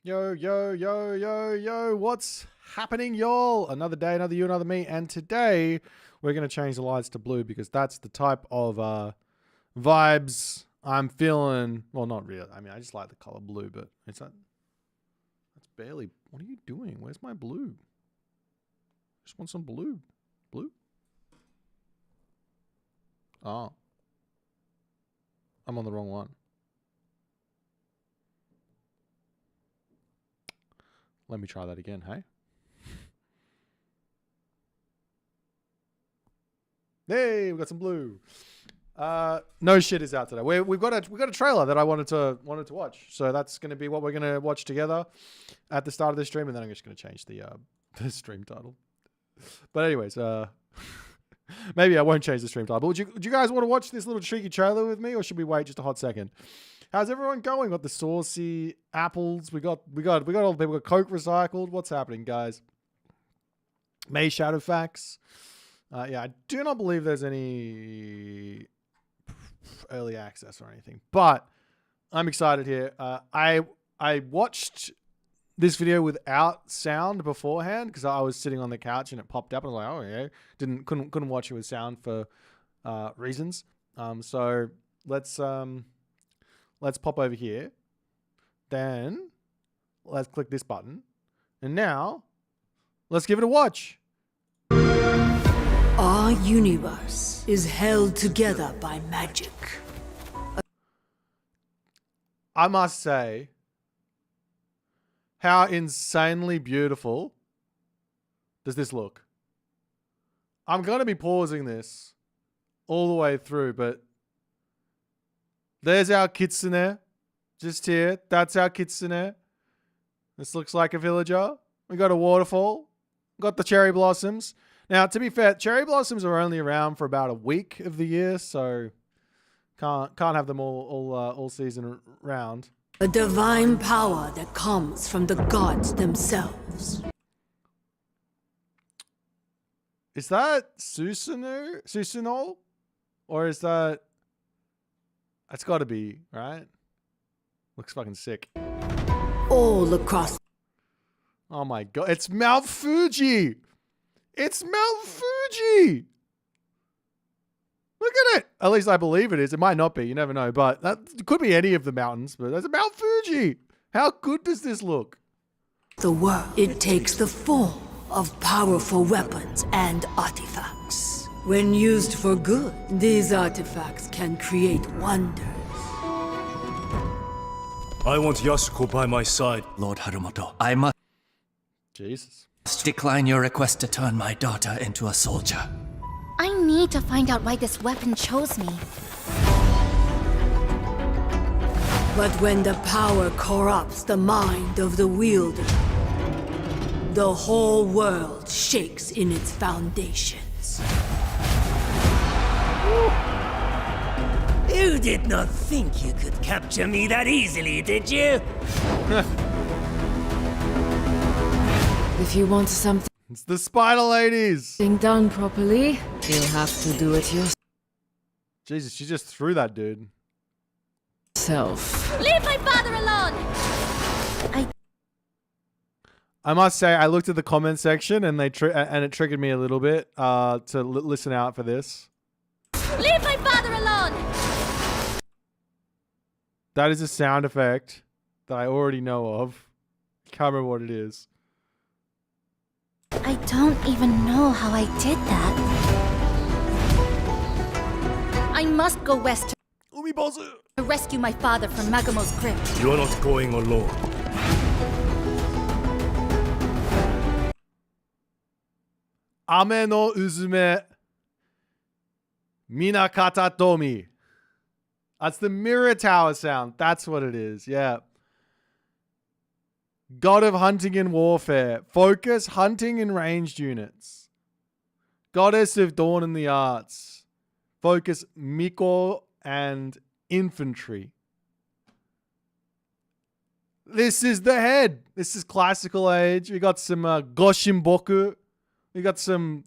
Yo, yo, yo, yo, yo, what's happening, y'all? Another day, another you, another me, and today we're going to change the lights to blue because that's the type of vibes I'm feeling. Well, not really. I mean, I just like the color blue, but it's that's barely... What are you doing? Where's my blue? Just want some blue. Blue? Oh. I'm on the wrong one. Let me try that again, hey? Hey, we got some blue. No shit is out today. We've got a trailer that I wanted to watch. So that's going to be what we're going to watch together at the start of the stream, and then I'm just going to change the stream title. But anyways, maybe I won't change the stream title. But would you guys want to watch this little cheeky trailer with me, or should we wait just a hot second? How's everyone going? Got the saucy apples. We got all the people. We got Coke recycled. What's happening, guys? May Shadow Facts. Yeah, I do not believe there's any early access or anything, but I'm excited here. I watched this video without sound beforehand because I was sitting on the couch and it popped up and I was like, oh yeah, couldn't watch it with sound for reasons. So let's pop over here. Then let's click this button. And now let's give it a watch. Our universe is held together by magic. I must say, how insanely beautiful does this look? I'm going to be pausing this all the way through, but there's our kitsune just here. That's our kitsune. This looks like a villager. We got a waterfall. Got the cherry blossoms. Now, to be fair, cherry blossoms are only around for about a week of the year, so can't have them all season round. A divine power that comes from the gods themselves. Is that Susanoo? Or is that... It's got to be, right? Looks fucking sick. All across. Oh my god, it's Mount Fuji! It's Mount Fuji! Look at it! At least I believe it is. It might not be. You never know. But it could be any of the mountains. But there's a Mount Fuji! How good does this look? The world. It takes the form of powerful weapons and artifacts. When used for good, these artifacts can create wonders. I want Yasuko by my side. Lord Harumoto, I must Jesus. decline your request to turn my daughter into a soldier. I need to find out why this weapon chose me. But when the power corrupts the mind of the wielder, the whole world shakes in its foundations. You did not think you could capture me that easily, did you? If you want something It's the Spider Ladies! done properly, you'll have to do it Jesus, she just threw that dude. yourself. Leave my father alone! I must say, I looked at the comment section and it triggered me a little bit to listen out for this. Leave my father alone! That is a sound effect that I already know of. Can't remember what it is. I don't even know how I did that. I must go west to rescue my father from Magamo's grip. You are not going alone. Ame no uzume Minakata Tomi. That's the mirror tower sound. That's what it is. Yeah. God of hunting and warfare. Focus hunting and ranged units. Goddess of dawn and the arts. Focus Miko and infantry. This is the head. This is classical age. We got some Goshimboku. We got some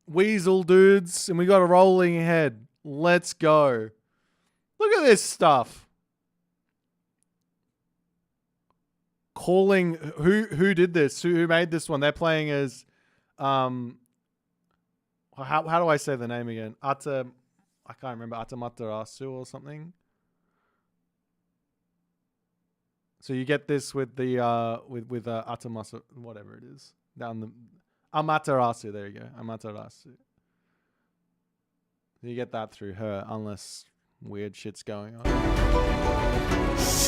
weasel dudes. And we got a rolling head. Let's go. Look at this stuff. calling who did this? Who made this one? They're playing as how do I say the name again? I can't remember, Atamaterasu or something. So you get this with the with Atamasa, whatever it is, down the Amaterasu. There you go, Amaterasu. You get that through her, unless weird shit's going on.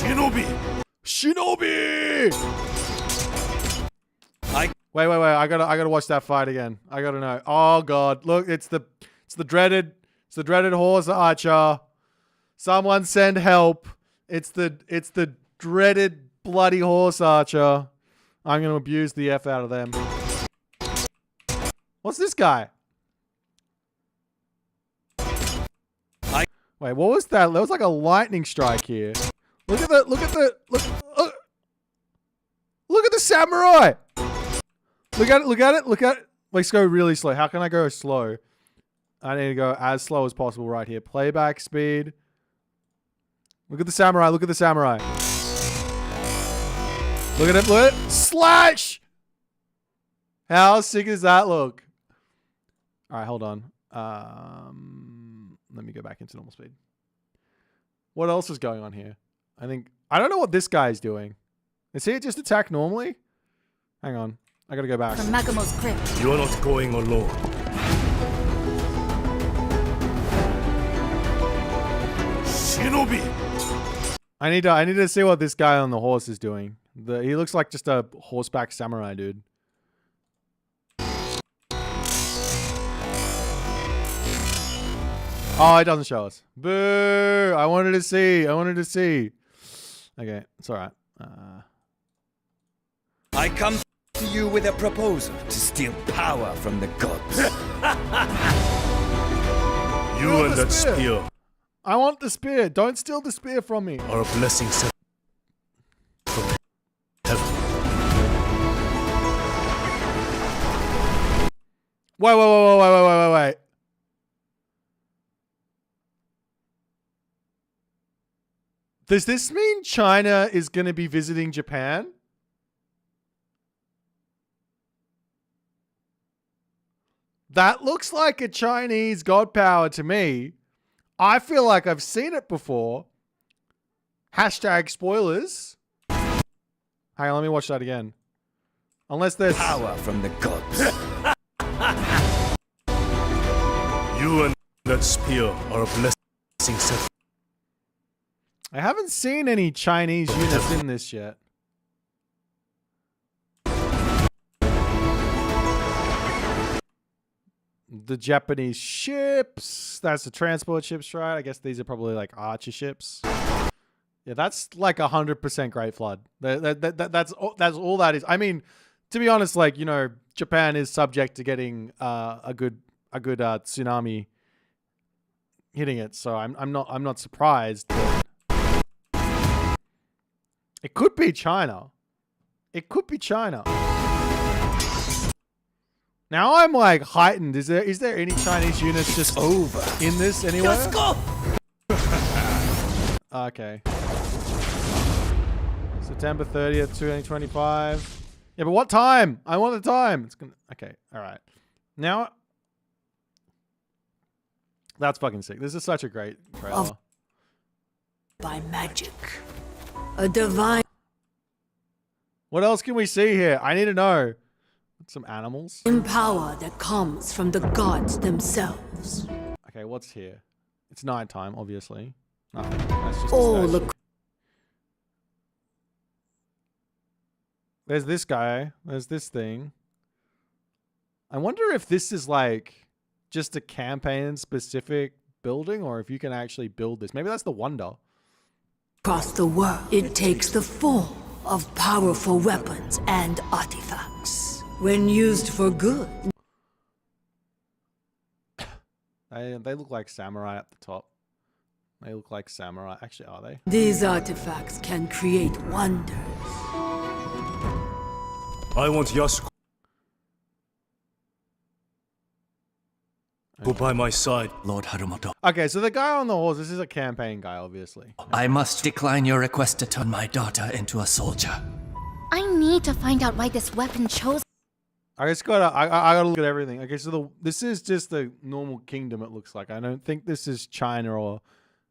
Shinobi! Wait. I gotta watch that fight again. I gotta know. Oh god, look, it's the dreaded horse archer. Someone send help. It's the dreaded bloody horse archer. I'm gonna abuse the F out of them. What's this guy? Wait, what was that? There was like a lightning strike here. Look at the samurai. Look at it. Let's go really slow. How can I go slow? I need to go as slow as possible right here. Playback speed. Look at the samurai. Look at the samurai. Look at it. Look at it. Slash! How sick does that look? All right, hold on. Let me go back into normal speed. What else is going on here? I don't know what this guy is doing. Is he just attack normally? Hang on. I gotta go back. From Magamo's crypt. You are not going alone. Shinobi! I need to see what this guy on the horse is doing. He looks like just a horseback samurai dude. Oh, it doesn't show us. Boo! I wanted to see. Okay, it's alright. I come to you with a proposal to steal power from the gods. You and that spear I want the spear. Don't steal the spear from me. are a blessing sent from heaven. Wait. Does this mean China is going to be visiting Japan? That looks like a Chinese god power to me. I feel like I've seen it before. Hashtag spoilers. Hang on, let me watch that again. Unless there's... Power from the gods. You and that spear are a blessing sent. I haven't seen any Chinese units in this yet. The Japanese ships. That's the transport ships, right? I guess these are probably like archer ships. Yeah, that's like 100% Great Flood. That's all that is. I mean, to be honest, like, you know, Japan is subject to getting a good tsunami hitting it, so I'm not surprised. But it could be China. Now I'm like heightened. Is there any Chinese units just over in this anywhere? Let's go! Okay. September 30th, 2025. Yeah, but what time? I want the time. It's gonna. Okay, all right. Now, that's fucking sick. This is such a great trailer. By magic. A divine What else can we see here? I need to know. Some animals. power that comes from the gods themselves. Okay, what's here? It's nighttime, obviously. Nothing. That's just All a the statue. There's this guy. There's this thing. I wonder if this is like just a campaign specific building or if you can actually build this. Maybe that's the wonder. across the world. It takes the form of powerful weapons and artifacts. When used for good, They look like samurai at the top. They look like samurai. Actually, are they? these artifacts can create wonders. I want Yasuko by my side. Lord Harumoto, Okay, so the guy on the horse, this is a campaign guy, obviously. I must decline your request to turn my daughter into a soldier. I need to find out why this weapon chose. I just gotta, I gotta look at everything. Okay, so this is just the normal kingdom. It looks like. I don't think this is China or.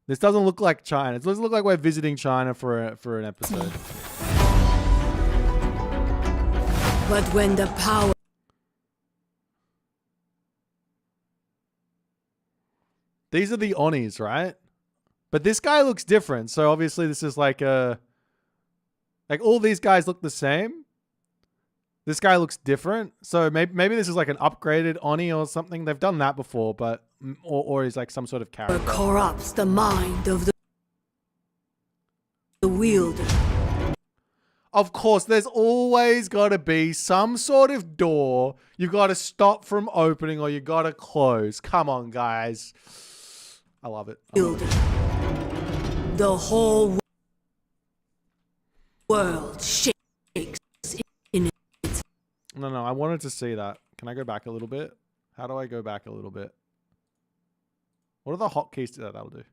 This doesn't look like China. It doesn't look like we're visiting China for an episode. But when the power These are the Onis, right? But this guy looks different. So obviously this is like a... Like all these guys look the same. This guy looks different. So maybe this is like an upgraded Oni or something. They've done that before, but... Or he's like some sort of character. corrupts the mind of the wielder. Of course, there's always got to be some sort of door you got to stop from opening or you got to close. Come on, guys. I love it. The whole world shakes in its... No, I wanted to see that. Can I go back a little bit? How do I go back a little bit? What are the hotkeys to that? That'll do.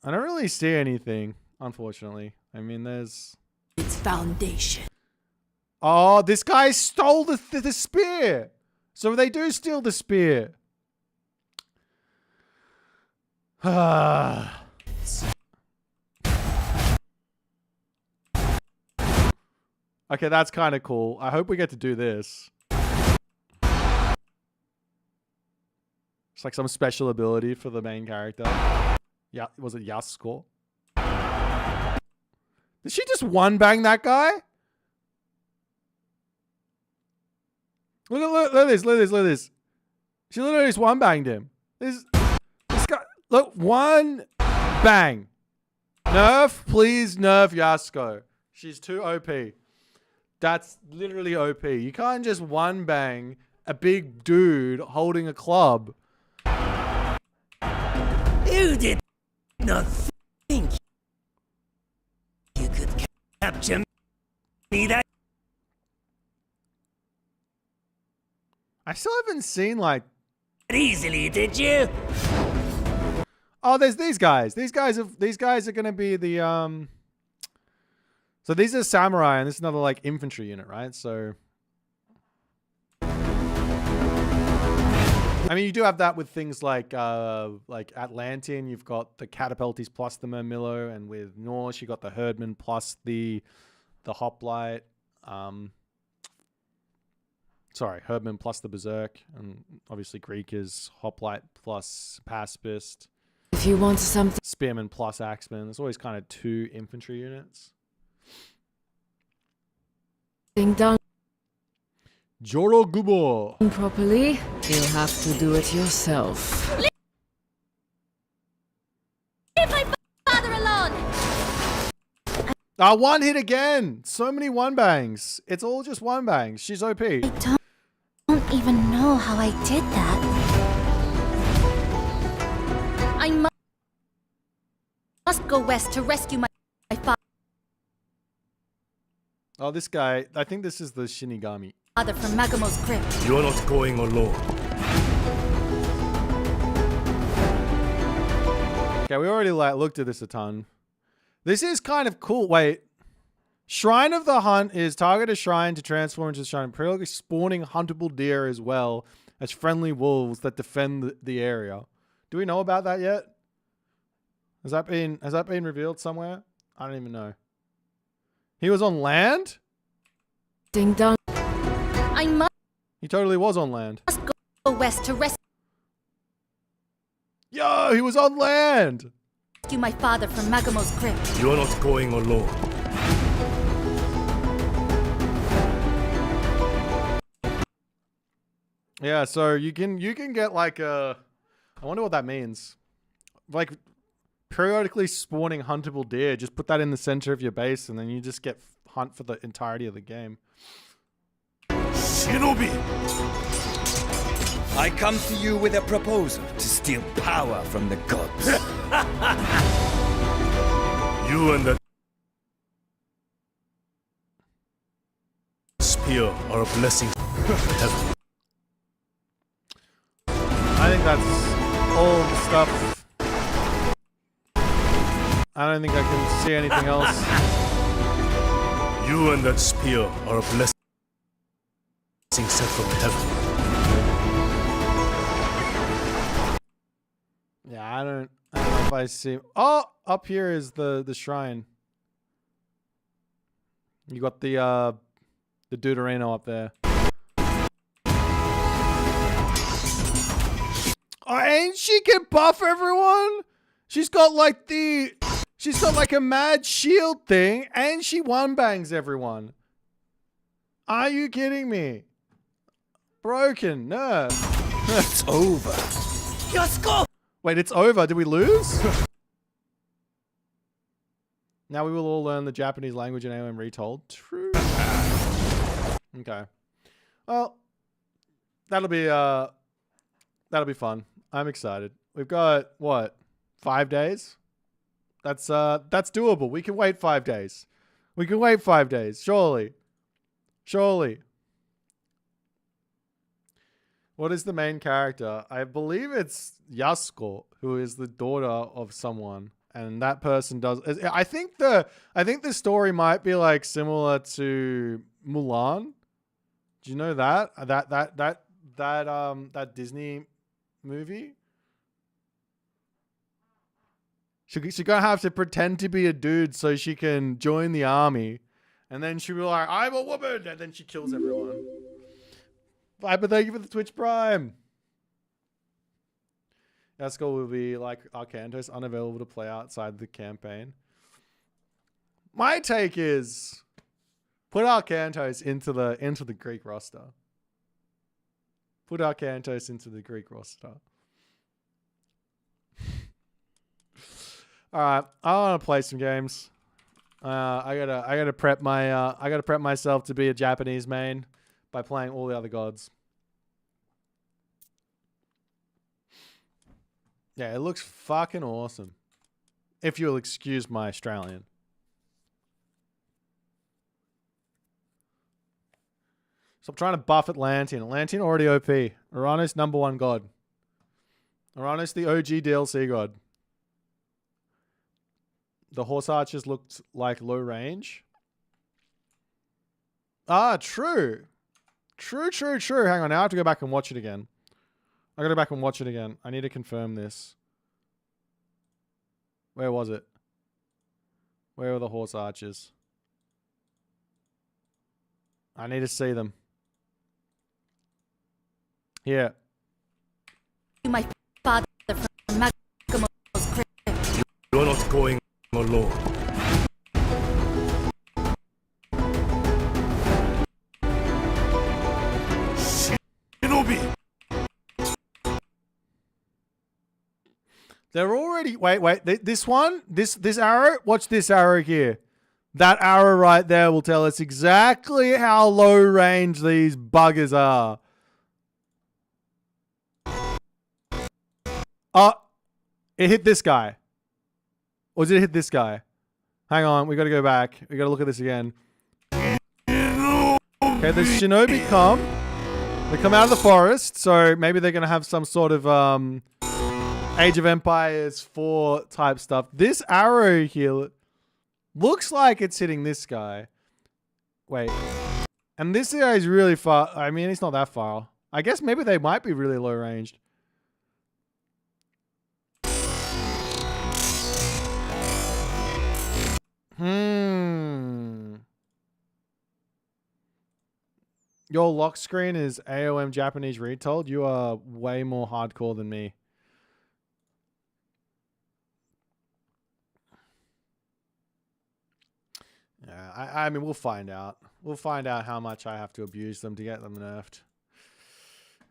I don't really see anything, unfortunately. I mean, there's... its foundation. Oh, this guy stole the spear. So they do steal the spear. Okay, that's kind of cool. I hope we get to do this. It's like some special ability for the main character. Yeah, was it Yasuko? Did she just one bang that guy? Look at this. She literally just one banged him. This guy, look, one bang. Nerf, please nerf Yasuko. She's too OP. That's literally OP. You can't just one bang a big dude holding a club. You did not think you could capture me that I still haven't seen like easily, did you? Oh, there's these guys. These guys are gonna be the So these are samurai and this is another like infantry unit, right? So I mean, you do have that with things like Atlantean, you've got the Catapulties plus the Murmillo, and with Norse, you got the Herdman plus the Hoplite. Sorry, Herdman plus the Berserk, and obviously Greek is Hoplite plus Pacifist. If you want something Spearman plus Axeman. There's always kind of 2 infantry units. done Jorogubo. properly, you'll have to do it yourself. Leave my father alone! One hit again. So many one bangs. It's all just one bangs. She's OP. I don't even know how I did that. I must go west to rescue my Oh, this guy. I think this is the Shinigami. father from Magamo's crypt. You are not going alone. Okay, we already looked at this a ton. This is kind of cool. Wait. Shrine of the Hunt is target a shrine to transform into a shrine, periodically spawning huntable deer as well as friendly wolves that defend the area. Do we know about that yet? Has that been revealed somewhere? I don't even know. He was on land? Ding dong. I must He totally was on land. go west to rescue Yo, he was on land! my father from Magamo's crypt. You are not going alone. Yeah, so you can get like a... I wonder what that means. Like, periodically spawning huntable deer. Just put that in the center of your base and then you just get hunt for the entirety of the game. Shinobi! I come to you with a proposal to steal power from the gods. You and that spear are a blessing from heaven. I think that's all the stuff. I don't think I can see anything else. You and that spear are a blessing sent from heaven. Yeah, I don't know if I see. Oh, up here is the shrine. You got the Deuterino up there. Oh, and she can buff everyone. She's got like a mad shield thing, and she one bangs everyone. Are you kidding me? Broken nerf. It's over. Wait, it's over. Did we lose? Now we will all learn the Japanese language in AOM Retold. True. Okay. Well, that'll be fun. I'm excited. We've got what? 5 days? That's doable. We can wait 5 days. We can wait 5 days. Surely. Surely. What is the main character? I believe it's Yasuko, who is the daughter of someone. And that person does. I think the story might be like similar to Mulan. Do you know that that Disney movie? She's gonna have to pretend to be a dude so she can join the army, and then she'll be like, "I'm a woman," and then she kills everyone. But thank you for the Twitch Prime. Yasuko will be like Arcantos, unavailable to play outside the campaign. My take is put Arcantos into the Greek roster. Put Arcantos into the Greek roster. All right, I want to play some games. I gotta prep myself to be a Japanese main by playing all the other gods. Yeah, it looks fucking awesome. If you'll excuse my Australian. So I'm trying to buff Atlantean. Atlantean already OP. Uranus #1 god. Uranus the OG DLC god. The horse archers looked like low range. Ah, true. True. Hang on, now I have to go back and watch it again. I gotta go back and watch it again. I need to confirm this. Where was it? Where were the horse archers? I need to see them. Here. My father from Magamo's crypt. You're not going alone. Shinobi! They're already... Wait. This one? This arrow? Watch this arrow here. That arrow right there will tell us exactly how low range these buggers are. Oh, it hit this guy. Or did it hit this guy? Hang on, we gotta go back. We gotta look at this again. Okay, the shinobi come. They come out of the forest, so maybe they're gonna have some sort of Age of Empires 4 type stuff. This arrow here looks like it's hitting this guy. Wait. And this guy is really far. I mean, it's not that far. I guess maybe they might be really low ranged. Your lock screen is AOM Japanese retold. You are way more hardcore than me. Yeah, I mean, we'll find out. We'll find out how much I have to abuse them to get them nerfed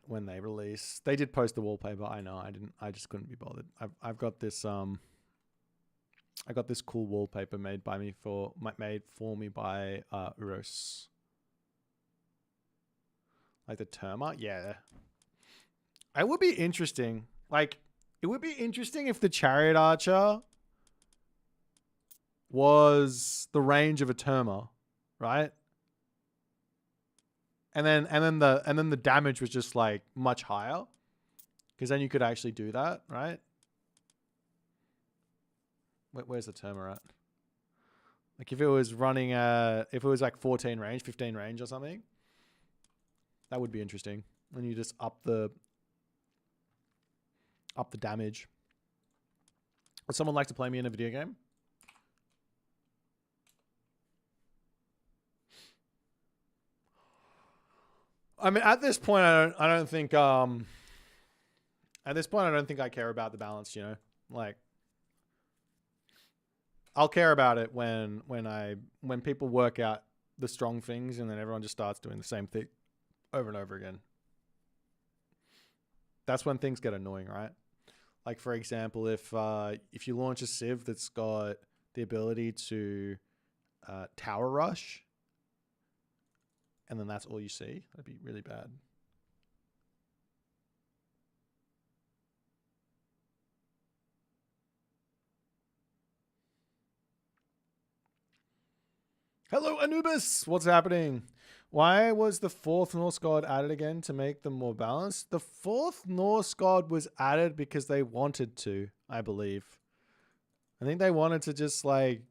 when they release. They did post the wallpaper. I know. I just couldn't be bothered. I've got this I got this cool wallpaper made for me by Uros. Like the Terma? Yeah. It would be interesting. Like, it would be interesting if the Chariot Archer was the range of a Terma, right? And then the damage was just like much higher. Because then you could actually do that, right? Where's the Terma at? Like if it was running if it was like 14 range, 15 range or something, that would be interesting. When you just up the damage. Would someone like to play me in a video game? I mean, at this point, I don't think at this point I don't think I care about the balance. You know, like I'll care about it when people work out the strong things and then everyone just starts doing the same thing over and over again. That's when things get annoying, right? Like for example, if you launch a civ that's got the ability to tower rush, and then that's all you see, that'd be really bad. Hello, Anubis! What's happening? Why was the fourth Norse god added again to make them more balanced? The fourth Norse god was added because they wanted to, I believe. I think they wanted to just like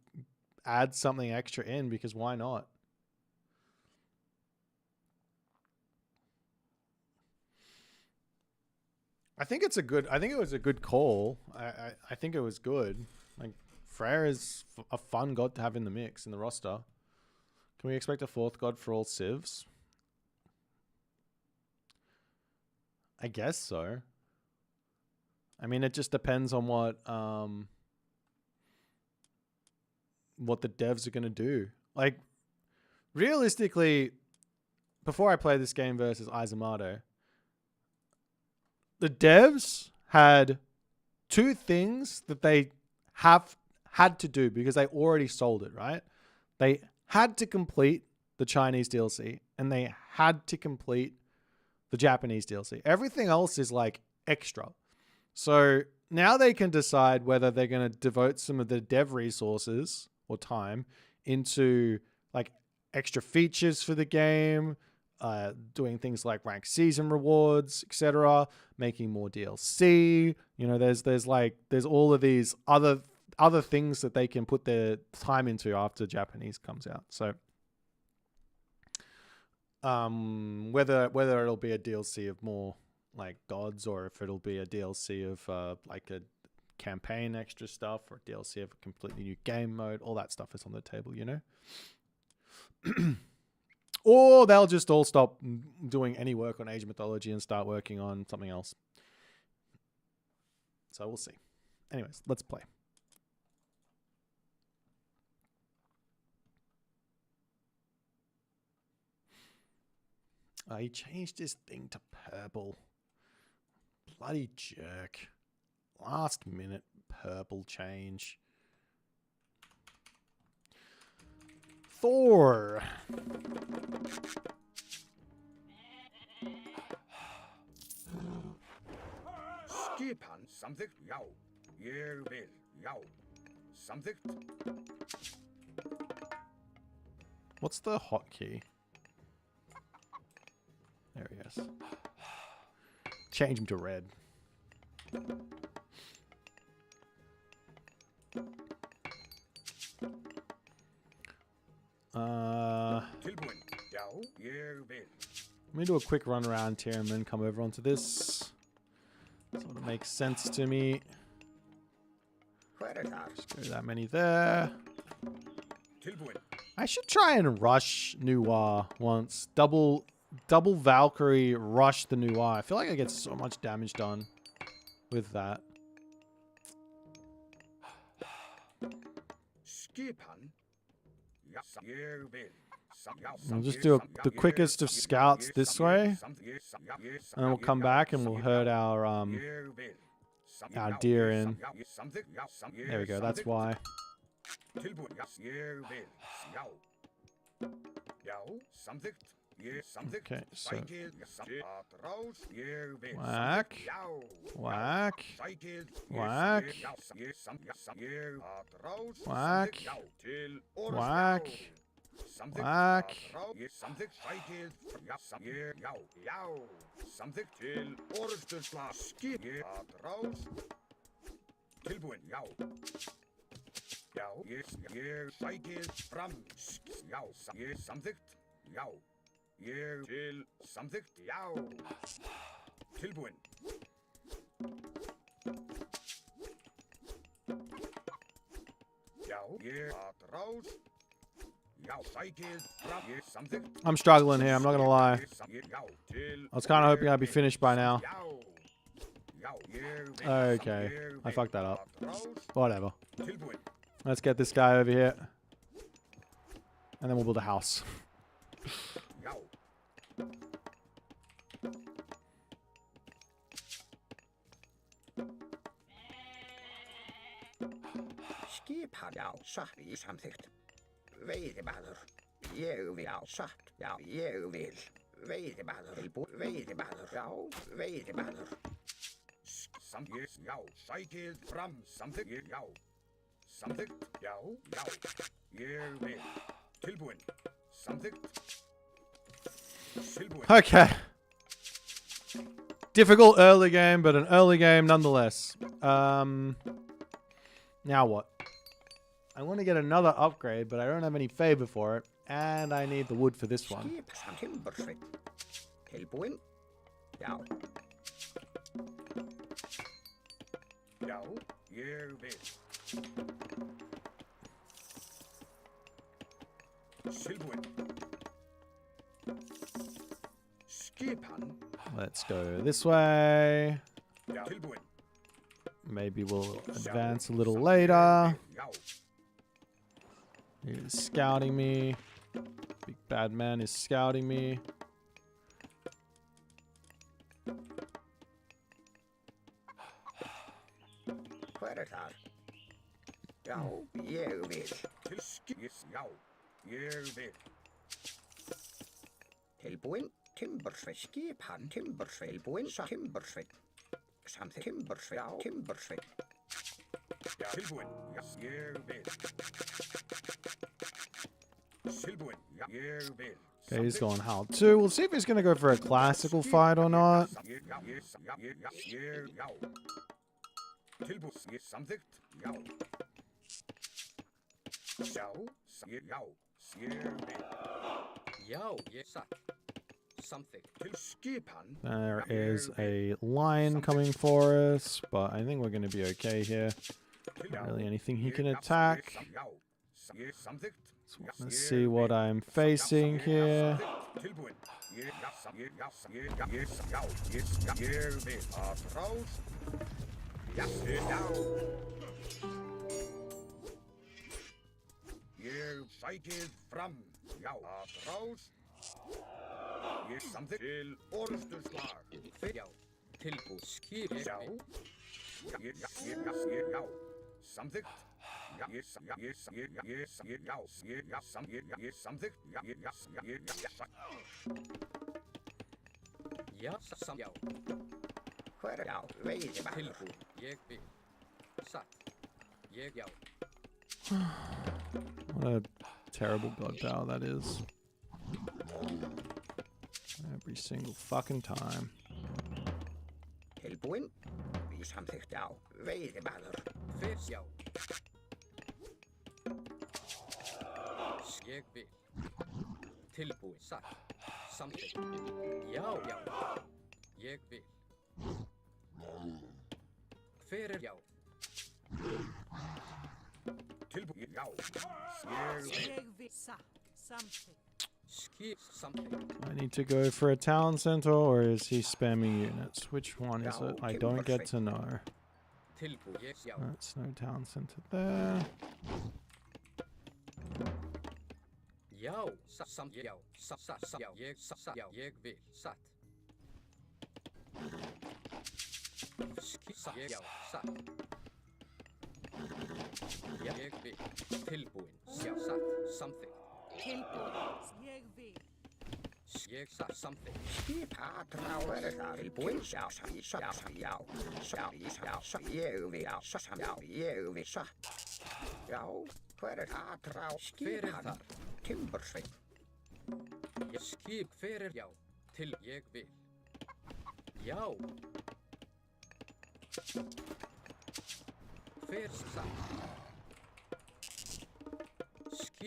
add something extra in because why not? I think it was a good call. I think it was good. Like Freyr is a fun god to have in the mix in the roster. Can we expect a fourth god for all civs? I guess so. I mean, it just depends on what the devs are gonna do. Like, realistically, before I play this game versus Izumato, the devs had two things that they had to do because they already sold it, right? They had to complete the Chinese DLC and they had to complete the Japanese DLC. Everything else is like extra. So now they can decide whether they're going to devote some of the dev resources or time into like extra features for the game, doing things like ranked season rewards, etc., making more DLC. You know, there's all of these other things that they can put their time into after Japanese comes out. So whether it'll be a DLC of more like gods or if it'll be a DLC of like a campaign extra stuff or a DLC of a completely new game mode, all that stuff is on the table, you know? Or they'll just all stop doing any work on Age of Mythology and start working on something else. So we'll see. Anyways, let's play. He changed his thing to purple. Bloody jerk. Last minute purple change. Thor. Skipan something yow. You will yow. Something. What's the hotkey? There he is. Change him to red. Let me do a quick run around here and then come over onto this. Sort of makes sense to me. Just go that many there. I should try and rush Noir once. Double Valkyrie rush the Noir. I feel like I get so much damage done with that. We'll just do the quickest of scouts this way, and then we'll come back and we'll herd our deer in. There we go. That's why. Okay, so whack, whack, whack, whack, whack, whack. Já, ég sækir fram. Já, ég samþykkt. Já, ég til samþykkt. Já, tilbúinn. Já, ég atrás. Já, sækir fram. Ég samþykkt. I'm struggling here, I'm not gonna lie. Já, til I was kind of hoping I'd be finished by now. Já, já, ég Okay, I fucked that up. atrás. Whatever. Tilbúinn. Let's get this guy over here. And then we'll build a house. Já. Skipan, já, satt í samþykkt. Veiðimaður. Ég vil, já, satt, já, ég vil. Veiðimaður. Veiðimaður, já, veiðimaður. Samþykkt, já, sækið fram, samþykkt, já. Samþykkt, já, já. Ég vil. Tilbúinn. Samþykkt. Tilbúinn. Okay. Difficult early game, but an early game nonetheless. Now what? I want to get another upgrade, but I don't have any favor for it. And I need the wood for this one. Skip timbersveit. Tilbúinn. Já. Já, ég vil. Tilbúinn. Skipan. Let's go this way. Já. Tilbúinn. Maybe we'll advance a little later. Já. He's scouting me. Big bad man is scouting me. Hver þar? Já, ég vil. Til skipis, já, ég vil. Tilbúinn, timbersveit, skipan, timbersveit, tilbúinn, timbersveit. Samþykkt, timbersveit, já, timbersveit. Já, tilbúinn, já, ég vil. Tilbúinn, já, ég vil. Okay, he's going how to. We'll see if he's going to go for a classical fight or not. Já. Tilbúinn, ég samþykkt, já. Já, ég vil. Já, ég satt. Samþykkt. Til skipan. There is a lion coming for us, but I think we're going to be okay here. Not really anything he can attack. So let's see what I'm facing here. Ég sækið fram, já, atrás. Ég samþykkt til orðsturslag. Já, tilbúð skip. Já, já, samþykkt. Já, ég samþykkt. Já. Hver, já, veiði maður. Tilbúð, ég vil. Satt, ég, já. What a terrible god power that is. Every single fucking time. Tilbúinn. Við samþykkt, já. Veiði maður. Fyrst, já. Ég vil. Tilbúinn. Satt. Samþykkt. Já, já. Ég vil. Hver já. Tilbúinn, já. Ég vil. Satt. Samþykkt. Skip something. I need to go for a town center, or is he spamming units? Which one is it? I don't get to know. That's no town center there. Ég sá something. Skip aðráður þar tilbúinn. Já, ég vil satt. Já, hver aðrá skipan? Timbersveit. Ég skip hver já, til ég vil. Já. Hver satt?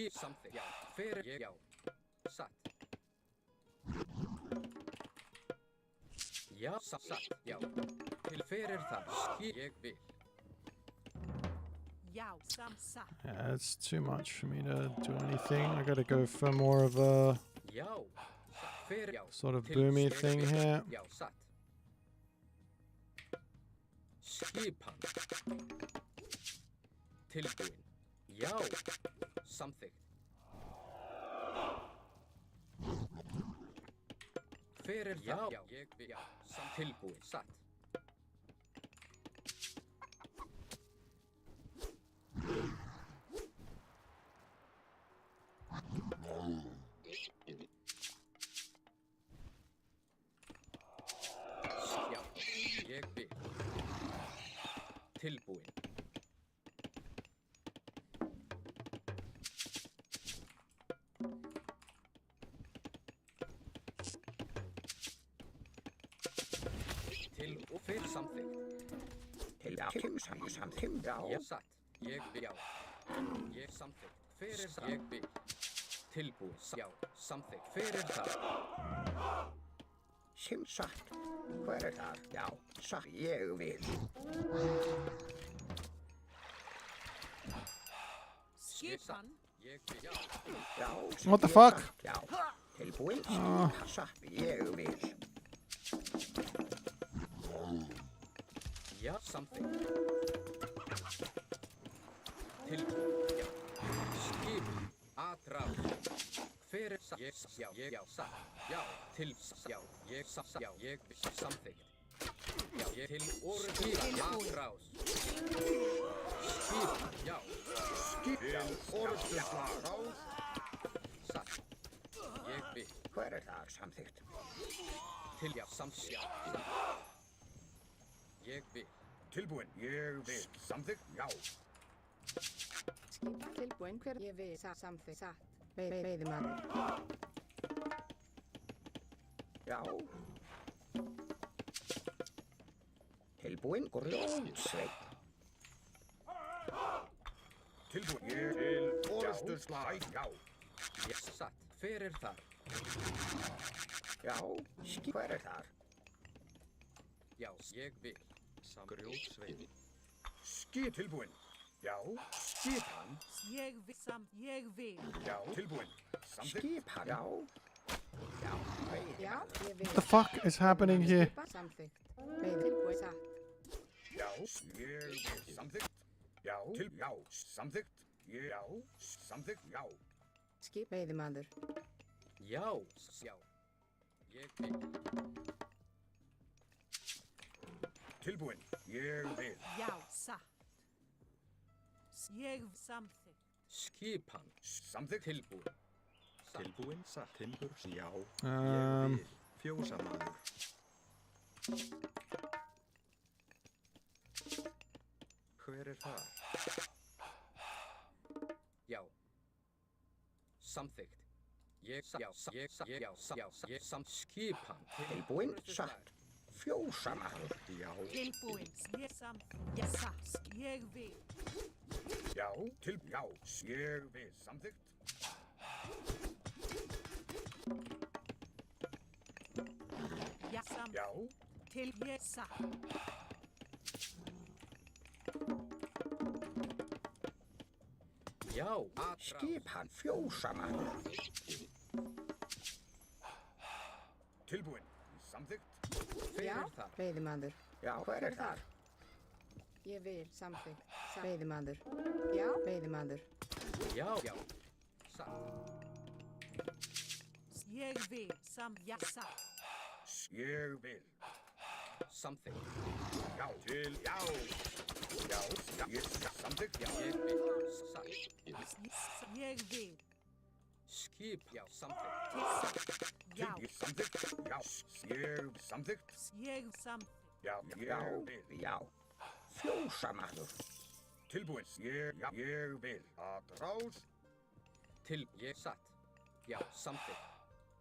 Skip something. Já, fyrir ég, já. Satt. Já, satt, já. Til fyrir þar. Skip ég vil. Já, satt. Yeah, it's too much for me to do anything. I gotta go for more of a Já, satt. Fyrir, já. sort of Til boomy ég thing vil. here. Já, satt. Skipan. Tilbúin. Já, samþykkt. Fyrir já, ég vil, já, tilbúin, satt. Já, ég vil. Tilbúin. Til og fyrir samþykkt. Til já, samþykkt, já. Ég satt, ég vil, já. Ég samþykkt, fyrir það. Ég vil. Tilbúin, já, samþykkt, fyrir það. Satt, hver það? Já, satt, ég vil. Skipan. Ég vil, já. What the fuck? Já, tilbúin, satt, ég vil. Já, samþykkt. Tilbúin, já. Skipin, aðráð. Fyrir, ég, já, satt. Já, til, já, ég, satt, já, ég, samþykkt. Já, ég, til, skipin, aðráð. Skipin, já. Skipin, aðráð. Satt. Ég vil. Hver það samþykkt? Til, já, samþykkt, já. Ég vil. Tilbúin. Ég vil. Samþykkt? Já. Skipa tilbúin hver ég vil. Samþykkt. Satt. Veiðimaður. Já. Tilbúin. Grjótsveinn. Tilbúin. Ég til orðsturslag. Já. Ég satt. Fyrir þar. Já. Hver þar? Já, ég vil. Grjótsveinn. Skip tilbúin. Já, skipan. Ég vil. Já, tilbúin. Skipan. Já. Já, Já, ég vil. What the fuck is happening here? Skipa samþykkt. Tilbúin satt. Já, ég vil. Samþykkt. Já, já, samþykkt. Já, samþykkt. Já. Skip veiðimaður. Já, já. Ég vil. Tilbúin. Ég vil. Já, satt. Ég samþykkt. Skipan. Samþykkt. Tilbúin. Tilbúin. Satt. Timbur. Já. Um, Ég vil. Fjósamaður. Hver það? Já. Samþykkt. Ég, skipan. Tilbúin. Satt. Fjósamaður. Já. Tilbúin. Ég satt. Ég vil. Já, já, ég vil. Samþykkt. Já, samþykkt. Já. Til ég satt. Já, skipan fjósamaður. Tilbúin. Samþykkt. Já, veiðimaður. Já, hver það? Ég vil samþykkt. Veiðimaður. Já, veiðimaður. Já, já. Satt. Ég vil. Já, satt. Ég vil. Samþykkt. Já, til, já. Já, ég samþykkt. Já, ég vil. Satt. Ég vil. Skip, já, samþykkt. Til satt. Já. Ég samþykkt. Já, ég samþykkt. Ég samþykkt. Já, ég vil. Já. Fjósamaður. Tilbúin. Ég vil. Aðráð. Til, ég satt. Já, samþykkt.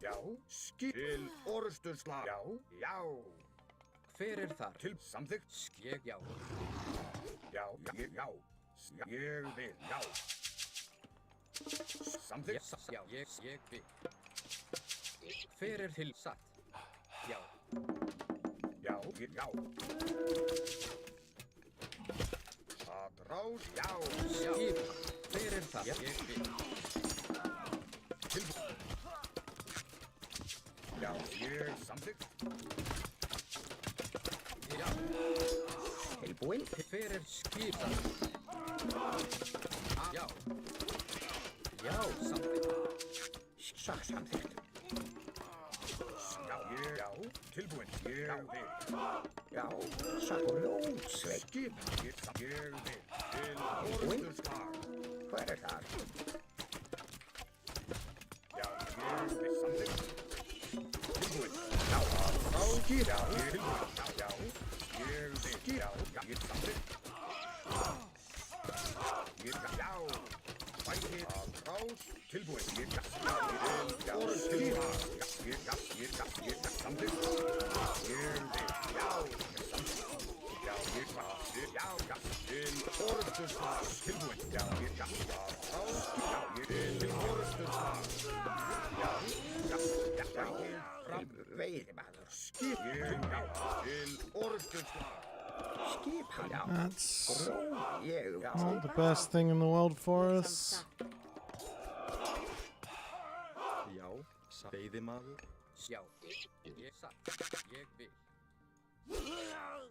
Já, skip. Til orðsturslag. Já, já. Hver þar? Til samþykkt. Skip, já. Já, já. Ég vil, já. Samþykkt. Já, ég vil. Hver til satt? Já. Já. Atrás. Já. Skipa. Hver það? Ég vil. Tilbúin. Já, ég samþykkt. Já. Tilbúin. Hver skipa? Já. Já, samþykkt. Samþykkt. Já, tilbúin. Ég vil. Já, ljótsveit. Skipa. Ég vil. Til orðurskar. Hver þar? Já, ég vil samþykkt. Tilbúin. Já, skipa. Ég tilbúin. Já, ég vil. Já, ég samþykkt. Já. Bæði atrás. Tilbúin. Ég vil. Já, skipa. Ég samþykkt. Ég vil. Já, já, ég var. Já, til orðurskar. Tilbúin. Já, atrás. Já, til orðurskar. Já, fram. Veiðimaður. Skip. Til orðurskar. Skipa, já. That's Ég, já. not the best thing in the world for us. Já, veiðimaður. Já, ég satt. Ég vil.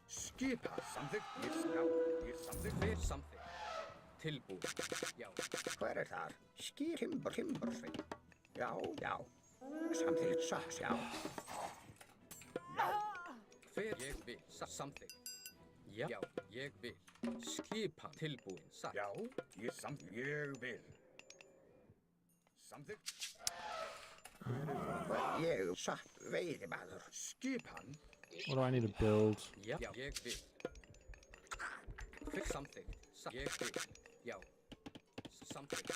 Skipa, samþykkt. Ég samþykkt. Hver samþykkt? Tilbúin. Já. Hver þar? Timbursveit. Já. Samþykkt, satt, já. Já. Hver ég vil. Samþykkt. Já, ég vil. Skipa, tilbúin, satt. Já, ég samþykkt. Ég vil. Samþykkt. Ég satt veiðimaður. Skipan. What do I need to build? Já, ég vil. Hver samþykkt? Ég vil. Já. Samþykkt.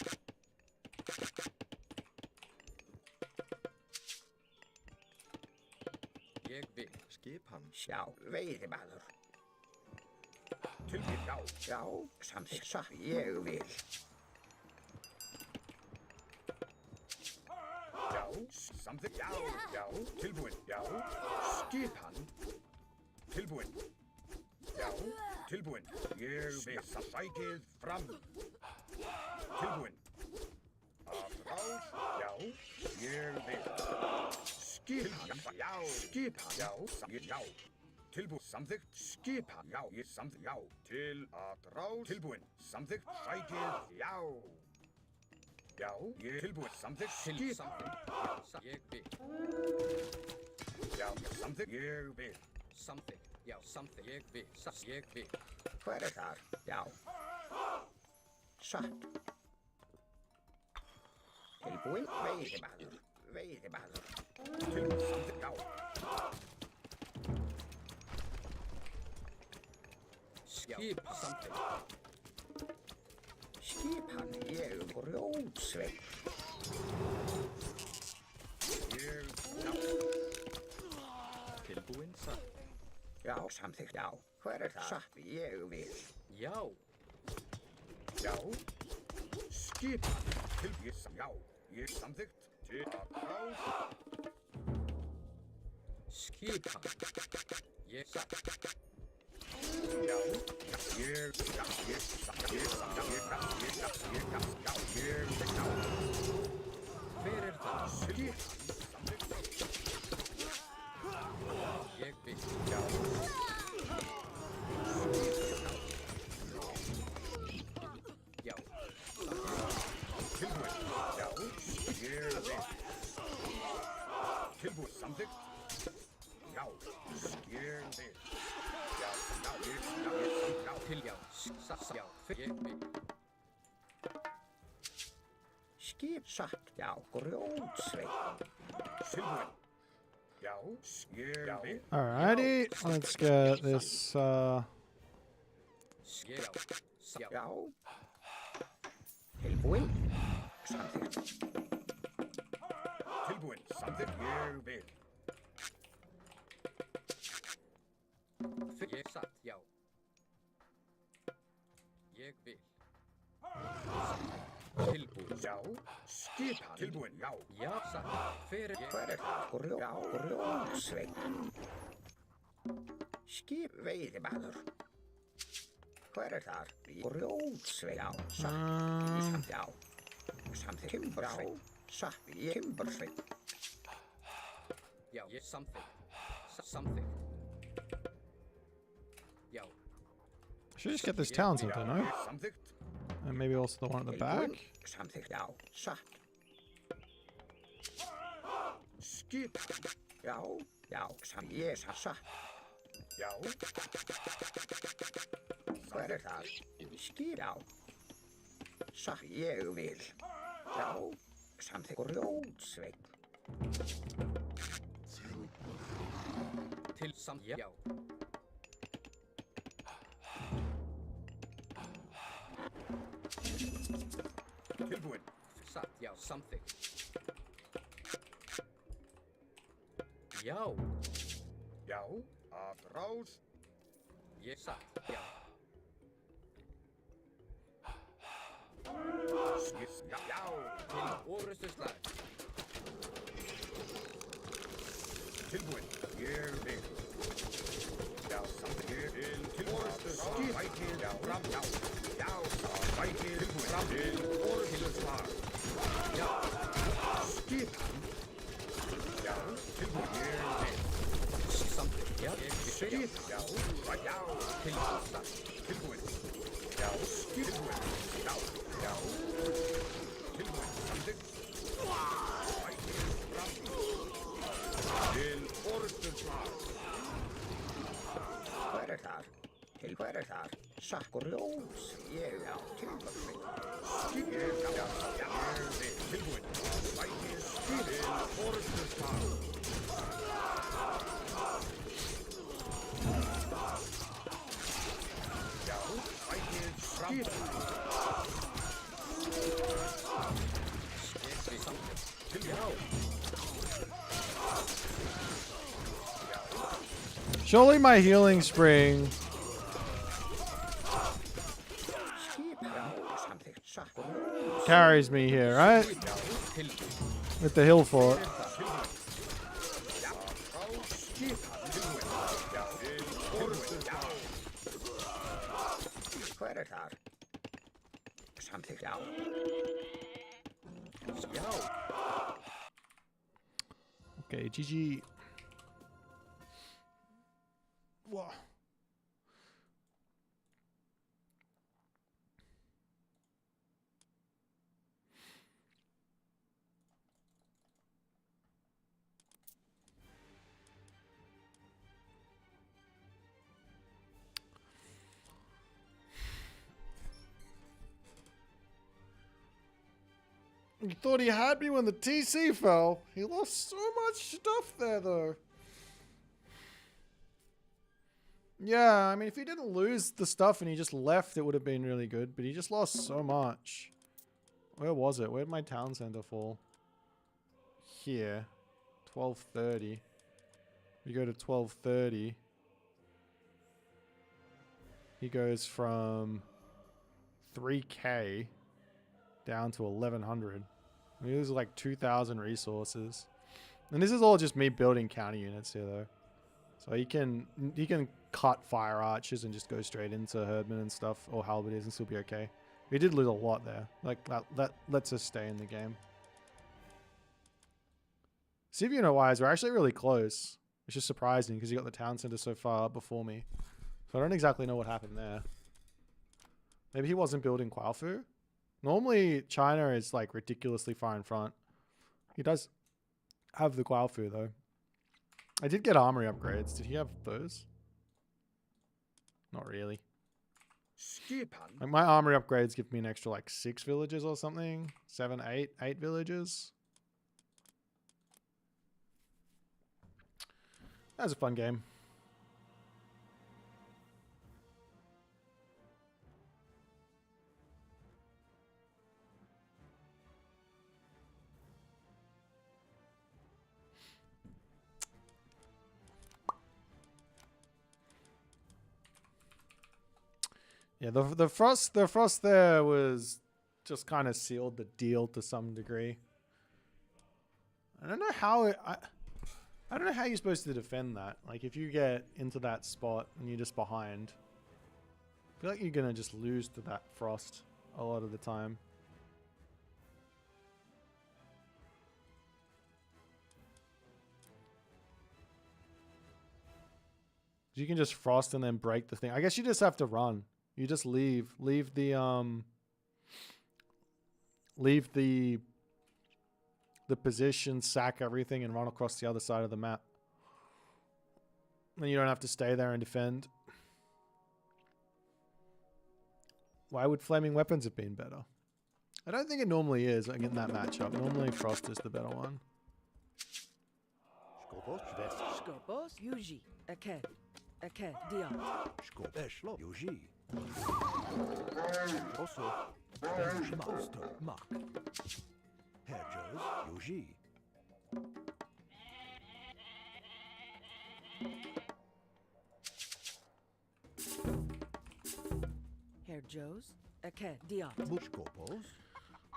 Ég vil. Skipan. Já, veiðimaður. Tilbúin. Já, samþykkt. Satt. Ég vil. Já, samþykkt. Já, tilbúin. Já, skipan. Tilbúin. Já, tilbúin. Ég vil. Sækið fram. Tilbúin. Atrás. Já, ég vil. Skipan. Já, skipan. Já. Tilbúin. Samþykkt. Skipan. Já, ég samþykkt. Já, til atrás. Tilbúin. Samþykkt. Sækið. Já. Já, ég tilbúin. Samþykkt. Skipan. Ég vil. Já, samþykkt. Ég vil. Samþykkt. Já, samþykkt. Ég vil. Ég vil. Hver þar? Já. Satt. Tilbúin. Veiðimaður. Tilbúin. Samþykkt. Já. Skipa. Samþykkt. Skipan. Ég grjótsveit. Tilbúin. Satt. Já, samþykkt. Já. Hver það? Satt. Ég vil. Já. Skipan. Tilbúin. Já. Ég samþykkt. Til atrás. Skipan. Ég satt. Já. Ég Hver það? Skipan. Ég vil. Já. Já. Tilbúin. Já. Ég vil. Tilbúin. Samþykkt. Já. Ég vil. Ég vil. Skip satt. Já. Grjótsveit. Tilbúin. Já. Ég vil. Alrighty, let's get this. Já. Tilbúin. Samþykkt. Tilbúin. Samþykkt. Ég vil. Ég satt. Já. Ég vil. Tilbúin. Já, skipan. Tilbúin, já. Já, satt. Fyrir. Hver það? Grjótsveinn. Skip veiðimaður. Hver þar? Grjótsveinn, já. Satt, já. Samþykkt. Timbursveinn. Satt, timbursveinn. Já, samþykkt. Samþykkt. Já. Should just get this town center, no? Samþykkt. And maybe also the one at the back? Samþykkt, já. Satt. Skip. Já, já. Satt. Já. Hver það? Skip, já. Satt, ég vil. Já. Samþykkt. Grjótsveinn. Til já. Tilbúin. Satt, já, samþykkt. Já. Já, að rás. Ég satt, já. Já, já, til orrustuslag. Tilbúin. Ég vil. Já, samþykkt. Til orrustuslag. Vætið, já, fram, já. Já, vætið, tilbúin. Fram, til orrustuslag. Já. Skipan. Já, tilbúin. Ég vil. Samþykkt, já. Skip, já. Já, tilbúin. Já, tilbúin. Já, já. Tilbúin, samþykkt. Vætið, fram. Til orrustuslag. Hver þar? Til hver þar? Sakkur ljós. Ég á tilbúin. Skip, já, já, já. Tilbúin. Vætið, skip. Til orrustuslag. Já, vætið, fram. Skip, samþykkt. Til já. Surely my healing spring carries me here, right? With the hill fort. Okay, GG. Whoa. He thought he had me when the TC fell. He lost so much stuff there, though. Yeah, I mean, if he didn't lose the stuff and he just left, it would have been really good. But he just lost so much. Where was it? Where did my town center fall? Here. 1230. We go to 1230. He goes from 3k down to 1100. I mean, this is like 2,000 resources. And this is all just me building counter units here, though. So he can cut fire archers and just go straight into herdmen and stuff, or halberdiers, and still be okay. We did lose a lot there. Like that lets us stay in the game. Civ unit wise, we're actually really close, which is surprising because he got the town center so far up before me. So I don't exactly know what happened there. Maybe he wasn't building Kuaofu. Normally China is like ridiculously far in front. He does have the Kuaofu though. I did get armory upgrades. Did he have those? Not really. Like my armory upgrades give me an extra like 6 villages or something. 7, 8 villages. That was a fun game. Yeah, the frost there was just kind of sealed the deal to some degree. I don't know how I don't know how you're supposed to defend that. Like, if you get into that spot and you're just behind, I feel like you're gonna just lose to that frost a lot of the time. You can just frost and then break the thing. I guess you just have to run. You just leave the position, sack everything, and run across the other side of the map. Then you don't have to stay there and defend. Why would flaming weapons have been better? I don't think it normally is in that matchup. Normally frost is the better one. Skopos, Yuji, Aked, Dion. Skopeshlo, Yuji. Also, Master, Mak. Hedges, Yuji. Herr Joe's, Aked, Dion. Skopos.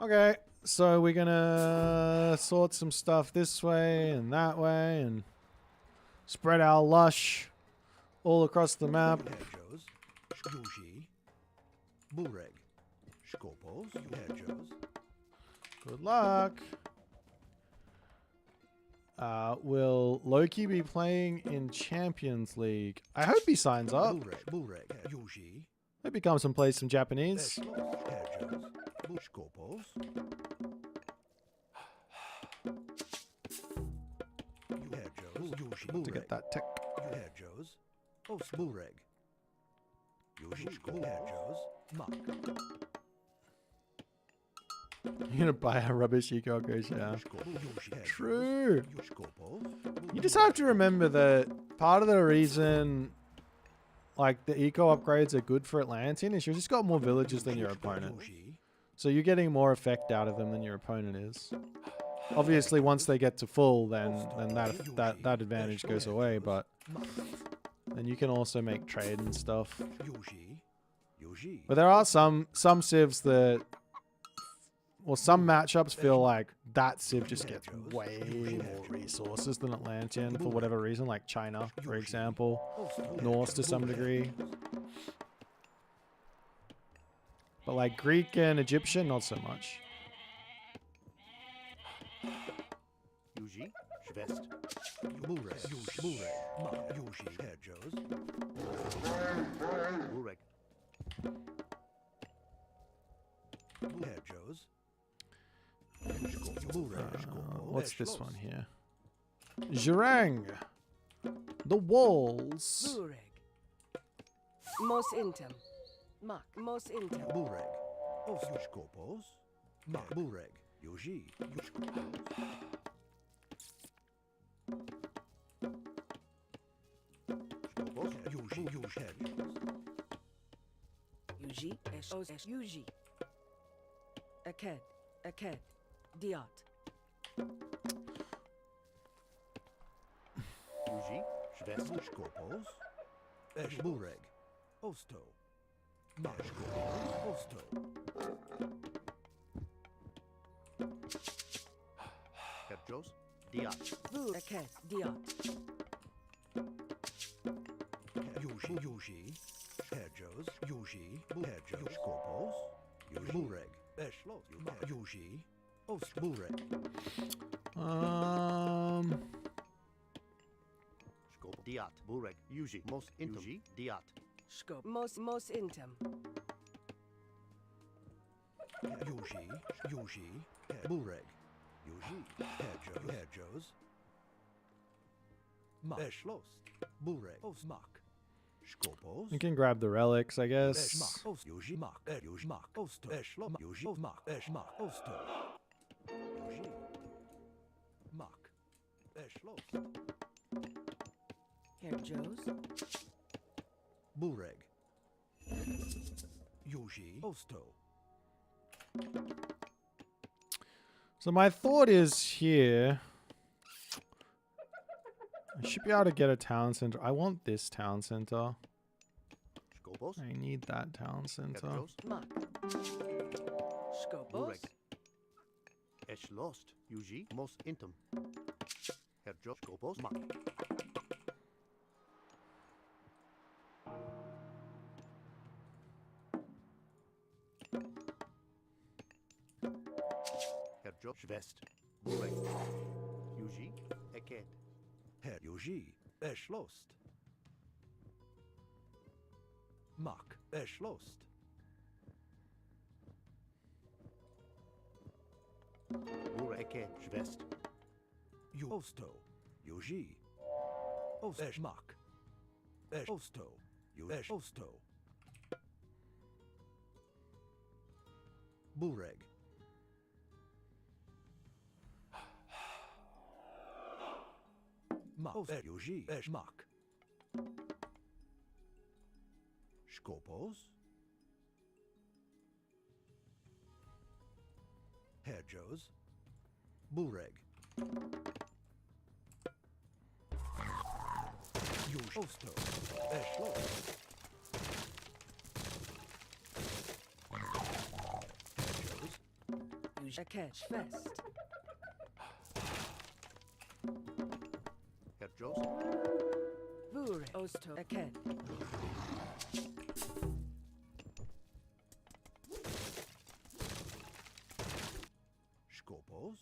Okay, so we're gonna sort some stuff this way and that way and spread our lush all across the map. Hedges, Yuji. Bureg. Skopos, Hedges. Good luck. Will Loki be playing in Champions League? I hope he signs up. Bureg, Yuji. Hope he comes and plays some Japanese. Hedges, Skopos. To get that tech. Hedges. Bureg. Yuji, Hedges. Mak. You're gonna buy a rubbish eco-goes, yeah. True. You just have to remember that part of the reason like the eco upgrades are good for Atlantean is you've just got more villages than your opponent. So you're getting more effect out of them than your opponent is. Obviously once they get to full then that advantage goes away, but then you can also make trade and stuff. But there are some civs that, well, some matchups feel like that civ just gets way more resources than Atlantean for whatever reason, like China, for example. Norse to some degree. But like Greek and Egyptian, not so much. Yuji, Schwest. Bureg, Yuji, Hedges. Bureg. Hedges. What's this one here? Zhurang. The walls. Bureg. Mos intem. Mak, mos intem. Bureg. Oskopos. Mak. Bureg. Yuji. Yuji, Os, Yuji. Aked, Diot. Yuji, Schwest, Skopos. Bureg. Osto. Mashkopos. Osto. Hedges, Diot. Aked, Diot. Yuji. Hedges, Yuji. Hedges, Skopos. Bureg. Eshlo. Yuji. Ost. Bureg. Skop. Diot. Bureg. Yuji. Most intem. Yuji. Diot. Skop. Mos intem. Yuji. Bureg. Yuji. Hedges. Mak. Eshlos. Bureg. Osmak. Skopos. You can grab the relics, I guess. Yuji. Mak. Yuji. Mak. Osto. Eshlo. Yuji. Mak. Eshmak. Osto. Yuji. Mak. Eshlos. Herr Joe's. Bureg. Yuji. Osto. So my thought is here. I should be able to get a town center. I want this town center. Skopos. I need that town center. Mak. Skopos. Es lost. Yuji most intim. Herr Josh Skopos Mak. Herr Josh West. Burek. Yuji Eked. Herr Yuji, es lost. Mak, es lost. Burek Eked West. Osto, Yuji. Ost, es Mak. Es Osto, es Osto. Bureg. Mak, Yuji, es Mak. Skopos. Herjos. Bureg. Yuj Osto. Eszlo. Herjos. Yuj Akesh Fest. Herr Jos. Vure Osto Aked. Skopos.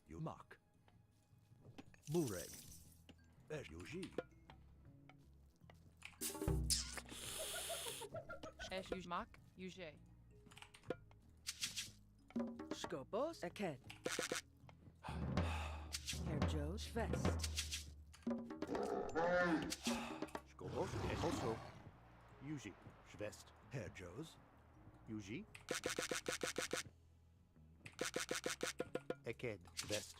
Yumak. Bureg. Es Yuji. Es Yuzmak, Yuge. Skopos Aked. Herjos Fest. Skopos es also. Yuji Schwest. Herjos. Yuji. Eked Schwest.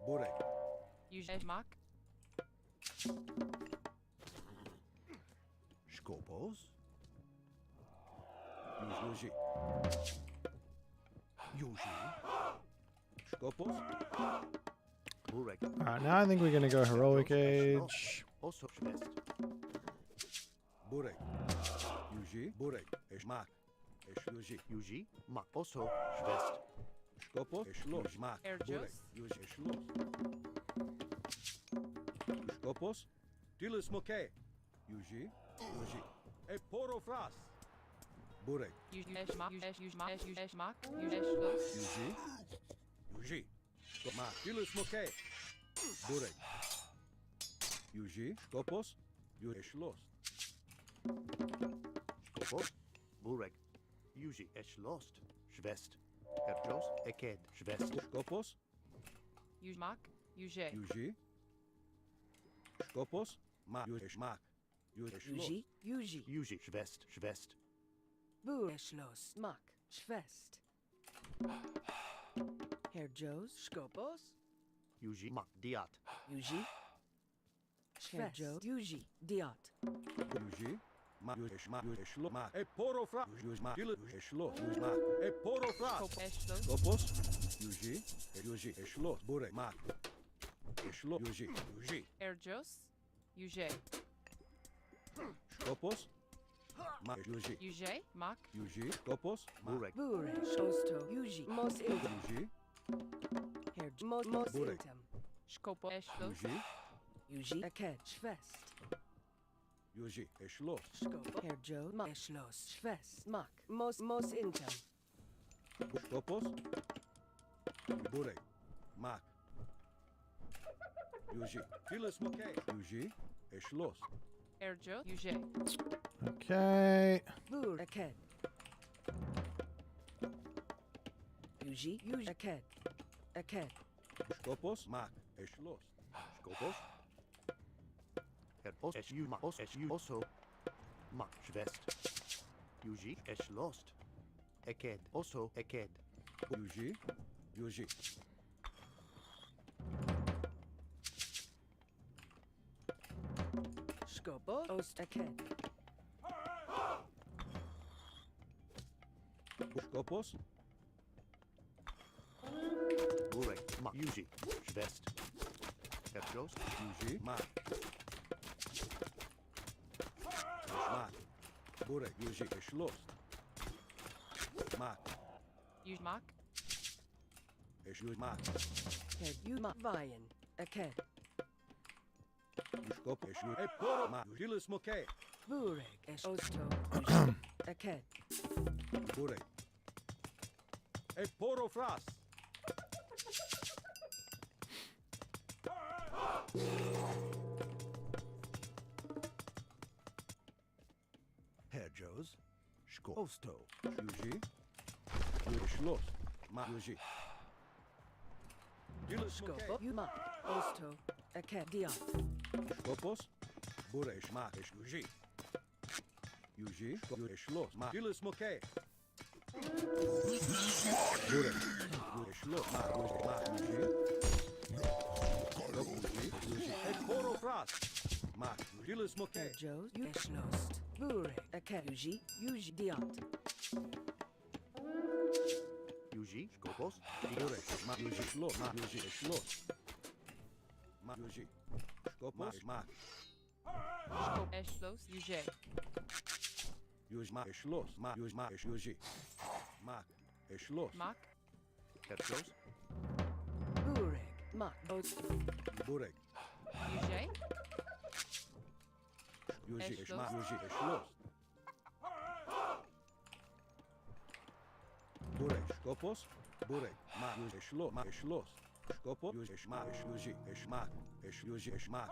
Bureg. Yuzmak, Skopos. Yuji. Yuji. Skopos. Burek. Alright, now I think we're gonna go heroic age. Also Schwest. Bureg. Yuji. Bureg. Eshmak. Esh Yuji. Yuji. Mak. Also Schwest. Skopos. Eshlos. Mak. Erjos. Bureg. Yuji. Eshlos. Skopos. Tilis Moke. Yuji. Yuji. E poro fras. Bureg. Yuzmak, Yuzmak, Yuzeshlos. Yuji. Yuji. Mak. Tilis Moke. Bureg. Yuji. Skopos. Yuji. Eshlos. Skopos. Burek. Yuji es lost. Schwest. Herr Jos. Eked Schwest. Skopos. Yuzmak, Yuge. Yuji. Skopos. Mak. Yuji. Yuji. Yuji. Yuji. Yuji Schwest. Schwest. Bur Eshlos. Mak. Schwest. Herjos. Skopos. Yuji. Mak. Diat. Yuji. Herjos. Yuji. Diot. Yuji. Mak. Yuji. Mak. Yuji. Eshlos. Mak. E poro fras. Yuji. Mak. Yuji. Eshlos. Yuji. Mak. E poro fras. Eshlos. Skopos. Yuji. Yuji. Eshlos. Bureg. Mak. Eshlos. Yuji. Yuji. Erjos, Yuge. Skopos. Mak. Yuji. Yuge, Mak, Yuji. Skopos. Burek. Bure Osto. Yuji. Mos Intim. Yuji. Herj. Mos Burek. Intim. Shkopo Eshlos. Yuji. Yuji. Aked. Schwest. Yuji. Eshlos. Skopo. Herjo. Mak. Eshlos. Schwest. Mak. Mos Intim. Skopos. Bureg. Mak. Yuji. Tilis Moke. Yuji. Eshlos. Erjo, Yuge. Okay. Bur Aked. Yuji. Yuji. Aked. Aked. Skopos. Mak. Eshlos. Skopos. Herr Os es Yu. Mak. Os es Yu. Also. Mak. Schwest. Yuji es lost. Eked. Also Eked. Yuji. Yuji. Skopo. Ost Aked. Skopos. Burek. Mak. Yuji. Schwest. Herr Jos. Yuji. Mak. Mak. Burek, Yuji, Schloss. Mak, Use Mark. Eshus Mak, Herr Yuma Vian. Aked. Uskop, Eshu, Eporo, Mak, Gilis Moke, Bureg. Osto. Aked. Burek. Eporo Fras. Herr Joes. Osto. Yuji, Schloss. Mak, Yuji. Gilis Moke, Scopo. Yuma. Osto. Aked. Diot. Skopos, Buresh, Mak, Eshuji. Yuji, Schloss, Mak, Gilis Moke. Burek, Schloss, Mak, Yuji. Yuji, Eporo Fras. Mak, Gilis Herr Moke. Joes. Eschlost. Bureg. Aked. Yuji. Yuji. Diot. Yuji. Skopos. Buresh, Mak, Yuji, Schloss, Mak, Yuji, Schloss. Mak, Yuji. Skopos, Mak, Scope Eshlos. Use. Yuji, Mak, Schloss, Mak, Yuji, Mak, Yuji. Mak, Schloss. Mark. Herr Joes. Bureg. Mak. Osto. Burek, Use. Yuji, Schloss. Mak, Yuji, Schloss. Burek, Skopos, Burek, Mak, Yuji, Schloss, Mak, Schloss. Skopos, Yuji, Mak, Yuji, Mak, Yuji, Mak.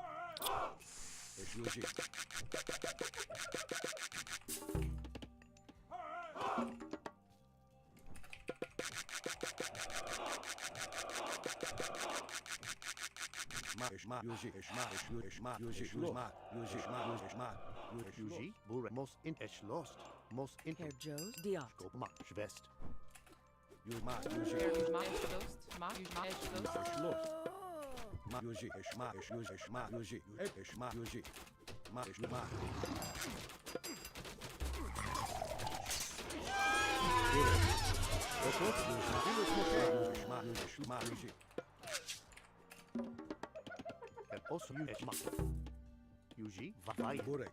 Yuji. Yuji. Bureg. Mos in Eschlost. Mos in Herr Joes. Diot. Skop. Mak. Schwest. Use Mark Eshlos. Mark. Use Mark Eshlos. Herr Osso. Eschmak. Yuji. Vai. Burek,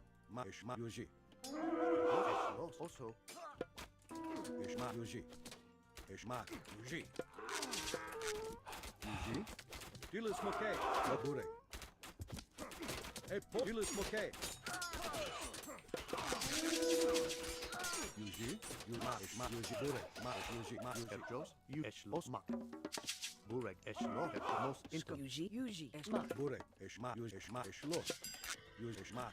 Eshma, Yuji, Eschlost. Osso. Eshma, Yuji, Eshma, Yuji. Yuji, Dilis Moke, Burek. Epo, Dilis Moke. Yuji, Yuma, Eshma, Yuji, Burek, Ma, Yuji, Ma, Herr Yuji. Joes. Eschlost. Mak. Bureg. Eschlost. Mos in Sco. Yuji. Yuji. Mak. Burek, Eshma, Yuji, Eshma, Eshlos. Yuji, Eshma.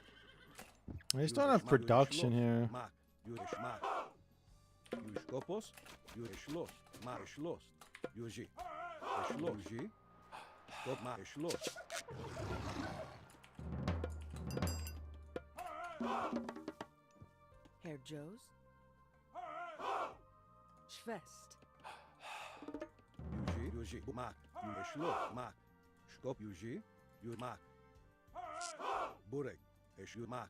We still don't have production here. Mak, Yuji, Eshma. Yuji, Kopos, Yuji, Eshlos. Ma, Eshlos. Yuji, Eshlos. Yuji, Kop, Ma, Eshlos. Herr Joes. Schwest. Yuji, Mak, Yuji, Eshlos. Mak, Skop, Yuji, Yuji, Mak. Burek, Eshu, Mak.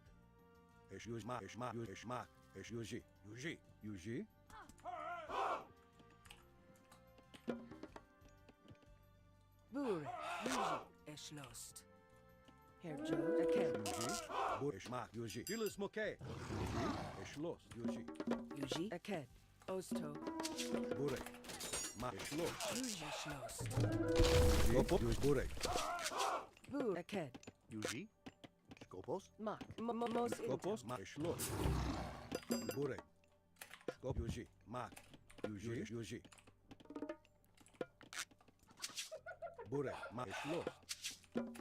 Eshu, Mak, Eshma, Yuji, Eshma. Eshu, Yuji, Yuji, Yuji. Bureg. Yuji. Eschlost. Herr Joes. Aked. Yuji, Burek, Eshma, Yuji. Dilis Moke. Yuji, Eshlos. Yuji, Yuji. Aked. Osto. Burek. Ma, Eshlos. Yuji. Schlost. Kopo, Yuji, Burek. Bur. Aked. Yuji. Skopos. Mak. Mos Kopos, intem. Ma, Eshlos. Burek. Kop, Yuji, Mak. Yuji, Yuji. Burek, Ma, Eshlos.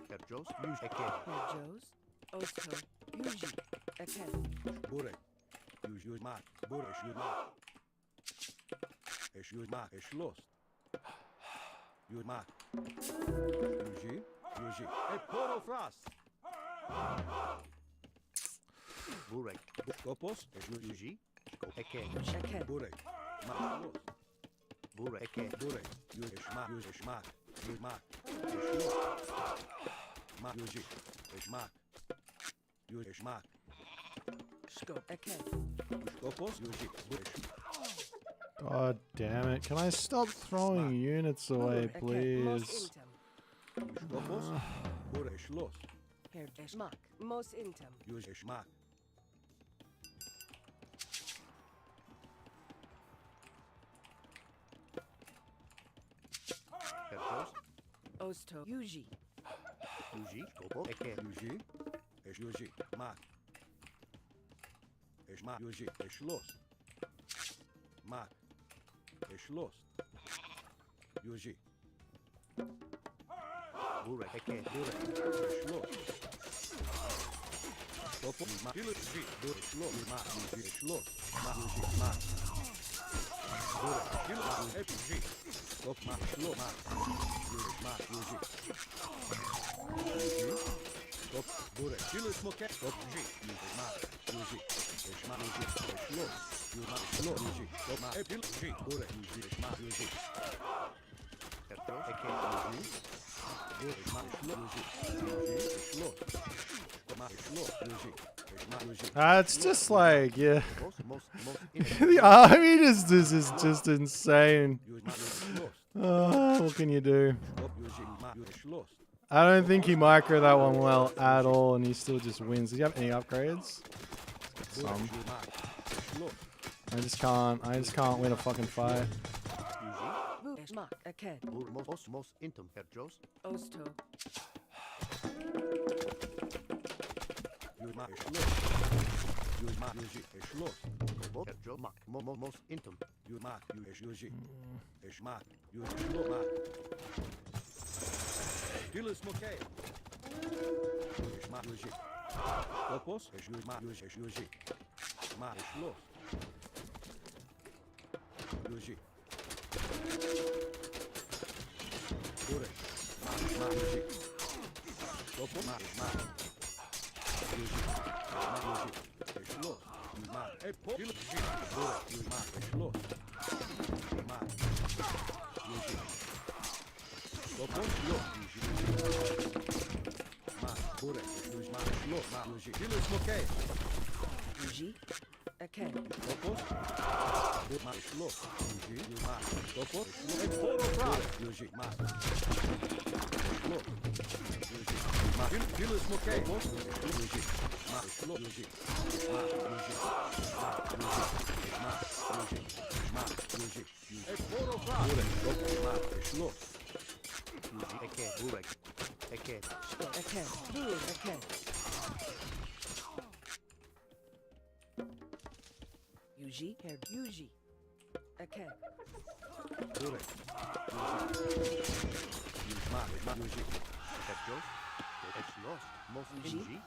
Herr Joes. Yuji. Aked. Herr Joes. Osto. Yuji. Aked. Burek. Yuji, Mak. Burek, Yuji, Mak. Yuji, Mak, Eshlos. Yuji, Mak. Yuji, Yuji. Eporo Fras. Bureg. Kopos, Yuji. Yuji. Skop. Aked. Aked. Burek. Ma, Eshlos. Bureg. Aked. Burek. Yuji, Eshma, Yuji, Eshma. Yuji, Mak. Eshlos. Ma, Yuji. Eshma. Yuji, Eshma. Scope. Aked. Kopos, Yuji. Burek. God damn it. Can I stop throwing units away, Bur. Aked. Mos please? intem. Kopos, Burek, Eshlos. Herr Eschmak. Mos intem. Yuji, Eshma. Herr Osto. Yuji. Yuji. Skopo. Eke. Yuji. Es Yuji. Mark. Es Mark. Yuji. Es lost. Mark. Es lost. Yuji. Burek. Eke. Burek. Es lost. Skopo. Mark. Burek. Es lost. Mark. Yuji. Es lost. Mark. Yuji. Mark. Burek. Es Yuji. Stop. Mark. Slow. Mark. Yuji. Mark. Yuji. Yuji. Stop. Burek. Kill smoke. Stop. Yuji. Yuji. Mark. Yuji. Es Mark. Yuji. Es lost. Yuji. Mark. Slow. Yuji. Stop. Mark. Yuji. Burek. Yuji. Es Mark. Yuji. Herr Eke. Yuji. Burek. Es Mark. Slow. Yuji. Yuji. Es lost. Stop. Mark. Slow. Yuji. Es Mark. Yuji. It's just like, yeah. Most The army this is just insane. Yuji. Mark. Yuji. Lost. Oh, what can you do? Stop. Yuji. Mark. Yuji. Es lost. I don't think he micro that one well at all, and he still just wins. Does he have any upgrades? Some. I just can't win a fucking fight. Yuji. Smak. Aked. Most intum. Herr Jos. Osto. Yuji. Mark. Es lost. Yuji. Mark. Yuji. Es lost. Herr Jo. Mak. Most intum. Yuji. Mark. Yuji. Es Yuji. Es Mark. Yuji. Es lost. Mark. Kill smoke. Es Mark. Yuji. Topos. Es Yuji. Mark. Yuji. Es Yuji. Mark. Es lost. Yuji. Burek. Mark. Yuji. Topos. Mark. Yuji. Mark. Yuji. Es lost. Yuji. Mark. Kill. Burek. Yuji. Mark. Es lost. Mark. Yuji. Topos. Yuji. Mark. Burek. Yuji. Mark. Es lost. Mark. Yuji. Kill smoke. Yuji. Aked. Topos. Burek. Mark. Es lost. Yuji. Mark. Topos. Burek. Yuji. Mark. Es lost. Yuji. Mark. Kill smoke. Topos. Yuji. Mark. Es lost. Yuji. Mark. Yuji. Mark. Yuji. Mark. Yuji. Mark. Yuji. Burek. Topos. Mark. Es lost. Yuji. Eke. Burek. Eke. Aked. Bur. Aked. Yuji. Herr Yuji. Aked. Burek. Yuji. Mark. Mark. Yuji. Herr Jos. Es lost. Most Yuji. Yuji.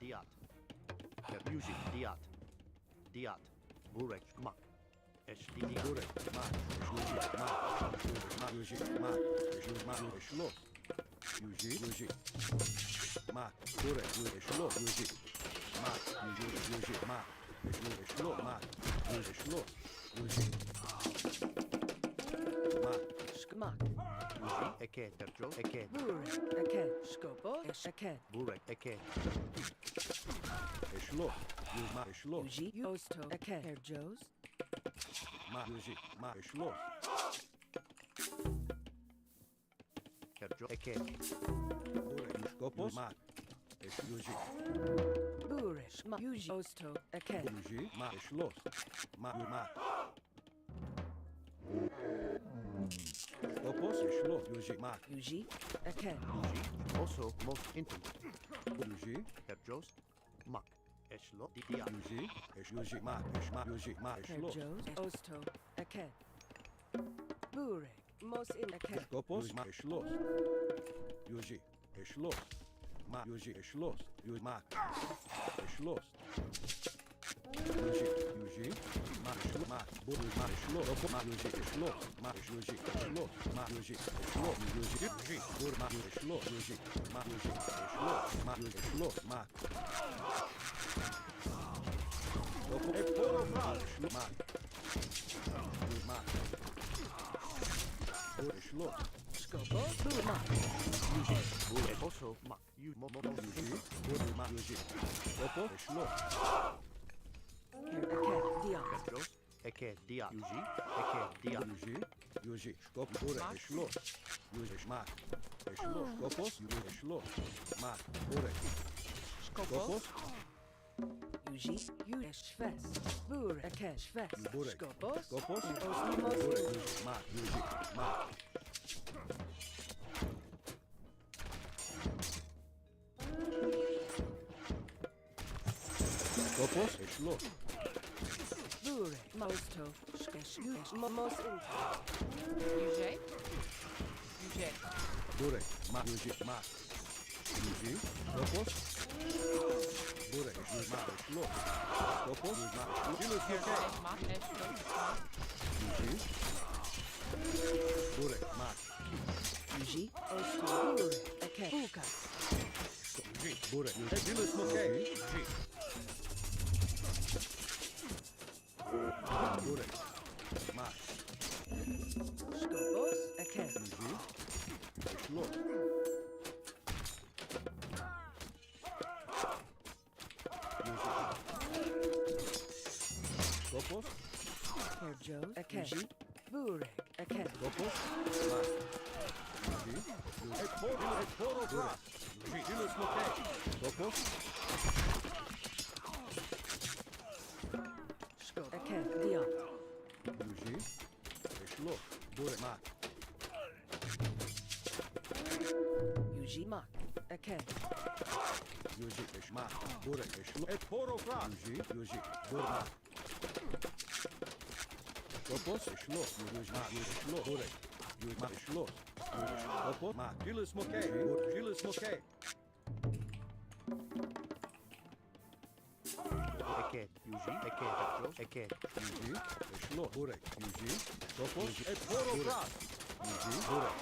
Diat. Herr Yuji. Diat. Diat. Burek. Mak. Es Diat. Burek. Mark. Yuji. Mark. Yuji. Mark. Yuji. Mark. Es lost. Yuji. Yuji. Mark. Burek. Yuji. Es lost. Yuji. Mark. Yuji. Yuji. Mark. Yuji. Es lost. Mark. Yuji. Es lost. Yuji. Mark. Skmak. Yuji. Eke. Herr Jos. Eke. Bur. Aked. Skopo. Aked. Burek. Eke. Es lost. Yuji. Mark. Es lost. Yuji. Osto. Aked. Herr Jos. Mark. Yuji. Mark. Es lost. Herr Jo. Eke. Burek. Skopos. Mark. Es Yuji. Bure. Smak. Yuji. Osto. Aked. Yuji. Mark. Es lost. Mark. Mark. Skopos. Es lost. Yuji. Mark. Yuji. Aked. Yuji. Also most intum. Yuji. Herr Jos. Mak. Es lo. Diat. Yuji. Es Yuji. Mark. Es Mark. Yuji. Mark. Es Herr lost. Jos. Osto. Aked. Bure. Mos in Aked. Skopos. Mark. Es lost. Yuji. Es lost. Mark. Yuji. Es lost. Yuji. Mark. Es lost. Yuji. Yuji. Mark. Es lost. Mark. Yuji. Mark. Es lost. Mark. Yuji. Es lost. Mark. Yuji. Es lost. Mark. Yuji. Es lost. Yuji. Yuji. Bur. Mark. Es lost. Yuji. Mark. Yuji. Es lost. Mark. Yuji. Es lost. Mark. Skopos. Es lost. Mark. Yuji. Mark. Bur. Es lost. Skopo. Bur. Mak. Yuji. Burek. Also mak. You most Yuji. intum. Bur. Mark. Yuji. Skopos. Es lost. Herr Aked. Diat. Herr Jos. Eke. Diat. Yuji. Eke. Diat. Yuji. Yuji. Skop. Burek. Es lost. Yuji. Es Mark. Es lost. Skopos. Yuji. Es lost. Mark. Burek. Skopos. Yuji. Yuji. Shves. Bure. Aked. Shves. Burek. Skopos. Skopos. Osto. Mos Burek. in. Yuji. Mark. Yuji. Mark. Skopos, Schloss. Burek. Mosto. Mos in. UJ. UJ. Burek, Mak, Yuji, Mak. Yuji, Skopos. Burek, Yuji, Mak, Schloss. Skopos, Yuji, Mak, Schloss. Esh Mak. Esh Ghost. Mak. Yuji. Burek, Mak. Yuji. Osto. Burek. Okay. Buka. Yuji, Burek, Yuji. Julius Mokay. Yuji. Burek, Mak. Skopos. Okay. Yuji. Schloss. Skopos, Herjo. Okay. Yuji. Burek. Okay. Skopos, Mak. Yuji. Poro, Burek. Yuji, Julius Mokay. Skopos, Skop. Okay. Dion. Yuji. Schloss. Burek, Mak. Yuji. Mak. Okay. Yuji, Mak. Burek, Schloss. Poro, Yuji, Yuji. Burek, Mak. Skopos, Schloss. Yuji, Mak. Yuji, Schloss. Burek. Yuji, Mak. Schloss. Yuji, Skopos, Mak. Julius Mokay. Julius Mokay. Eket. Yuji. Eket. Herjo. Eket. Yuji, Schloss. Burek. Yuji. Skopos, Poro, Yuji, Burek.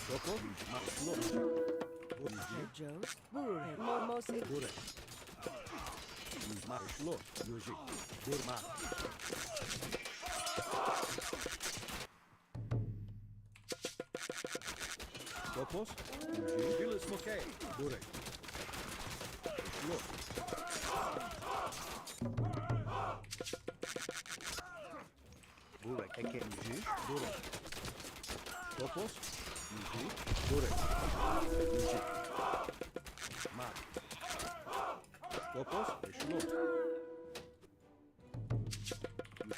Skopos, Yuji, Mak. Schloss. Yuji, Herjo. Burek. Mos in. Burek. Yuji, Mak. Schloss. Yuji, Burek, Mak. Skopos, Yuji, Julius Mokay. Burek. Schloss. Burek. Eket. Yuji, Burek. Skopos, Yuji, Burek. Yuji. Mak. Skopos, Schloss.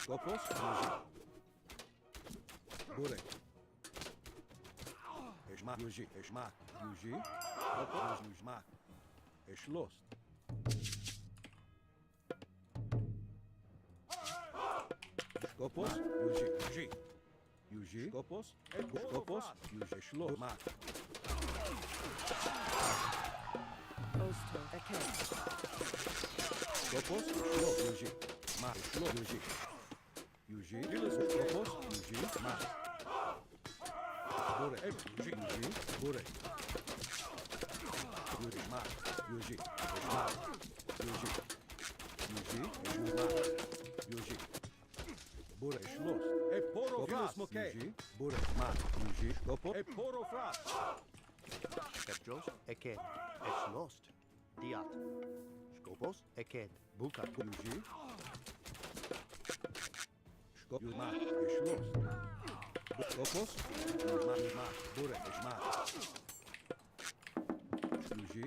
Skopos, Yuji. Burek. Mak, Yuji, Mak. Yuji. Skopos, Yuji, Mak. Schloss. Skopos, Yuji, Yuji. Yuji, Skopos, Skopos, Yuji, Schloss. Mak. Osto. Okay. Skopos, Schloss, Yuji. Mak, Schloss, Yuji. Yuji, Skopos, Yuji, Mak. Burek, Yuji, Burek. Yuji, Mak, Yuji, Mak. Yuji, Yuji, Mak. Yuji. Burek, Schloss. Julius Mokay. Yuji, Burek, Mak. Yuji, Skopos. Herjos. Eket. Eschlost. Diat. Skopos. Eket. Buka. Yuji. Skopos, Mak. Schloss. Skopos. Yuji, Mak. Burek, Mak. Yuji.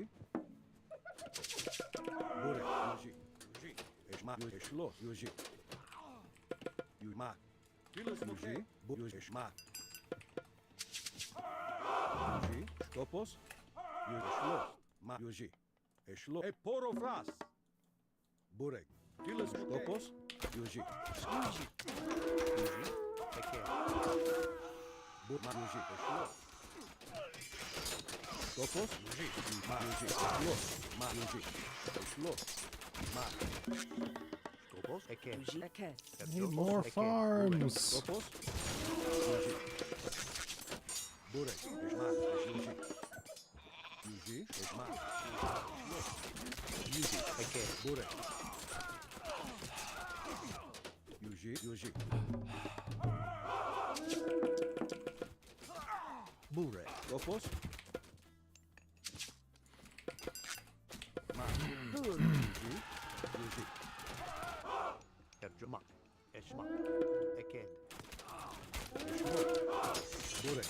Burek, Yuji. Mak, Schloss. Yuji. Yuji, Mak. Yuji, Yuji, Mak. Yuji, Skopos. Yuji, Schloss. Mak, Yuji. Schloss. Poro, Fras. Burek. Skopos. Yuji. Yuji. Eket. Mak, Yuji, Schloss. Skopos. Yuji. Mak, Yuji, Schloss. Mak, Yuji. Schloss. Mak. Skopos. Eket. Yuji. Okay. Need more farms. Skopos. Yuji. Burek. Mak. Yuji. Yuji. Mak. Yuji. Eket. Burek. Yuji. Yuji. Burek. Skopos. Mak. Burek. Yuji. Yuji. Herjo. Mak. Eschmak. Eket. Burek.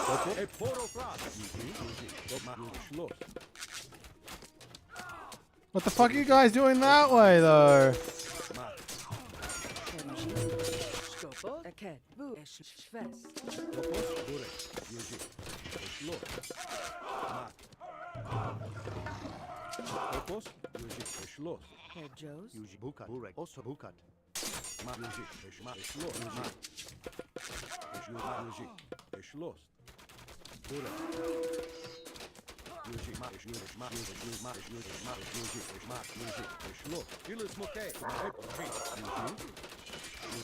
Skopos. Poro, Fras. Yuji. Yuji. Mak. Schloss. What the fuck are you guys doing that way, though? Mak. Skopo. Eket. Bu. Schwest. Skopos. Burek. Yuji. Eschloss. Mak. Skopos. Yuji. Eschloss. Herr Joes. Yuji bukat. Burek. Also bukat. Mak. Yuji. Eschloss. Mak. Yuji. Eschloss. Burek. Yuji. Mak. Yuji. Mak. Yuji. Mak. Yuji. Mak. Yuji. Mak. Yuji. Eschloss. Kilis Mokay. Yuji.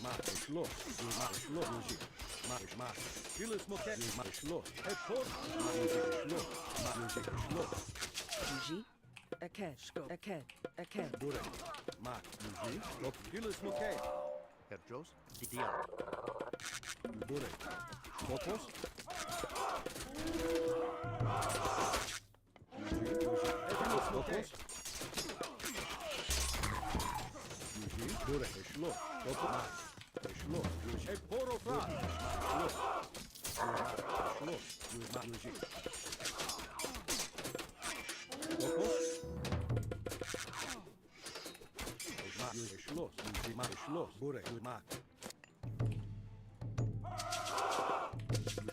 Mak. Eschloss. Mak. Eschloss. Yuji. Mak. Kilis Mokay. Mak. Eschloss. Eport. Mak. Yuji. Eschloss. Mak. Yuji. Eschloss. Yuji. Eket. Eket. Eket. Burek. Mak. Yuji. Lop. Kilis Mokay. Herr Joes. Didiat. Burek. Skopos. Skopos. Yuji. Burek. Eschloss. Skopos. Eschloss. Yuji. Eporo Fras. Eschloss. Eschloss. Yuji. Skopos. Eschloss. Yuji. Eschloss. Burek. Mak.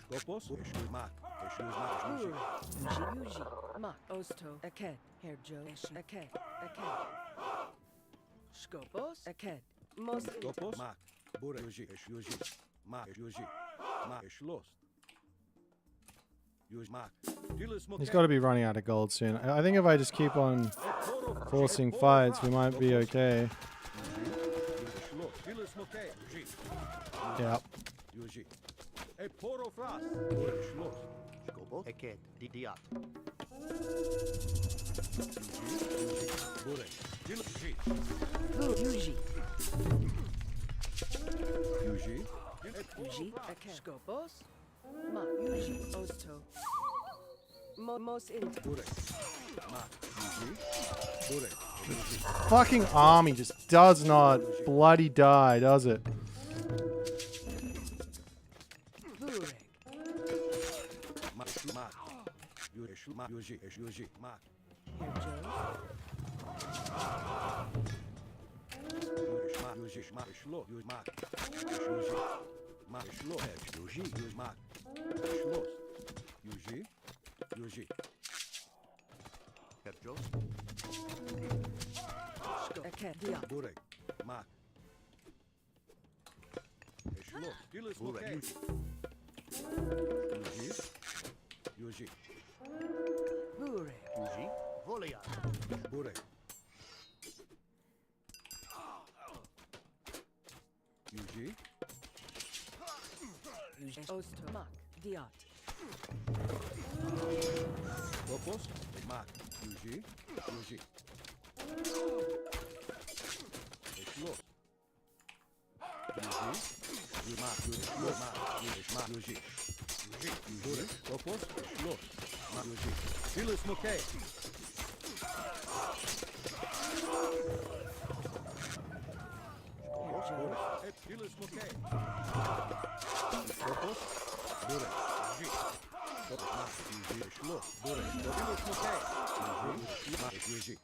Skopos. Mak. Yuji. Yuji. Mak. Osto. Eket. Herr Joes. Eket. Eket. Skopos. Eket. Most. Skopos. Mak. Burek. Yuji. Yuji. Mak. Yuji. Mak. Eschloss. Yuji. Mak. Kilis He's Mokay. got to be running out of gold soon. I think if I just keep on forcing fights, we might be okay. Kilis Mokay. Yuji. Yeah. Yuji. Eporo Fras. Eschloss. Skopos. Eket. Didiat. Burek. Yuji. Yuji. Yuji. Yuji. Eket. Skopos. Mak. Yuji. Osto. Most in. Burek. Mak. Yuji. Burek. Yuji. Fucking army just does not bloody die, does it? Burek. Mak. Mak. Yuji. Mak. Yuji. Yuji. Mak. Herr Joes. Yuji. Mak. Eschloss. Yuji. Mak. Yuji. Mak. Eschloss. Yuji. Yuji. Mak. Eschloss. Yuji. Yuji. Herr Joes. Eket. Diat. Burek. Mak. Eschloss. Kilis Burek. Mokay. Yuji. Yuji. Burek. Yuji. Volia. Burek. Yuji. Yuji. Osto. Mak. Diat. Skopos. Mak. Yuji. Yuji. Eschloss. Yuji. Yuji. Mak. Yuji. Mak. Yuji. Mak. Yuji. Yuji. Yuji. Skopos. Eschloss. Mak. Yuji. Kilis Mokay. Burek. Kilis Mokay. Skopos. Burek. Yuji. Skopos. Mak. Yuji. Eschloss. Burek. Kilis Mokay. Yuji. Mak. Yuji.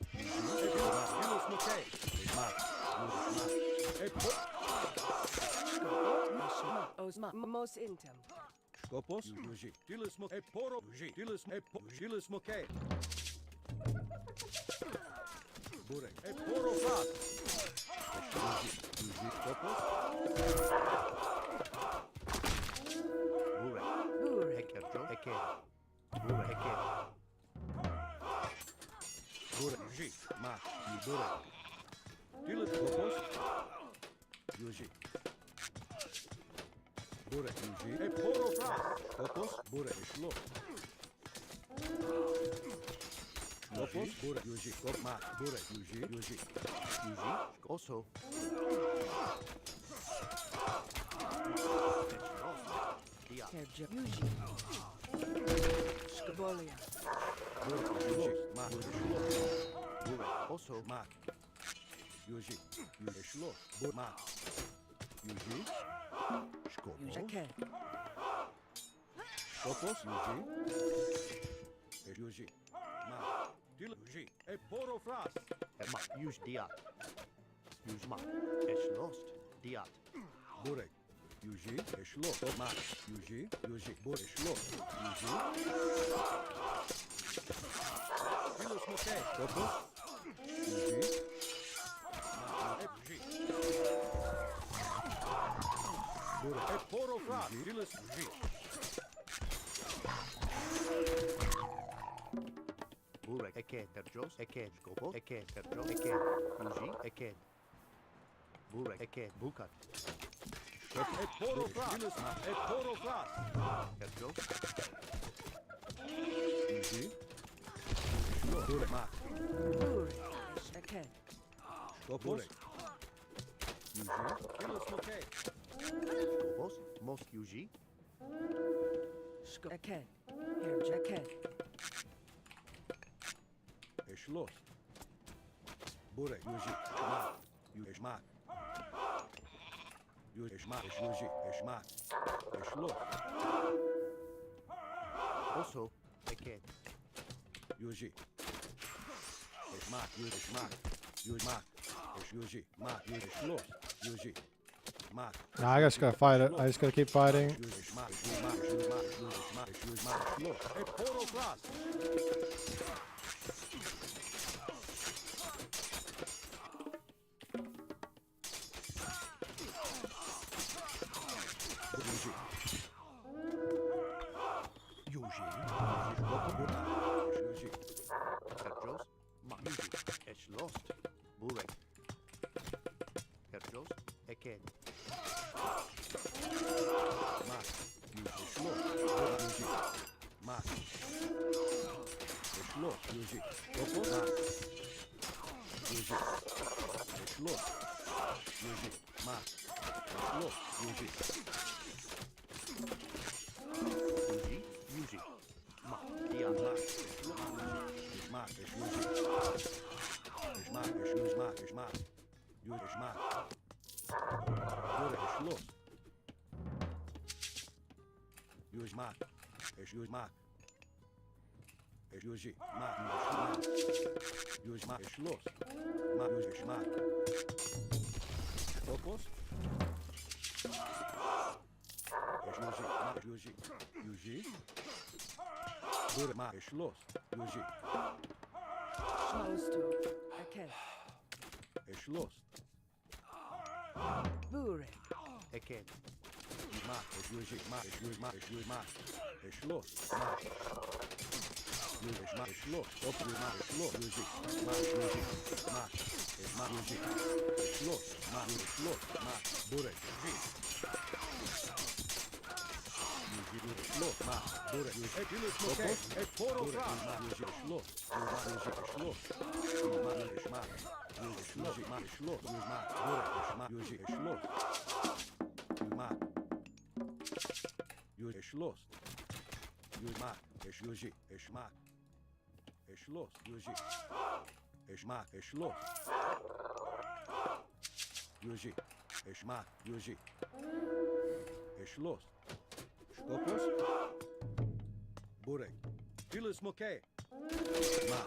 Kilis Mokay. Mak. Yuji. Mak. Osma. Most intem. Skopos. Yuji. Kilis Mokay. Eporo. Yuji. Kilis Mokay. Burek. Eporo Fras. Yuji. Skopos. Burek. Burek. Herr Joes. Eket. Burek. Eket. Burek. Yuji. Mak. Burek. Kilis Skopos. Yuji. Burek. Yuji. Eporo Fras. Skopos. Burek. Eschloss. Skopos. Burek. Yuji. Skop. Mak. Burek. Yuji. Yuji. Yuji. Also. Diat. Herr Joes. Yuji. Skvolia. Burek. Yuji. Mak. Eschloss. Burek. Also. Mak. Yuji. Yuji. Eschloss. Burek. Mak. Yuji. Skopos. Eket. Skopos. Yuji. Yuji. Mak. Yuji. Eporo Fras. Mak. Yuji. Diat. Yuji. Mak. Eschloss. Diat. Burek. Yuji, Eshlo, Mak, Yuji, Bur, Eshlo, Yuji. Pilus Moke, Topos, Yuji. Bur, Poro Fras, Pilus, Yuji. Burek, Eket, Terjos, Eket, Skopos, Eket, Terjos, Eket, Yuji, Eket. Burek, Eket, Bukat. Poro Fras, Pilus, Poro Fras. Terjos, Yuji. Bur, Mak, Burik. Okay. Skopos. Yuji, Pilus Moke. Skopos, Mos Yuji, Okay. Here, Jacket. Eshlos. Bure, Yuji, Mak, Yushmak. Yushmak, Yuji, Eshmak. Eshlos. also, Eket, Yuji. Eshmak, Yushmak. Yushmak. Yuji, Mak, Yushlos. Yuji. Mak. Nah, I just gotta fight it. I just gotta keep fighting. Yushmak, Yushmak, Yushmak, Yushmak, Yushmak, Eshlos. Poro Fras. Yuji. Yuji. Terjos, Mak Yuji, Esh lost, Burek. Terjos, Eket, Mak. Yuji. Mak. Eshlos. Yuji. Topos. Mak. Yuji. Eshlos. Yuji. Mak. Eshlos. Yuji. Yuji, Yuji, Mak, Dian, Mak. Eshmak. Eshuji. Eshmak. Eshmak. Eshmak. Yuji. Eshmak. Bure. Eshlos. Yuji. Mak. Eshuji. Mak. Eshuji. Mak. Yuji. Mak. Eshlos. Mak. Yuji. Eshmak. Topos. Eshuji. Mak. Eshuji. Yuji. Bure. Mak. Eshlos. Yuji. Close to. Okay. Eshlos. Burik. Eket, Mak. Eshuji. Mak. Eshuji. Mak. Eshuji. Mak. Eshlos. Mak. Yuji. Eshmak. Eshlos. Topos. Mak. Eshlos. Yuji. Mak. Yuji. Mak. Eshmak. Yuji. Eshlos. Mak. Yuji. Eshlos. Mak. Bure. Yuji. Yuji. Eshlos. Mak. Bure. Yuji. Eshlos. Topos. Poro Fras. Mak. Yuji. Eshlos. Mak. Yuji. Eshlos. Mak. Yuji. Eshmak. Yuji. Eshlos. Mak. Eshlos. Yuji. Mak. Bure. Eshmak. Yuji. Eshlos. Mak. Yuji. Eshlos. Yuji. Mak. Eshuji. Eshmak. Eshlos. Yuji. Eshmak. Eshlos. Yuji. Eshmak. Yuji. Eshlos. Skopos. Burek. Pilus Moke. Mak.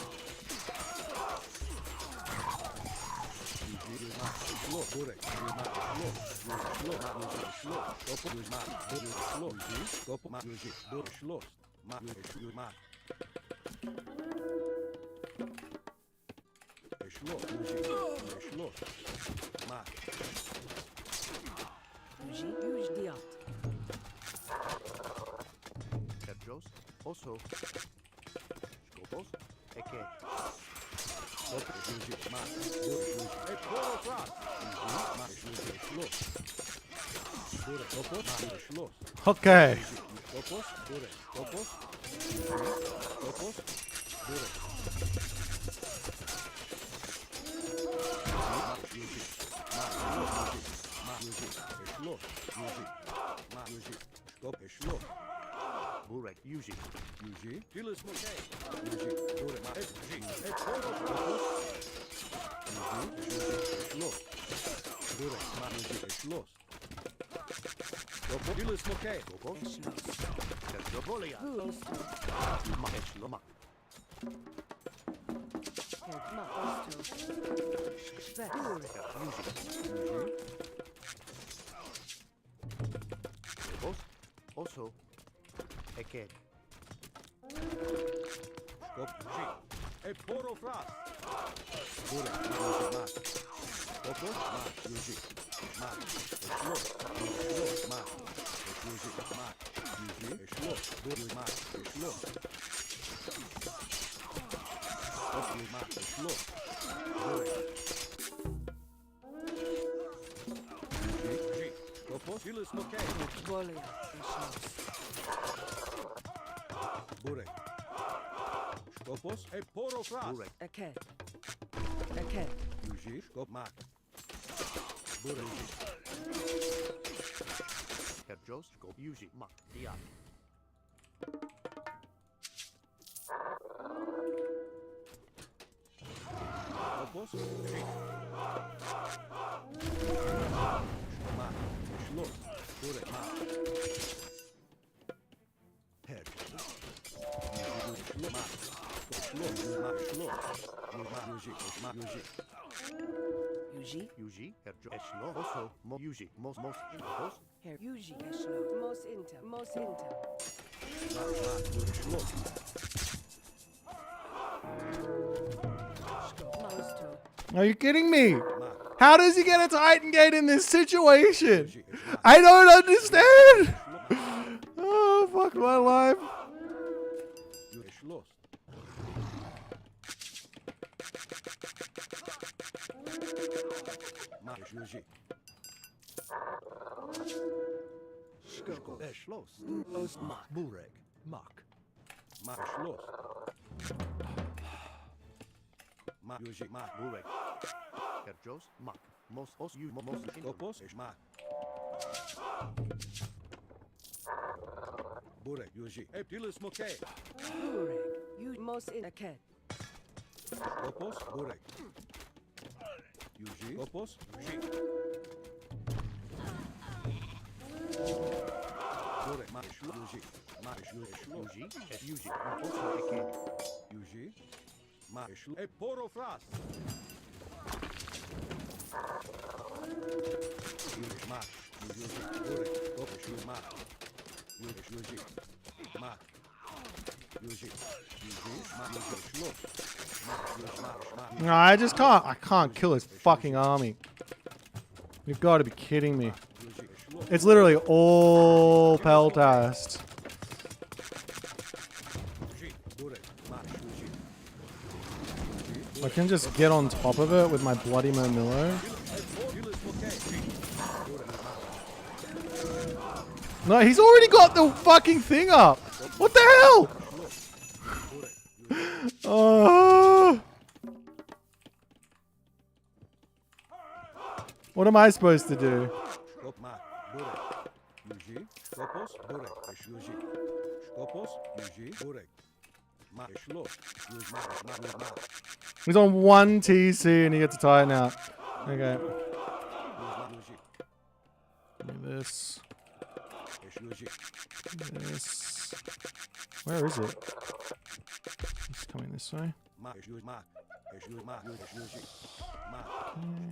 Yuji. Mak. Eshlos. Burek. Yuji. Mak. Eshlos. Yuji. Eshlos. Mak. Yuji. Eshlos. Skopos. Yuji. Mak. Yuji. Eshlos. Yuji. Skopos. Mak. Yuji. Burek. Eshlos. Mak. Yuji. Mak. Eshlos. Yuji. Eshlos. Mak. Yuji. Yuji Diat. Terjos, also, Skopos, Eket, Topos. Yuji. Mak. Burek. Yuji. Poro Fras. Yuji. Mak. Yuji. Eshlos. Burek. Topos. Mak. Yuji. Eshlos. Okay. Topos. Burek. Topos. Topos. Burek. Yuji. Mak. Yuji. Eshlos. Yuji. Mak. Yuji. Stop. Eshlos. Burek, Yuji, Yuji. Pilus Moke. Yuji. Burek. Mak. Yuji. Poro Fras. Yuji. Eshlos. Burek. Mak. Yuji. Eshlos. Topos. Pilus Moke. Skopos, Terjobolia, Close to. Mak, Esh Lomak, Here, Mak. Close to. Vet. Burik. Yuji, Yuji. Skopos. Also. Eket. Skop. Uži. E poro fras. Burek. Mak. Skopos. Mak. Uži. Mak. Ešlo. Ešlo. Mak. Uži. Mak. Uži. Ešlo. Burek. Mak. Ešlo. Skop. Mak. Ešlo. Burek. Uži. Skopos. Ili smo kej. Volia. Ešlos. Burek. Skopos. E poro fras. Burek. Eket. Eket. Uži. Skop. Mak. Burek. Herjos. Skop. Uži. Mak. Diak. Skopos. Uži. Mak. Ešlo. Burek. Mak. Herjos. Ešlo. Mak. Ešlo. Mak. Ešlo. Mak. Uži. Mak. Uži. Yuji. Uži. Herjo. Ešlo. Also. Mo. Uži. Mos. Skopos. Her. Yuji. Ešlo. Mos intel. Mos intel. Mak. Ešlo. Mosto. Are you kidding me? Mak. How does he get a Titan Gate in this situation? I don't understand. Oh, fuck my life. Ešlo. Mak. Uži. Skopos. Ešlos. Os. Mak. Burek. Mak. Mak. Ešlo. Mak. Uži. Mak. Burek. Herjos. Mak. Mos. Os. You. Mos. Skopos. Mak. Burek. Uži. E pili smo kej. Burek. You. Mos in. Eket. Skopos. Burek. Uži. Skopos. Uži. Burek. Mak. Ešlo. Uži. Mak. Ešlo. Uži. Uži. Also. Eket. Uži. Mak. Ešlo. E poro fras. Uži. Mak. Uži. Burek. Skopos. Uži. Mak. Uži. Uži. Mak. Uži. Uži. Mak. Uži. Ešlo. Mak. Uži. Mak. No, I just can't. I can't kill his fucking army. You've got to be kidding me. Uži. Ešlo. It's literally all Peltast. Uži. Burek. Mak. Uži. I can just get on top of it with my bloody Momillo. Pili smo kej. Burek. Mak. No, he's already got the fucking thing up. What the hell? Oh. What am I supposed to do? Skop. Mak. Burek. Uži. Skopos. Burek. Ešlo. Uži. Skopos. Uži. Burek. Mak. Ešlo. Uži. Mak. Mak. Mak. He's on 1 TC and he gets a Titan out. Okay. Uži. Give me this. Ešlo. Uži. This. Where is it? It's coming this way. Mak. Ešlo. Mak. Ešlo. Mak. Ešlo. Uži. Mak.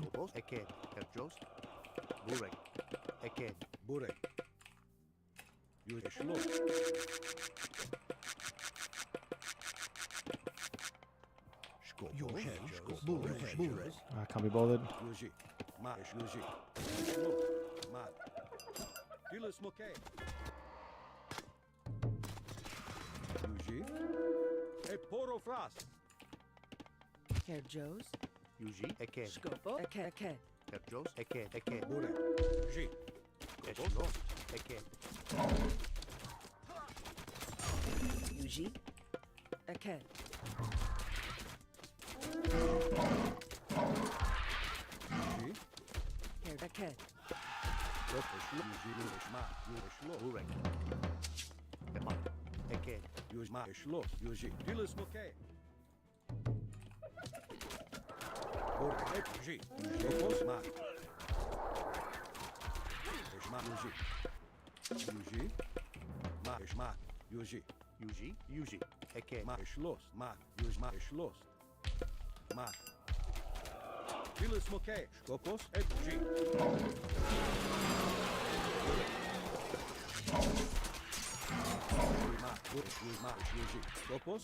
Skopos. Eket. Herjos. Burek. Eket. Burek. Uži. Ešlo. Skopos. Burek. Burek. I can't be bothered. Uži. Mak. Ešlo. Uži. Ešlo. Mak. Pili smo kej. Uži. E poro fras. Herjos. Uži. Eket. Skopo. Eket. Eket. Herjos. Eket. Eket. Burek. Uži. Ešlos. Eket. Yuji. Eket. Uži. Her. Eket. Skop. Ešlo. Uži. Mak. Ešlo. Burek. Mak. Eket. Uži. Mak. Ešlo. Uži. Pili smo kej. Burek. E uži. Skopos. Mak. Mak. Uži. Uži. Mak. Mak. Uži. Uži. Uži. Eket. Mak. Ešlos. Mak. Uži. Mak. Ešlos. Mak. Pili smo kej. Skopos. E uži. Skopos.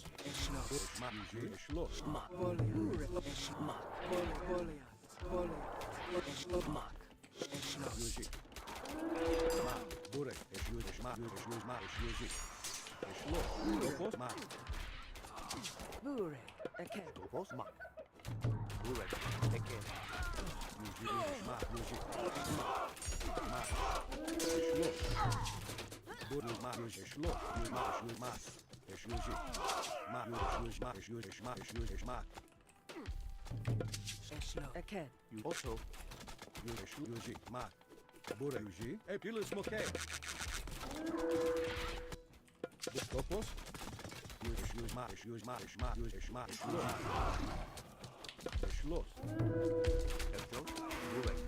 Burek, okay. Skopos, mak. Burek, eke. Okay. You also. Bure Yuji. Epilis Moke. Skopos. Schloss. Erjo, Burek.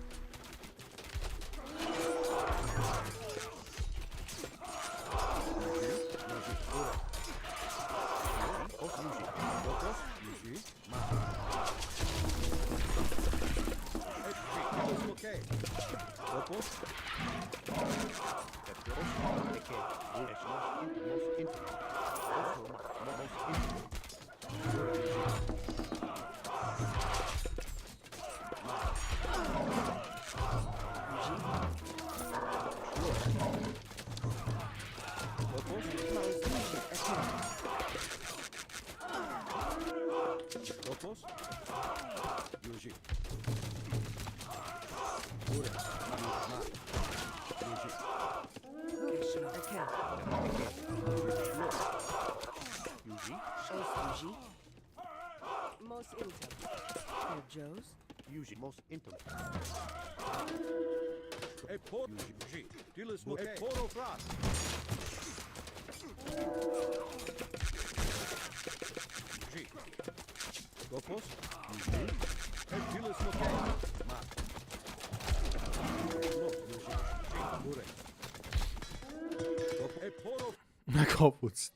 Skopos. Yuji. Most intel. Joe's. Usually most intim. E por Yuji. Dilis Moke. E poro fras. Yuji. Skopos. Yuji. E dilis Moke. Mak. Bure. E poro. Na Kopfwurst.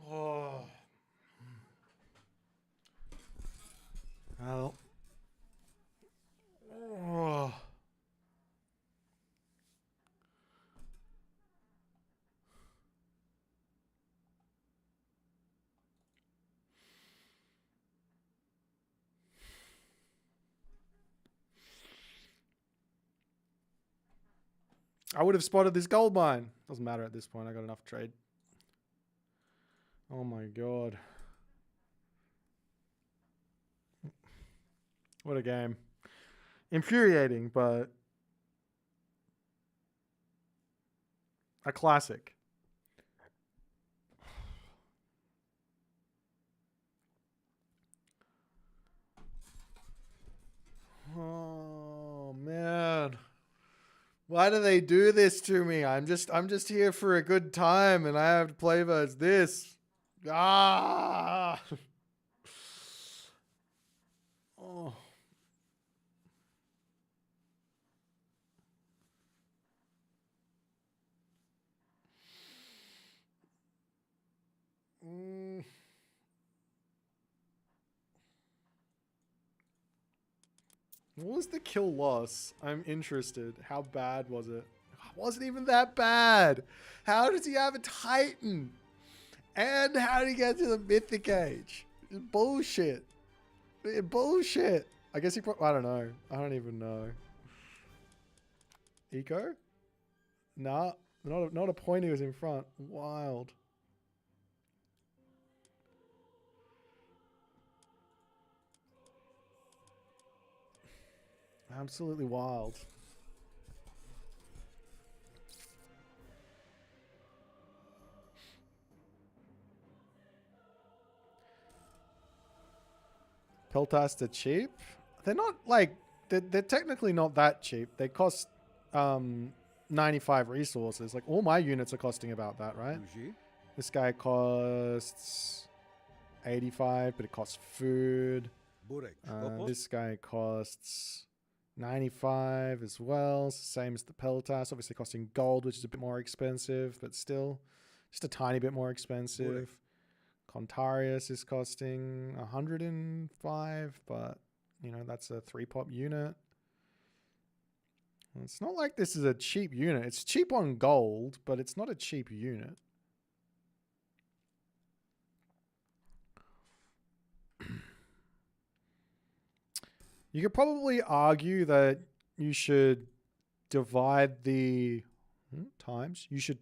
Oh. Well. Oh. I would have spotted this gold mine. Doesn't matter at this point. I got enough trade. Oh my god. What a game. Infuriating, but a classic. Oh man. Why do they do this to me? I'm just here for a good time and I have to play as this. Ah. Oh. What was the kill loss? I'm interested. How bad was it? It wasn't even that bad. How does he have a Titan? And how did he get to the Mythic Age? Bullshit. Bullshit. I guess he probably... I don't know. I don't even know. Eco? Nah. Not a point he was in front. Wild. Absolutely wild. Peltasts are cheap. They're not like they're technically not that cheap. They cost 95 resources. Like all my units are costing about that, right? This guy costs 85, but it costs food. This guy costs 95 as well, same as the Peltas, obviously costing gold, which is a bit more expensive, but still just a tiny bit more expensive. Contarius is costing 105, but You know, that's a 3-pop unit. It's not like this is a cheap unit. It's cheap on gold, but it's not a cheap unit. You could probably argue that you should divide the times. You should...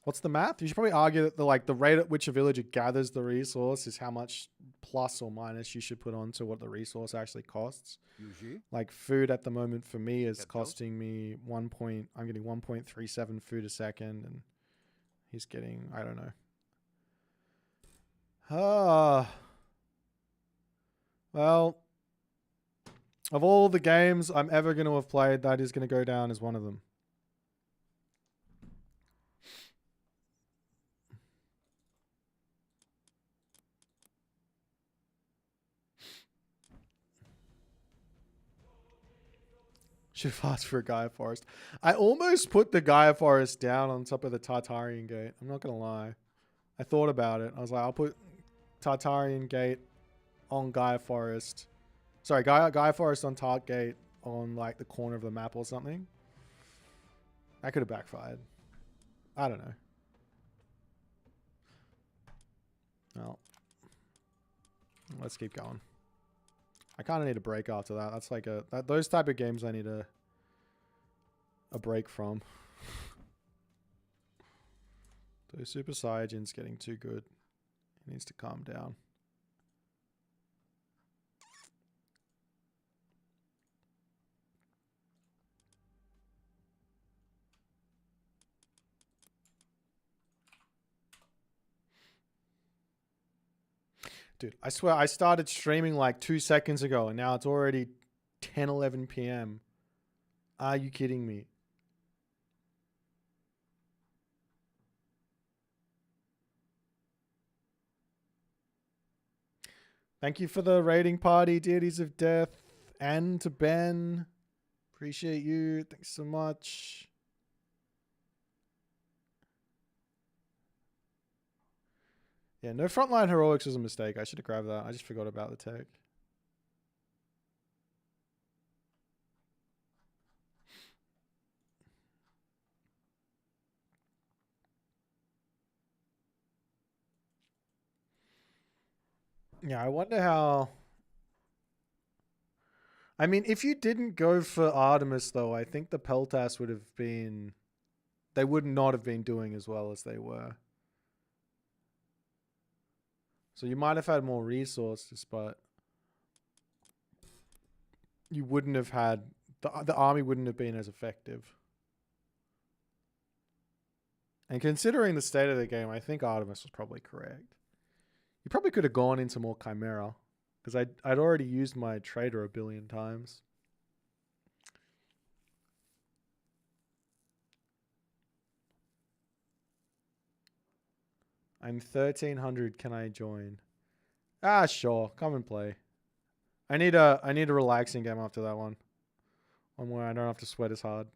What's the math? You should probably argue that the rate at which a villager gathers the resource is how much plus or minus you should put onto what the resource actually costs. Like food at the moment for me is costing me I'm getting 1.37 food a second, and he's getting, I don't know. Well, of all the games I'm ever going to have played, that is going to go down as one of them. Should have asked for a Gaia Forest. I almost put the Gaia Forest down on top of the Tartarian Gate. I'm not going to lie. I thought about it. I was like, I'll put Tartarian Gate on Gaia Forest. Sorry, Gaia Forest on Tart Gate on like the corner of the map or something. That could have backfired. I don't know. Well, let's keep going. I kind of need a break after that. That's like those type of games I need a break from. So Super Saiyajin's getting too good. He needs to calm down. Dude, I swear I started streaming like 2 seconds ago and now it's already 10:11 p.m. Are you kidding me? Thank you for the raiding party, Deities of Death, and to Ben. Appreciate you. Thanks so much. Yeah, no frontline heroics was a mistake. I should have grabbed that. I just forgot about the tech. Yeah, I wonder how... I mean, if you didn't go for Artemis, though, I think the Peltas would have been... They would not have been doing as well as they were. So you might have had more resources, but you wouldn't have had... The army wouldn't have been as effective. And considering the state of the game, I think Artemis was probably correct. You probably could have gone into more Chimera, because I'd already used my trader 1 billion times. I'm 1300. Can I join? Ah, sure. Come and play. I need a relaxing game after that one. One where I don't have to sweat as hard.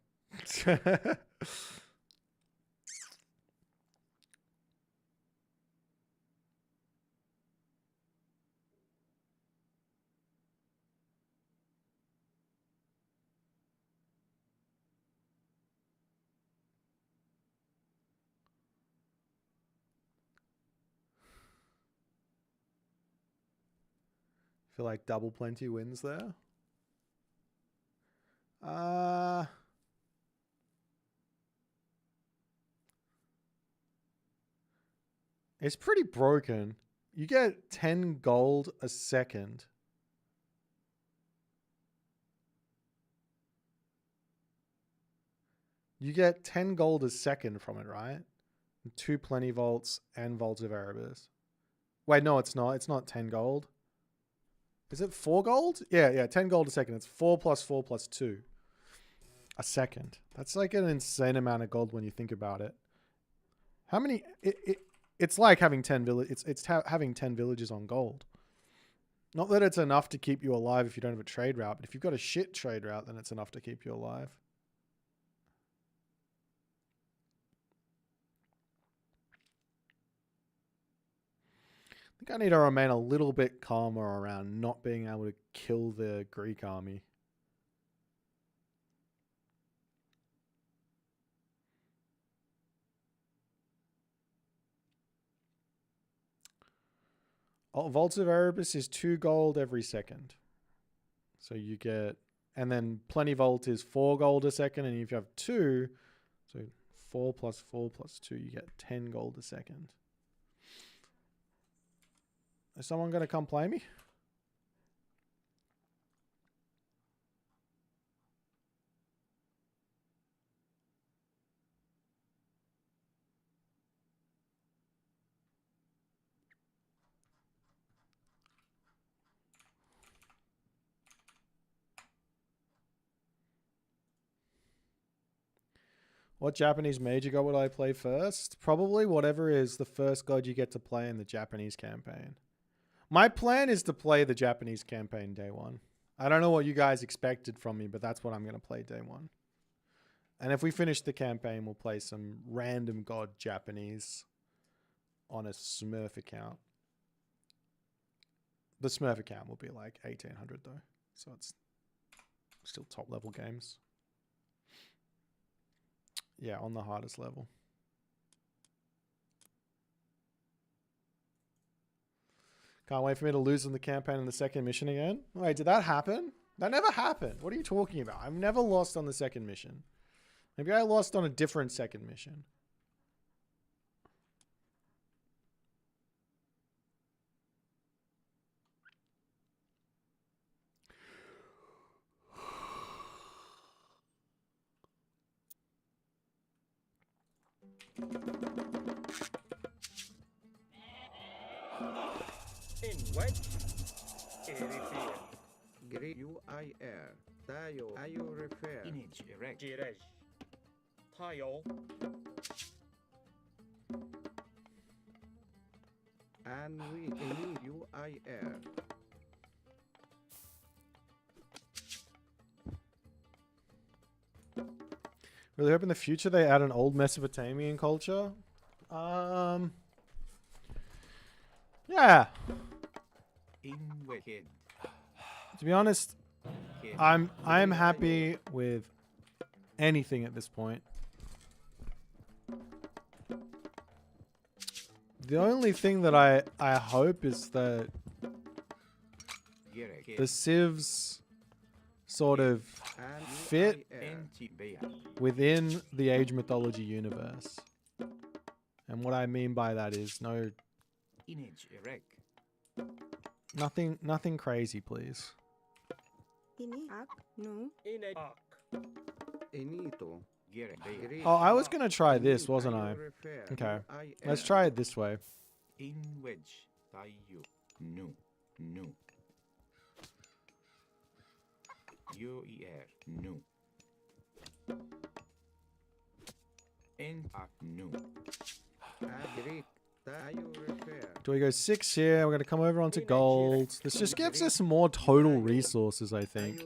Feel like double plenty wins there. It's pretty broken. You get 10 gold a second. You get 10 gold a second from it, right? 2 plenty volts and volts of Erebus. Wait, no, it's not. It's not 10 gold. Is it 4 gold? Yeah, 10 gold a second. It's 4 plus 4 plus 2 a second. That's like an insane amount of gold when you think about it. How many... It's like having 10 having 10 villages on gold. Not that it's enough to keep you alive if you don't have a trade route, but if you've got a shit trade route, then it's enough to keep you alive. I think I need to remain a little bit calmer around not being able to kill the Greek army. Oh, Vaults of Erebus is 2 gold every second. So you get, and then Plenty Vault is 4 gold a second, and if you have 2, so 4 plus 4 plus 2, you get 10 gold a second. Is someone going to come play me? What Japanese major god would I play first? Probably whatever is the first god you get to play in the Japanese campaign. My plan is to play the Japanese campaign day 1. I don't know what you guys expected from me, but that's what I'm going to play day 1. And if we finish the campaign, we'll play some random god Japanese on a Smurf account. The Smurf account will be like 1800 though, so it's still top level games. Yeah, on the hardest level. Can't wait for me to lose in the campaign in the second mission again. Wait, did that happen? That never happened. What are you talking about? I've never lost on the second mission. Maybe I lost on a different second mission. In what? Erifir. Greek UIR. Tayo. Ayo refer. Image erect. Jirej. Tayo. And we need UIR. Really hope in the future they add an old Mesopotamian culture. Yeah. To be honest, I'm happy with anything at this point. The only thing that I hope is that the civs sort of fit within the Age Mythology universe. And what I mean by that is nothing crazy, please. Oh, I was gonna try this, wasn't I? Okay, let's try it this way. Do we go 6 here? We're going to come over onto gold. This just gives us more total resources, I think.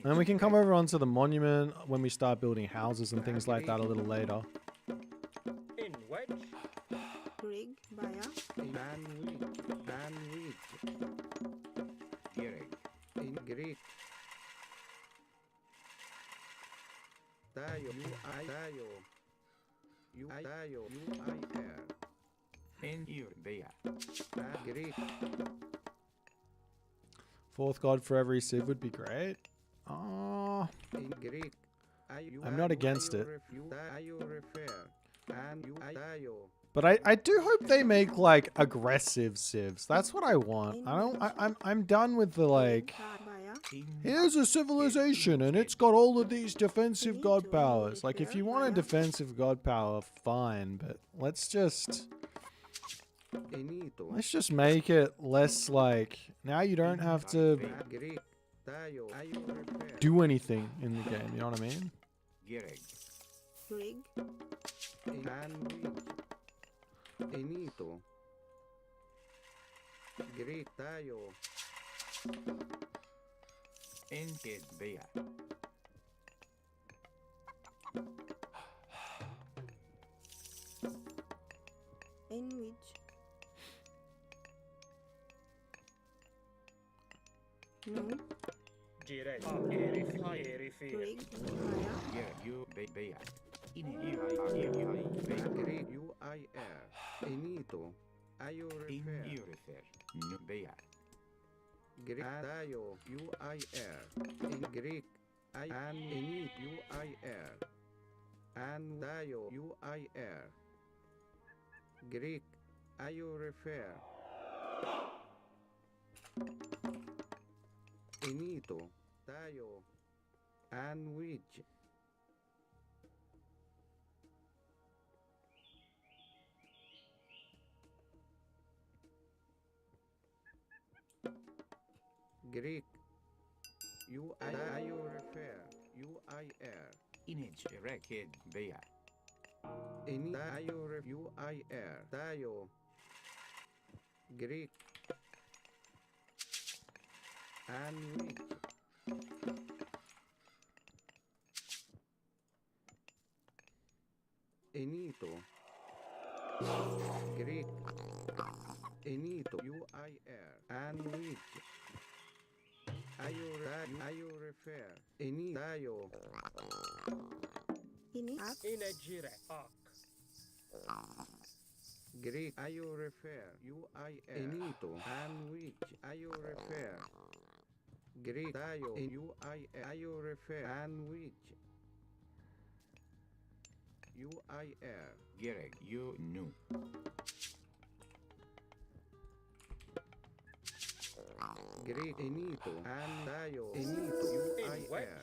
And we can come over onto the monument when we start building houses and things like that a little later. In what? Rig, Baya. In Greek. Tayo. Tayo. UIR. In Greek. 4th god for every civ would be great. Oh, In Greek. I'm not against it. But I do hope they make like aggressive civs. That's what I want. I'm done with the like, here's a civilization and it's got all of these defensive god powers. Like if you want a defensive god power, fine, but let's just make it less like, now you don't have to do anything in the game, you know what I mean? Rig. Enito. Greek tayo. Enked bea. In which no Jire. Greg Yeah, you be. In Greek UIR. Enito. Ayo refer. No be. Greek Dayo UIR. In Greek I an enit UIR. An Dayo UIR. Greek Ayo refer. Enito. Dayo. An which. Greek UIR refer UIR Inage kid be. Ini Dayo UIR Dayo Greek and which Enito Greek Enito UIR and which Ayo refer Eni Dayo Inagire. Greek Ayo refer UIR Enito and which Ayo refer Greek Dayo UIR Ayo refer and which UIR Gereg, you knew. Greek Enito and Dayo Enito UIR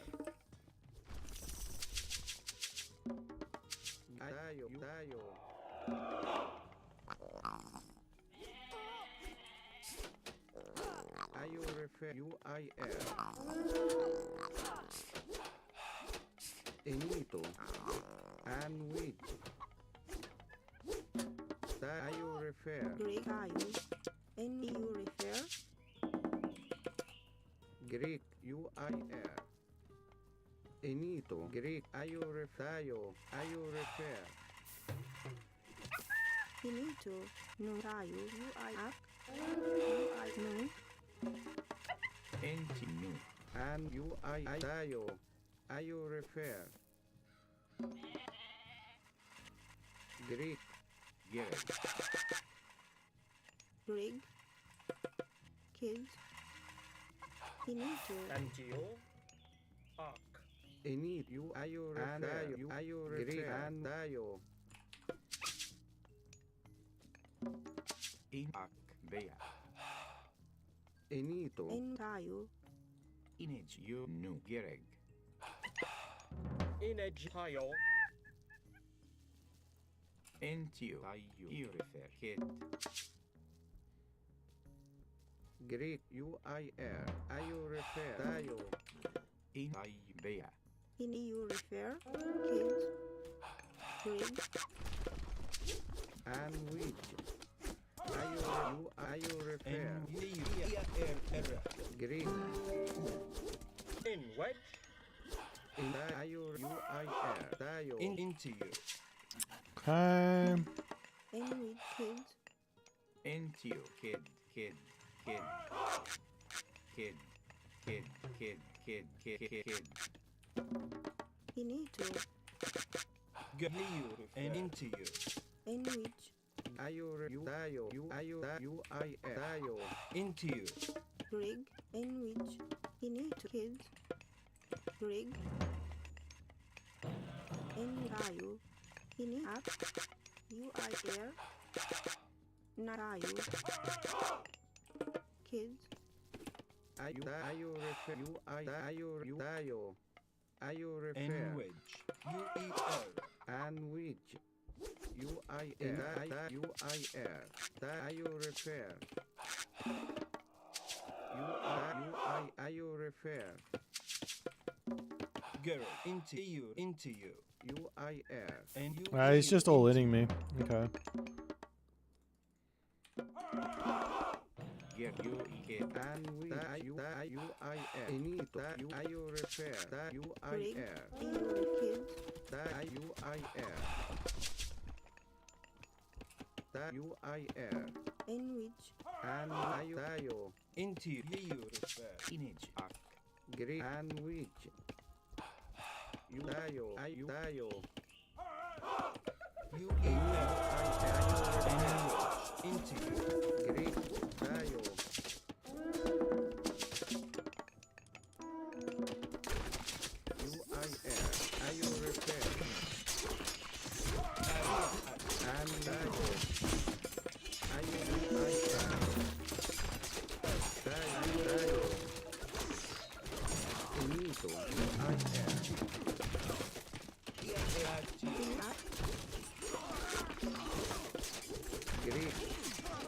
Dayo Ayo refer UIR Enito and which Dayo refer Greek Ayo and you refer Greek UIR Enito Greek Ayo refer Ayo refer Finito no Ayo UIR UI no Enti knew. and UI Ayo refer Greek Gereg. Greg kids Finito Antio. Ark. Enito Ayo refer Ayo refer and Dayo In Ark be. Enito and Ayo Inage, you knew. Gereg. Inage Hayo. Entio. You refer. Kid. Greek UIR Ayo refer Dayo In be. in you refer kids Greg and which Ayo refer Greek In wedge. in Ayo UIR Dayo Into you. Okay. and with kids Into you. Kid. Finito And into you. and which Dayo UIR Dayo Into you. Greg and which Finito kids Greg and Ayo Fini up UIR Narayo kids Ayo refer Ayo refer And wedge. UER. and which UIR Ayo refer Ayo refer Girl. Into you. UIR And you. He's just all inning me. Okay. Get you. Kid. and which UIR Enito Ayo refer Greg UIR and kids UIR you I air. In which And I tayo. Into you refer. Image. Greek and which. You tayo. I you tayo. You I into Greek tayo. You I air. I you repair. And tayo. I you I air. Tayo. Inito. I air. Greek.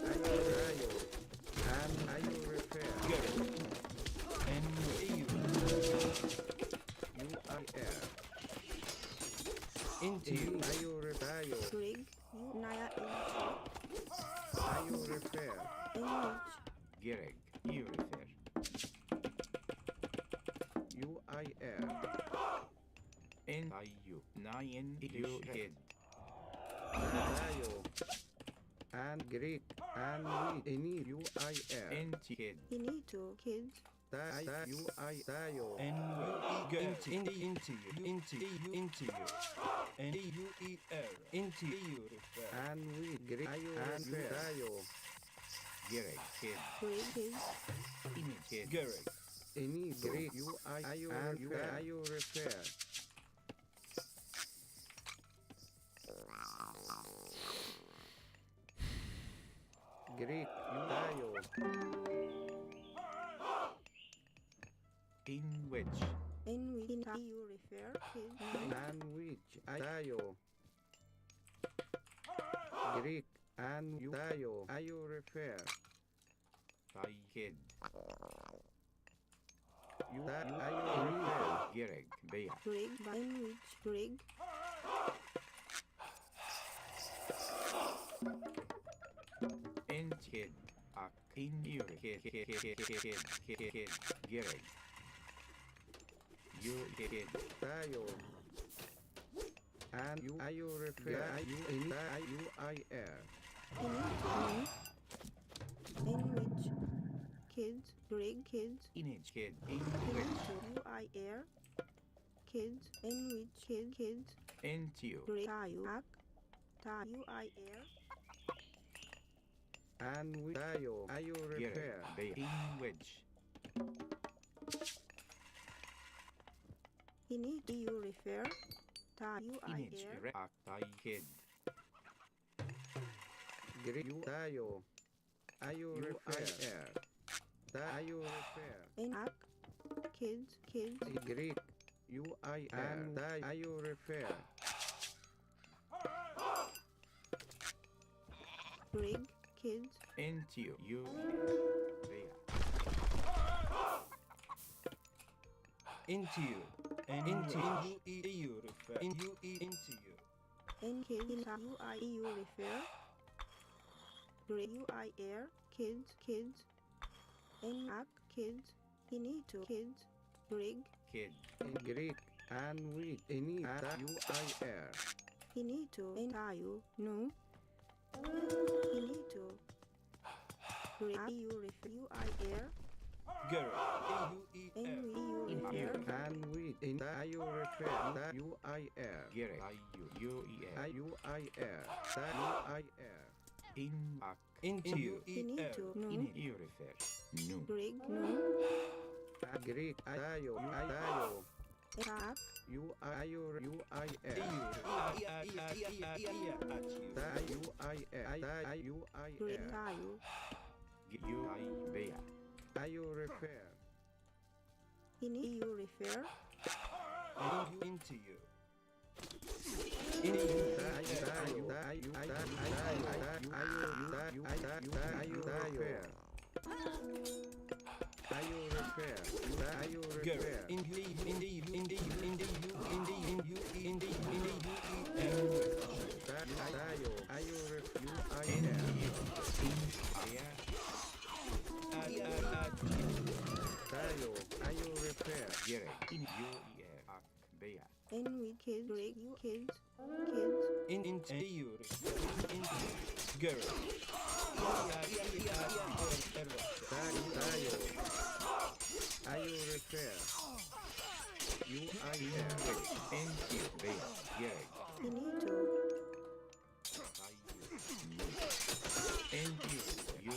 Ayo tayo. And ayo repair. and you You I air. into Ayo tayo. Greg, Naya Ayo repair. in which Gereg. You refer. You I air. And you. Nine you head. Tayo. And Greek. And we. Ini you I air. And head. Inito kids You I tayo. And you into you. Into you. And you into you refer. And we. Greek. Ayo and tayo. Gereg. Head. Greg kids Image head. Gereg. Ini Greek. You I ayo and you ayo repair. Greek. You tayo. In which. in which you refer kids And which tayo. Greek and you tayo. Ayo repair. I head. You ayo repair. Gereg. Bea. Greg in which Greg And head. In you head. Gereg. You head. Tayo. And you ayo repair. You in you I air. in which kids Greg kids Image head. In Inito which. you I air kids in which kids And you. Greg tayo ak tayo I air And we tayo. Ayo repair. Gereg. Bea. In which. Inito you refer tayo I Image. air React. I head. Greek. You tayo. Ayo You repair. Tayo repair. in ak kids Greek. You I air. Ayo repair. Greg kids And you. You. Bea. Into you. And into you refer. In you into you. in kids you I you refer Greg you I air kids in ak kids Inito kids Greg Kid. Greek. And we. Ini you I air. Inito in tayo no Inito Greg you refer you I air Girl. in we you refer And we. In tayo repair. You I air. Gereg. You You I air. You I air. In ak. Into you. Inito no In you refer. No. Greg no Greek. Tayo. I tayo. ak You ayo. You I air. You I air. You I Greg air. tayo You I bea. Ayo repair. Ini you refer And you into you. In you. Ayo repair. Ayo repair. Ayo Girl. repair. In Tayo. Ayo repair. You I In air. you. Tayo. Ayo repair. Gereg. In you ak bea. N with kids, break you kids, kids. Into you. Into girl. Tayo. Ayo repair. You I Into Gary. Finito. Into you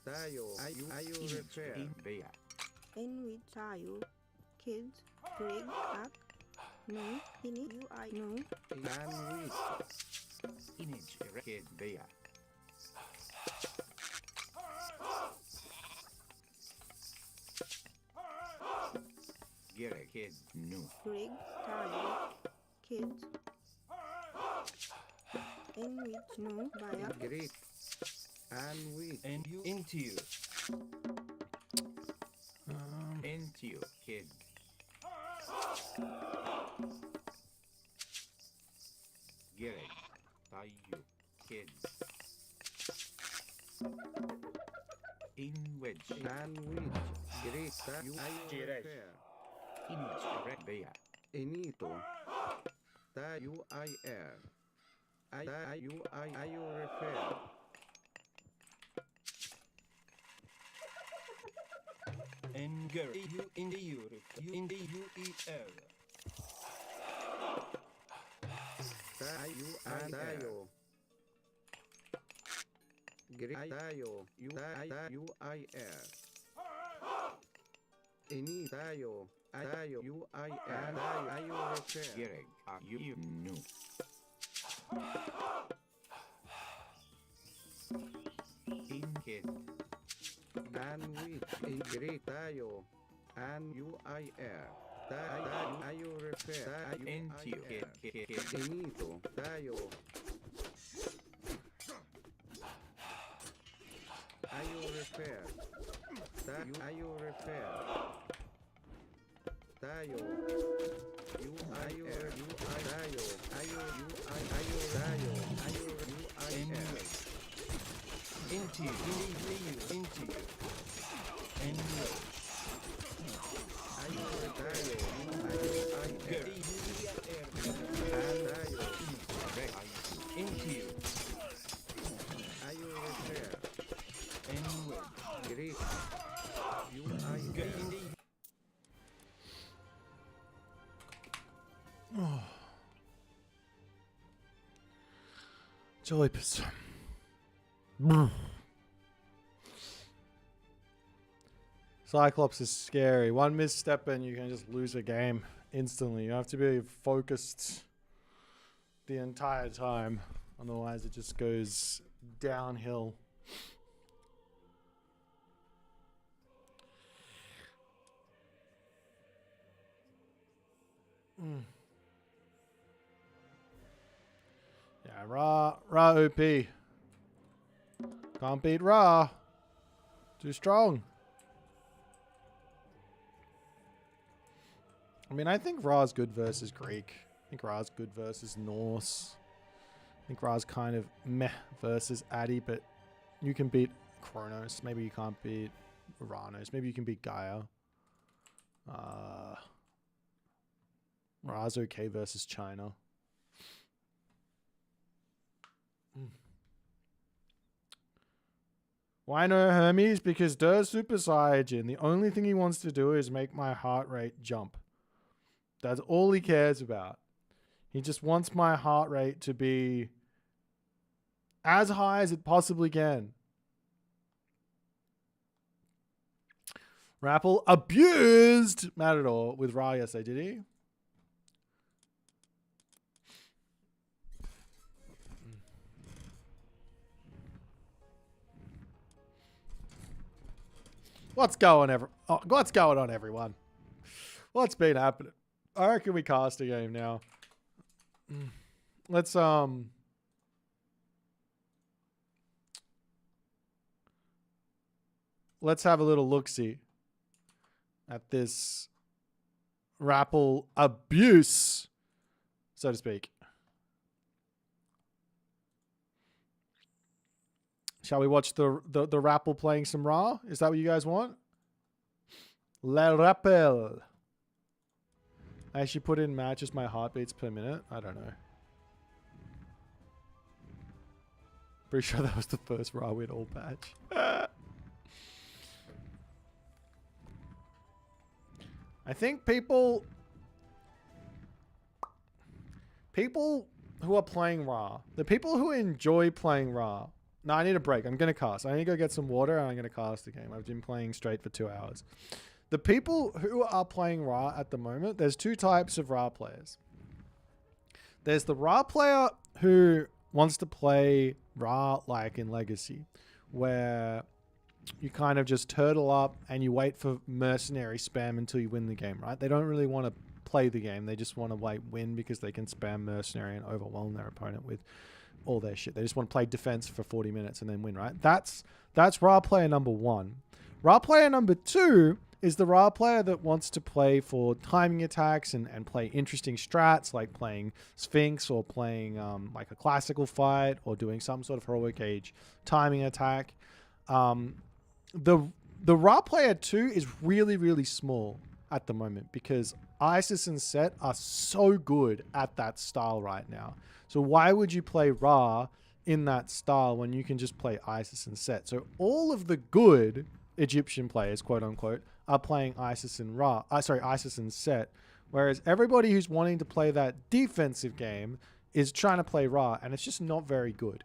Tayo. Ayo repair. N with tayo. Kids, break up. No, ini you I no. And with image kid Bea. Get a kid no. Break tayo. Kids. N with no, baya. Great. And with And you into you. into you kid. Get it. Tayo kid. In wedge. Sandwich. Great. You repair. Image correct. Bea. Inito. Tayo I air. I repair. And girl. You in the Europe. You in the UER. Tayo. Great. Tayo. You I air. Ini tayo. Tayo. You I air. Tayo repair. Gereg. You knew. In kid. And with in great tayo. And you I air. Tayo repair. Tayo into kid. Inito. Tayo. Tayo repair. Tayo repair. Tayo. You I air. You I tayo. Tayo. You I tayo. Tayo. You I air. Into you. Into you. And you. Tayo. Tayo. Girl. And tayo. Into you. Tayo repair. And you. Great. You I Girl. air. Jalapis. Cyclops is scary. One misstep and you can just lose a game instantly. You have to be focused the entire time. Otherwise it just goes downhill. Yeah, Ra OP. Can't beat Ra. Too strong. I mean, I think Ra's good versus Greek. I think Ra's good versus Norse. I think Ra's kind of meh versus Addy, but you can beat Kronos. Maybe you can't beat Uranus. Maybe you can beat Gaia. Ra's okay versus China. Why no Hermes? Because Dur's Super Saiyajin. The only thing he wants to do is make my heart rate jump. That's all he cares about. He just wants my heart rate to be as high as it possibly can. Rapple abused Matador with Ra yesterday, did he? What's going on, everyone? What's been happening? I reckon we cast a game now. Let's have a little look-see at this Rapple abuse, so to speak. Shall we watch the Rapple playing some Ra? Is that what you guys want? Le rappel. I actually put in matches my heartbeats per minute. I don't know. Pretty sure that was the first Raw win all patch. I think people who are playing Ra, the people who enjoy playing Ra. No, I need a break. I'm going to cast. I need to go get some water and I'm going to cast the game. I've been playing straight for 2 hours. The people who are playing Ra at the moment, there's 2 types of Ra players. There's the Ra player who wants to play Ra like in Legacy, where you kind of just turtle up and you wait for mercenary spam until you win the game, right? They don't really want to play the game. They just want to win because they can spam mercenary and overwhelm their opponent with all their shit. They just want to play defense for 40 minutes and then win, right? That's Ra player number 1. Ra player number 2 is the Ra player that wants to play for timing attacks and play interesting strats, like playing Sphinx or playing like a classical fight or doing some sort of heroic age timing attack. The Ra player 2 is really, really small at the moment because Isis and Set are so good at that style right now. So why would you play Ra in that style when you can just play Isis and Set? So all of the good Egyptian players, quote unquote, are playing Isis and Isis and Set, whereas everybody who's wanting to play that defensive game is trying to play Ra, and it's just not very good.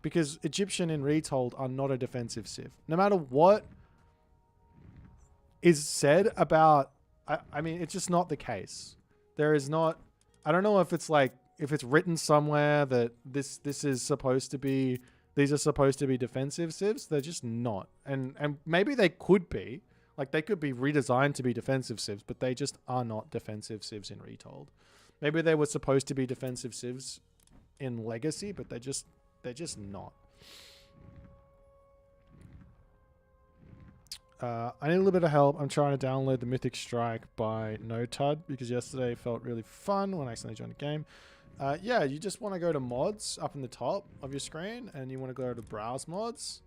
Because Egyptian and Retold are not a defensive civ. No matter what is said about, I mean, it's just not the case. There is not, I don't know if it's like, if it's written somewhere that this is supposed to be, these are supposed to be defensive civs. They're just not. And maybe they could be. Like, they could be redesigned to be defensive civs, but they just are not defensive civs in Retold. Maybe they were supposed to be defensive civs in Legacy, but they're just not. I need a little bit of help. I'm trying to download the Mythic Strike by NoTud because yesterday felt really fun when I accidentally joined the game. Yeah, you just want to go to mods up in the top of your screen and you want to go to browse mods.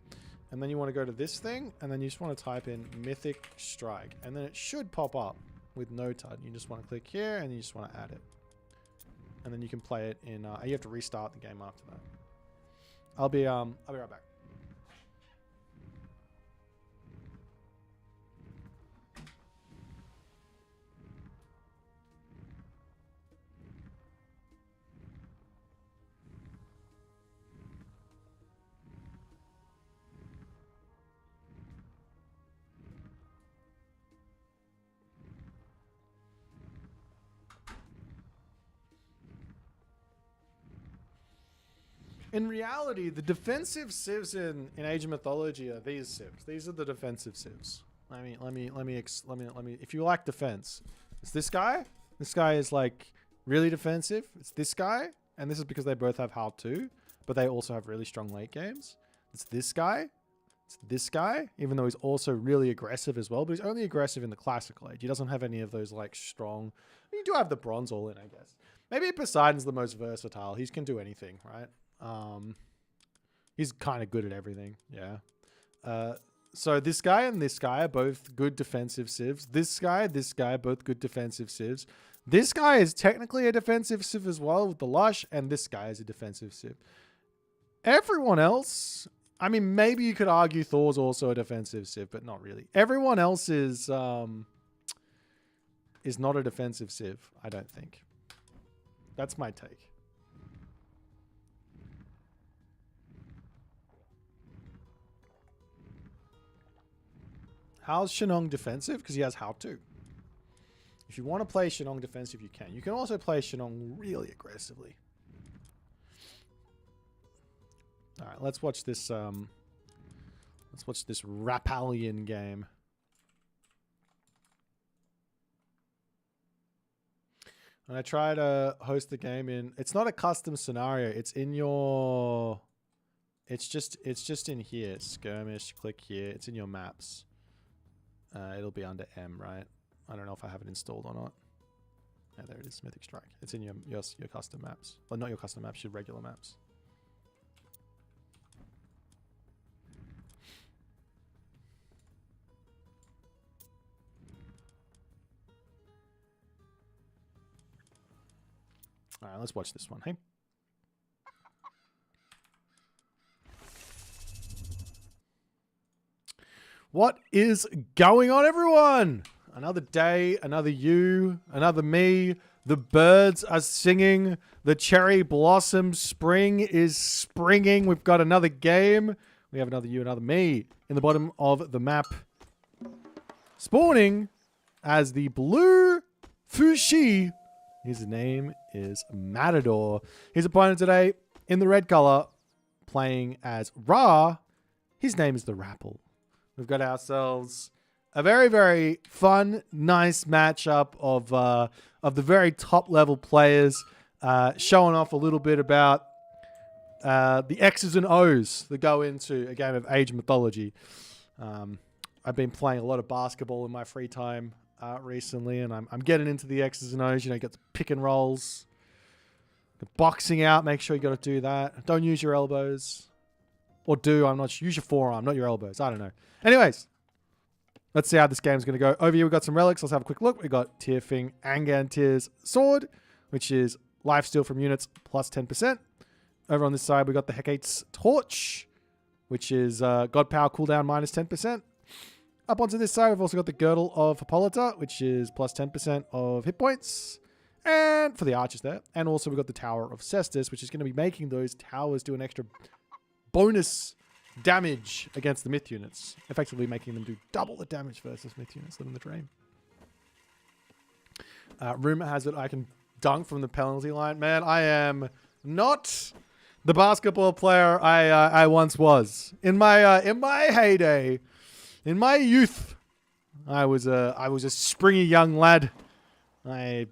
And then you want to go to this thing and then you just want to type in Mythic Strike. And then it should pop up with NoTud. You just want to click here and you just want to add it. And then you can play it in, you have to restart the game after that. I'll be right back. In reality, the defensive civs in Age of Mythology are these civs. These are the defensive civs. Let me. If you like defense, it's this guy. This guy is like really defensive. It's this guy, and this is because they both have how to, but they also have really strong late games. It's this guy. It's this guy, even though he's also really aggressive as well, but he's only aggressive in the classical age. He doesn't have any of those like strong. You do have the bronze all in, I guess. Maybe Poseidon's the most versatile. He can do anything, right? He's kind of good at everything. Yeah. So this guy and this guy are both good defensive civs. This guy, both good defensive civs. This guy is technically a defensive civ as well with the lush, and this guy is a defensive civ. Everyone else, I mean, maybe you could argue Thor's also a defensive civ, but not really. Everyone else is not a defensive civ, I don't think. That's my take. How's Shenong defensive? Because he has how to. If you want to play Shenong defensive, you can. You can also play Shenong really aggressively. All right, let's watch this. Let's watch this Rapallion game. And I try to host the game in. It's not a custom scenario. It's in your. It's just in here. Skirmish. Click here. It's in your maps. It'll be under M, right? I don't know if I have it installed or not. Yeah, there it is, Mythic Strike. It's in your custom maps. Well, not your custom maps, your regular maps. All right, let's watch this one. Hey. What is going on, everyone? Another day, another you, another me. The birds are singing. The cherry blossom spring is springing. We've got another game. We have another you, another me in the bottom of the map. Spawning as the blue Fushi. His name is Matador. His opponent today in the red color, playing as Ra. His name is the Rapple. We've got ourselves a very, very fun, nice matchup of the very top level players, showing off a little bit about the X's and O's that go into a game of Age Mythology. I've been playing a lot of basketball in my free time recently, and I'm getting into the X's and O's. You know, you got the pick and rolls, the boxing out. Make sure you got to do that. Don't use your elbows. Or I'm not sure. Use your forearm, not your elbows. I don't know. Anyways, let's see how this game's going to go. Over here, we've got some relics. Let's have a quick look. We got Tearfing Angantir's sword, which is lifesteal from units plus 10%. Over on this side, we got the Hecate's torch, which is God power cooldown minus 10%. Up onto this side, we've also got the Girdle of Hippolyta, which is plus 10% of hit points. And for the archers there. And also we've got the Tower of Cestus, which is going to be making those towers do an extra bonus damage against the myth units, effectively making them do double the damage versus myth units living the dream. Rumor has it I can dunk from the penalty line. Man, I am not the basketball player I once was. In my heyday, in my youth, I was a springy young lad. I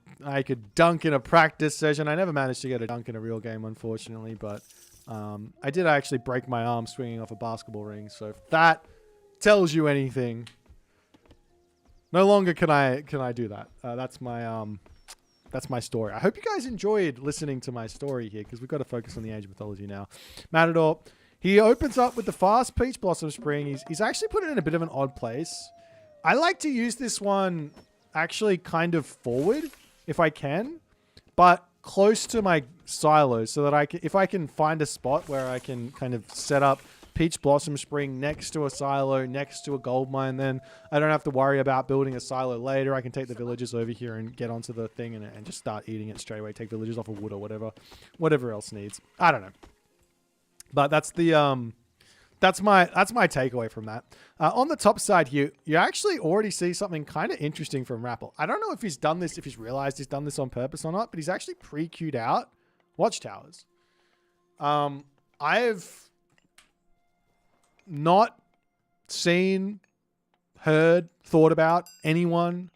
could dunk in a practice session. I never managed to get a dunk in a real game, unfortunately, but I did actually break my arm swinging off a basketball ring. So if that tells you anything, no longer can I do that. That's my story. I hope you guys enjoyed listening to my story here, because we've got to focus on the Age of Mythology now. Matador, he opens up with the fast Peach Blossom Spring. He's actually put it in a bit of an odd place. I like to use this one actually kind of forward if I can, but close to my silo, so that if I can find a spot where I can kind of set up Peach Blossom Spring next to a silo, next to a gold mine, then I don't have to worry about building a silo later. I can take the villagers over here and get onto the thing and just start eating it straight away. Take villagers off of wood or whatever else needs. I don't know. But that's the that's my takeaway from that. On the top side here, you actually already see something kind of interesting from Rapple. I don't know if he's done this, if he's realized he's done this on purpose or not, but he's actually pre-queued out watchtowers. I've not seen, heard, thought about anyone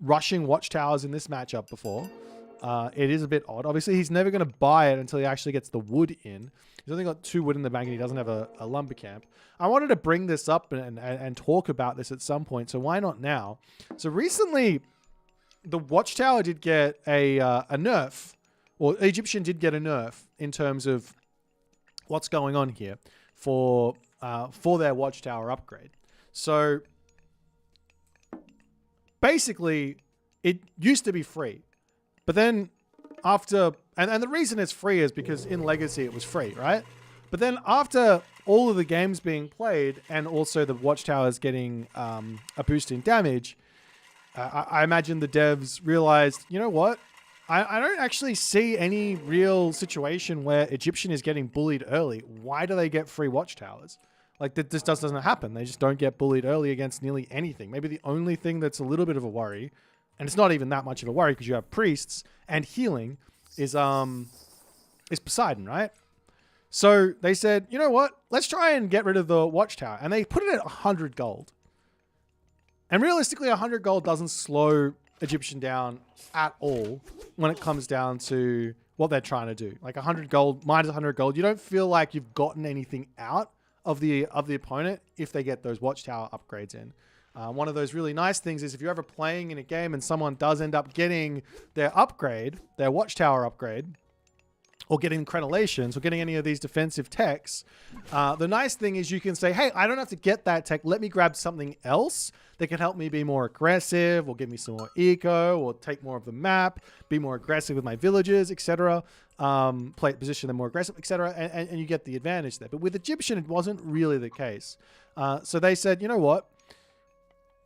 rushing watchtowers in this matchup before. It is a bit odd. Obviously, he's never going to buy it until he actually gets the wood in. He's only got 2 wood in the bank, and he doesn't have a lumber camp. I wanted to bring this up and talk about this at some point, so why not now? So recently, the watchtower did get a nerf, or Egyptian did get a nerf in terms of what's going on here for their watchtower upgrade. So basically, it used to be free. But then after, and the reason it's free is because in Legacy it was free, right? But then after all of the games being played and also the watchtowers getting a boost in damage, I imagine the devs realized, you know what? I don't actually see any real situation where Egyptian is getting bullied early. Why do they get free watchtowers? Like, this just doesn't happen. They just don't get bullied early against nearly anything. Maybe the only thing that's a little bit of a worry, and it's not even that much of a worry because you have priests and healing, is Poseidon, right? So they said, you know what? Let's try and get rid of the watchtower. And they put it at 100 gold. And realistically, 100 gold doesn't slow Egyptian down at all when it comes down to what they're trying to do. Like 100 gold, minus 100 gold, you don't feel like you've gotten anything out of the opponent if they get those watchtower upgrades in. One of those really nice things is if you're ever playing in a game and someone does end up getting their upgrade, their watchtower upgrade, or getting crenellations, or getting any of these defensive techs, the nice thing is you can say, hey, I don't have to get that tech. Let me grab something else that can help me be more aggressive or give me some more eco or take more of the map, be more aggressive with my villagers, etc. Position them more aggressive, etc. And you get the advantage there. But with Egyptian, it wasn't really the case. So they said, you know what?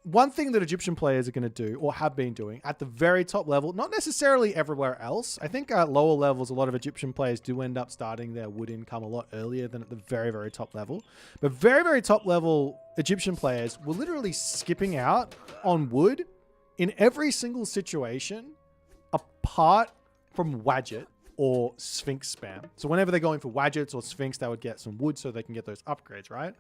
One thing that Egyptian players are going to do, or have been doing, at the very top level, not necessarily everywhere else. I think at lower levels, a lot of Egyptian players do end up starting their wood income a lot earlier than at the very, very top level. But very, very top level Egyptian players were literally skipping out on wood in every single situation, apart from Wadget or Sphinx spam. So whenever they're going for Wadgets or Sphinx, they would get some wood so they can get those upgrades, right?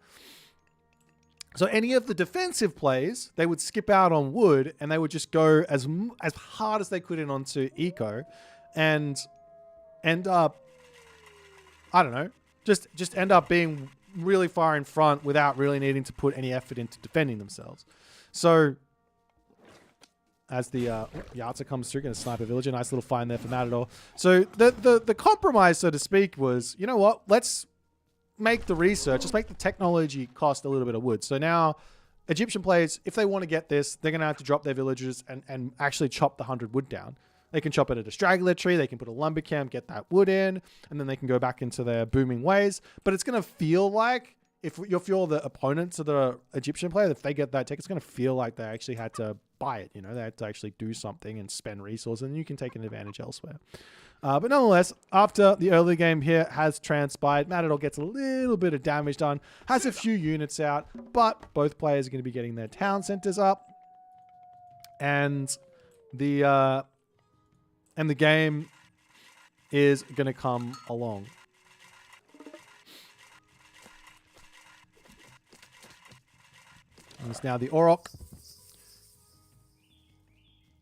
So any of the defensive plays, they would skip out on wood and they would just go as hard as they could in onto eco and end up, I don't know, just end up being really far in front without really needing to put any effort into defending themselves. So as the Yatza comes through, going to snipe a villager, nice little find there for Matador. So the compromise, so to speak, was, you know what, let's make the research, just make the technology cost a little bit of wood. So now Egyptian players, if they want to get this, they're going to have to drop their villagers and actually chop the 100 wood down. They can chop it at a straggler tree, they can put a lumber camp, get that wood in, and then they can go back into their booming ways. But it's going to feel like, if you're the opponents of the Egyptian player, if they get that tech, it's going to feel like they actually had to buy it. You know, they had to actually do something and spend resources, and you can take an advantage elsewhere. But nonetheless, after the early game here has transpired, Matador gets a little bit of damage done, has a few units out, but both players are going to be getting their town centers up, and the game is going to come along. And it's now the Orok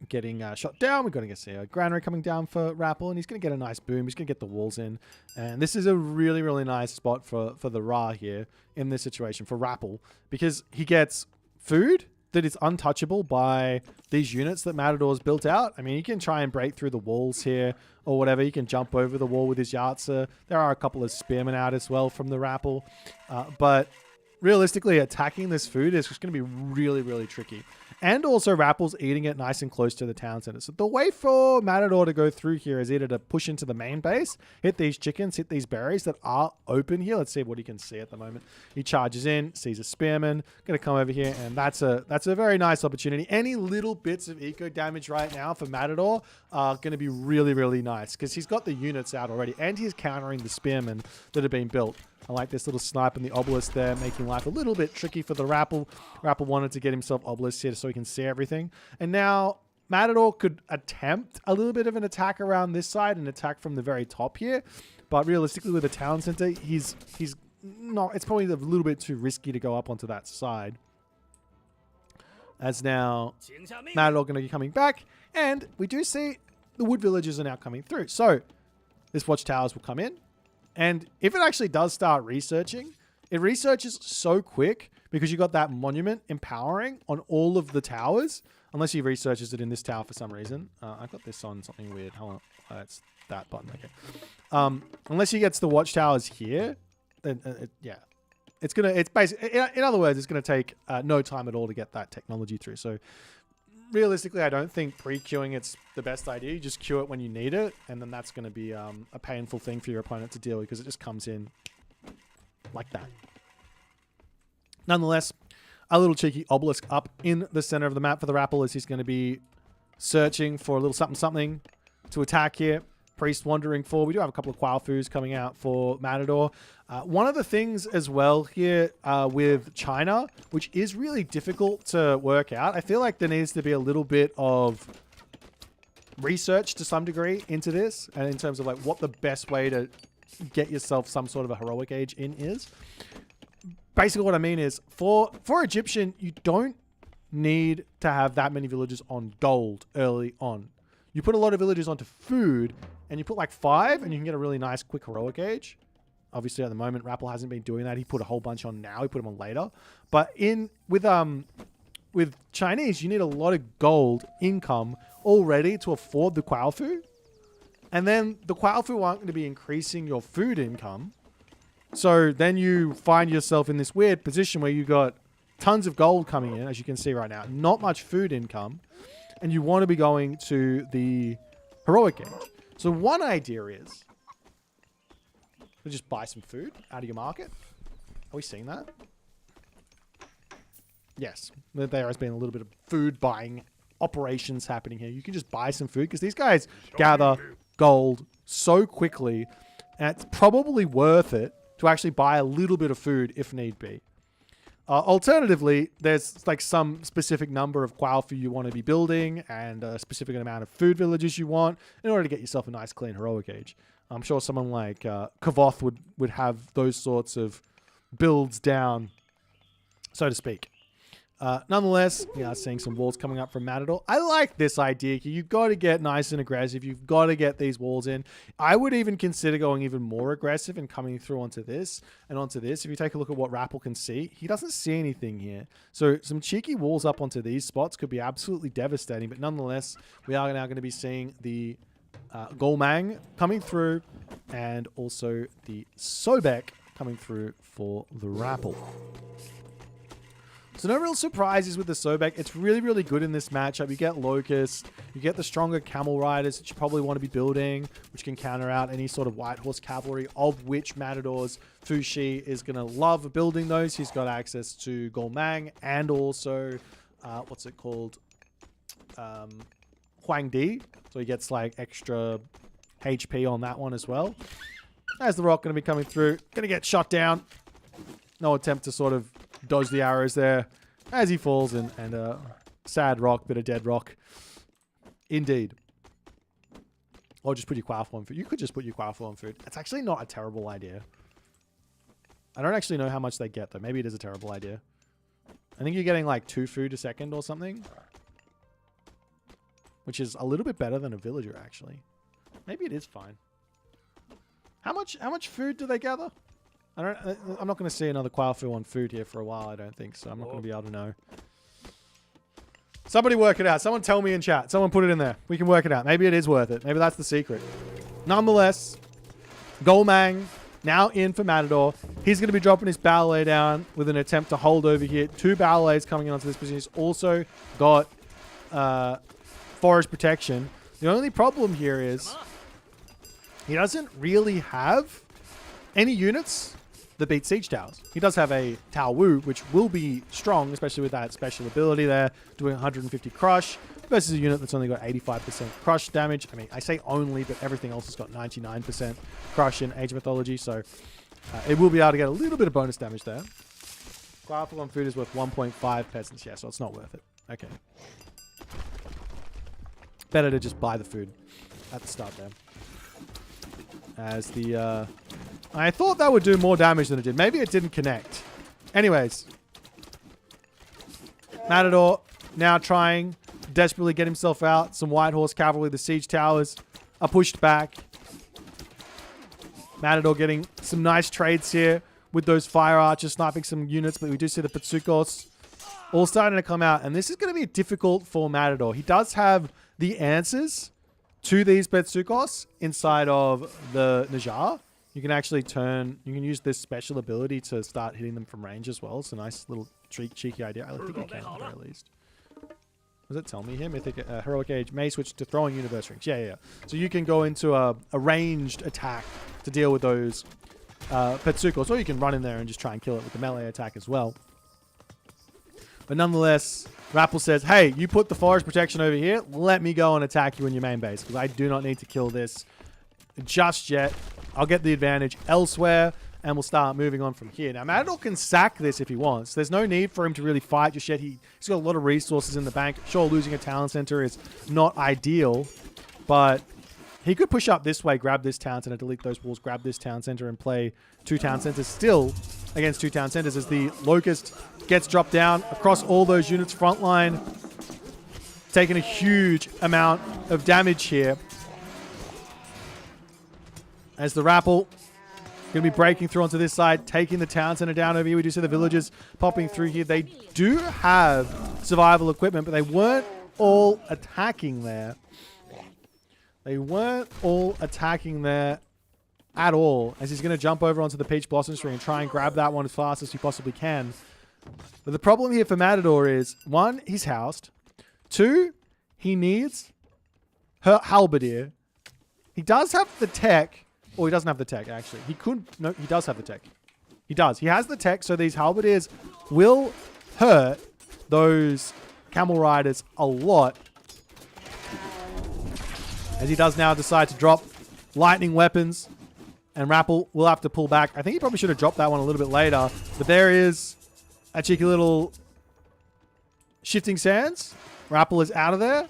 getting shot down. We're going to see a granary coming down for Rappel, and he's going to get a nice boom. He's going to get the walls in. And this is a really, really nice spot for the Ra here in this situation for Rappel, because he gets food that is untouchable by these units that Matador's built out. I mean, he can try and break through the walls here or whatever. He can jump over the wall with his Yatza. There are a couple of spearmen out as well from the Rappel. But realistically, attacking this food is just going to be really, really tricky. And also, Rappel's eating it nice and close to the town center. So the way for Matador to go through here is either to push into the main base, hit these chickens, hit these berries that are open here. Let's see what he can see at the moment. He charges in, sees a spearman, going to come over here, and that's a very nice opportunity. Any little bits of eco damage right now for Matador are going to be really, really nice, because he's got the units out already, and he's countering the spearmen that have been built. I like this little snipe in the obelisk there, making life a little bit tricky for the Rappel. Rappel wanted to get himself obelisk here so he can see everything. And now Matador could attempt a little bit of an attack around this side, and attack from the very top here. But realistically, with the town center, he's not. It's probably a little bit too risky to go up onto that side. As now Matador going to be coming back, and we do see the wood villagers are now coming through. So this watchtowers will come in. And if it actually does start researching, it researches so quick because you got that monument empowering on all of the towers, unless he researches it in this tower for some reason. I've got this on something weird. Hold on. It's that button. Okay. Unless he gets the watchtowers here, then yeah. It's basically, in other words, it's going to take no time at all to get that technology through. So realistically, I don't think pre-queuing it's the best idea. You just queue it when you need it, and then that's going to be a painful thing for your opponent to deal with, because it just comes in like that. Nonetheless, a little cheeky obelisk up in the center of the map for the Rappel, as he's going to be searching for a little something to attack here. Priest wandering forward. We do have a couple of Quailfoos coming out for Matador. One of the things as well here with China, which is really difficult to work out, I feel like there needs to be a little bit of research to some degree into this, and in terms of like what the best way to get yourself some sort of a heroic age in is. Basically what I mean is, for Egyptian, you don't need to have that many villagers on gold early on. You put a lot of villagers onto food, and you put like 5, and you can get a really nice quick heroic age. Obviously, at the moment, Rappel hasn't been doing that. He put a whole bunch on now. He put them on later. But with Chinese, you need a lot of gold income already to afford the Quailfoo. And then the Quailfoo aren't going to be increasing your food income. So then you find yourself in this weird position where you got tons of gold coming in, as you can see right now. Not much food income. And you want to be going to the heroic gauge. So one idea is to just buy some food out of your market. Are we seeing that? Yes. There has been a little bit of food buying operations happening here. You can just buy some food because these guys gather gold so quickly, and it's probably worth it to actually buy a little bit of food if need be. Alternatively, there's like some specific number of Quailfu you want to be building and a specific amount of food villages you want in order to get yourself a nice clean heroic age. I'm sure someone like Kavoth would have those sorts of builds down, so to speak. Nonetheless, we are seeing some walls coming up from Matador. I like this idea. You've got to get nice and aggressive. You've got to get these walls in. I would even consider going even more aggressive and coming through onto this and onto this. If you take a look at what Rappel can see, he doesn't see anything here. So some cheeky walls up onto these spots could be absolutely devastating. But nonetheless, we are now going to be seeing the Golmang coming through and also the Sobek coming through for the Rappel. So no real surprises with the Sobek. It's really, really good in this matchup. You get Locust, you get the stronger Camel Riders that you probably want to be building, which can counter out any sort of White Horse Cavalry, of which Matador's Fushi is going to love building those. He's got access to Golmang and also, what's it called? Huang Di. So he gets like extra HP on that one as well. As the Rock going to be coming through, going to get shot down. No attempt to sort of dodge the arrows there as he falls, and sad Rock, bit of dead Rock. Indeed. Or just put your Quailfu on food. You could just put your Quailfu on food. It's actually not a terrible idea. I don't actually know how much they get, though. Maybe it is a terrible idea. I think you're getting like 2 food a second or something, which is a little bit better than a villager, actually. Maybe it is fine. How much food do they gather? I'm not going to see another Quailfu on food here for a while, I don't think, so I'm not going to be able to know. Somebody work it out. Someone tell me in chat. Someone put it in there. We can work it out. Maybe it is worth it. Maybe that's the secret. Nonetheless, Golmang now in for Matador. He's going to be dropping his ballet down with an attempt to hold over here. 2 ballets coming onto this position. He's also got forest protection. The only problem here is he doesn't really have any units that beat siege towers. He does have a Tao Wu, which will be strong, especially with that special ability there, doing 150 crush, versus a unit that's only got 85% crush damage. I mean, I say only, but everything else has got 99% crush in Age of Mythology, so it will be able to get a little bit of bonus damage there. Quailfu on food is worth 1.5 peasants, yeah, so it's not worth it. Okay. Better to just buy the food at the start there. As the... I thought that would do more damage than it did. Maybe it didn't connect. Anyways. Matador now trying to desperately get himself out. Some White Horse Cavalry. The siege towers are pushed back. Matador getting some nice trades here with those fire archers sniping some units. But we do see the Pitsukos all starting to come out. And this is going to be difficult for Matador. He does have the answers to these Pitsukos inside of the Najar. You can actually you can use this special ability to start hitting them from range as well. It's a nice little cheeky idea. I think you can at the very least. Does it tell me here? Mythic Heroic Age may switch to throwing universe rings. Yeah. So you can go into a ranged attack to deal with those Petsukos, or you can run in there and just try and kill it with the melee attack as well. But nonetheless, Rappel says, hey, you put the forest protection over here. Let me go and attack you in your main base, because I do not need to kill this just yet. I'll get the advantage elsewhere, and we'll start moving on from here. Now, Matador can sack this if he wants. There's no need for him to really fight just yet. He's got a lot of resources in the bank. Sure, losing a town center is not ideal, but he could push up this way, grab this town center, delete those walls, grab this town center, and play 2 town centers still against 2 town centers as the Locust gets dropped down across all those units front line, taking a huge amount of damage here. As the Rappel going to be breaking through onto this side, taking the town center down over here. We do see the villagers popping through here. They do have survival equipment, but they weren't all attacking there. They weren't all attacking there at all, as he's going to jump over onto the Peach Blossom tree and try and grab that one as fast as he possibly can. But the problem here for Matador is, 1, he's housed. 2, he needs her halberdier. He does have the tech. Or he doesn't have the tech, actually. He could... No, he does have the tech. He does. He has the tech, so these halberdiers will hurt those camel riders a lot. As he does now decide to drop lightning weapons. And Rappel will have to pull back. I think he probably should have dropped that one a little bit later. But there is a cheeky little shifting sands. Rappel is out of there.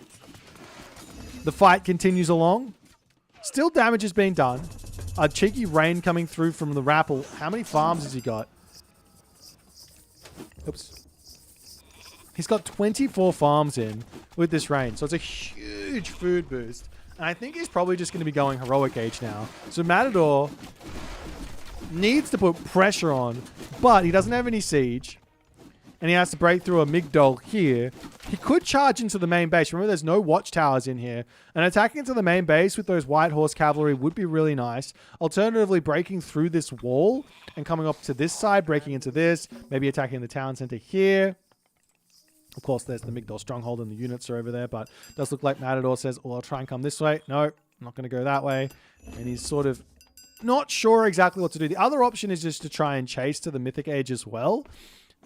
The fight continues along. Still damage is being done. A cheeky rain coming through from the Rappel. How many farms has he got? Oops. He's got 24 farms in with this rain. So it's a huge food boost. And I think he's probably just going to be going heroic age now. So Matador needs to put pressure on, but he doesn't have any siege. And he has to break through a Migdol here. He could charge into the main base. Remember, there's no watchtowers in here. And attacking into the main base with those White Horse Cavalry would be really nice. Alternatively, breaking through this wall and coming up to this side, breaking into this. Maybe attacking the town center here. Of course, there's the Migdol stronghold and the units are over there. But it does look like Matador says, well, I'll try and come this way. No, I'm not going to go that way. And he's sort of not sure exactly what to do. The other option is just to try and chase to the Mythic Age as well.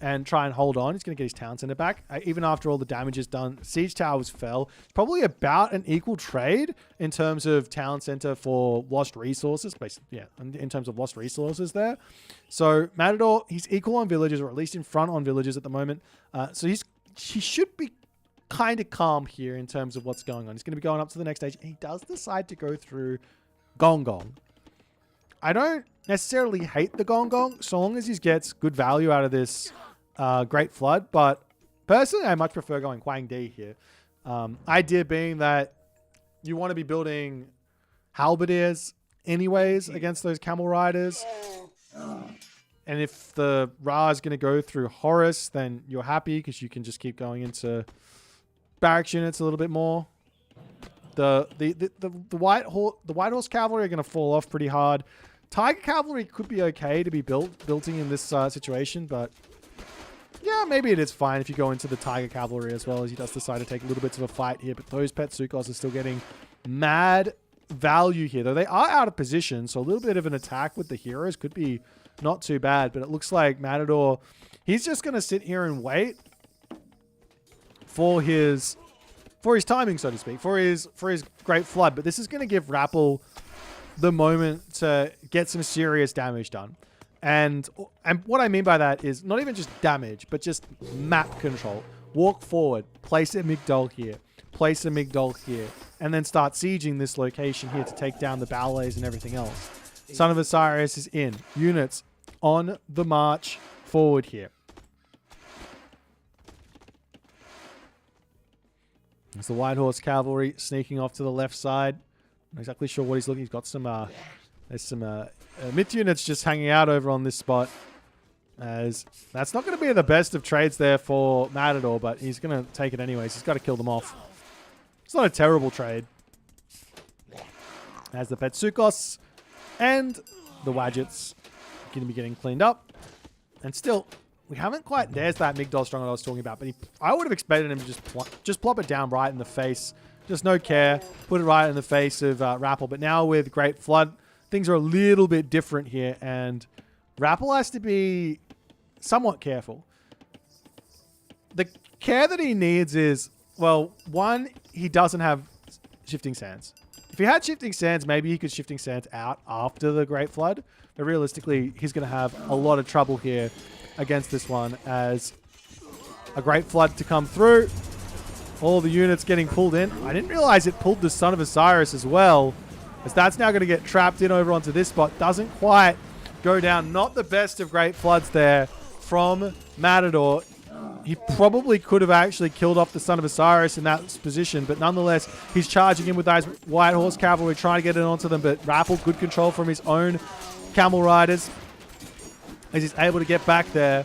And try and hold on. He's going to get his town center back. Even after all the damage is done, siege towers fell. Probably about an equal trade in terms of town center for lost resources. Basically, yeah, in terms of lost resources there. So Matador, he's equal on villages, or at least in front on villages at the moment. So he should be kind of calm here in terms of what's going on. He's going to be going up to the next stage. And he does decide to go through Gong Gong. I don't necessarily hate the Gong Gong so long as he gets good value out of this Great Flood, but personally I much prefer going Huang Di here. Idea being that you want to be building halberdiers anyways against those camel riders, and if the Ra is going to go through Horus, then you're happy because you can just keep going into barracks units a little bit more. The White Horse Cavalry are going to fall off pretty hard. Tiger Cavalry could be okay to be building in this situation, but yeah, maybe it is fine if you go into the Tiger Cavalry as well, as he does decide to take little bits of a fight here. But those Petsukos are still getting mad value here, though they are out of position. So a little bit of an attack with the heroes could be not too bad. But it looks like Matador, he's just going to sit here and wait for his timing, so to speak, for his Great Flood. But this is going to give Rappel the moment to get some serious damage done. And what I mean by that is not even just damage, but just map control. Walk forward, place a Migdol here, place a Migdol here, and then start sieging this location here to take down the ballets and everything else. Son of Osiris is in. Units on the march forward here. There's the White Horse Cavalry sneaking off to the left side. Not exactly sure what he's looking. He's got some... There's some myth units just hanging out over on this spot. As that's not going to be the best of trades there for Matador, but he's going to take it anyways. He's got to kill them off. It's not a terrible trade. As the Petsukos and the Wadgets going to be getting cleaned up. And still, we haven't quite... There's that Migdol stronghold I was talking about. But I would have expected him to just plop it down right in the face. Just no care. Put it right in the face of Rappel. But now with Great Flood, things are a little bit different here, and Rappel has to be somewhat careful. The care that he needs is, well, one, he doesn't have Shifting Sands. If he had Shifting Sands, maybe he could Shifting Sands out after the Great Flood, but realistically, he's going to have a lot of trouble here against this one, as a Great Flood to come through. All the units getting pulled in. I didn't realize it pulled the Son of Osiris as well, as that's now going to get trapped in over onto this spot. Doesn't quite go down. Not the best of Great Floods there from Matador. He probably could have actually killed off the Son of Osiris in that position, but nonetheless, he's charging in with those White Horse Cavalry, trying to get it onto them, but Rappel, good control from his own Camel Riders, as he's able to get back there.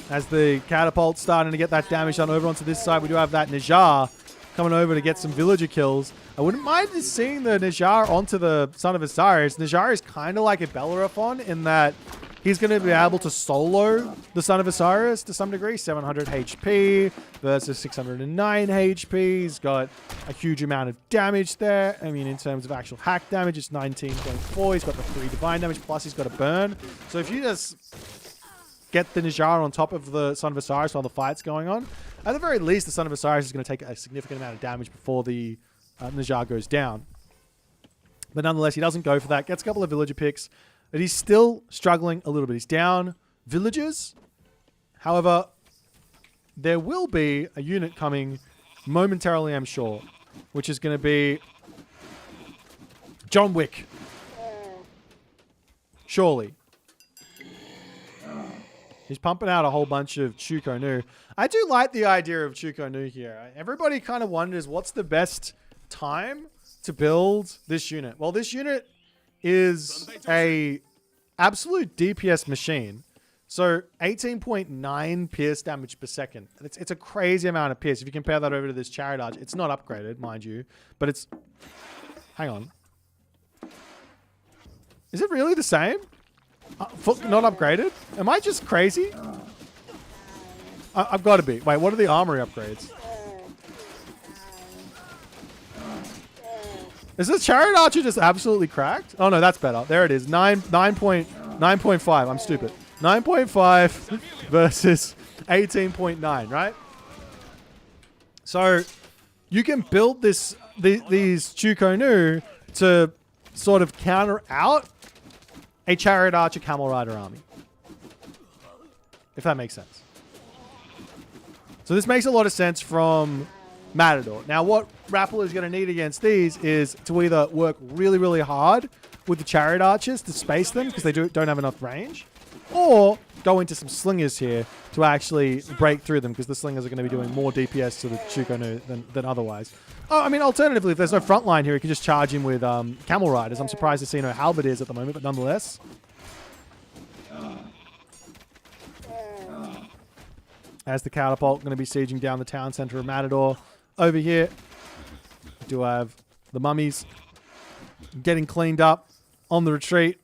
As the catapult's starting to get that damage done over onto this side, we do have that Najjar coming over to get some villager kills. I wouldn't mind just seeing the Najjar onto the Son of Osiris. Najjar is kind of like a Bellerophon in that He's going to be able to solo the Son of Osiris to some degree. 700 HP versus 609 HP. He's got a huge amount of damage there. I mean, in terms of actual hack damage, it's 19.4. He's got the 3 divine damage, plus he's got a burn. So if you just get the Najjar on top of the Son of Osiris while the fight's going on, at the very least, the Son of Osiris is going to take a significant amount of damage before the Najjar goes down. But nonetheless, he doesn't go for that. Gets a couple of villager picks. But he's still struggling a little bit. He's down villagers. However, there will be a unit coming momentarily, I'm sure, which is going to be John Wick. Surely. He's pumping out a whole bunch of Chuko Nu. I do like the idea of Chuko Nu here. Everybody kind of wonders what's the best time to build this unit. Well, this unit is a absolute DPS machine. So 18.9 pierce damage per second. It's a crazy amount of pierce. If you compare that over to this Chariot Arch, it's not upgraded, mind you, but it's... Hang on. Is it really the same? Not upgraded? Am I just crazy? I've got to be. Wait, what are the armory upgrades? Is this Chariot Archer just absolutely cracked? Oh no, that's better. There it is. 9.5. I'm stupid. 9.5 versus 18.9, right? So you can build these Chuko Nu to sort of counter out a Chariot Archer Camel Rider army. If that makes sense. So this makes a lot of sense from Matador. Now, what Rappel is going to need against these is to either work really, really hard with the Chariot Archers to space them because they don't have enough range, or go into some slingers here to actually break through them because the slingers are going to be doing more DPS to the Chuko Nu than otherwise. Oh, I mean, alternatively, if there's no front line here, you can just charge him with Camel Riders. I'm surprised to see no Halberdiers at the moment, but nonetheless. As the catapult going to be sieging down the town center of Matador. Over here, we do have the mummies getting cleaned up on the retreat.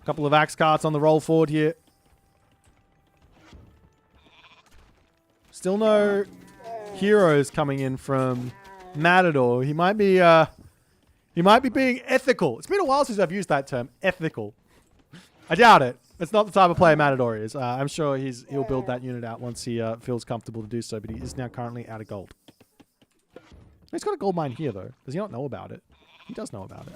A couple of axe carts on the roll forward here. Still no heroes coming in from Matador. He might be being ethical. It's been a while since I've used that term, ethical. I doubt it. It's not the type of player Matador is. I'm sure he'll build that unit out once he feels comfortable to do so, but he is now currently out of gold. He's got a gold mine here, though. Does he not know about it? He does know about it.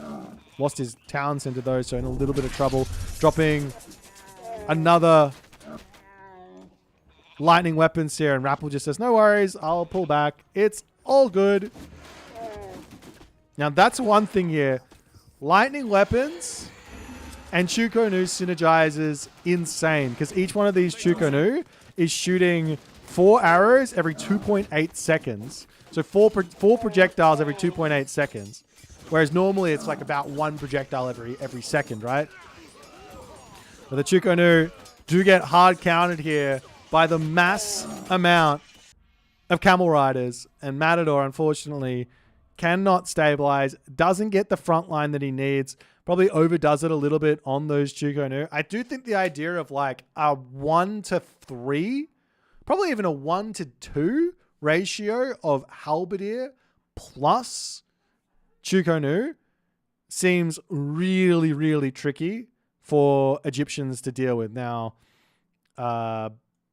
Lost his town center, though, so in a little bit of trouble. Dropping another lightning weapons here, and Rappel just says, no worries, I'll pull back. It's all good. Now, that's one thing here. Lightning weapons and Chuko Nu synergizes insane because each one of these Chuko Nu is shooting 4 arrows every 2.8 seconds. So four projectiles every 2.8 seconds. Whereas normally it's like about 1 projectile every second, right? But the Chuko Nu do get hard countered here by the mass amount of Camel Riders. And Matador, unfortunately, cannot stabilize. Doesn't get the front line that he needs. Probably overdoes it a little bit on those Chuko Nu. I do think the idea of like a 1-to-3, probably even a 1-to-2 ratio of Halberdier plus Chuko Nu seems really, really tricky for Egyptians to deal with. Now,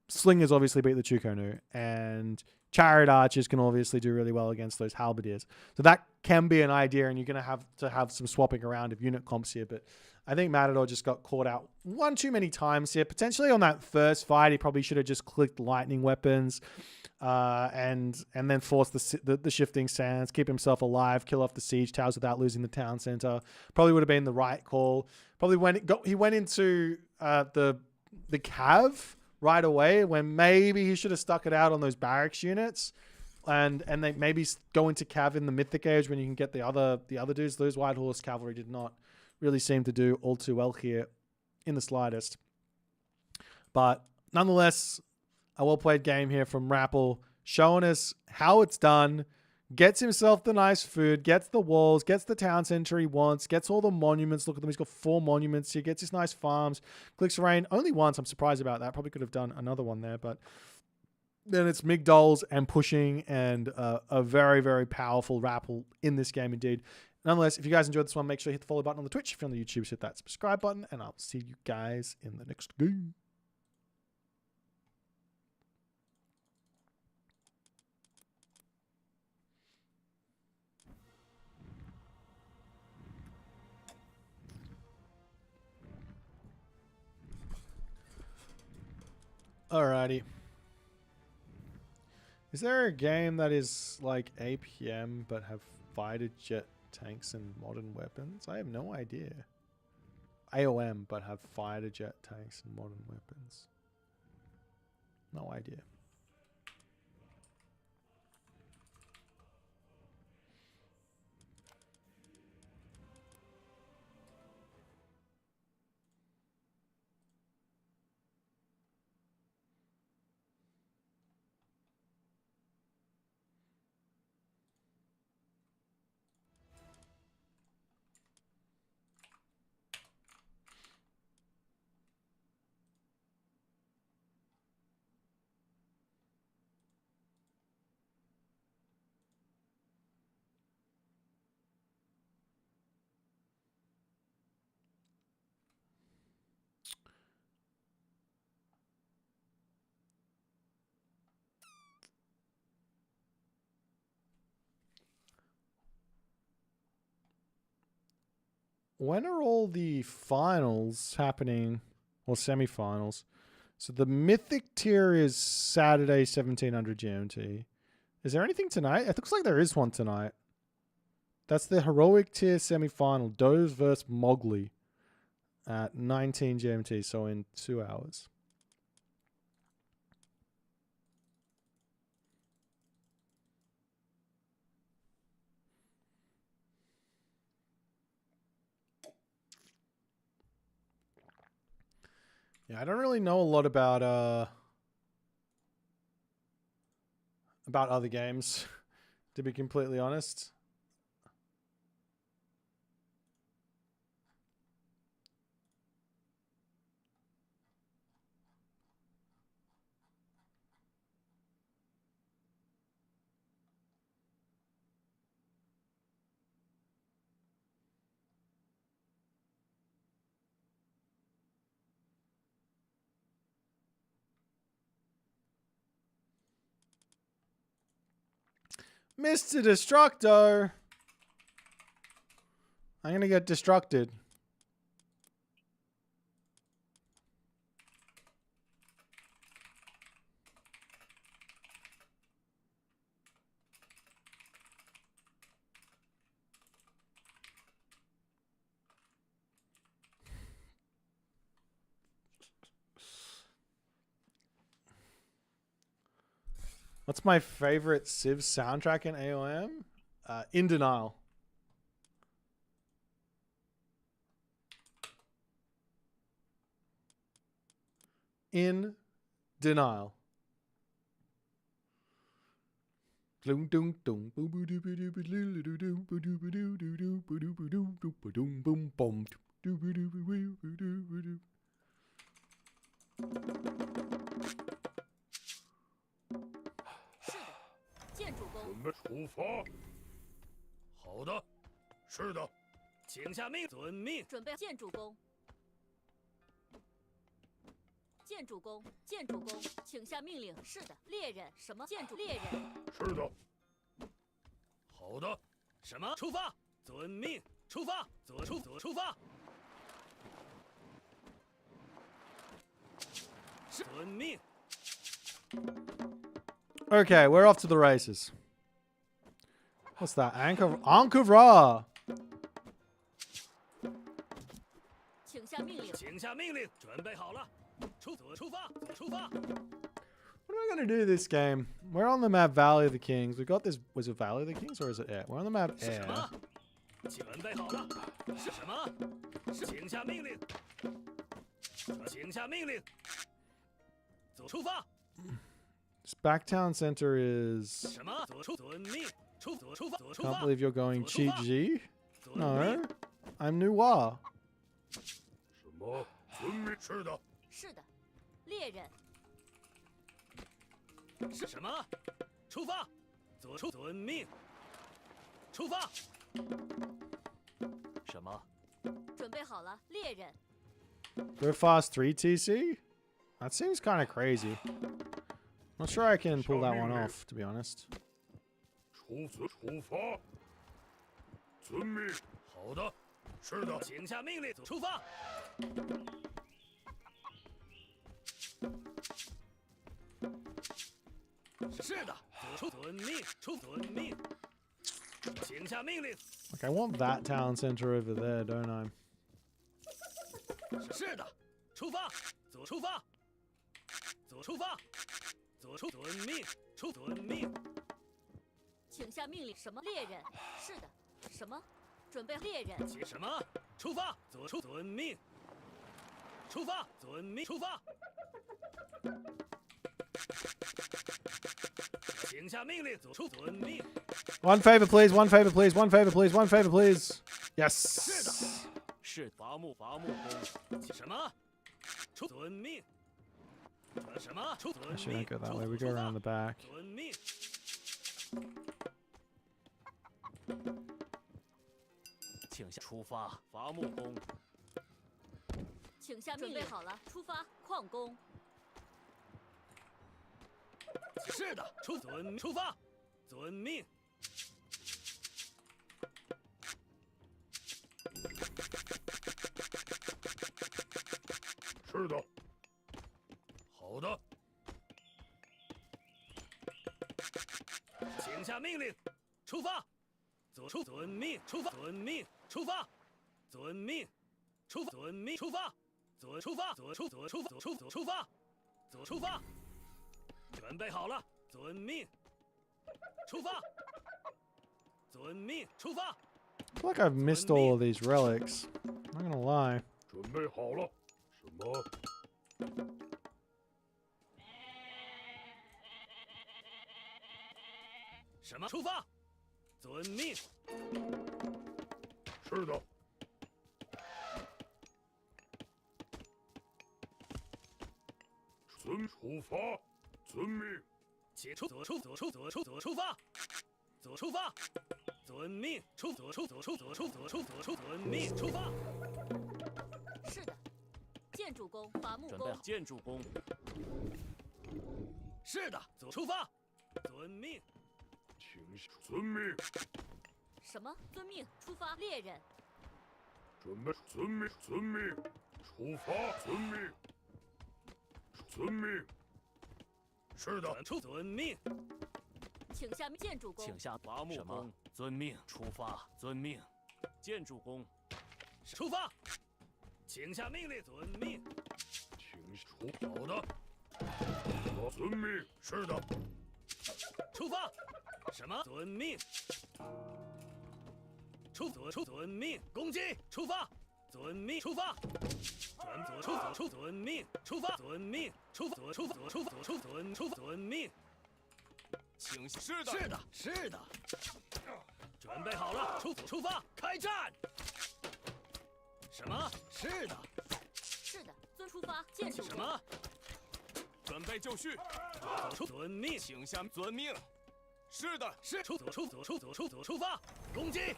Slingers obviously beat the Chuko Nu, and Chariot Archers can obviously do really well against those Halberdiers. So that can be an idea, and you're going to have some swapping around of unit comps here. But I think Matador just got caught out one too many times here. Potentially on that first fight, he probably should have just clicked lightning weapons and then force the shifting sands, keep himself alive, kill off the siege towers without losing the town center. Probably would have been the right call. Probably he went into the cav right away when maybe he should have stuck it out on those barracks units and they maybe go into cav in the mythic age when you can get the other dudes. Those White Horse cavalry did not really seem to do all too well here in the slightest. But nonetheless, a well-played game here from Rappel, showing us how it's done, gets himself the nice food, gets the walls, gets the town center he wants, gets all the monuments. Look at them. He's got 4 monuments here, gets his nice farms, clicks rain only once. I'm surprised about that. Probably could have done another one there, but then it's Migdols and pushing and a very, very powerful rappel in this game indeed. Nonetheless, if you guys enjoyed this one, make sure you hit the follow button on the Twitch. If you're on the YouTube, hit that subscribe button, and I'll see you guys in the next game. Alrighty. Is there a game that is like APM but have fighter jet tanks and modern weapons? I have no idea. AOM but have fighter jet tanks and modern weapons. No idea. When are all the finals happening, or semifinals? So the Mythic tier is Saturday, 1700 GMT. Is there anything tonight? It looks like there is one tonight. That's the Heroic tier semifinal. Dove versus Mowgli at 19 GMT, so in 2 hours. Yeah, I don't really know a lot about other games, to be completely honest. Mr. Destructo. I'm going to get destructed. What's my favorite Civ soundtrack in AOM? In Denial. In Denial.出发。好的，是的，请下命，遵命。准备建主公。建主公，建主公，请下命令。是的，猎人，什么？建主猎人。是的。好的。什么？出发！遵命。出发！出发！是遵命。 Okay, we're off to the races. What's that? Ankara. 请下命令。请下命令。准备好了。出发！ What am I going to do this game? We're on the map Valley of the Kings. We got this. Was it Valley of the Kings or is it Air? We're on the map Air. 准备好了。是什么？请下命令。请下命令。出发。This back town center is... 什么？遵命。Can't believe you're going Chi Ji. No, I'm Noir. 什么？遵命。是的。是的，猎人。是什么？出发！遵命。出发！什么？准备好了，猎人。Go fast 3 TC? That seems kind of crazy. Not sure I can pull that one off, to be honest. 出发。遵命。好的。是的。请下命令，出发。是的，遵命，遵命。请下命令。 Like, I want that town center over there, don't I? 是的，出发，出发，出发，遵命，遵命。请下命令。什么？猎人。是的。什么？准备猎人。什么？出发，遵命。出发，遵命，出发。请下命令，遵命。 One favor, please. One favor, please. One favor, please. One favor, please. Yes. 是的，是伐木工。什么？遵命。什么？遵命。 Actually, don't go that way. We go around the back. 遵命。请下出发，伐木工。请下命令。准备好了，出发，矿工。是的，出发，遵命。 是的。好的。请下命令，出发，遵命，出发，遵命，出发，遵命，出发，遵命，出发，出发，出发，准备好了，遵命，出发，遵命，出发。 I feel like I've missed all of these relics. I'm not gonna lie. 准备好了。什么？什么？出发！遵命。是的。出发。遵命。请出发！出发！遵命。遵命。出发！是的。建筑工，伐木准备工。建筑工。是的，出发！遵命。请遵命。什么？遵命，出发！猎人。准备。遵命。遵命。出发。遵命。遵命。是的。遵命。请下建筑工。请下伐木工。遵命。出发。遵命。建筑工。出发。请下命令。遵命。请出。好的。遵命。是的。出发。什么？遵命。遵命。攻击。出发。遵命。出发。遵命。出发。遵命。出发。遵命。请是的。是的。是的。准备好了，出发，开战。什么？是的。是的，出发，建筑。什么？准备就绪。遵命，请下遵命。是的，是出发，攻击。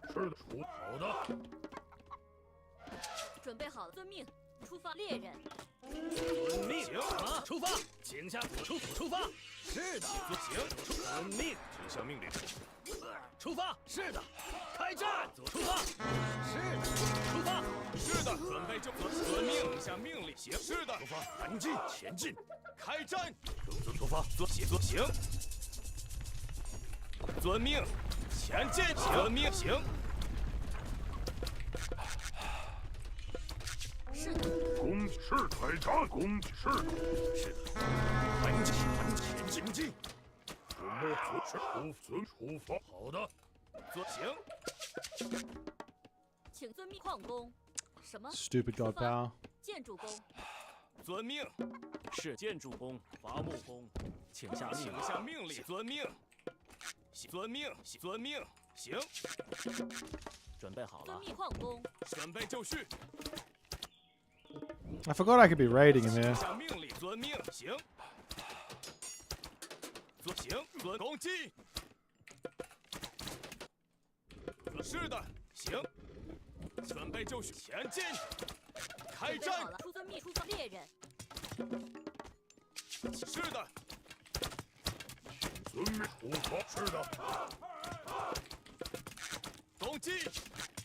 是的，好的。准备好了，遵命，出发，猎人。遵命，行，出发，请下出发。是的，行，遵命，请下命令。出发，是的，开战，出发，是的，出发，是的，准备就遵命，下命令，行，是的，出发，赶紧前进，开战，出发，行，遵命，前进，遵命，行。是的。攻势开战，攻势是的，赶紧前进。准备出发，好的，行。请遵命，矿工。什么 ？Stupid god power. 建筑工。遵命，是建筑工，伐木工。请下命令，遵命，遵命，遵命，行。准备好了。遵命矿工。准备就绪。 I forgot I could be raiding him here. 下命令，遵命，行。行，遵攻击。是的，行。准备就绪，前进。开战。好了，出遵命，出发猎人。是的。遵命出发。是的。攻击。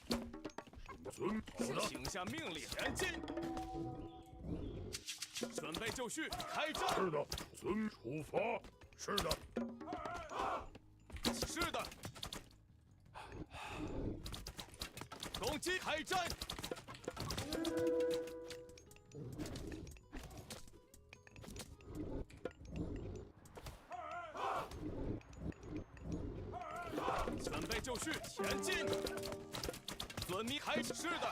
好的。请下命令，前进。准备就绪，开战。是的。出发。是的。是的。攻击，开战。准备就绪，前进。遵命开，是的。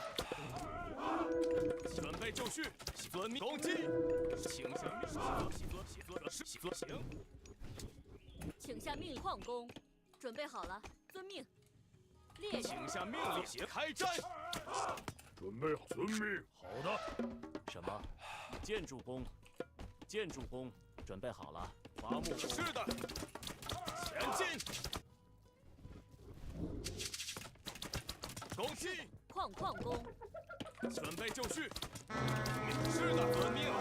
准备就绪，遵命攻击。请下命令，行。请下命令，矿工。准备好了，遵命。猎人。请下命令，行，开战。准备好，遵命。好的。什么？建筑工，建筑工，准备好了。伐木工。是的。前进。攻击。矿工。准备就绪。是的，遵命。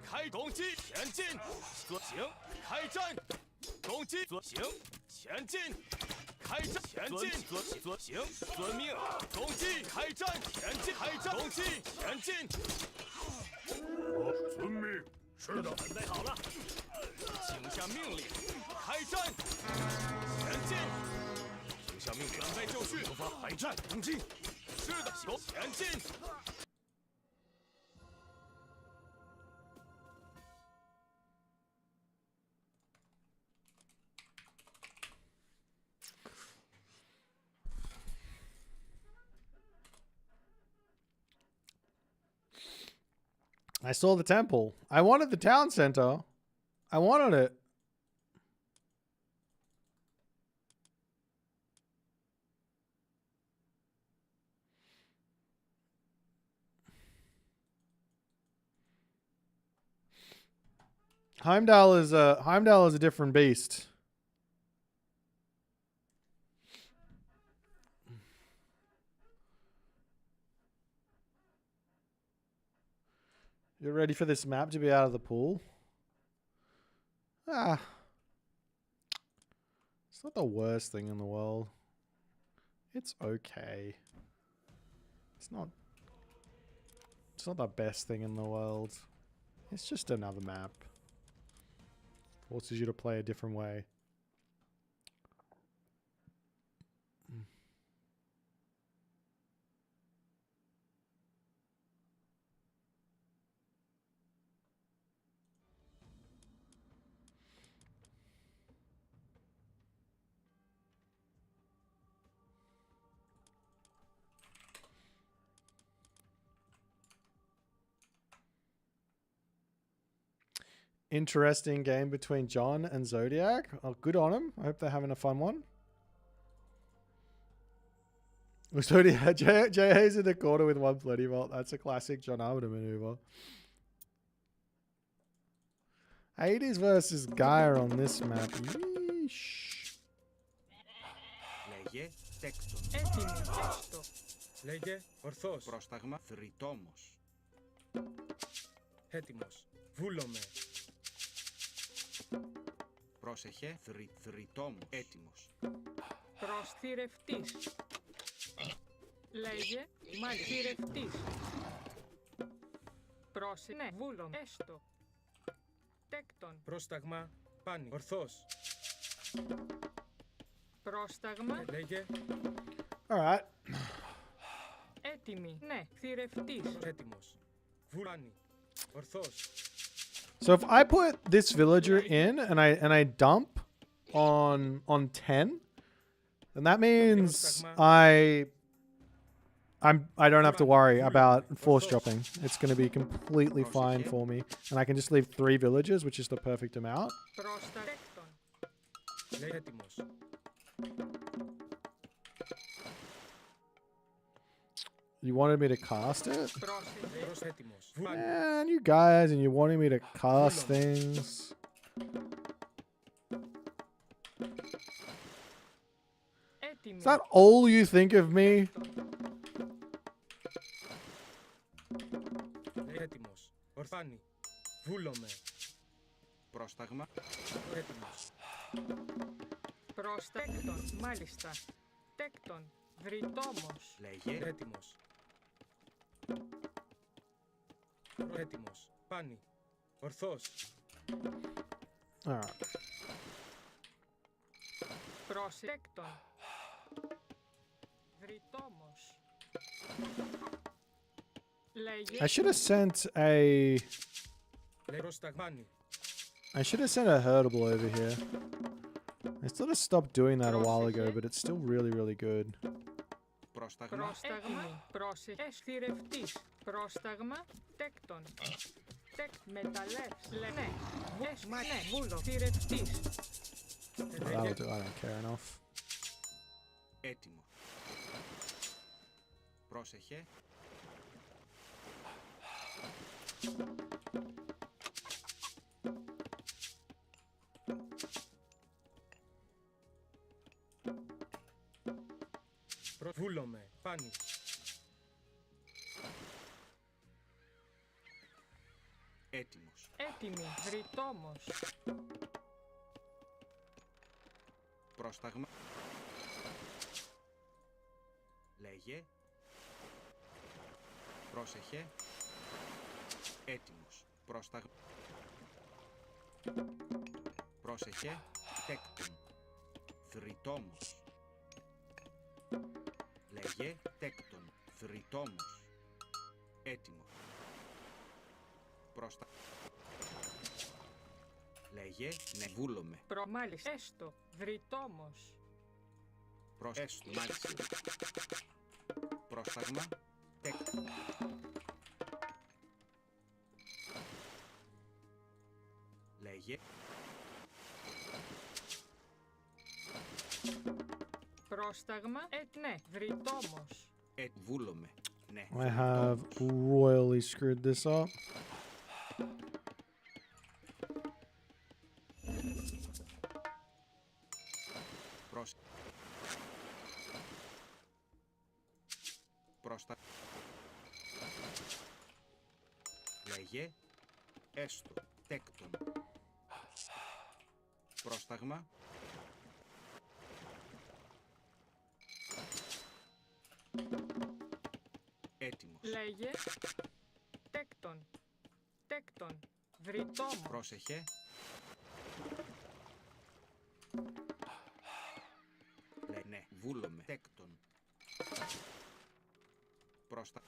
开攻击，前进。行，开战。攻击，行，前进。开战，前进。行，遵命。攻击，开战，前进。开战，攻击，前进。遵命。是的。准备好了。请下命令。开战。前进。请下命令。准备就绪。出发，开战，攻击。是的，行，前进。I saw the temple. I wanted the town center. I wanted it. Heimdall is a different beast. You're ready for this map to be out of the pool? Ah. It's not the worst thing in the world. It's okay. It's not the best thing in the world. It's just another map. Forces you to play a different way. Interesting game between John and Zodiac. Oh, good on him. I hope they're having a fun one. Zodiac, J.A.'s in the corner with 120 volt. That's a classic John Armator maneuver. Hades versus Gaia on this map. Yeesh. Λέγε τέξτον. Έτοιμο, τέξτο. Λέγε ορθός. Πρόσταγμα θρητόμος. Έτοιμος. Βούλομαι. Πρόσεχε θρητόμος. Έτοιμος. Προσθηρευτής. Λέγε μάλιστα θηρευτής. Ναι, βούλομαι. Έστω. Τέκτον. Πρόσταγμα πάνι. Ορθός. Πρόσταγμα. Λέγε. Alright. Έτοιμη. Ναι, θηρευτής. Έτοιμος. Βουλάνι. Ορθός. So if I put this villager in and I dump on 10, then that means I I don't have to worry about force dropping. It's going to be completely fine for me. And I can just leave 3 villages, which is the perfect amount. You wanted me to cast it? Man, you guys, and you wanted me to cast things. Is that all you think of me? Έτοιμος. Ορφάνη. Βούλομαι. Πρόσταγμα. Έτοιμος. Τέκτον, μάλιστα. Τέκτον, βρυτόμος. Λέγε. Έτοιμος. Έτοιμος. Πάνι. Ορθός. Alright. Τέκτον. Βρυτόμος. I should have sent a... I should have sent a herdable over here. I sort of stopped doing that a while ago, but it's still really, really good. Πρόσταγμα. Πρόσεχε. Θηρευτής. Πρόσταγμα. Τέκτον. Μεταλλεύς. Ναι. Βούλο. Θηρευτής. That'll do. I don't care enough. Έτοιμο. Πρόσεχε. Βούλομαι. Πάνι. Έτοιμος. Έτοιμη. Βρυτόμος. Πρόσταγμα. Λέγε. Πρόσεχε. Έτοιμος. Πρόσταγμα. Πρόσεχε. Τέκτον. Θρητόμος. Λέγε. Τέκτον. Θρητόμος. Έτοιμος. Πρόστα. Λέγε. Ναι. Βούλομαι. Μάλιστα. Έστω. Βρυτόμος. Έστω. Μάλιστα. Πρόσταγμα. Τέκτον. Λέγε. Πρόσταγμα. Ναι. Βρυτόμος. Βούλομαι. Ναι. I have royally screwed this up. Πρόστα. Λέγε. Έστω. Τέκτον. Πρόσταγμα. Έτοιμος. Λέγε. Τέκτον. Τέκτον. Βρυτόμος. Πρόσεχε. Ναι. Βούλομαι. Τέκτον. Πρόστα.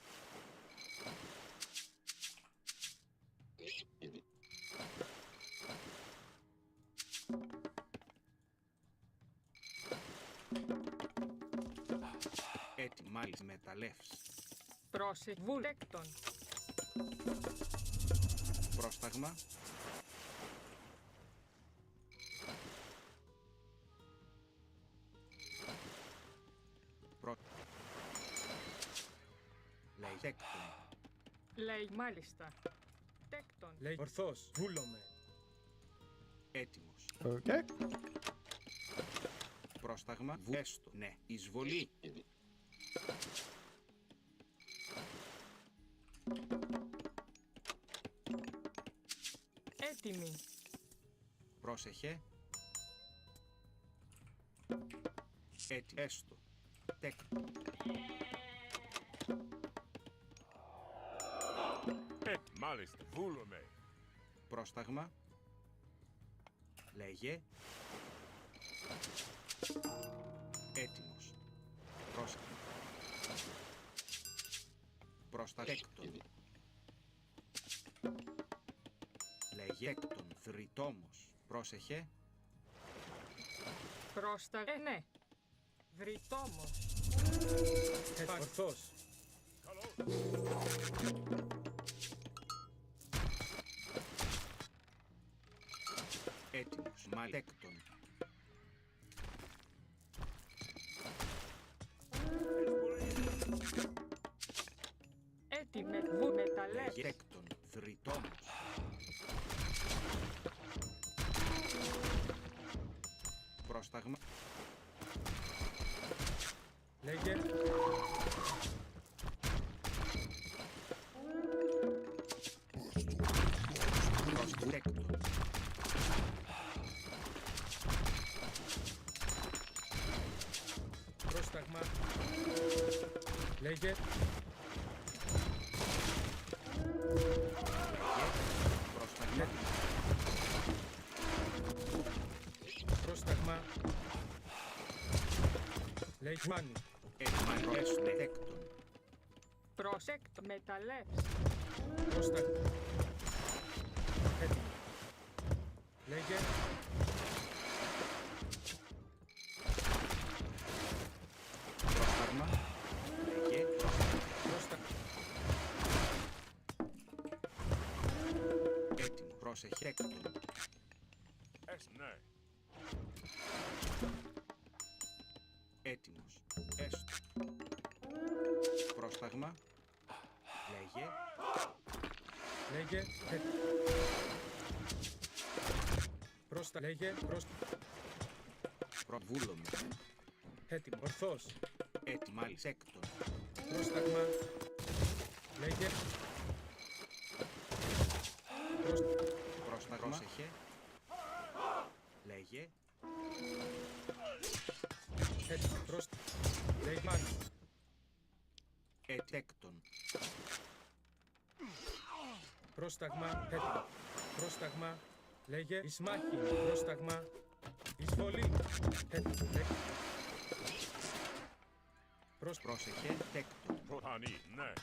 Έτοιμη. Μάλιστα. Μεταλλεύς. Πρόσεχε. Βούλεκτον. Πρόσταγμα. Λέει τέκτον. Λέει μάλιστα. Τέκτον. Λέει ορθός. Βούλομαι. Έτοιμος. Okay. Πρόσταγμα. Έστω. Ναι. Εισβολή. Έτοιμη. Πρόσεχε. Έτοιμο. Έστω. Τέκτον. Μάλιστα. Βούλομαι. Πρόσταγμα. Λέγε. Έτοιμος. Πρόσταγμα. Πρόσταγμα. Λέγε. Τέκτον. Θρητόμος. Πρόσεχε. Πρόσταγμα. Ναι. Βρυτόμος. Ορθός. Έτοιμος. Μαλέκτον. Έτοιμε μεταλλεύς. Λέκτον. Θρητόμος. Πρόσταγμα. Λέγε. Πρόσταγμα. Πρόσταγμα. Λέγε. Πρόσταγμα. Πρόσταγμα. Λέγε. Μάνι. Έτοιμος. Λέκτον. Προσέκτο μεταλλεύς. Πρόσταγμα. Έτοιμο. Λέγε. Πρόσταγμα. Λέγε. Πρόσταγμα. Έτοιμο. Πρόσεχε. Έκτον. Ναι. Έτοιμος. Έστω. Πρόσταγμα. Λέγε. Λέγε. Πρόστα. Λέγε. Πρόστα. Προβούλομαι. Έτοιμο. Ορθός. Έτοιμα. Έκτον. Πρόσταγμα. Λέγε. Πρόσταγμα. Πρόσεχε. Λέγε. Έτοιμο. Πρόστα. Λέγε. Μάνι. Έκτον. Πρόσταγμα. Έτοιμο. Πρόσταγμα. Λέγε. Ισμάχη. Πρόσταγμα. Εισβολή. Έτοιμο. Λέγε. Πρόσεχε. Έκτον. Προτανή. Ναι.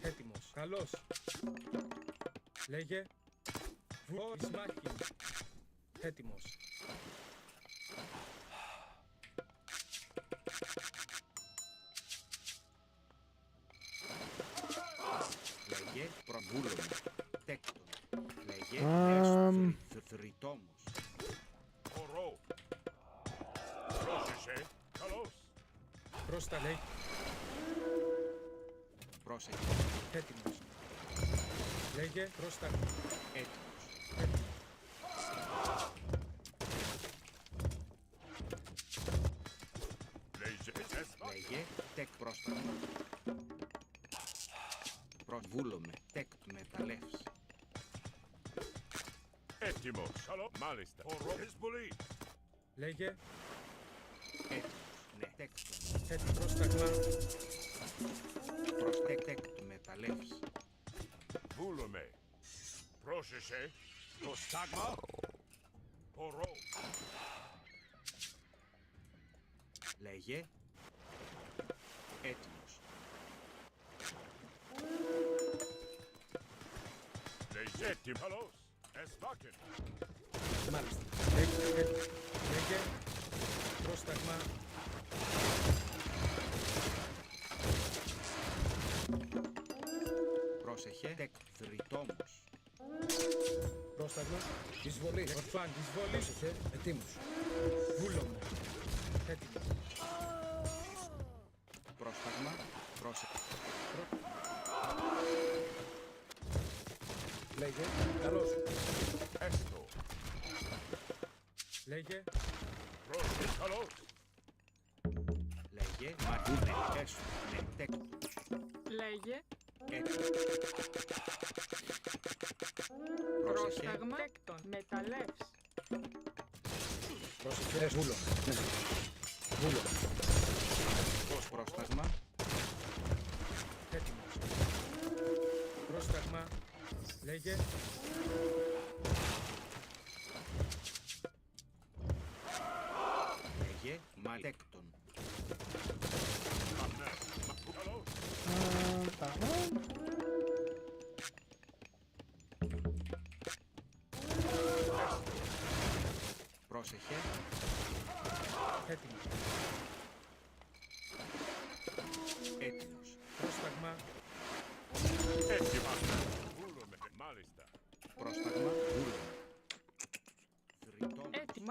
Έτοιμος. Καλός. Λέγε. Βουό. Ισμάχη. Έτοιμος. Λέγε. Προβούλομαι. Έκτον. Λέγε. Θρητόμος. Ορό. Πρόσεχε. Καλώς. Πρόστα. Λέγε. Πρόσεχε. Έτοιμος. Λέγε. Πρόσταγμα. Έτοιμος. Λέγε. Τεκ πρόσταγμα. Προβούλομαι. Τεκ μεταλλεύς. Έτοιμος. Καλό. Μάλιστα. Ορό. Εισβολή. Λέγε. Έτοιμος. Ναι. Τέκτον. Έτοιμο. Πρόσταγμα. Τεκ μεταλλεύς. Βούλομαι. Πρόσεχε. Το στάγμα. Ορό. Λέγε. Έτοιμος. Λέγε. Έτοιμος. Καλώς. Εσβάκεν. Μάλιστα. Λέγε. Πρόσταγμα. Πρόσεχε. Τεκ θρητόμος. Πρόσταγμα. Εισβολή. Ορφάν. Εισβολή. Πρόσεχε. Ετοίμος. Βούλομαι. Έτοιμος. Πρόσταγμα. Πρόσεχε. Λέγε. Καλώς. Έστω. Λέγε. Πρόσεχε. Καλώς. Λέγε. Μαγούνε. Έστω. Ναι. Τεκ. Λέγε. Έτοιμος. Πρόσεχε. Πρόσταγμα. Τέκτον μεταλλεύς. Πρόσεχε. Βούλομαι. Βούλομαι. Πρόσταγμα. Έτοιμος. Πρόσταγμα. Λέγε. Λέγε. Μαλέκτον. Καλώς. Πρόσεχε. Έτοιμος. Έτοιμος. Πρόσταγμα.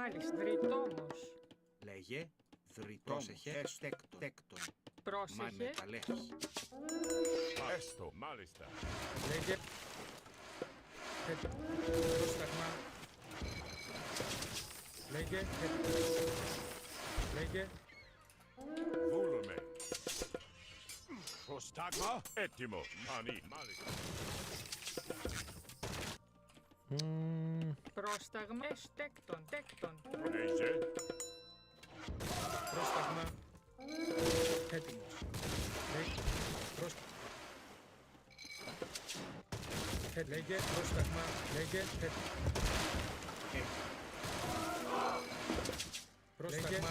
Μάλιστα. Δρυτόμος. Λέγε πρόσεχε στέκτον. Πρόσεχε. Μα μεταλλεύς. Έστω, μάλιστα. Λέγε. Πρόσταγμα. Λέγε. Λέγε. Βούλομαι. Προστάγμα. Έτοιμο. Μανί, μάλιστα. Πρόσταγμα. Στέκτον. Λέγε. Πρόσταγμα. Έτοιμος. Λέγε. Λέγε. Πρόσταγμα. Λέγε. Πρόσταγμα.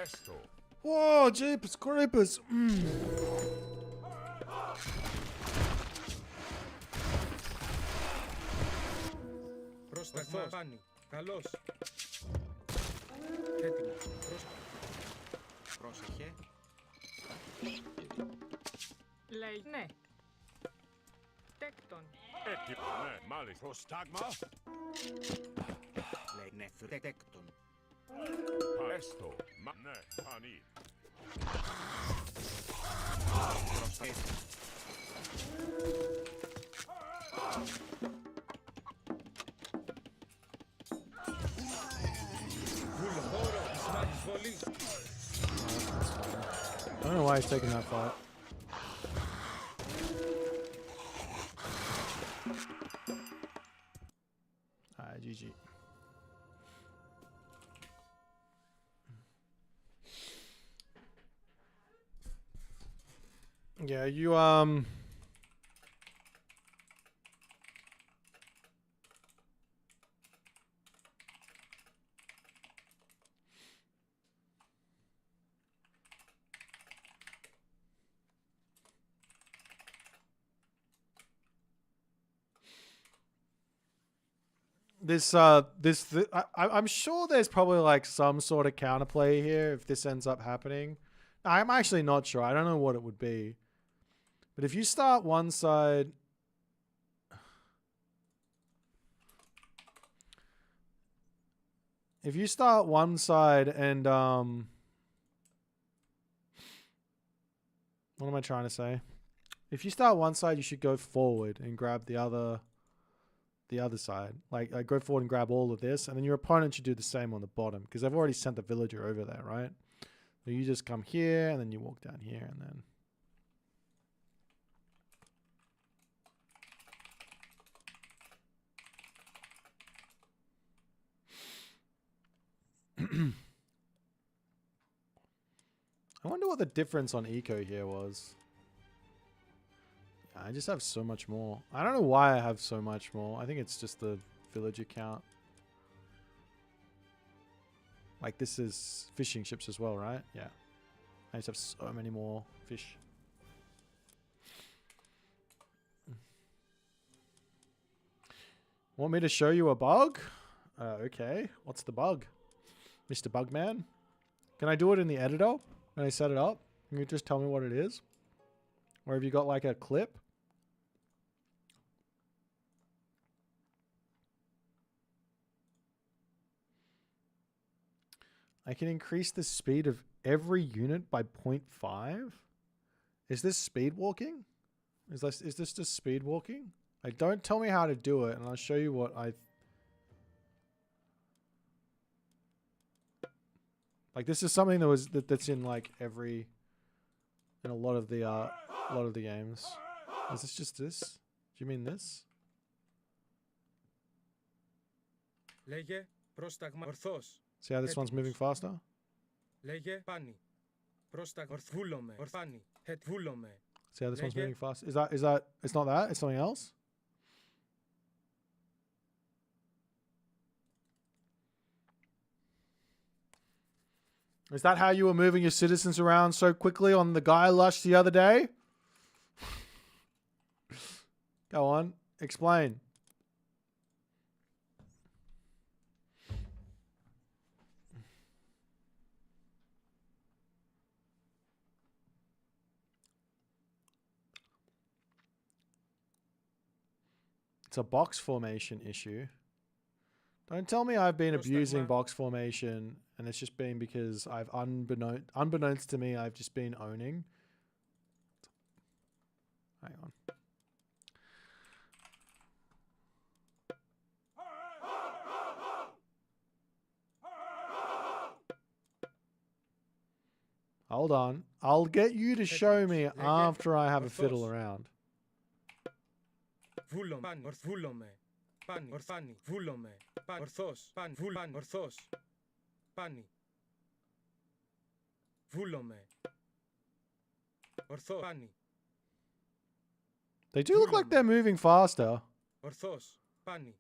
Έστω. Whoa, jeepers creepers. Πρόσταγμα. Πάνι. Καλώς. Έτοιμο. Πρόσεχε. Λέει ναι. Στέκτον. Έτοιμο. Ναι, μάλιστα. Προστάγμα. Λέει ναι, στέκτον. Έστω. Ναι, μανί. I don't know why he's taking that fight. Alright, GG. Yeah, you I'm sure there's probably like some sort of counterplay here if this ends up happening. I'm actually not sure. I don't know what it would be. But if you start one side... If you start one side and... What am I trying to say? If you start one side, you should go forward and grab the other side. Like go forward and grab all of this, and then your opponent should do the same on the bottom because they've already sent the villager over there, right? So you just come here and then you walk down here and then... I wonder what the difference on eco here was. I just have so much more. I don't know why I have so much more. I think it's just the villager count. Like this is fishing ships as well, right? Yeah. I just have so many more fish. Want me to show you a bug? Okay. What's the bug? Mr. Bugman? Can I do it in the editor? Can I set it up? Can you just tell me what it is? Or have you got like a clip? I can increase the speed of every unit by 0.5. Is this speed walking? Is this just speed walking? Like, don't tell me how to do it, and I'll show you what I... Like, this is something that's in like every... In a lot of the games. Is this just this? Do you mean this? Λέγε πρόσταγμα ορθός. See how this one's moving faster? Λέγε πάνι. Πρόσταγμα βούλομαι. Ορφάνι. Βούλομαι. See how this one's moving fast? Is that it's not that, it's something else? Is that how you were moving your citizens around so quickly on the Guy Lush the other day? Go on, explain. It's a box formation issue. Don't tell me I've been abusing box formation and it's just been because I've unbeknownst to me, I've just been owning. Hang on. Hold on. I'll get you to show me after I have a fiddle around. Pani, orfani, vulome, pan, orthos, pan, vulan, orthos, pani, vulome, ortho, pani. They do look like they're moving faster. Orthos, pani,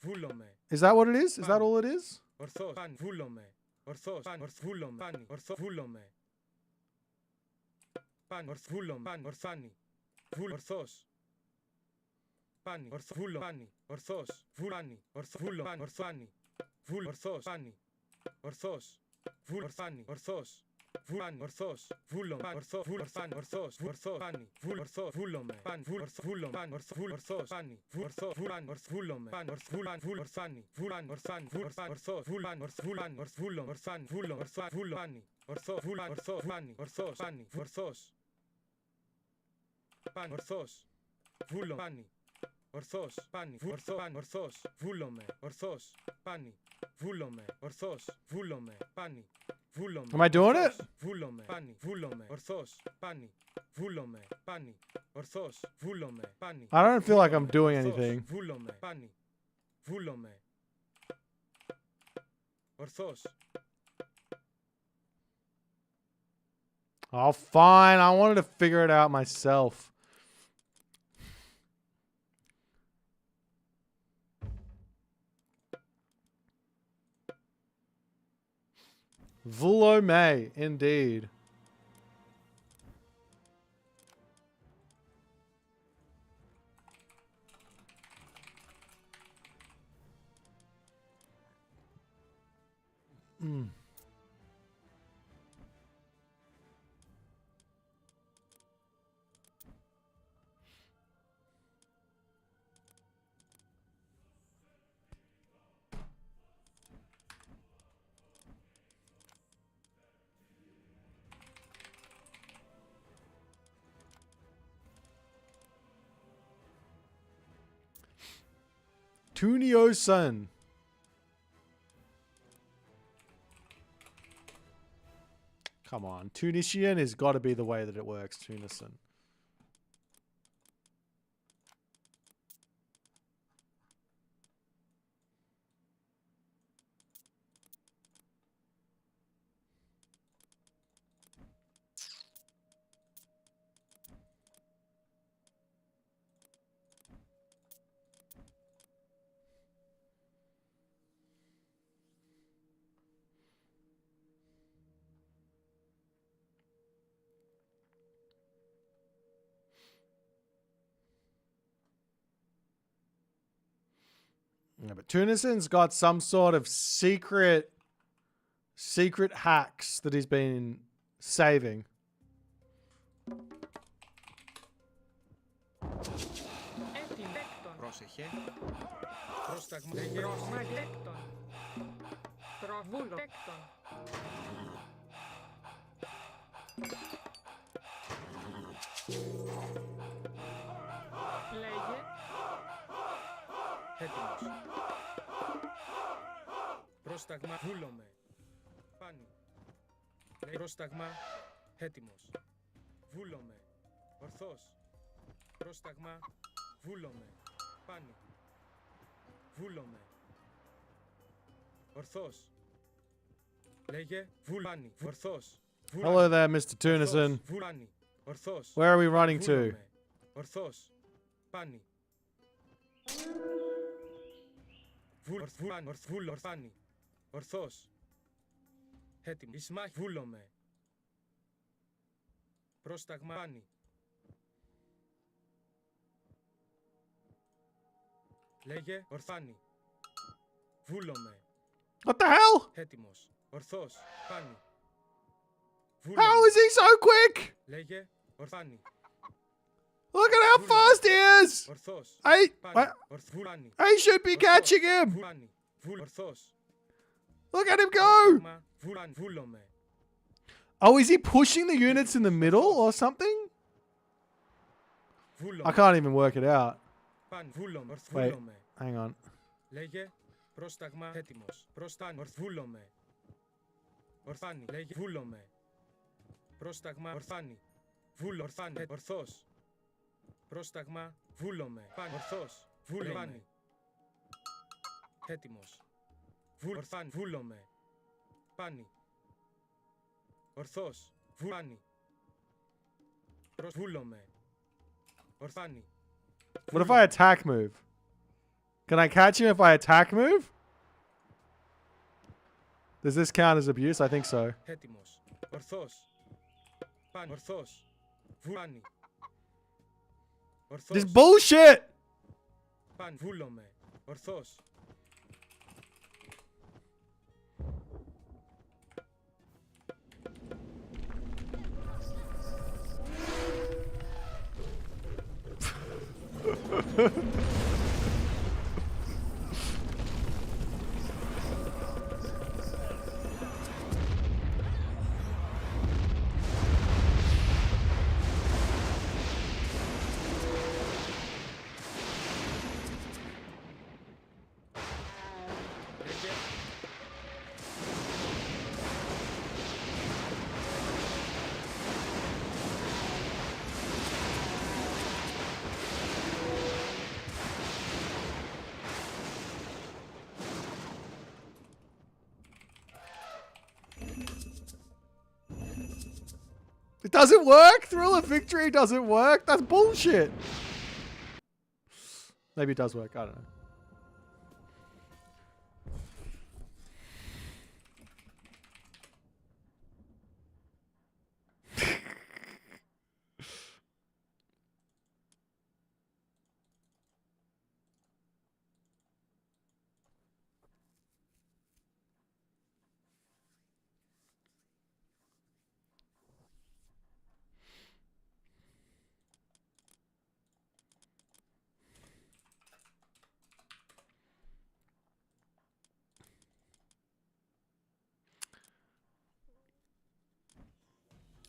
vulome. Is that what it is? Is that all it is? Orthos, pan, vulome, orthos, pan, orthulome, pani, ortho, vulome, pan, orthulome, pan, orthani, vul, orthos. Pani, orthulo, pani, orthos, vulani, orthulo, pan, orthani, vul, orthos, pani, orthos, vul, orthani, orthos, vulan, orthos, vulom, pan, ortho, vul, orthan, orthos, ortho, pani, vul, ortho, vulome, pan, vul, orthulom, pan, orthul, orthos, pani, vul, ortho, vulan, orthulome, pan, orthulan, vul, orthani, vulan, orthan, vul, orthan, orthos, vulan, orthulan, orthulom, orthan, vulom, orthan, vulom, pani, ortho, vulan, ortho, pani, orthos, pani, orthos, pan, orthos, vulom, pani. Orthos, pani, ortho, pan, orthos, vulome, orthos, pani, vulome, orthos, vulome, pani, vulome. Am I doing it? Vulome, pani, vulome, orthos, pani, vulome, pani, orthos, vulome, pani. I don't feel like I'm doing anything. Vulome, pani, vulome, orthos. Oh, fine. I wanted to figure it out myself. Vulome, indeed. Mm. Tunio-san. Come on. Tunisian has got to be the way that it works, Tunison. Yeah, but Tunison's got some sort of secret hacks that he's been saving. Πρόσεχε. Πρόσταγμα. Προσμαγέκτον. Προβούλοκτον. Λέγε. Έτοιμος. Πρόσταγμα. Βούλομαι. Πάνι. Πρόσταγμα. Έτοιμος. Βούλομαι. Ορθός. Πρόσταγμα. Βούλομαι. Πάνι. Βούλομαι. Ορθός. Λέγε. Βουλάνι. Ορθός. Hello there, Mr. Tunison. Βουλάνι. Ορθός. Where are we running to? Ορθός. Πάνι. Ορθάνι. Ορθός. Έτοιμο. Ισμάχ. Βούλομαι. Πρόσταγμα. Πάνι. Λέγε. Ορθάνι. Βούλομαι. What the hell? Έτοιμος. Ορθός. Πάνι. How is he so quick? Λέγε. Ορθάνι. Look at how how fast he is! I should be catching him! Look at him go! Oh, is he pushing the units in the middle or something? I can't even work it out. Wait, hang on. Λέγε πρόσταγμα έτοιμος. Βούλομαι. Ορθάνη. Λέγε βούλομαι. Πρόσταγμα ορθάνη. Ορθάνη. Ορθός. Πρόσταγμα βούλομαι. Ορθός. Βούλομαι. Έτοιμος. Ορθάνη. Βούλομαι. Πάνη. Ορθός. Βούλανη. Βούλομαι. Ορθάνη. What if I attack move? Can I catch him if I attack move? Does this count as abuse? I think so. Έτοιμος. Ορθός. Πάνη. Ορθός. Βούλανη. Ορθός. This bullshit! Πάνη. Βούλομαι. Ορθός. It doesn't work? Thrill of victory doesn't work? That's bullshit. Maybe it does work. I don't know.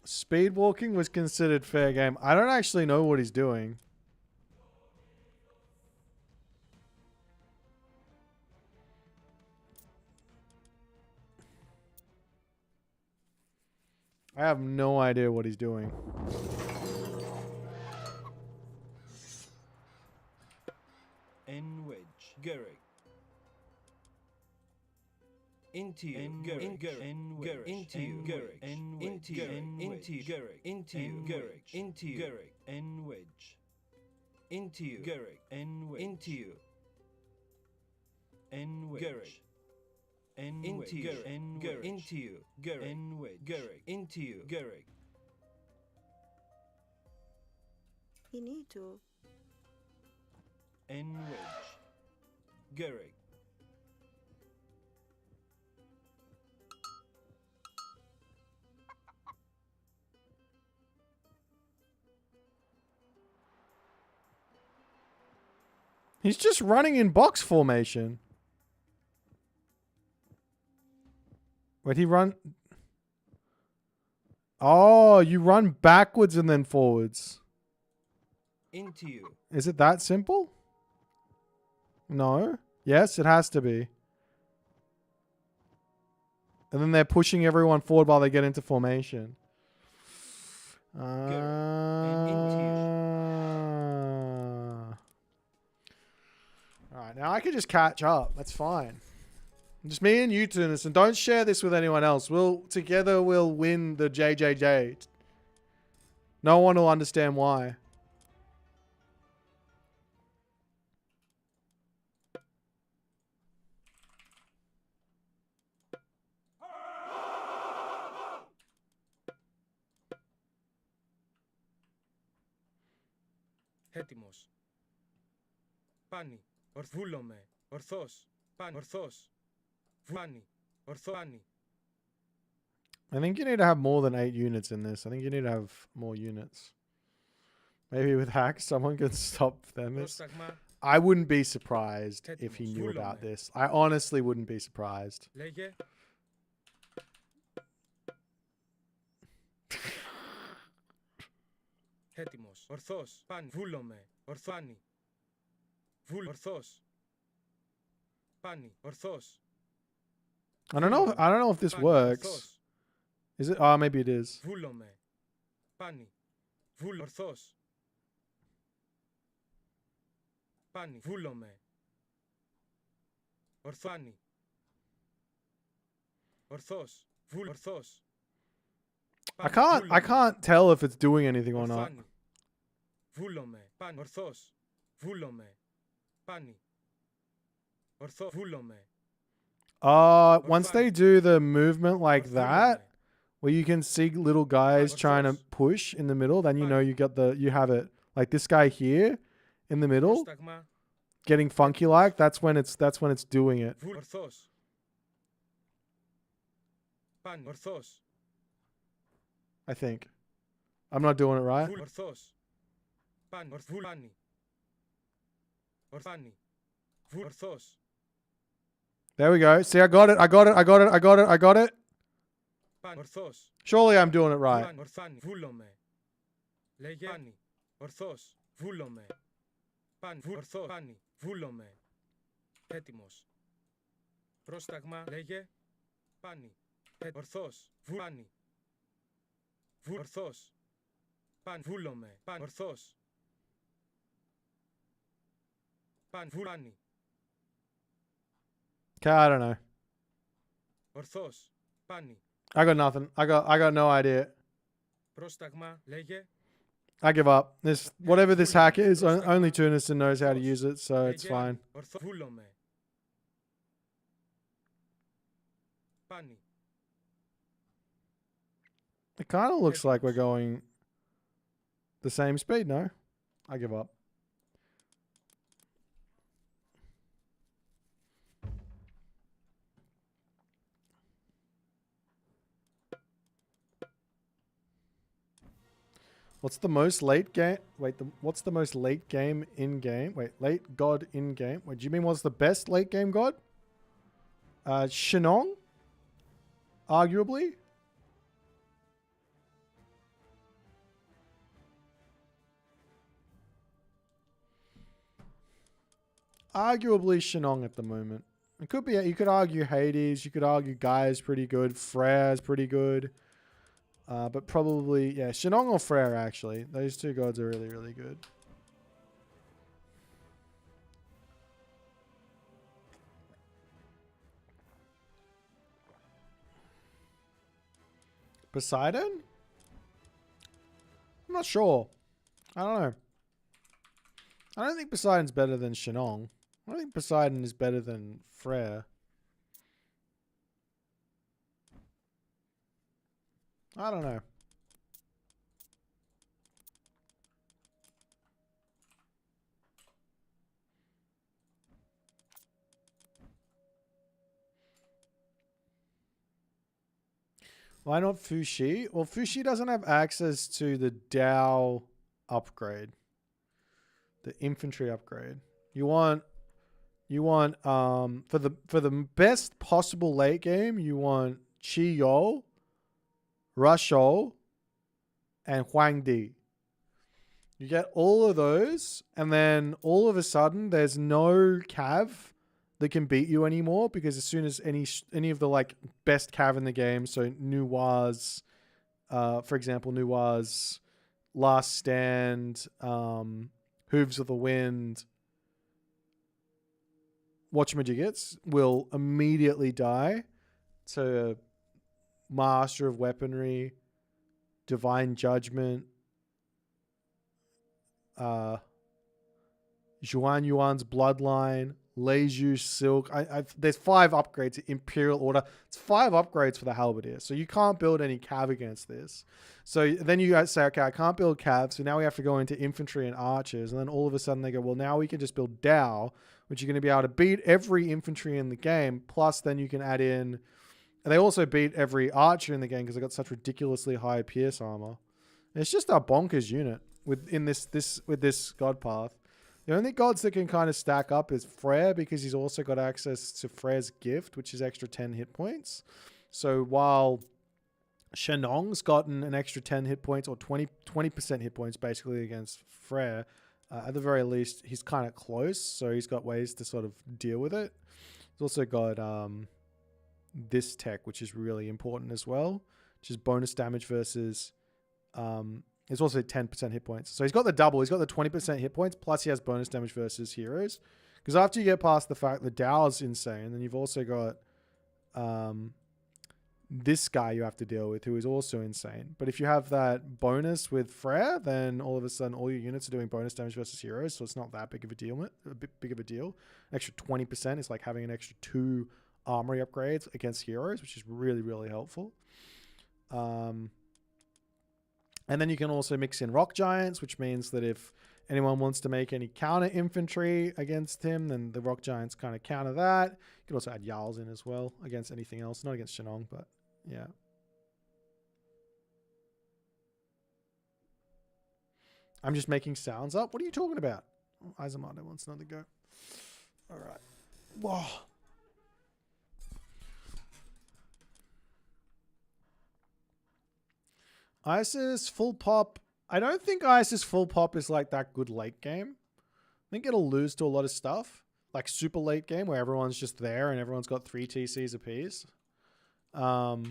Speed walking was considered fair game. I don't actually know what he's doing. I have no idea what he's doing. N-wedge. Garrick. Into you, Garrick, into you, Garrick, into you, Garrick, into you, Garrick, into you, Garrick, N-wedge, into you, Garrick, N-wedge, into you, N-wedge, Garrick, into you, N-Garrick, into you, Garrick, N-wedge, Garrick, into you, Garrick. He need to. N-wedge, Garrick. He's just running in box formation. Wait, he run... Oh, you run backwards and then forwards. Into you. Is it that simple? No. Yes, it has to be. And then they're pushing everyone forward while they get into formation. Alright, now I can just catch up. That's fine. Just me and you, Tunis, and don't share this with anyone else. Together we'll win the JJJ. No one will understand why. Έτοιμος. Πάνι. Βούλομαι. Ορθός. Πάνι. Ορθός. Βάνι. Ορθάνι. I think you need to have more than 8 units in this. I think you need to have more units. Maybe with hacks, someone can stop Themis. Πρόσταγμα. I wouldn't be surprised if he Έτοιμος. knew Βούλομαι. about this. I honestly wouldn't be surprised. Λέγε. Έτοιμος. Ορθός. Πάνι. Βούλομαι. Ορθάνι. Ορθός. Πάνι. Ορθός. I don't know. I don't know if this Πάνι. works. Ορθός. Is it? Oh, maybe it is. Βούλομαι. Πάνι. Ορθός. Πάνι. Βούλομαι. Ορθάνι. Ορθός. Ορθός. I can't tell if it's doing anything or not. Ορθάνι. Βούλομαι. Πάνι. Ορθός. Βούλομαι. Πάνι. Ορθό. Βούλομαι. Once they do the movement like that, where you can see little guys trying to push in the middle, then you know you have it. Like this guy here in the middle, Πρόσταγμα. getting funky like, that's when it's doing it. Ορθός. Πάνι. Ορθός. I think. I'm not doing it right. Ορθός. Πάνι. Πάνι. Ορθάνι. Ορθός. There we go. See, I got it. I got it. I got it. I got it. I got it. Πάνι. Ορθός. Surely I'm doing it right. Ορθάνι. Βούλομαι. Λέγε. Πάνι. Ορθός. Βούλομαι. Πάνι. Ορθό. Πάνι. Βούλομαι. Έτοιμος. Πρόσταγμα. Λέγε. Πάνι. Ορθός. Πάνι. Ορθός. Πάνι. Βούλομαι. Πάνι. Ορθός. Πάνι. Πάνι. Okay, I don't know. Ορθός. Πάνι. I got nothing. I got no idea. Πρόσταγμα. Λέγε. I give up. This whatever this hack is, only Tuniston knows how to use it, so it's fine. Ορθό. Βούλομαι. Πάνι. It kind of looks like we're going the same speed, no? I give up. What's the most late game? Wait, what's the most late game in game? Wait, late god in game. Wait, do you mean what's the best late game god? Shinong? Arguably? Arguably Shinong at the moment. It could be, you could argue Hades, you could argue Gaia's pretty good, Freya's pretty good. But probably, yeah, Shinong or Freya actually. Those two gods are really, really good. Poseidon? I'm not sure. I don't know. I don't think Poseidon's better than Shinong. I don't think Poseidon is better than Freya. I don't know. Why not Fushi? Well, Fushi doesn't have access to the Dao upgrade. The infantry upgrade. You want for the best possible late game, you want Qi Yo, Rushou, and Huang Di. You get all of those, and then all of a sudden there's no cav that can beat you anymore, because as soon as any of the like best cav in the game, so Nuwa's, for example, Nuwa's Last Stand, Hooves of the Wind, whatchamajigits will immediately die to Master of Weaponry, Divine Judgment, Zhuan Yuan's Bloodline, Lei Zhu's Silk. There's 5 upgrades to Imperial Order. It's 5 upgrades for the Halberdier. So you can't build any cav against this. So then you guys say, okay, I can't build cav. So now we have to go into infantry and archers. And then all of a sudden they go, well, now we can just build Dao, which you're going to be able to beat every infantry in the game. Plus then you can add in, and they also beat every archer in the game because they got such ridiculously high pierce armor. It's just a bonkers unit. with this god path. The only gods that can kind of stack up is Freyr, because he's also got access to Freyr's gift, which is extra 10 hit points. So while Shenong's gotten an extra 10 hit points, or 20% hit points basically against Freyr, at the very least, he's kind of close. So he's got ways to sort of deal with it. He's also got this tech, which is really important as well, which is bonus damage versus... it's also 10% hit points. So he's got the double. He's got the 20% hit points, plus he has bonus damage versus heroes. Because after you get past the fact that Dao's insane, then you've also got this guy you have to deal with, who is also insane. But if you have that bonus with Freyr, then all of a sudden all your units are doing bonus damage versus heroes, so it's not that big of a deal. Extra 20% is like having an extra 2 armory upgrades against heroes, which is really, really helpful. And then you can also mix in rock giants, which means that if anyone wants to make any counter infantry against him, then the rock giants kind of counter that. You can also add Jarls in as well against anything else. Not against Shenong, but yeah. I'm just making sounds up. What are you talking about? Oh, Izamado wants another go. All right. Whoa. ISIS full pop. I don't think ISIS full pop is like that good late game. I think it'll lose to a lot of stuff. Like super late game where everyone's just there and everyone's got 3 TCs apiece. But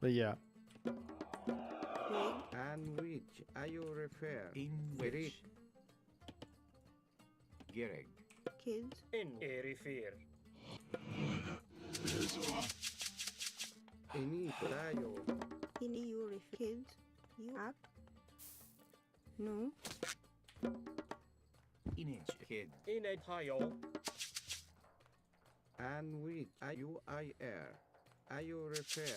yeah. And which are you refer? In which? Gereg. Kids. In refer. Ini tayo. Ini you kids. You act. No. Inage kid. In tayo. And which are you are you refer?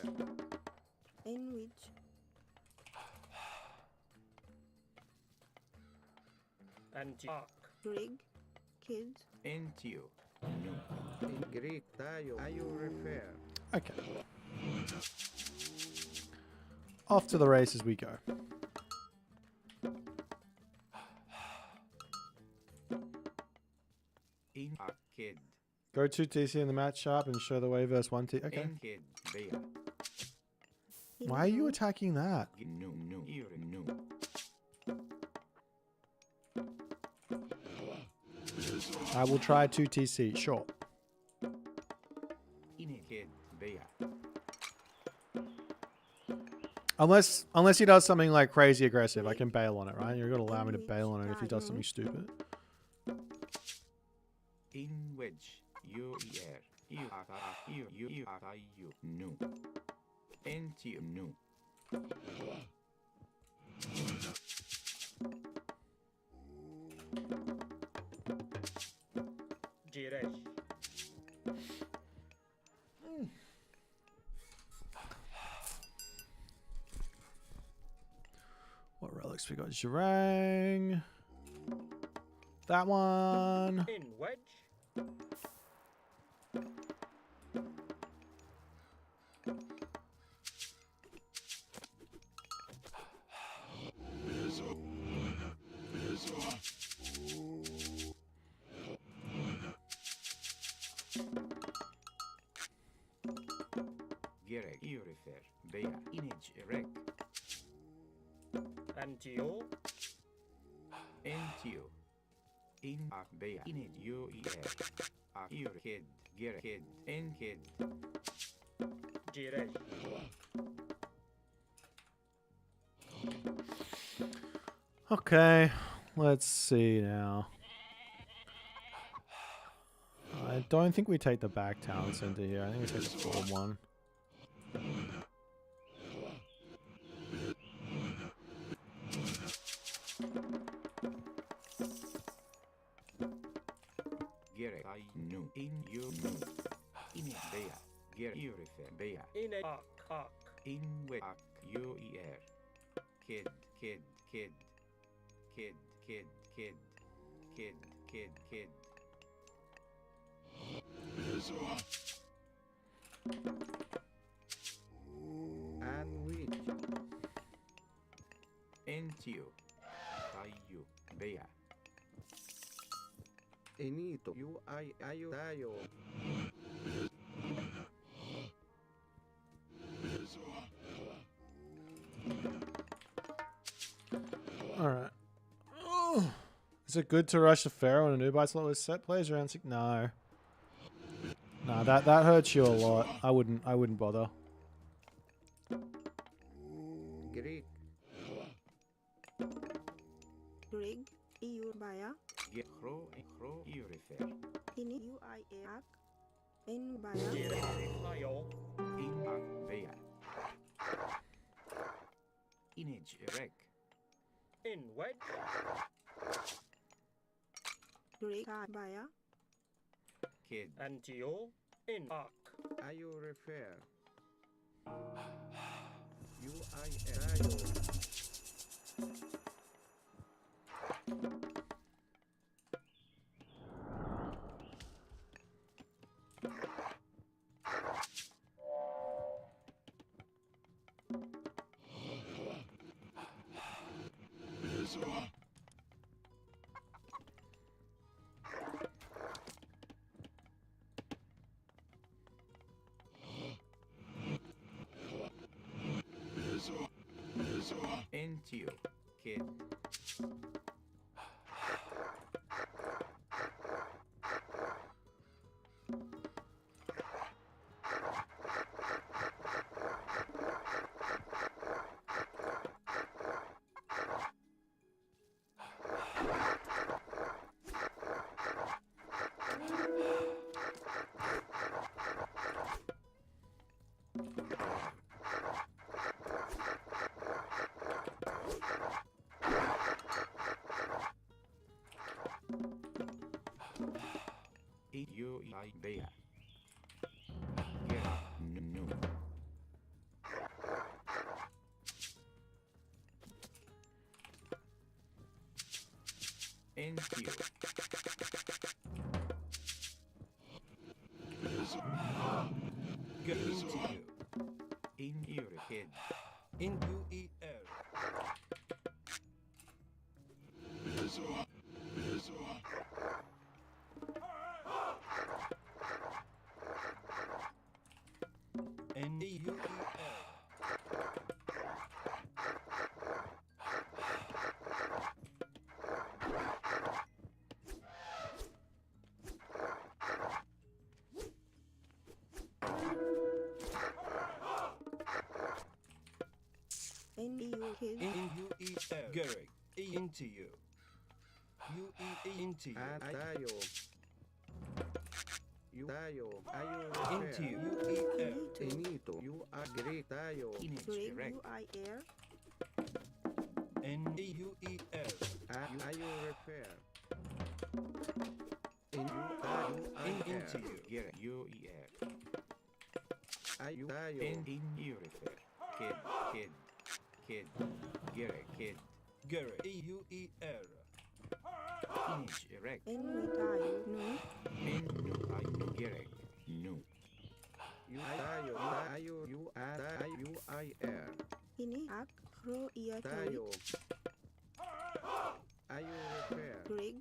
In which? And Greg. Kids. Into. No. In Greek tayo. Are you refer? Okay. Off to the races we go. In a kid. Go 2 TC in the match sharp and show the way versus 1 T. Okay. In kid. Bear. Why are you attacking that? No. You're no. I will try 2 TC. Sure. In a kid. Bear. Unless he does something like crazy aggressive, I can bail on it, right? You're going to allow me to bail on it if he does something stupid. In which you you are you no. Into no. Jiresh. What relics we got? Zhurang. That one. In wedge. Gerek, you refer. Bear. Inage erect. Antio. Entio. In a bear. Inage you a your kid. Gerek kid. En kid. Jiresh. Okay, let's see now. I don't think we take the back town center here. I think we take the forward one. Gerek I knew. In you knew. In a bear. Gerek you refer. Bear. In a cock. In with you Kid. Kid. Kid. Kid. Kid. Kid. Kid. Kid. Kid. Entio. Tayo. Bea. Enito. You ayo tayo. All right. Oh. Is it good to rush the Pharaoh on a new buy slot with set plays around 6? No. No, that hurts you a lot. I wouldn't bother. Greek. Greg, EU Baya, Get Crow you refer. Ini UIAC, N Baya, Inak Bea. Image erect. In wedge. Greg Baya, Kid. Antio. In arc. Ayo refer. You ayo. Entio. Kid. Bea. Gera. No. Entio. Get into you. In your head. In UEL. NEUEL. NEU Kid, In UEL. Garrick. Into you. UE into you. Tayo. You tayo. Ayo Into refer. you. UEL. Enito. You agree tayo. Greg Correct. UI Air, NEUEL. Ayo refer. In you tayo. Into you. Gera. You er. Ayo tayo. In you refer. Kid. Gera. Kid. Garrick. EUEL. Image erect. NW Tayo, No, No. Ayo Gerek. No. You tayo. Tayo. You UIR. Ini Ak, Kro Ia Tayo. Toit, Ayo refer. Greg,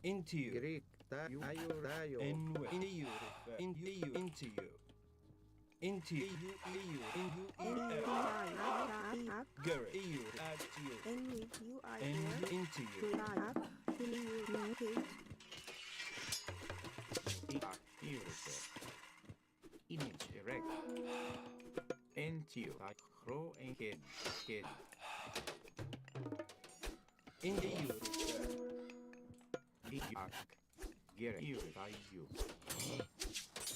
Into you. Greek. Tayo. Ayo tayo. In you. In you. Into you. Into you. EU. In NEU UEL. Tayo, Ak, Garrick. EU. Add you. NW UI And Air, into you. Greg Ak, NEU No Kid, Ayo refer. Image erect. Entio. Crow and kid. In EU. Ark. Gerek. Tayo.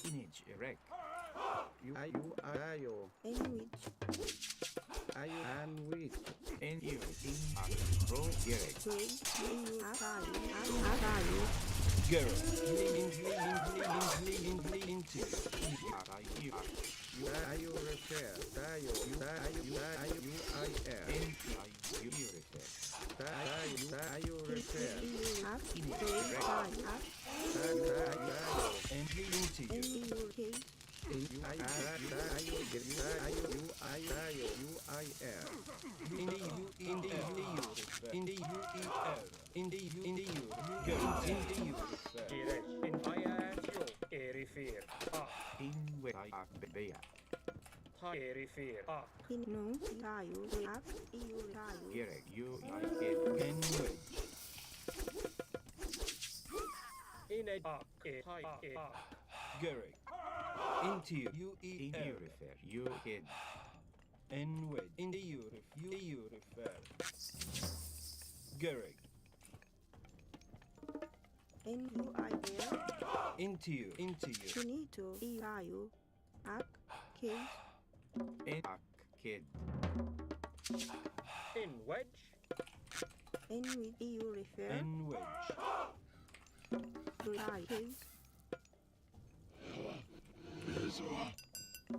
Image erect. You tayo. Enwich, Ayo anwit. And you in Crow Gerek. Greg, NEU Tayo, Ak Tayo, Garrick. Into you. You tayo refer. Tayo. UIR. You refer. Tayo refer. NEU Ak, Greg Tayo, Ak, And into you. NEU Kid, Inu tayo ak iu tayo. Gerek. Into you eat you kid. N wedge. Into you refer. Gerek. N-U-I-R. Into you. Finito i tayo. Ak kids. Kid. In wedge. N with iu refer. N wedge. Try kids.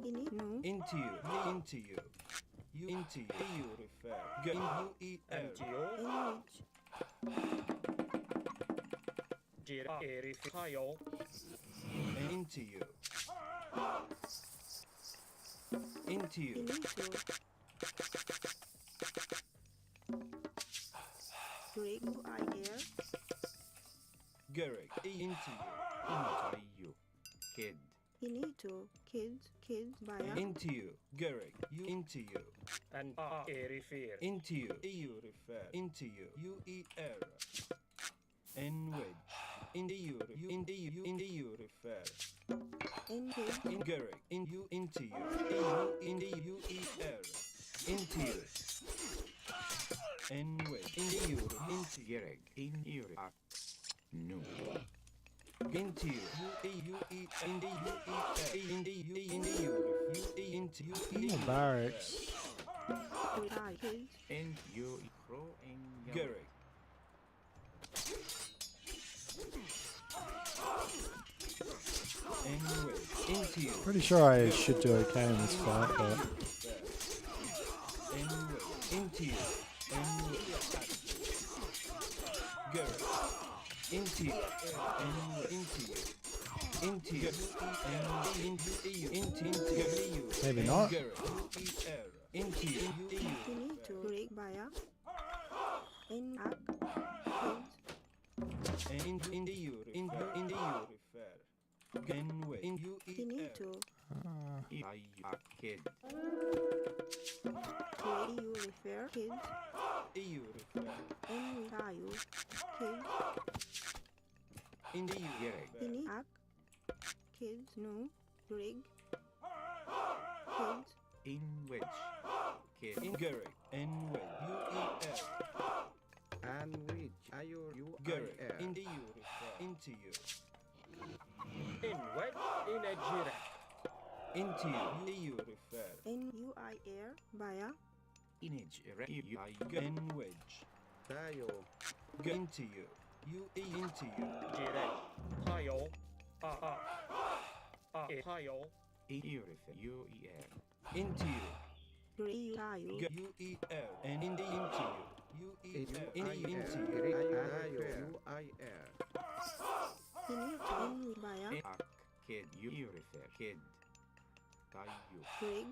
Ini no. Into you. You into you refer. Get you eat N which. Into you. Into you. Finito. Break U-I-R. Gerek. Into you. Kid. Finito. Kids. Baya. Into you. Gerek. You into you. And refer. Into you. You refer. Into you. You eat air. N wedge. Into you. Into you refer. N kids. In Gerek. In you into you. Into you eat air. Into you. N wedge. Into you. Into Gerek. In you. No. Into you. You eat. Into you eat. Into you. Into you. You into you. Barracks. Try kids. And you crow in Gerek. Anyway, into you. Pretty sure I should do okay in this fight, but Anyway, into you. Anyway. Gerek. Into you. Anyway, into you. Into you. Into you. maybe not. Into you. Finito. Break Baya. N ak kids. Into you. Into you refer. Anyway, in you eat Finito. Kid. EU refer. Kids. EU refer. N tayo. Kids. Into you. Ini ak. Kids. No. Break. Kids. In which? Kid. In Gerek. Anyway, you eat air. And which are you Gerek. air? Into you refer. Into you. In what? In a giraffe. Into you. EU refer. N-U-I-R. Baya. Inage. N wedge. Tayo. Into you. You eat into you. Giraffe. Tayo. Tayo. You refer. U-E-R. Into you. Break tayo. You eat air. And into you. You eat air. Into you. Tayo. U-I-R. Finito. N Baya. Kid. You refer. Kid. Tayo. Break.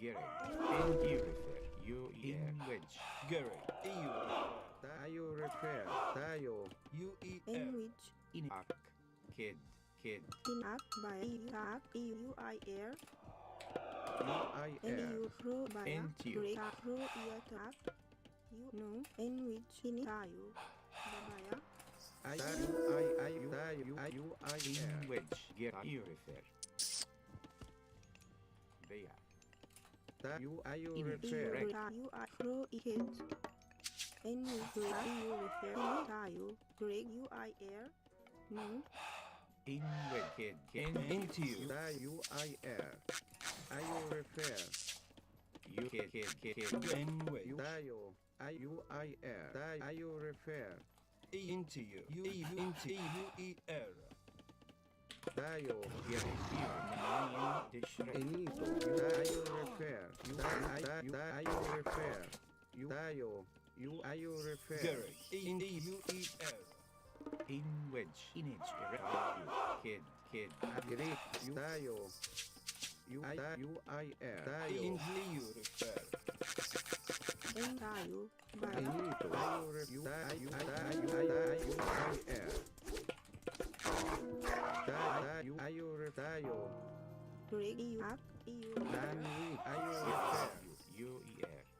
Gerek. And you refer. U-E-R. Wedge. Gerek. EU refer. Tayo refer. Tayo. You eat air. N which. In Kid. Kid. In ak. Baya. Ak. E-U-I-R. U-I-R. N-U. Pro. Baya. N-T-U. Break. Pro. Iatak. You know. N which. Ini tayo. Babaya. In wedge. Gerek. You refer. Beya. Tayo EU. refer. You are pro. Kids. N which. Break. EU refer. Ini tayo. Break. U-I-R. No. In wedge. Kid. Kid. Into you. Tayo I-R. Tayo refer. You kid. Kid. N wedge. Tayo. I-U-I-R. Tayo refer. Into you. You into you eat air. Tayo. Gerek. Namayan. Dishre. Inito. Tayo refer. Tayo refer. Tayo. You refer. Gerek. Into you eat air. In wedge. Inage. Kid. Agrit. Tayo.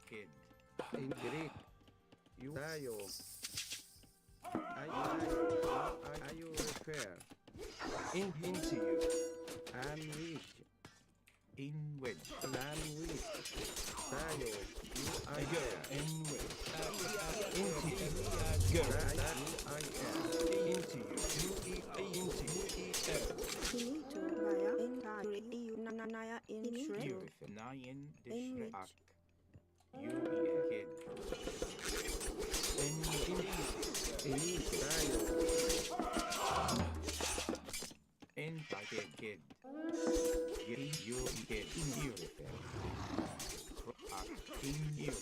Kid. In Greek. You refer. Into you. And weak. In which. And weak. Tayo. You in which. Into you. Girl. Into you. Into you. You kid. In kid. You kid. You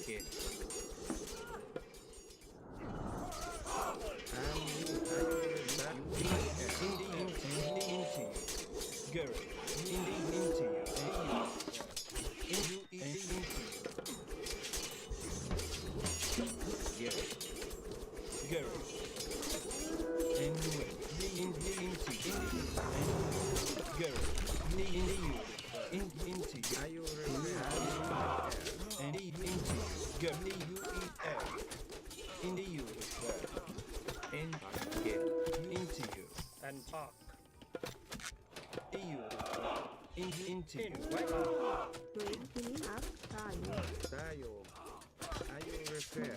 kid. And talk. Into you. Tayo. Ayo refer.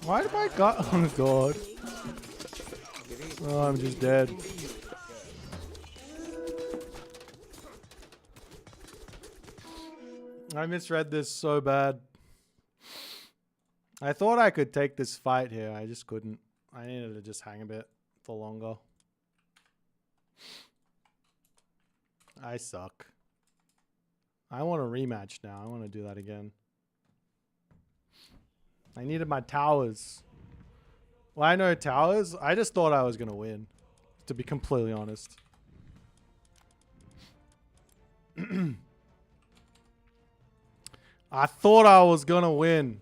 Why did my god? Oh god. Oh, I'm just dead. I misread this so bad. I thought I could take this fight here. I just couldn't. I needed to just hang a bit for longer. I suck. I want a rematch now. I want to do that again. I needed my towers. Well, I know towers. I just thought I was going to win, to be completely honest. I thought I was going to win.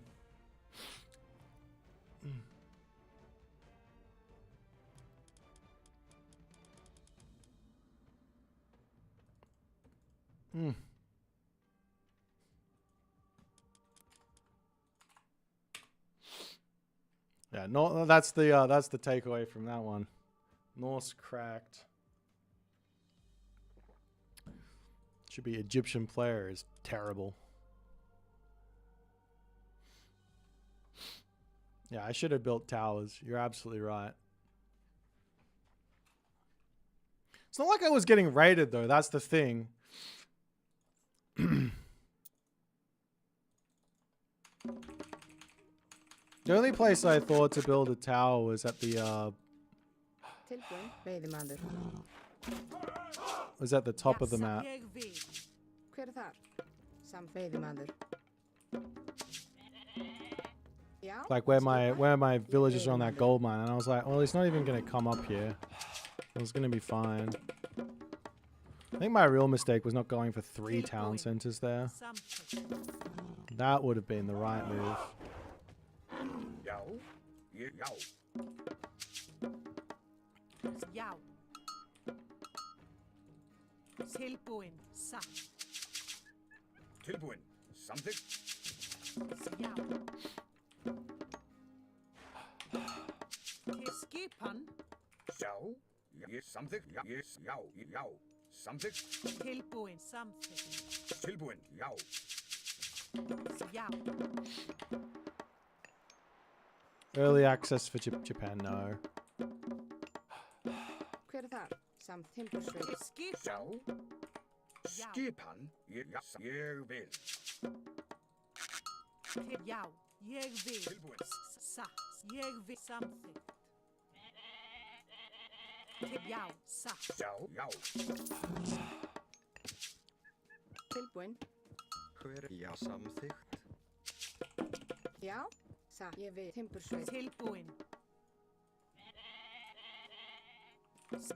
Yeah, no, that's the takeaway from that one. Norse cracked. Should be Egyptian player is terrible. Yeah, I should have built towers. You're absolutely right. It's not like I was getting raided though. That's the thing. The only place I thought to build a tower was at the top of the map. Like where my villagers are on that gold mine, and I was like, well, he's not even gonna come up here. It was gonna be fine. I think my real mistake was not going for 3 town centers there. That would have been the right move. Tilbúin, satt. Tilbúin, samþykkt. Já. Til skipan. Já, ég samþykkt. Já, samþykkt. Tilbúin, samþykkt. Tilbúin, já. Já. Early access for Japan, no. Hver þar? Samt timbursveit. Skipan. Skipan, ég vil. Já, ég vil. Tilbúin. Satt, ég vil samþykkt. Já, satt. Já. Tilbúin. Hver já samþykkt? Já, satt. Ég vil timbursveit. Tilbúin.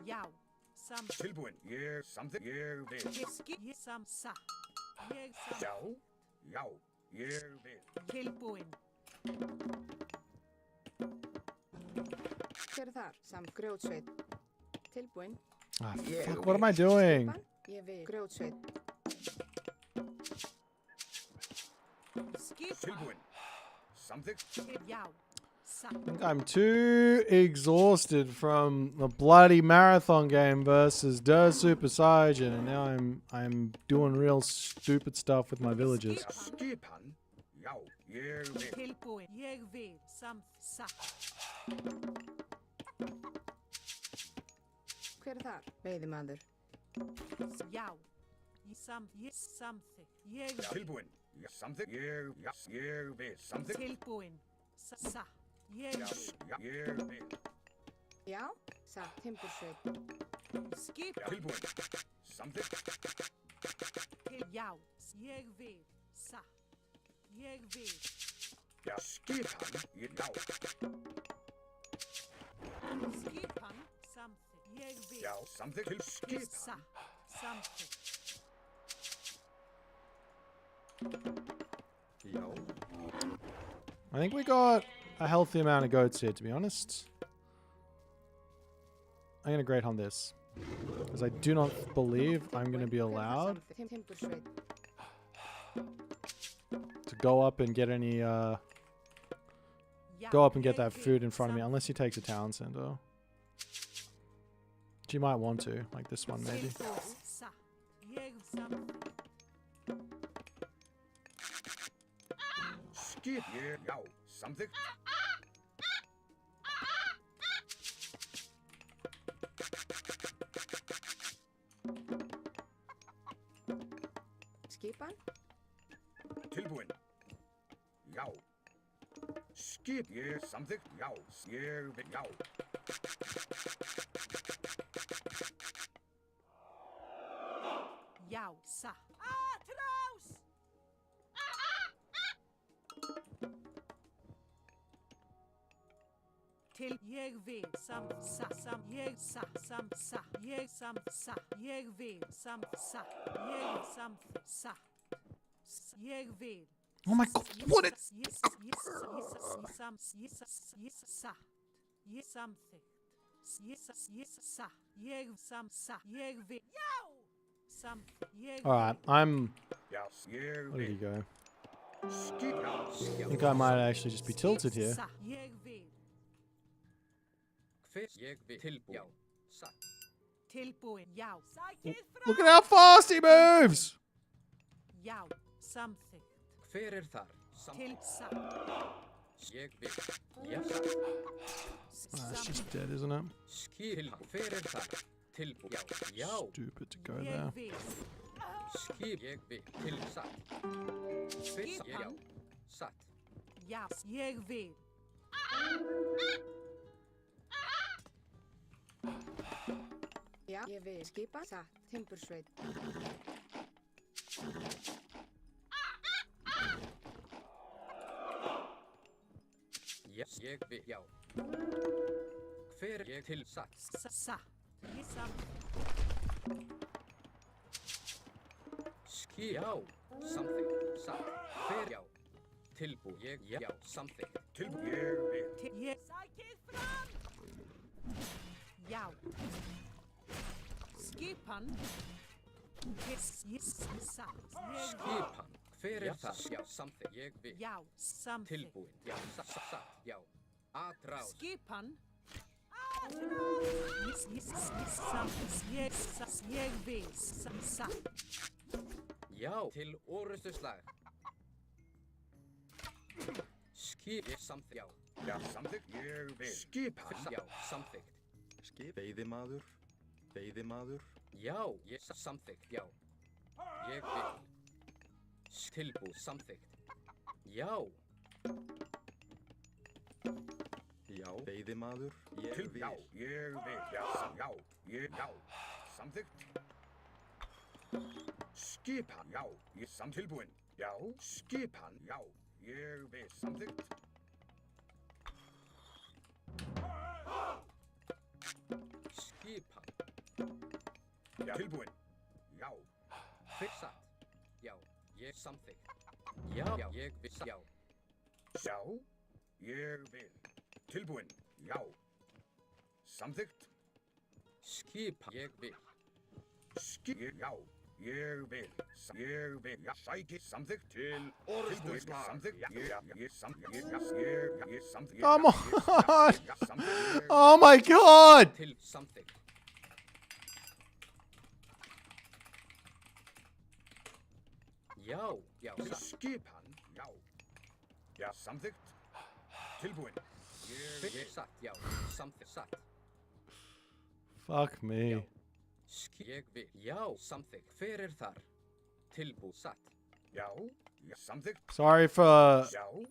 Já, sam. Tilbúin. Ég samþykkt. Ég vil. Ég sam satt. Ég sam. Já. Já. Ég vil. Tilbúin. Hver þar? Sam grjótsveit. Tilbúin. Ah, fuck, what am I doing? Ég vil grjótsveit. Tilbúin. Samþykkt. Já. I think I'm too exhausted from the bloody marathon game versus Der Super Saiyan, and now I'm doing real stupid stuff with my villagers. Skipan. Já. Ég vil. Tilbúin. Ég vil sam satt. Hver þar? Veiðimaður. Já. Ég samþykk. Ég vil. Tilbúin. Ég samþykkt. Ég vil. Samþykkt. Tilbúin. Satt. Ég vil. Já. Ég vil. Já. Satt. Timbursveit. Skip. Tilbúin. Samþykkt. Já. Ég vil. Satt. Ég vil. Já. Skipan. Já. Skipan. Samþykk. Ég vil. Já. Samþykkt til skipan. Satt. Samþykk. Já. I think we got a healthy amount of goats here, to be honest. I'm going to great hunt this, because I do not believe I'm going to be allowed to go up and get any, go up and get that food in front of me, unless he takes a town center. She might want to, like this one maybe. Skip. Já. Samþykkt. Skipan. Tilbúin. Já. Skip. Ég samþykkt. Já. Ég vil. Já. Já. Satt. Atrás! Til ég vil sam ég ég vil sam ég vil. Oh my god, what it? Alright, where did he go? I think I might actually just be tilted here. Tilbúin, já. Look at how fast he moves! Já, samþykkt. Hver þar? Til satt. Ég vil. Já. That's just dead, isn't it? Skip. Hver þar? Tilbúin. Já. Stupid to go there. Skip. Ég vil. Til satt. Já. Satt. Já, ég vil. Já, ég vil. Skipa. Satt. Timbursveit. Já, ég vil. Já. Hver ég til satt? Satt. Ég samt. Skip. Já. Samþykkt. Satt. Hver já. Tilbúin. Ég já. Samþykkt. Tilbúin. Ég vil. Ég. Sækið fram! Já. Skipan. Satt. Skipan. Hver það? Já, samþykkt. Ég vil. Já, samþykkt. Tilbúin. Já, satt. Já. Atrás. Skipan. Ég vil. Satt. Já, til orustuslag. Skip. Ég samþykkt. Já. Já, samþykkt. Ég vil. Skipan. Já, samþykkt. Skip. Veiðimaður. Veiðimaður. Já, ég samþykkt. Já. Ég vil. Tilbúin. Samþykkt. Já. Já. Veiðimaður. Ég vil. Já, ég vil. Já, já. Ég já. Samþykkt. Skipan. Já, ég tilbúin. Já, skipan. Já, Ég vil. Samþykkt. Skipan. Já. Tilbúin. Já. Fixat. Já. Ég samþykkt. Já. Já. Ég vil. Já. Sjá. Ég vil. Tilbúin. Já. Samþykkt. Skipan. Ég vil. Já. Ég vil. Ég vil. Já. Sæki. Samþykkt. Til orðstöðslag. Samþykkt. Ég samþykkt. Ég samþykkt. Come on! Oh my god! Til samþykkt. Já. Já. Skipan. Já. Já. Samþykkt. Tilbúin. Ég satt. Já. Samþykkt. Satt. Fuck me. Ég vil. Já. Samþykkt. Hver þar? Tilbúin. Satt. Já. Já. Samþykkt. Sorry for Já.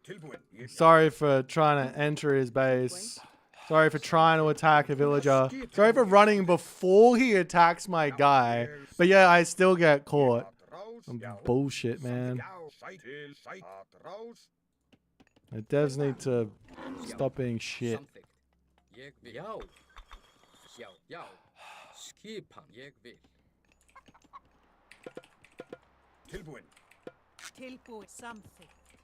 Tilbúin. sorry for trying to enter his base. Sorry for trying to attack a villager. Sorry for running before he attacks my guy. But yeah, I still get caught. Bullshit, man. The devs need to stop being shit. Ég vil. Já. Já. Já. Skipan. Ég vil. Tilbúin. Tilbúin. Samþykkt.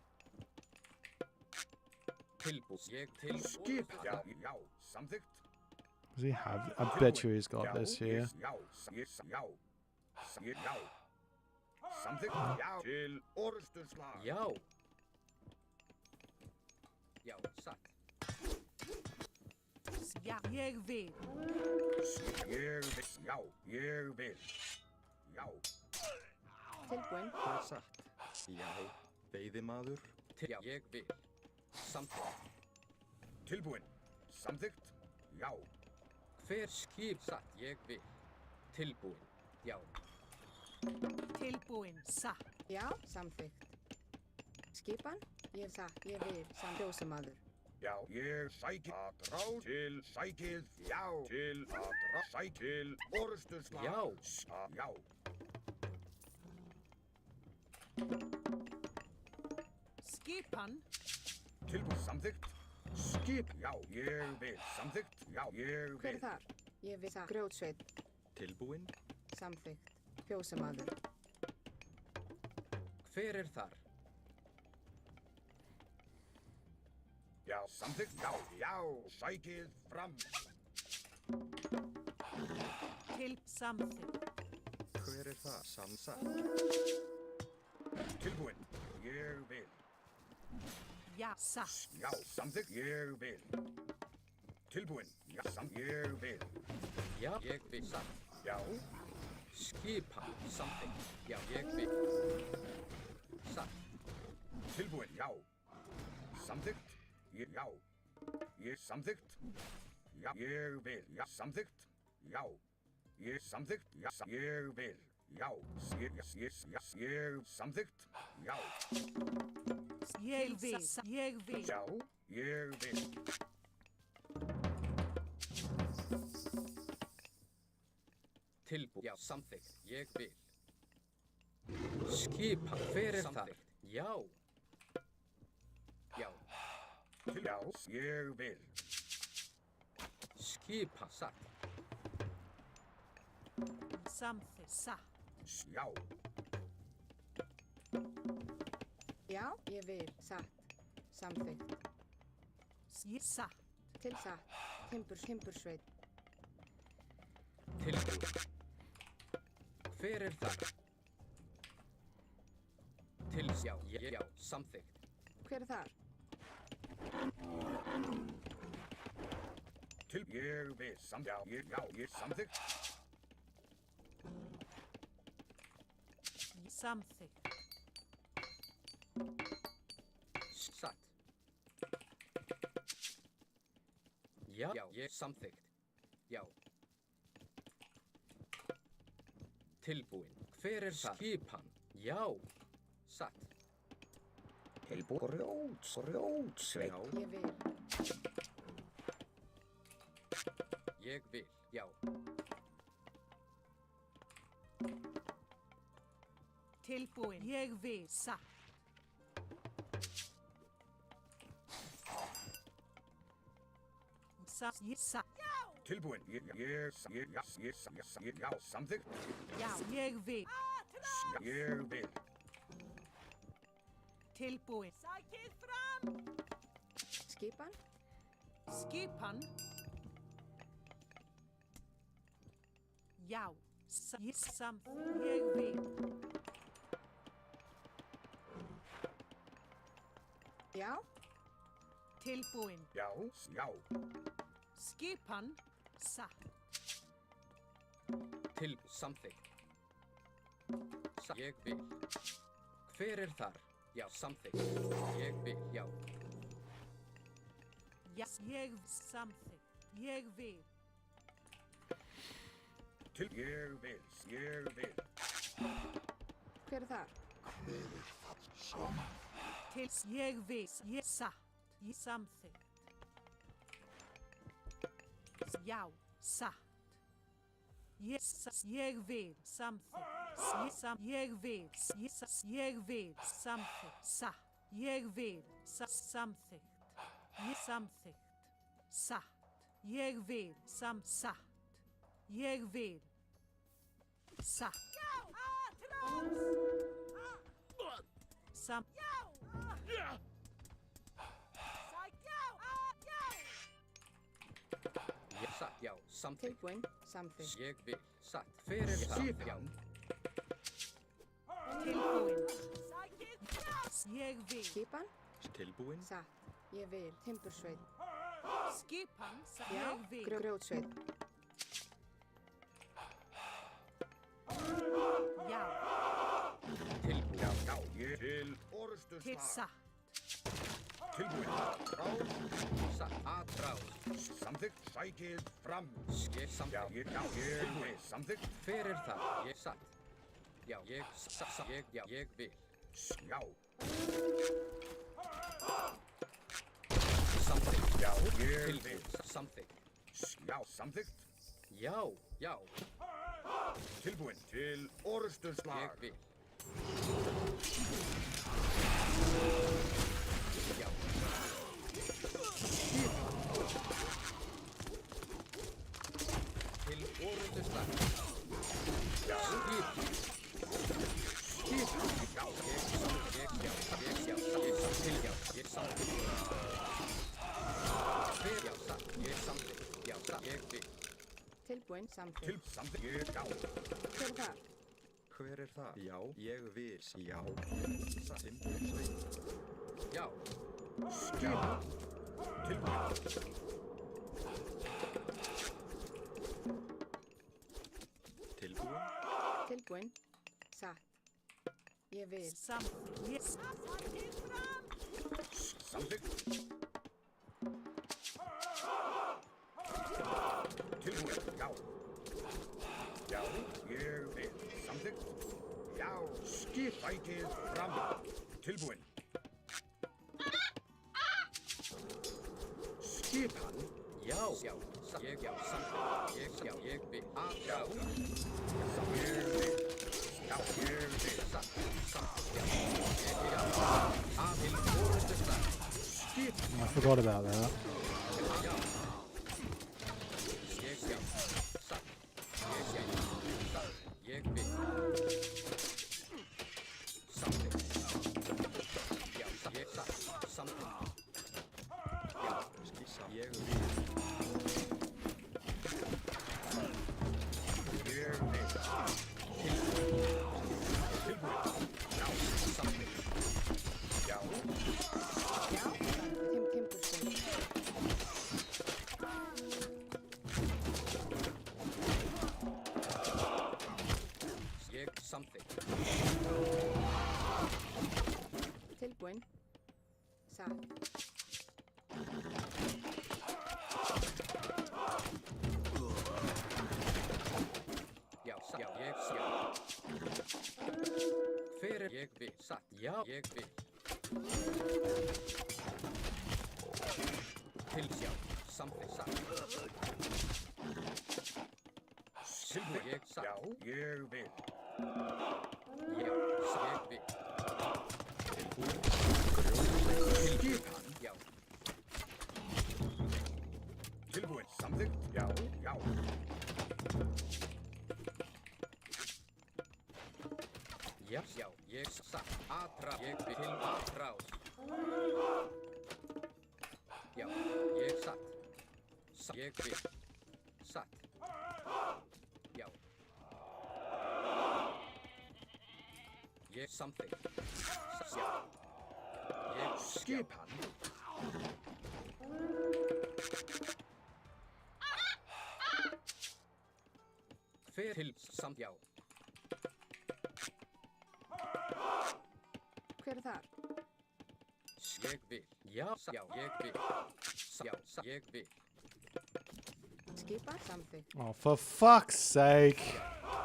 Tilbúin. Ég til. Skipan. Já. Já. Samþykkt. Does he have? I bet you he's got this here. Já. Já. Já. Samþykkt. Já. Til orðstöðslag. Já. Já. Satt. Ja, ég vil. Ég vil. Já. Ég vil. Já. Tilbúin. Það er satt. Já. Veiðimaður. Já. Ég vil. Samþykkt. Tilbúin. Samþykkt. Já. Hver skip satt? Ég vil. Tilbúin. Já. Tilbúin. Satt. Já. Samþykkt. Skipan. Ég satt. Ég vil. Kjósamaður. Já. Ég sæki að drá til sækið. Já. Til að drá sæk til orðstöðslag. Já. Já. Skipan. Tilbúin. Samþykkt. Skip. Já. Ég vil. Samþykkt. Já. Ég vil. Hver þar? Ég vil það. Grjótsveit. Tilbúin. Samþykkt. Kjósamaður. Hver þar? Já. Samþykkt. Já. Já. Sækið fram. Til samþykkt. Hver það? Samsatt. Tilbúin. Ég vil. Ja, satt. Já. Samþykkt. Ég vil. Tilbúin. Já. Ég vil. Já. Ég vil. Satt. Já. Skipan. Samþykkt. Já. Ég vil. Satt. Tilbúin. Já. Samþykkt. Já. Ég samþykkt. Já. Ég vil. Já. Samþykkt. Já. Ég samþykkt. Já. Ég vil. Já. Ég samþykkt. Já. Ég vil. Ég vil. Já. Ég vil. Tilbúin. Já. Samþykkt. Ég vil. Skipan. Hver þar? Já. Já. Já. Ég vil. Skipan. Satt. Samþykkt. Satt. Já. Já. Ég vil. Satt. Samþykkt. Satt. Til satt. Timbursveit. Tilbúin. Hver þar? Til. Já. Já. Samþykkt. Hver þar? Til. Ég vil. Samþykkt. Já. Ég samþykkt. Samþykkt. Satt. Já. Já. Ég samþykkt. Já. Tilbúin. Hver þar? Skipan. Já. Satt. Tilbúin. Grjótsveit. Ég vil. Ég vil. Já. Tilbúin. Ég vil. Satt. Tilbúin. Já, samþykkt. Já, ég vil. Ég vil. Tilbúin. Sækið fram! Skipan? Skipan. Já, ég vil. Já. Tilbúin. Já. Skipan. Satt. Til samþykkt. Ég vil. Hver er þar? Já, samþykkt. Ég vil, já. Já, ég samþykkt. Ég vil. Ég vil. Hver er þar? Til ég vil. Ég satt. Ég samþykkt. Já, satt. Ég vil samþykkt. Ég vil samþykkt. Satt. Ég vil samþykkt. Ég samþykkt. Satt. Ég vil satt. Ég vil satt. Ég satt, já, samþykkt. Tilbúin. Samþykkt. Ég vil, satt. Hver er þar? Já. Tilbúin. Ég vil. Skipan? Tilbúin. Satt. Ég vil. Timbursveit. Skipan. Já. Ég vil. Grjótsveit. Já. Tilbúin. Já. Til orðstu Til satt. Tilbúin. Satt. Aðráð. Samþykkt. Sækið fram. Skip samþykkt. Já. Tilbúin. Samþykkt. Hver er þar? Ég satt. Já, ég satt. Ég vil. Já. Samþykkt. Já. Tilbúin. Samþykkt. Já. Samþykkt. Já. Tilbúin. Til orðstu slag. Ég vil. Já. Til orðustu slag. Já. Tilbúin. Samþykkt. Samþykkt. Já. Hver er þar? Hver er það? Já, ég vil. Já. Timbursveit. Já. Skipan. Tilbúin. Tilbúin. Tilbúin. Satt. Ég vil. Samþykkt. Samþykkt. Tilbúin. Já. Já. Ég vil. Samþykkt. Já. Sækið fram. Tilbúin. Skipan. Já. Ég samþykkt. Ég vil. Aðráð. Ég vil. Já. Ég vil. Satt. Til orðustu slag. Skipan. I forgot about that. Ég vil. Samþykkt. Já, ég satt. Samþykkt. Já, ég vil. Ég vil. Tilbúin. Já. Samþykkt. Já. Já. Timbursveit. Ég samþykkt. Tilbúin. Satt. Já, ég Hver er ég vil? Satt. Já, ég vil. Tilsjá. Samþykkt. Satt. Tilbúin. Ég satt. Já. Ég vil. Já, ég vil. Tilbúin. Skipan. Já. Tilbúin. Já. Já, já, ég satt. Atrás. Ég vil til atrás. Já, ég satt. Ég vil. Satt. Já. Ég samþykk. Já. Ég skip hann. Hver til samt já. Hver er þar? Ég vil. Já, já, ég vil. Já, ég vil. Skipa samþykkt. Oh, for fuck's sake.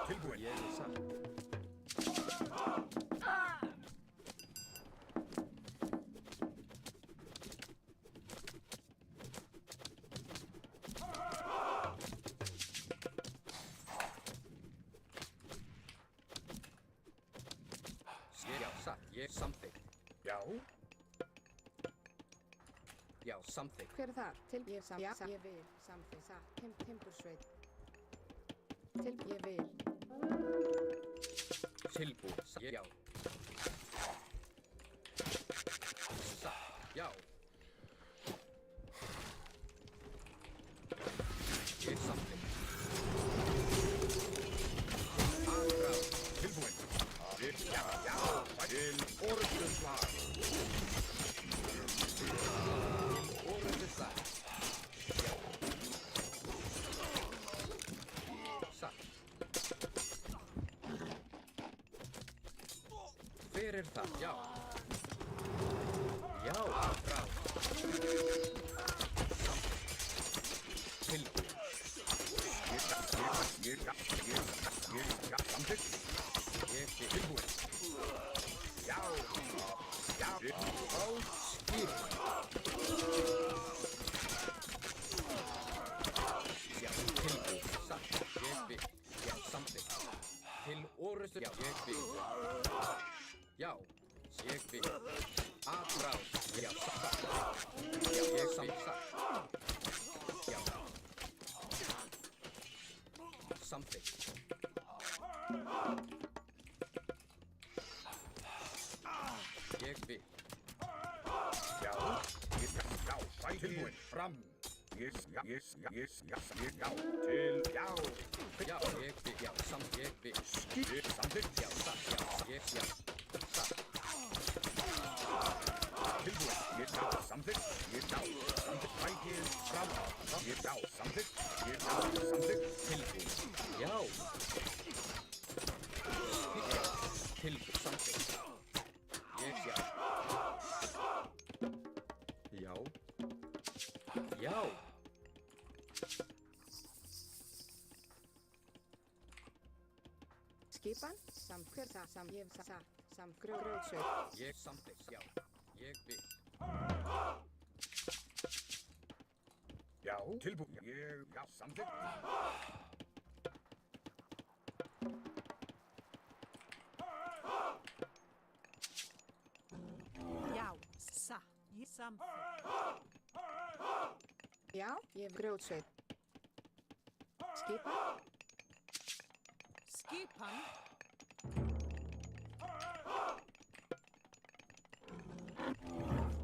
Tilbúin. Ég er satt. Ég samþykk. Já. Já, samþykk. Hver er þar? Til ég samþykk. Ég vil samþykk. Satt. Timbursveit. Til ég vil. Tilbúin. Já. Satt. Já. Ég samþykk. Aðrað. Tilbúin. Já, já. Til orðuslag. Til orðuslag. Já. Satt. Hver er það? Já. Já, frá. Tilbúin. Ég samþykk. Ég tilbúin. Já, já, á skip. Já, tilbúin, satt, ég vil. Já, samþykk. Til orrustu, já, ég vil. Já, ég vil. Aðrás, já, satt. Já, ég samþykk, satt. Já. Samþykk. Ég vil. Já, já, tilbúin, fram. Já, til, já. Já, ég vil, já, samt, ég vil. Skip, samþykk, já, satt, já, ég, já, satt. Tilbúin, já, samþykk, samþykk, fækir, fram. Já, samþykk, samþykk, tilbúin, já. Tilbúin, samþykk. Ég, já. Já. Já. Skipan samþykkt. Ég satt. Grjótsveit. Ég samþykk, já. Ég vil. Já. Tilbúin. Ég, já, samþykk. Já, satt. Ég samþykk. Já, ég grjótsveit. Skipan. Skipan.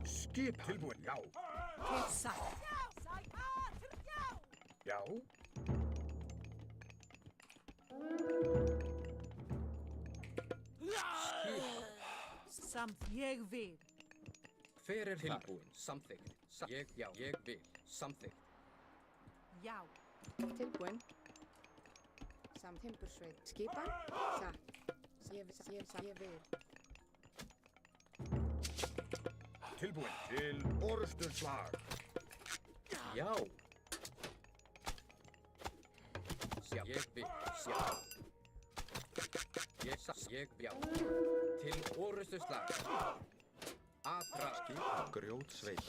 Skip tilbúin, já. Til satt. Já. Samt ég vil. Hver er tilbúin? Samþykkt. Ég, já, ég vil. Samþykkt. Já. Tilbúin. Samt timbursveit. Skipan. Satt. Ég vil. Tilbúin til orrustuslag. Já. Sjá, ég vil. Sjá. Ég vil. Til orrustuslag. Aðrás. Skip, grjótsveit.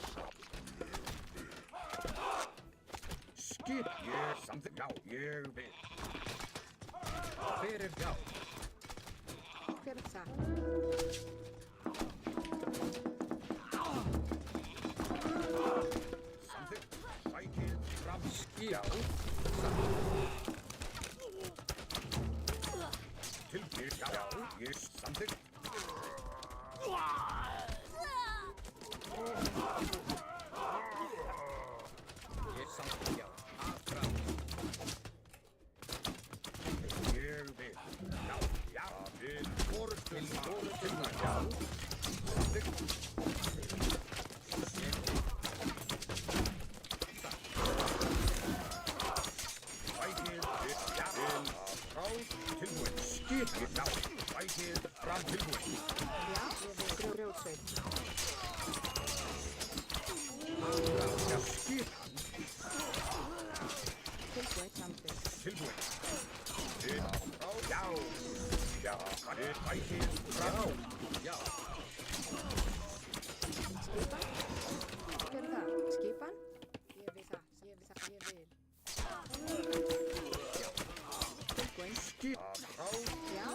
Skip, ég samþykk. Já, ég vil. Hver er já? Hver er það? Samþykk. Sækir fram. Skip. Já. Samþykk. Yes, something. Yes, something. Ja. Afram. Ég vil. Já, já. Til orðum. Já. Tilbúin. Skip. Já. Fætið fram tilbúin. Já, ég vil grjótsveit. Já, skip hann. Tilbúin, samþykkt. Tilbúin. Já. Já. Fætið fram. Já. Skipan? Hver er það? Skipan? Ég vil það, ég vil það, ég vil. Tilbúin. Skip. Já,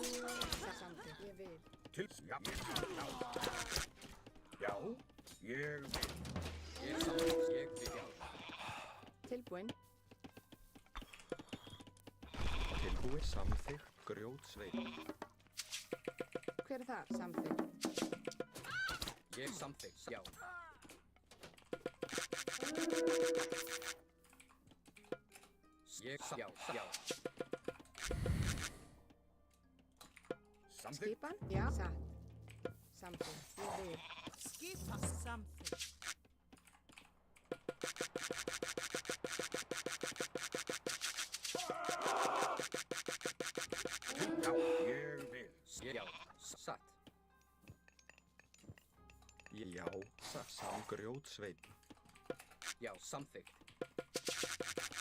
það samþykkt, ég vil. Til. Já. Já. Ég vil. Ég samþykkt, ég vil. Já. Tilbúin. Tilbúið samþykkt grjótsveit. Hver er það? Samþykkt. Ég samþykkt, já. Ég já. Samþykkt. Skipan? Já, satt. Samþykkt, ég vil. Skipa samþykkt. Já, ég vil. Já, satt. Já, samgrjótsveit. Já, samþykkt.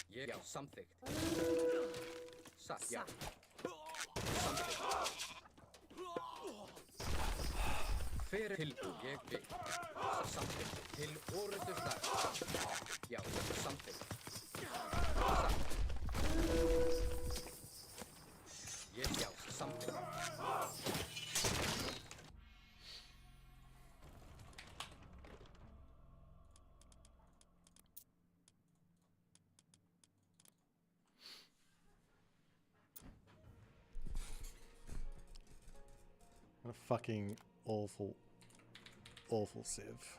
Ég já, samþykkt. Satt, já. Samþykkt. Fyrir tilbúið, ég vil. Samþykkt. Til orðusdag. Já, samþykkt. Satt. Ég já, samþykkt. What a fucking awful, awful civ.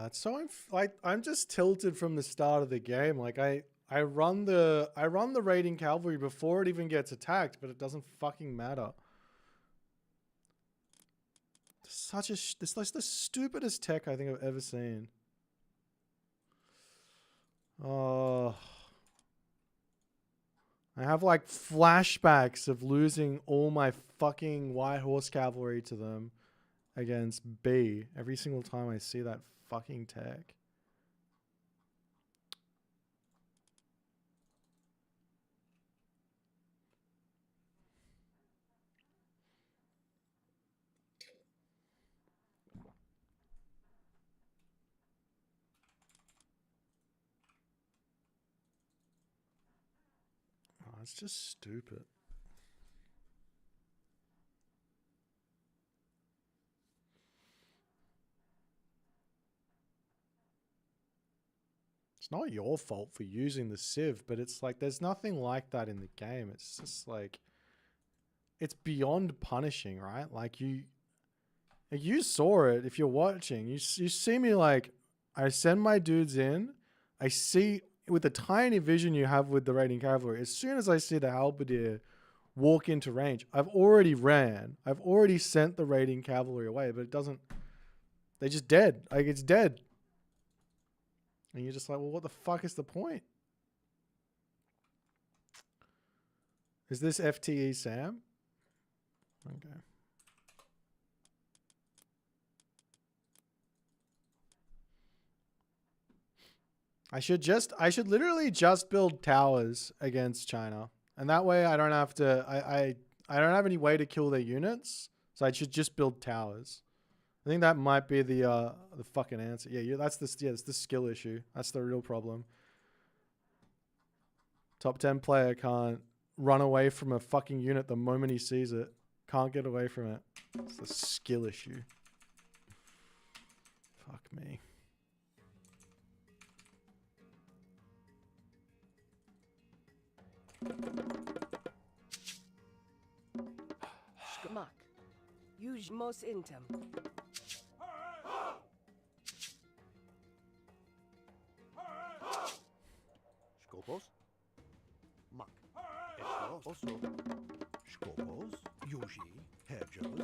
It's so like I'm just tilted from the start of the game. Like I run the raiding cavalry before it even gets attacked, but it doesn't fucking matter. This is the stupidest tech I think I've ever seen. Oh, I have like flashbacks of losing all my fucking white horse cavalry to them against B every single time I see that fucking tech. Oh, it's just stupid. It's not your fault for using the Civ, but it's like there's nothing like that in the game. It's just like it's beyond punishing, right? Like you saw it if you're watching. You see me like I send my dudes in. I see with the tiny vision you have with the raiding cavalry. As soon as I see the halberdier walk into range. I've already ran. I've already sent the raiding cavalry away, but it doesn't. They're just dead. Like, it's dead. And you're just like, well, what the fuck is the point? Is this FTE Sam? Okay. I should literally just build towers against China. And that way I don't have to, I don't have any way to kill their units. So I should just build towers. I think that might be the fucking answer. Yeah, that's the skill issue. That's the real problem. Top 10 player can't run away from a fucking unit the moment he sees it. Can't get away from it. It's a skill issue. Fuck me. Schmack. Use most intem. Skopos. Mak. Eslos. Also. Skopos. Yuji. Hedges.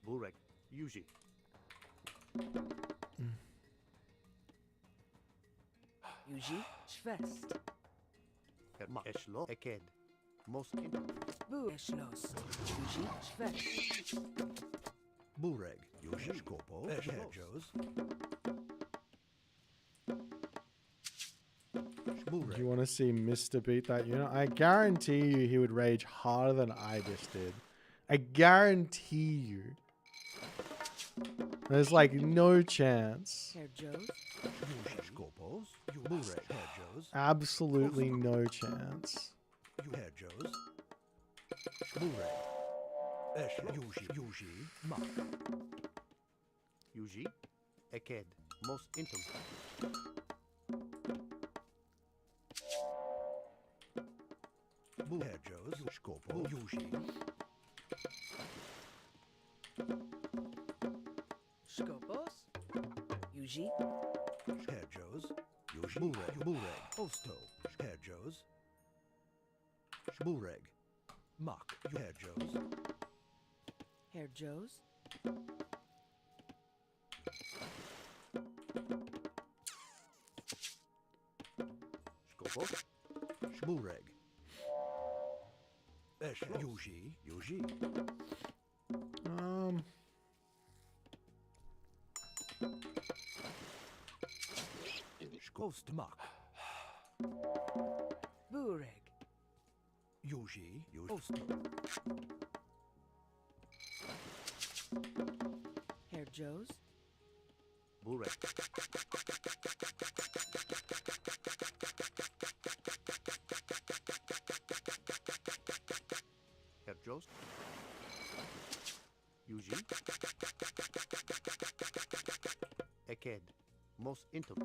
Burek. Yuji. Yuji. Schwest. Eslo. Eked. Most in. Bu Eschlos. Yuji. Schwest. Bureg. Yuji. Skopos. Hedges. Do you want to see Mr. beat that unit? I guarantee you he would rage harder than I just did. I guarantee you. There's like no chance. Absolutely no chance. Yuji. Eked. Most intum. Hedges. Skopos. Yuji. Skopos. Yuji. Hedges. Yuji. Bureg. Osto. Hedges. Bureg. Mak. Hedges. Herjos. Skopos. Bureg. Yuji. Yuji. Mak. Bureg. Yuji. Osto. Herjos. Burek. Herjos. Yuji. Eked. Most intum.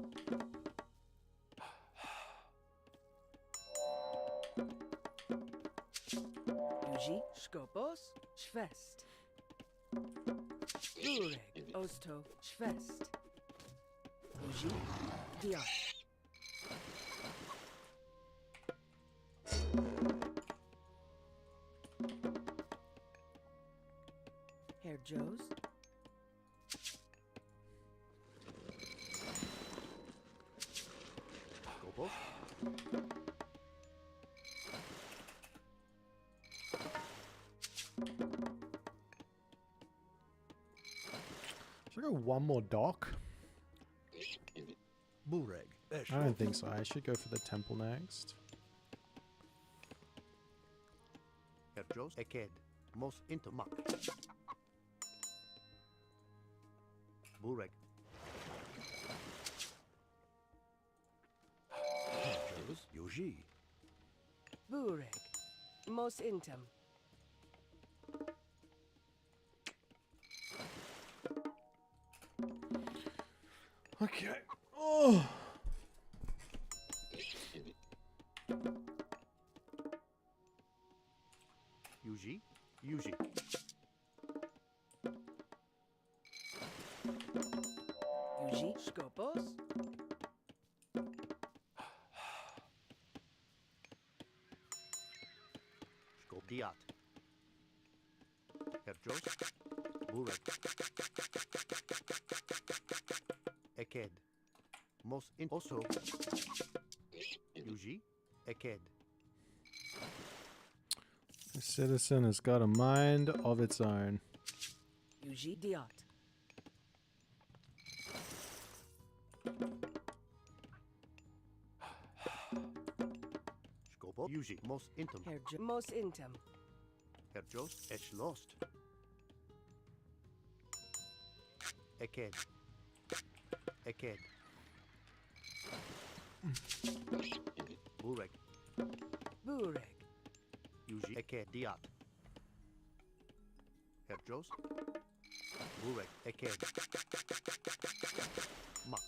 Yuji. Skopos. Schwest. Bureg. Osto. Schwest. Yuji. Dion. Herjos. Skopos. Should I go one more dock? Bureg. I don't think so. I should go for the temple next. Herjos. Eked. Most intum. Mak. Bureg. Hedges. Yuji. Bureg. Most intem. Okay. Oh. Yuji. Yuji. Yuji. Skopos. Diat. Herjos. Burek. Eked. Mos in also. Yuji. Eked. The citizen has got a mind of its own. Yuji Diat. Scopo. Yuji. Mos intum. Mos intem. Herjos. Esh lost. Eked. Eked. Burek. Burek. Yuji. Eked. Diat. Herjos. Burek. Eked. Mak.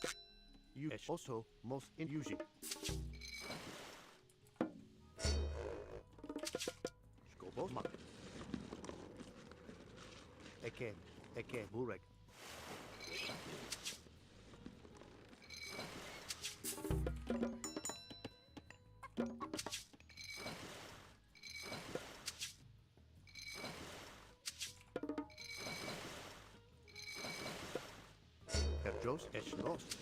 Esh also. Mos in Yuji. Scopo. Mak. Eked. Eked. Burek. Herjos. Esh lost.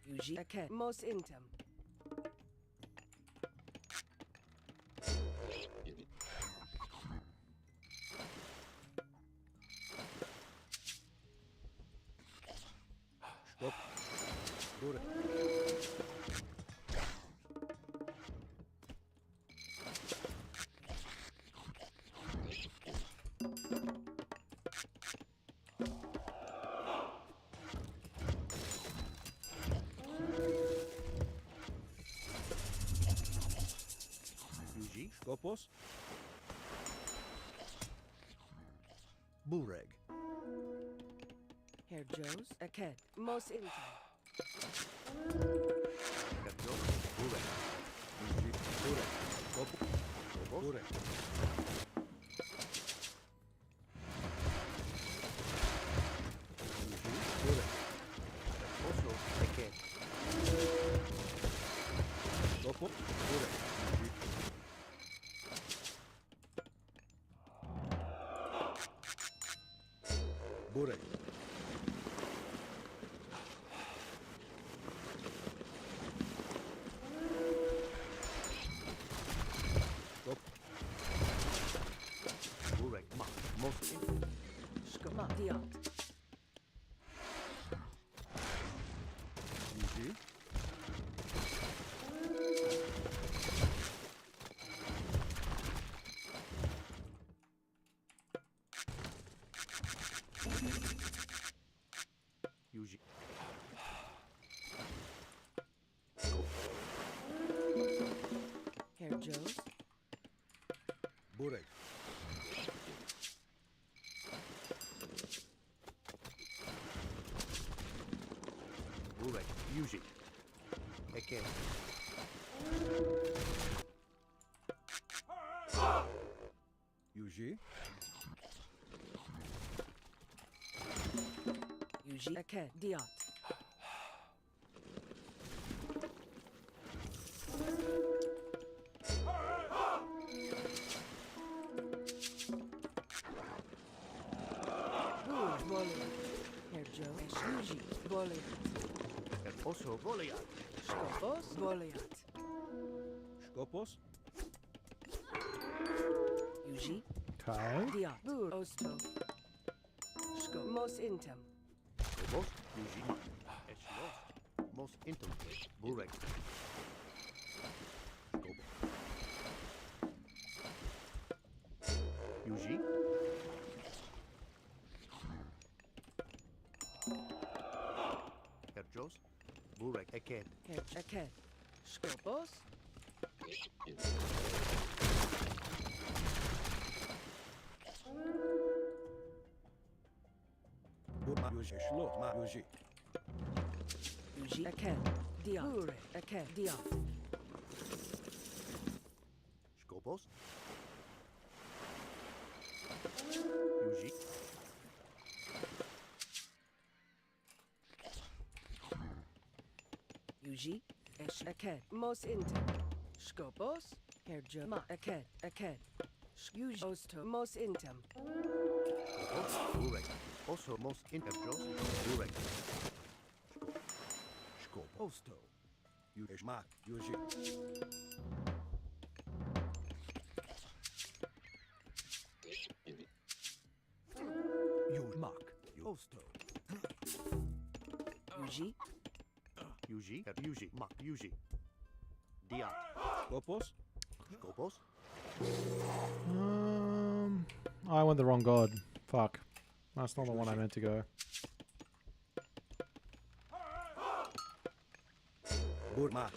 Yuji Eked. Mos intem. Stop. Burek. Yuji. Skopos. Bureg. Herjos Eked. Mos intem. Herjos. Bureg. Yuji. Burek. Skopos. Burek. Yuji. Burek. Also. Eked. Skopos. Burek. Burek. Stop. Bureg. Mak. Mos in. Skoma Diat. Yuji. Yuji. Herjos. Burek. Bureg. Yuji. Eked. Yuji. Yuji Eked. Diat. Burj Voliat. Herjos. Yuji. Voliat. Also Goliath. Skopos. Voliat. Skopos. Yuji. Okay. Diat. Bur Osto. Mos intem. Skopos. Yuji. Esh lost. Mos intum. Bureg. Skopos. Yuji. Herjos. Bureg. Eked. Eked. Skopos. Yuji. Shlo. Ma Yuji. Yuji Eked. Diat. Burek. Eked. Diat. Skopos. Yuji. Yuji, Esh Aked, Mos Intim, Skopos, Herjama Aked, Aked, Yuj Osto, Mos Intim, Burek. Also most interjos. Burek. Osto. Mak. Yuji. Mak. Osto. Yuji, Yuji. Yuji. Mak. Yuji. Diat. Skopos. Skopos. I went the wrong god. Fuck. That's not the one I meant to go. Burma.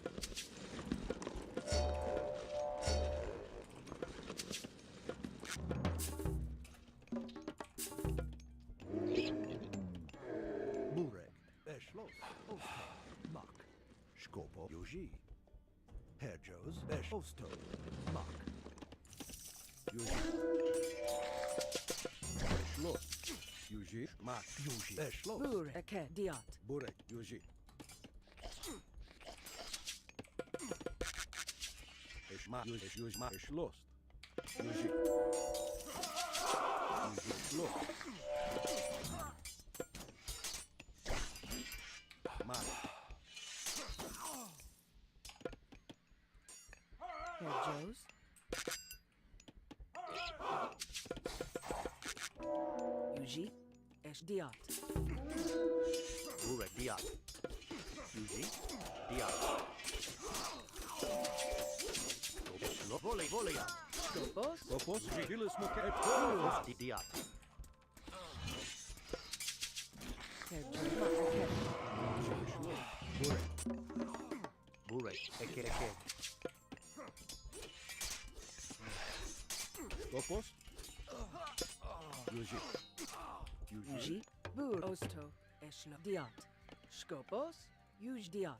Burek. Eshlos. Osto. Mak. Skopo. Yuji. Herjos. Esh. Osto. Mak. Yuji. Eshlos. Yuji. Mak. Yuji. Eshlos. Bur Aked, Diat, Burek. Yuji. Eshma. Yuji. Eshma. Eshlos. Yuji. Yuji. Eshlos. Mak. Herjos, Yuji, Esh Diat, Burek. Diat. Yuji. Diat. Skopos. Volley. Volley. Skopos, Skopos. Vilis Moket. Diat. Herjama Aked, Burek. Burek. Eke. Skopos. Yuji. Yuji, Bur Osto, Eshlo Diat, Skopos, Yuj Diat,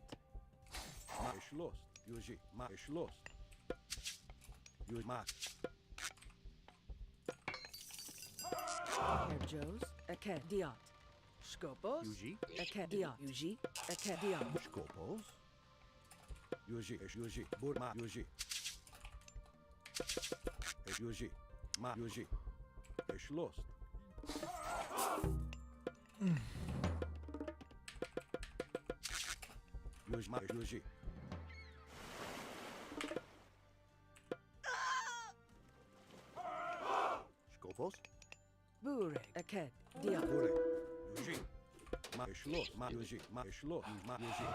Ma Eshlos. Yuji. Ma Eshlos. Yuji. Mak. Herjos, Aked Diat, Skopos, Yuji. Aked Diat, Yuji, Aked Diat, Skopos. Yuji. Esh Yuji. Burma. Yuji. Esh Yuji. Ma Yuji. Eshlos. Yuji. Ma Yuji. Skopos. Burek, Aked Diat, Burek. Yuji. Ma Eshlos. Ma Yuji. Ma Eshlos. Ma Yuji.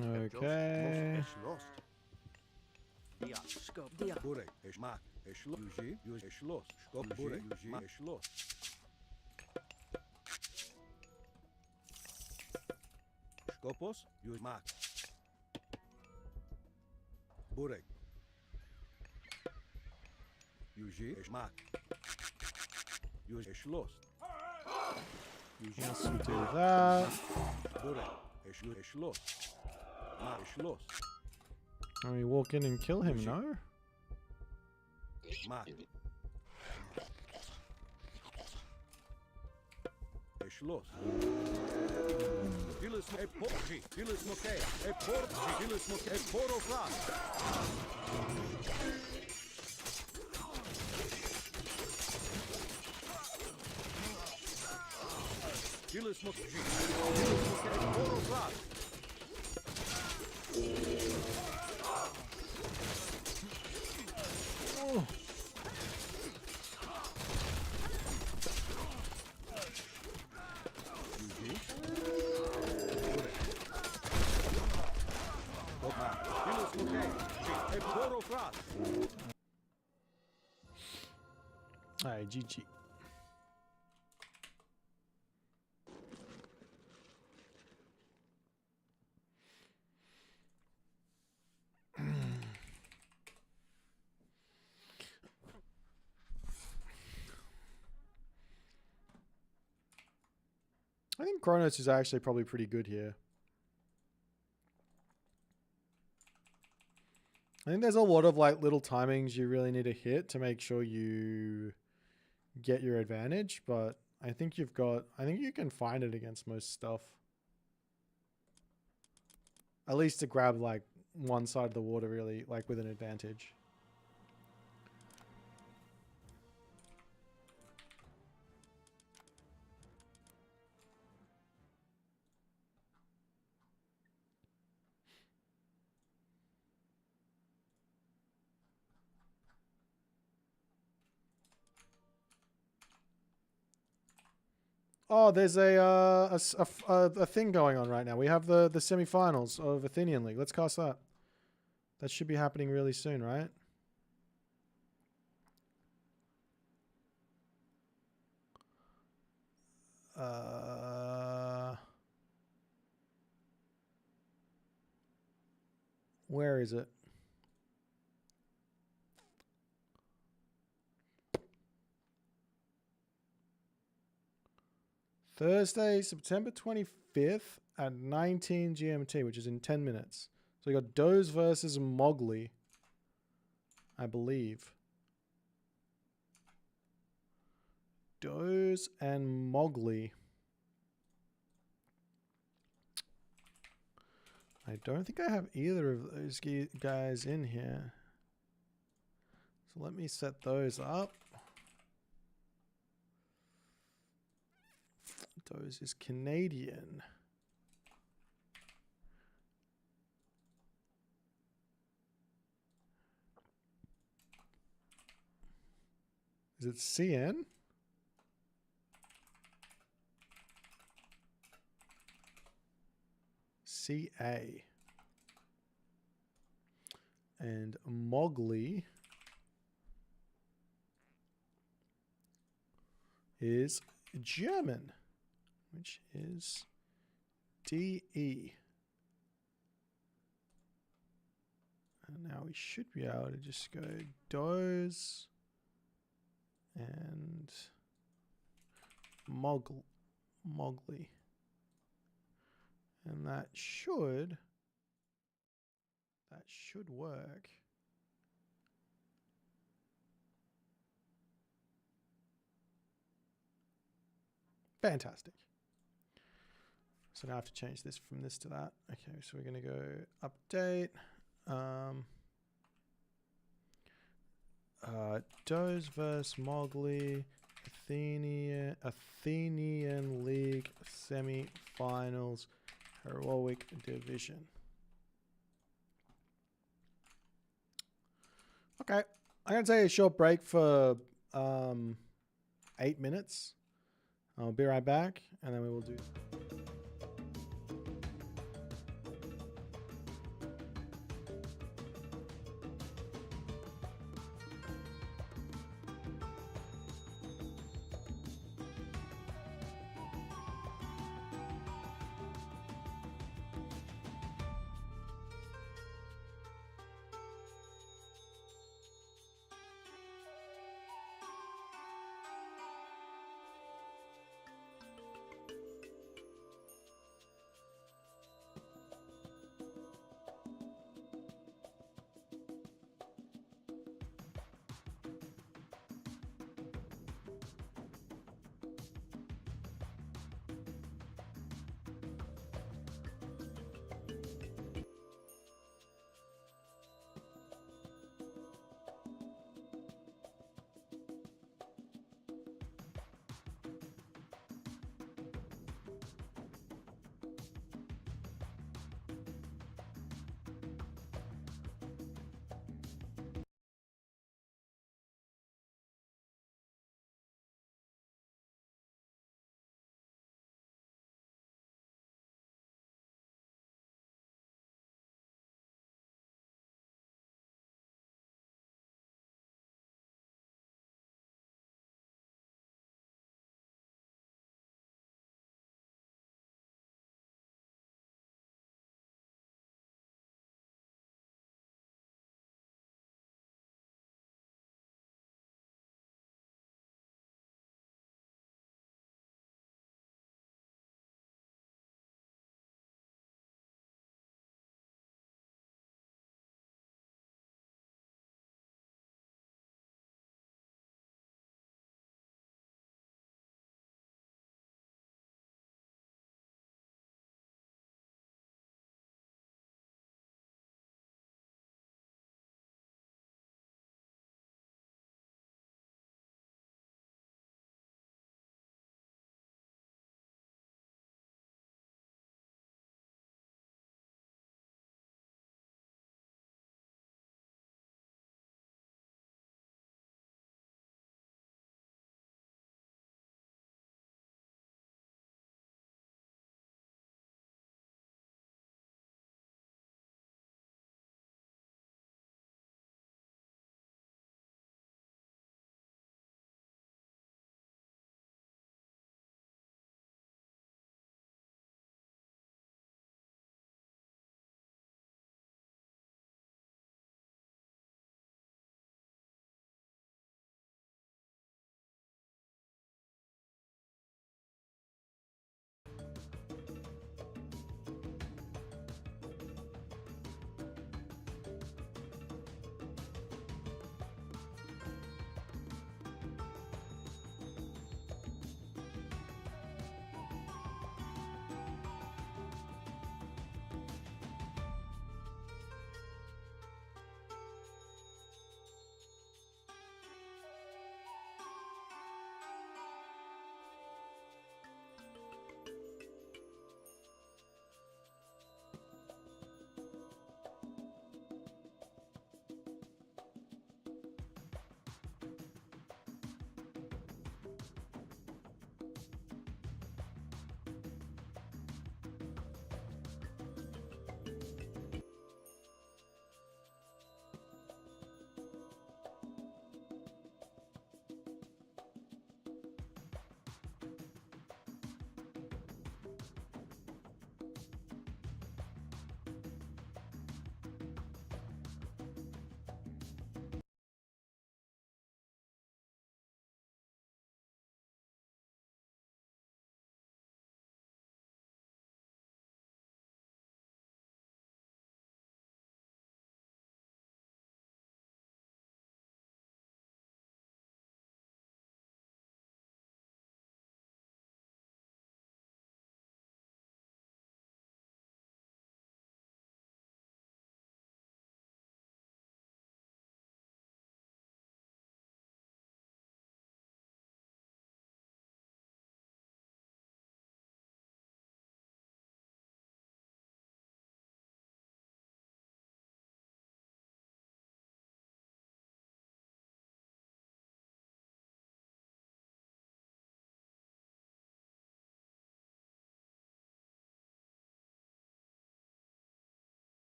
Okay. Most lost. Diat. Skop Diat, Burek. Esh Ma. Eshlos. Yuji. Yuji. Eshlos. Skop. Burek. Yuji. Ma Eshlos. Skopos. Yuji. Mak. Burek. Yuji. Esh Mak. Yuji. Eshlos. Let's do that. Burek. Eshlos. Ma Eshlos. Can we walk in and kill him? No? Mak. Eshlos. Vilis e porgi. Vilis moke. E porgi. Vilis moke. E poroflas. Vilis moke. Vilis moke. E poroflas. Oh. Alright, GG. I think Kronos is actually probably pretty good here. I think there's a lot of like little timings you really need to hit to make sure you get your advantage, but I think you can find it against most stuff. At least to grab like one side of the water really like with an advantage. Oh, there's a thing going on right now. We have the semifinals of Athenian League. Let's cast that. That should be happening really soon, right? Where is it? Thursday, September 25th at 19 GMT, which is in 10 minutes. So we got Doze versus Mowgli, I believe. Doze and Mowgli. I don't think I have either of those guys in here. So let me set those up. Doze is Canadian. Is it CN? CA. And Mowgli is German, which is DE. And now we should be able to just go Doze and Mowgli. And that should work. Fantastic. So now I have to change this from this to that. Okay, so we're going to go update. Doze vs Mowgli, Athenian League semi-finals, heroic division. Okay, I'm going to take a short break for 8 minutes. I'll be right back, and then we will do...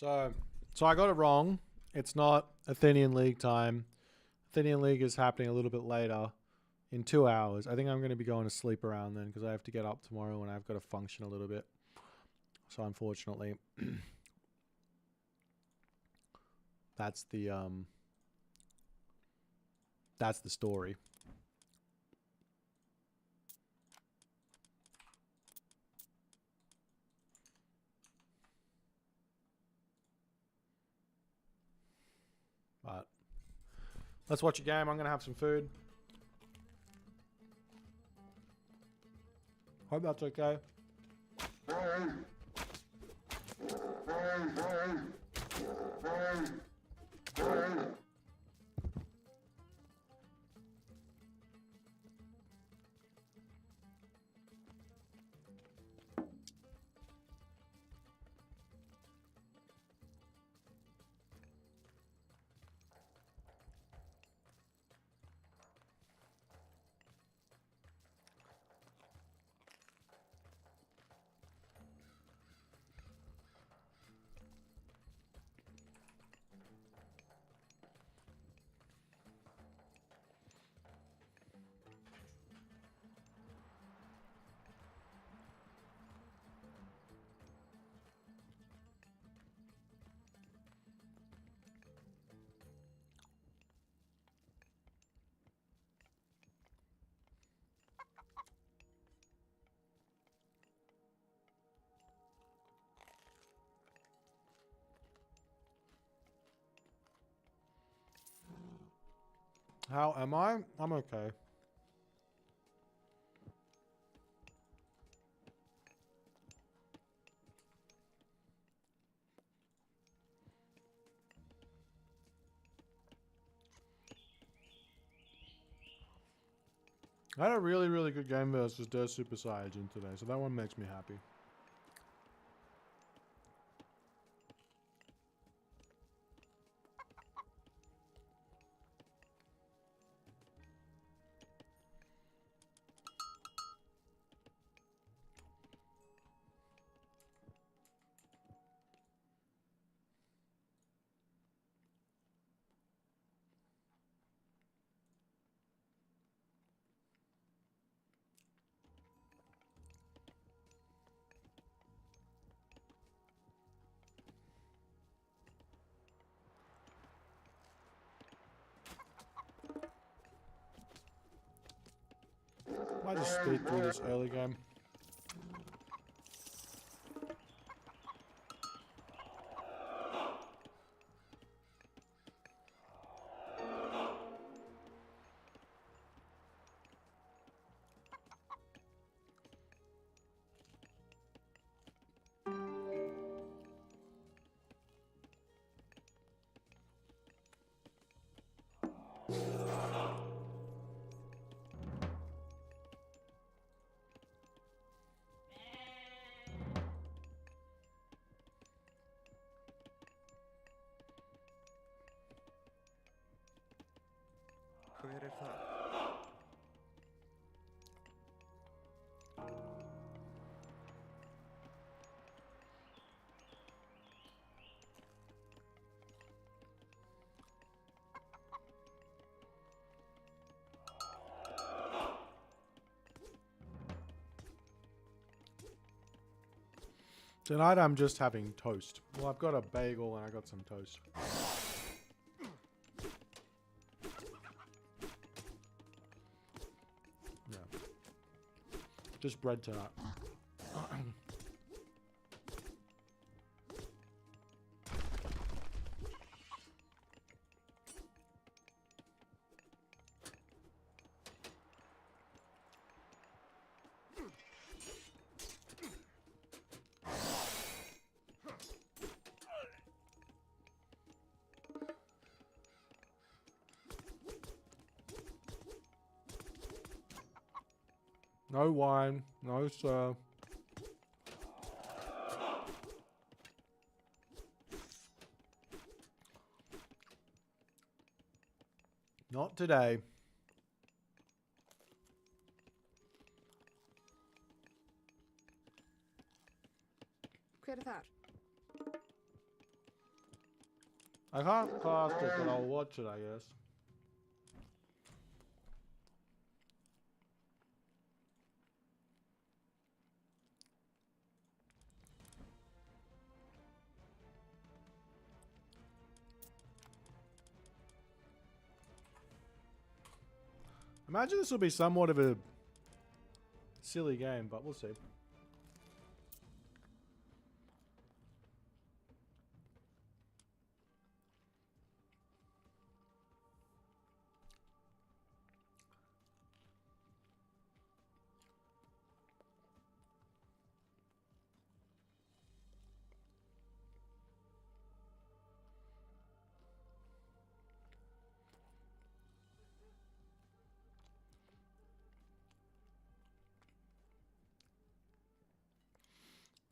So I got it wrong. It's not Athenian League time. Athenian League is happening a little bit later, in 2 hours. I think I'm going to be going to sleep around then because I have to get up tomorrow and I've got to function a little bit. So unfortunately, that's the story. But let's watch a game. I'm going to have some food. Hope that's okay. How am I? I'm okay. I had a really, really good game versus their Super Saiyan today, so that one makes me happy. Might just speed through this early game. Hver það? Tonight I'm just having toast. Well, I've got a bagel and I got some toast. Yeah. Just bread tonight. No wine, no sir. Not today. Hver þar? I can't cast it, but I'll watch it, I guess. Imagine this will be somewhat of a silly game, but we'll see.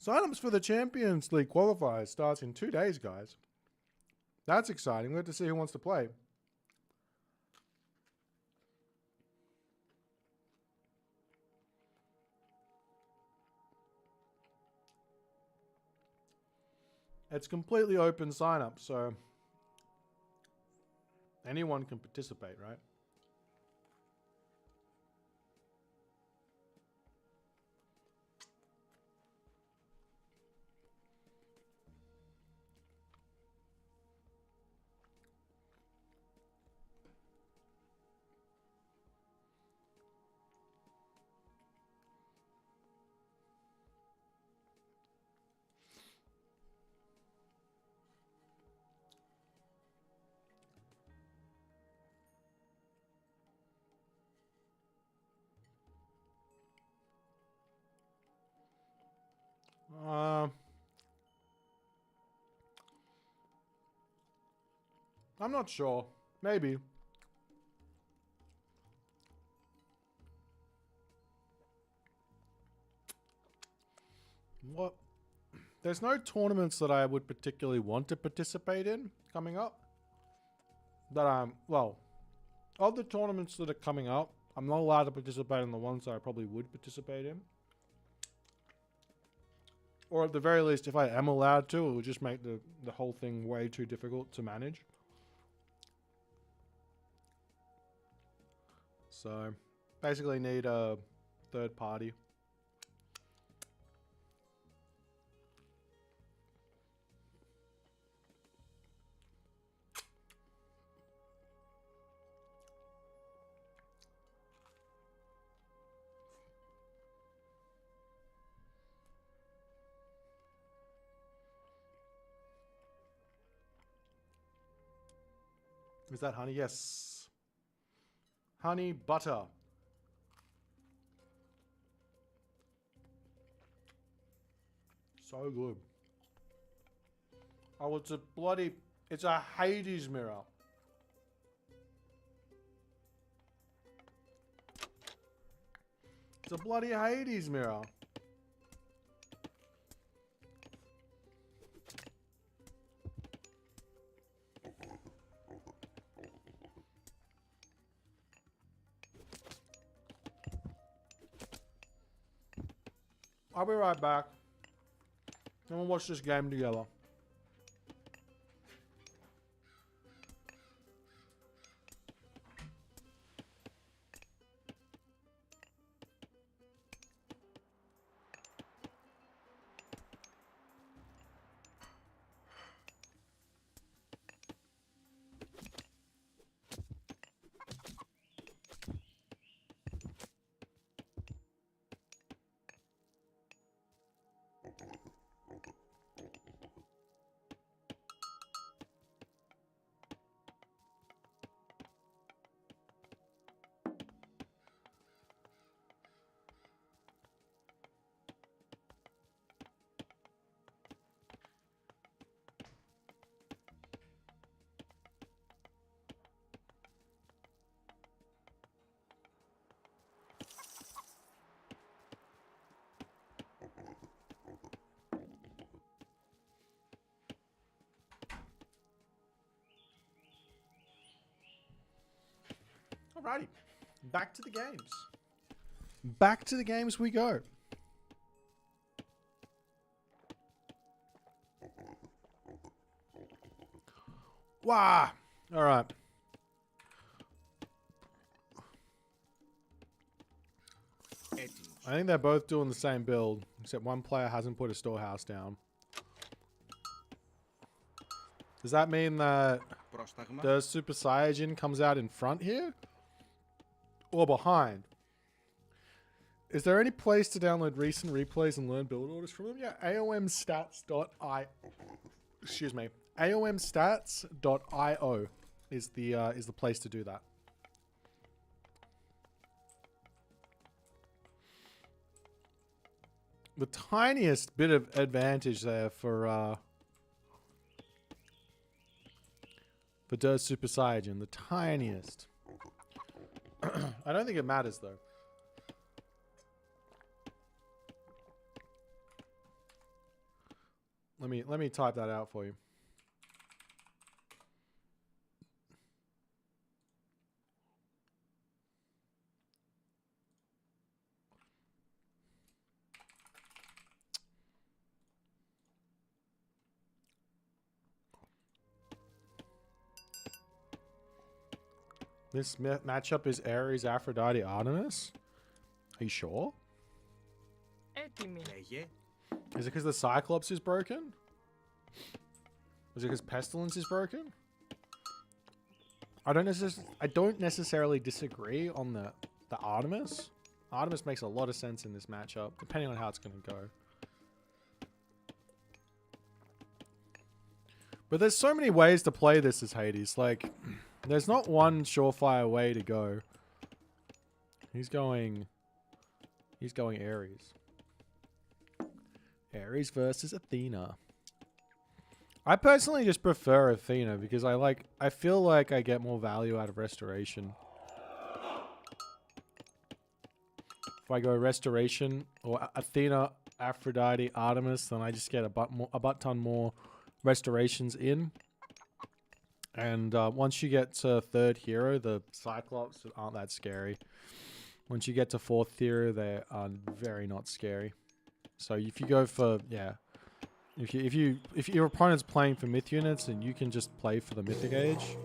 Sign-ups for the Champions League qualifiers starts in 2 days, guys. That's exciting. We have to see who wants to play. It's completely open sign-up, so anyone can participate, right? I'm not sure. Maybe. What? There's no tournaments that I would particularly want to participate in coming up. Well, of the tournaments that are coming up, I'm not allowed to participate in the ones that I probably would participate in. Or at the very least, if I am allowed to, it would just make the whole thing way too difficult to manage. So, basically need a third party. Is that honey? Yes. Honey butter. So good. Oh, it's a Hades mirror. It's a bloody Hades mirror. I'll be right back. And we'll watch this game together. Alrighty, back to the games. Back to the games we go. Wow. All right. I think they're both doing the same build, except one player hasn't put a storehouse down. Does that mean that the Super Saiyajin comes out in front here? Or behind? Is there any place to download recent replays and learn build orders from them? Yeah, excuse me. AOMstats.io is the place to do that. The tiniest bit of advantage there for Dirt Super Saiyan, the tiniest. I don't think it matters though. Let me type that out for you. This matchup is Ares, Aphrodite, Artemis? Are you sure? Is it because the Cyclops is broken? Is it because Pestilence is broken? I don't necessarily disagree on the Artemis. Artemis makes a lot of sense in this matchup, depending on how it's going to go. But there's so many ways to play this as Hades. Like, there's not one surefire way to go. He's going Ares. Ares versus Athena. I personally just prefer Athena because I feel like I get more value out of Restoration. If I go Restoration or Athena, Aphrodite, Artemis, then I just get a butt ton more restorations in. And once you get to third hero, the Cyclops aren't that scary. Once you get to fourth hero, they are very not scary. So if you go for, yeah, if your opponent's playing for myth units and you can just play for the mythic age,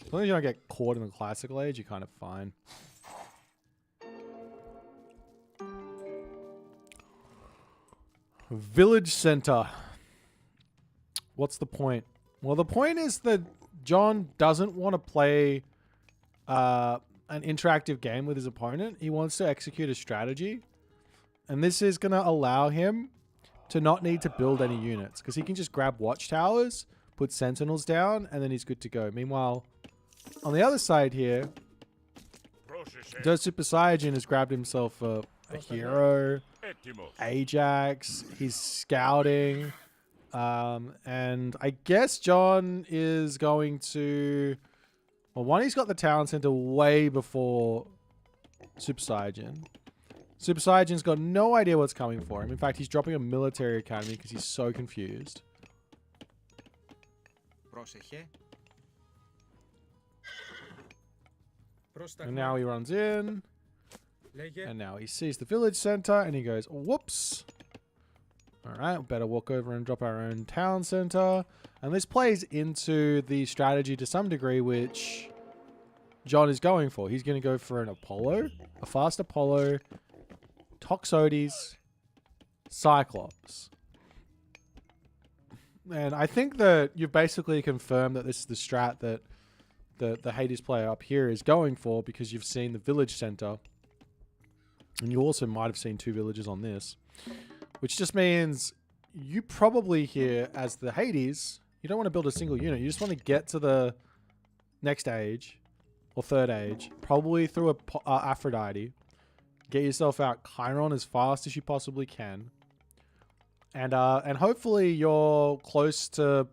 as long as you don't get caught in the classical age, you're kind of fine. Village center. What's the point? Well, the point is that John doesn't want to play an interactive game with his opponent. He wants to execute a strategy. And this is going to allow him to not need to build any units. Because he can just grab watchtowers, put sentinels down, and then he's good to go. Meanwhile, on the other side here, Dirt Super Saiyajin has grabbed himself a hero, Ajax, he's scouting. And I guess John is going to... Well, one, he's got the town center way before Super Saiyajin. Super Saiyajin's got no idea what's coming for him. In fact, he's dropping a military academy because he's so confused. And now he runs in. And now he sees the village center and he goes, whoops. Alright, better walk over and drop our own town center. And this plays into the strategy to some degree, which John is going for. He's going to go for an Apollo, a fast Apollo, Toxotes, Cyclops. And I think that you've basically confirmed that this is the strat that the Hades player up here is going for because you've seen the village center. And you also might have seen two villages on this. Which just means you probably here as the Hades, you don't want to build a single unit. You just want to get to the next age or third age, probably through a Aphrodite. Get yourself out Chiron as fast as you possibly can. And hopefully you're close to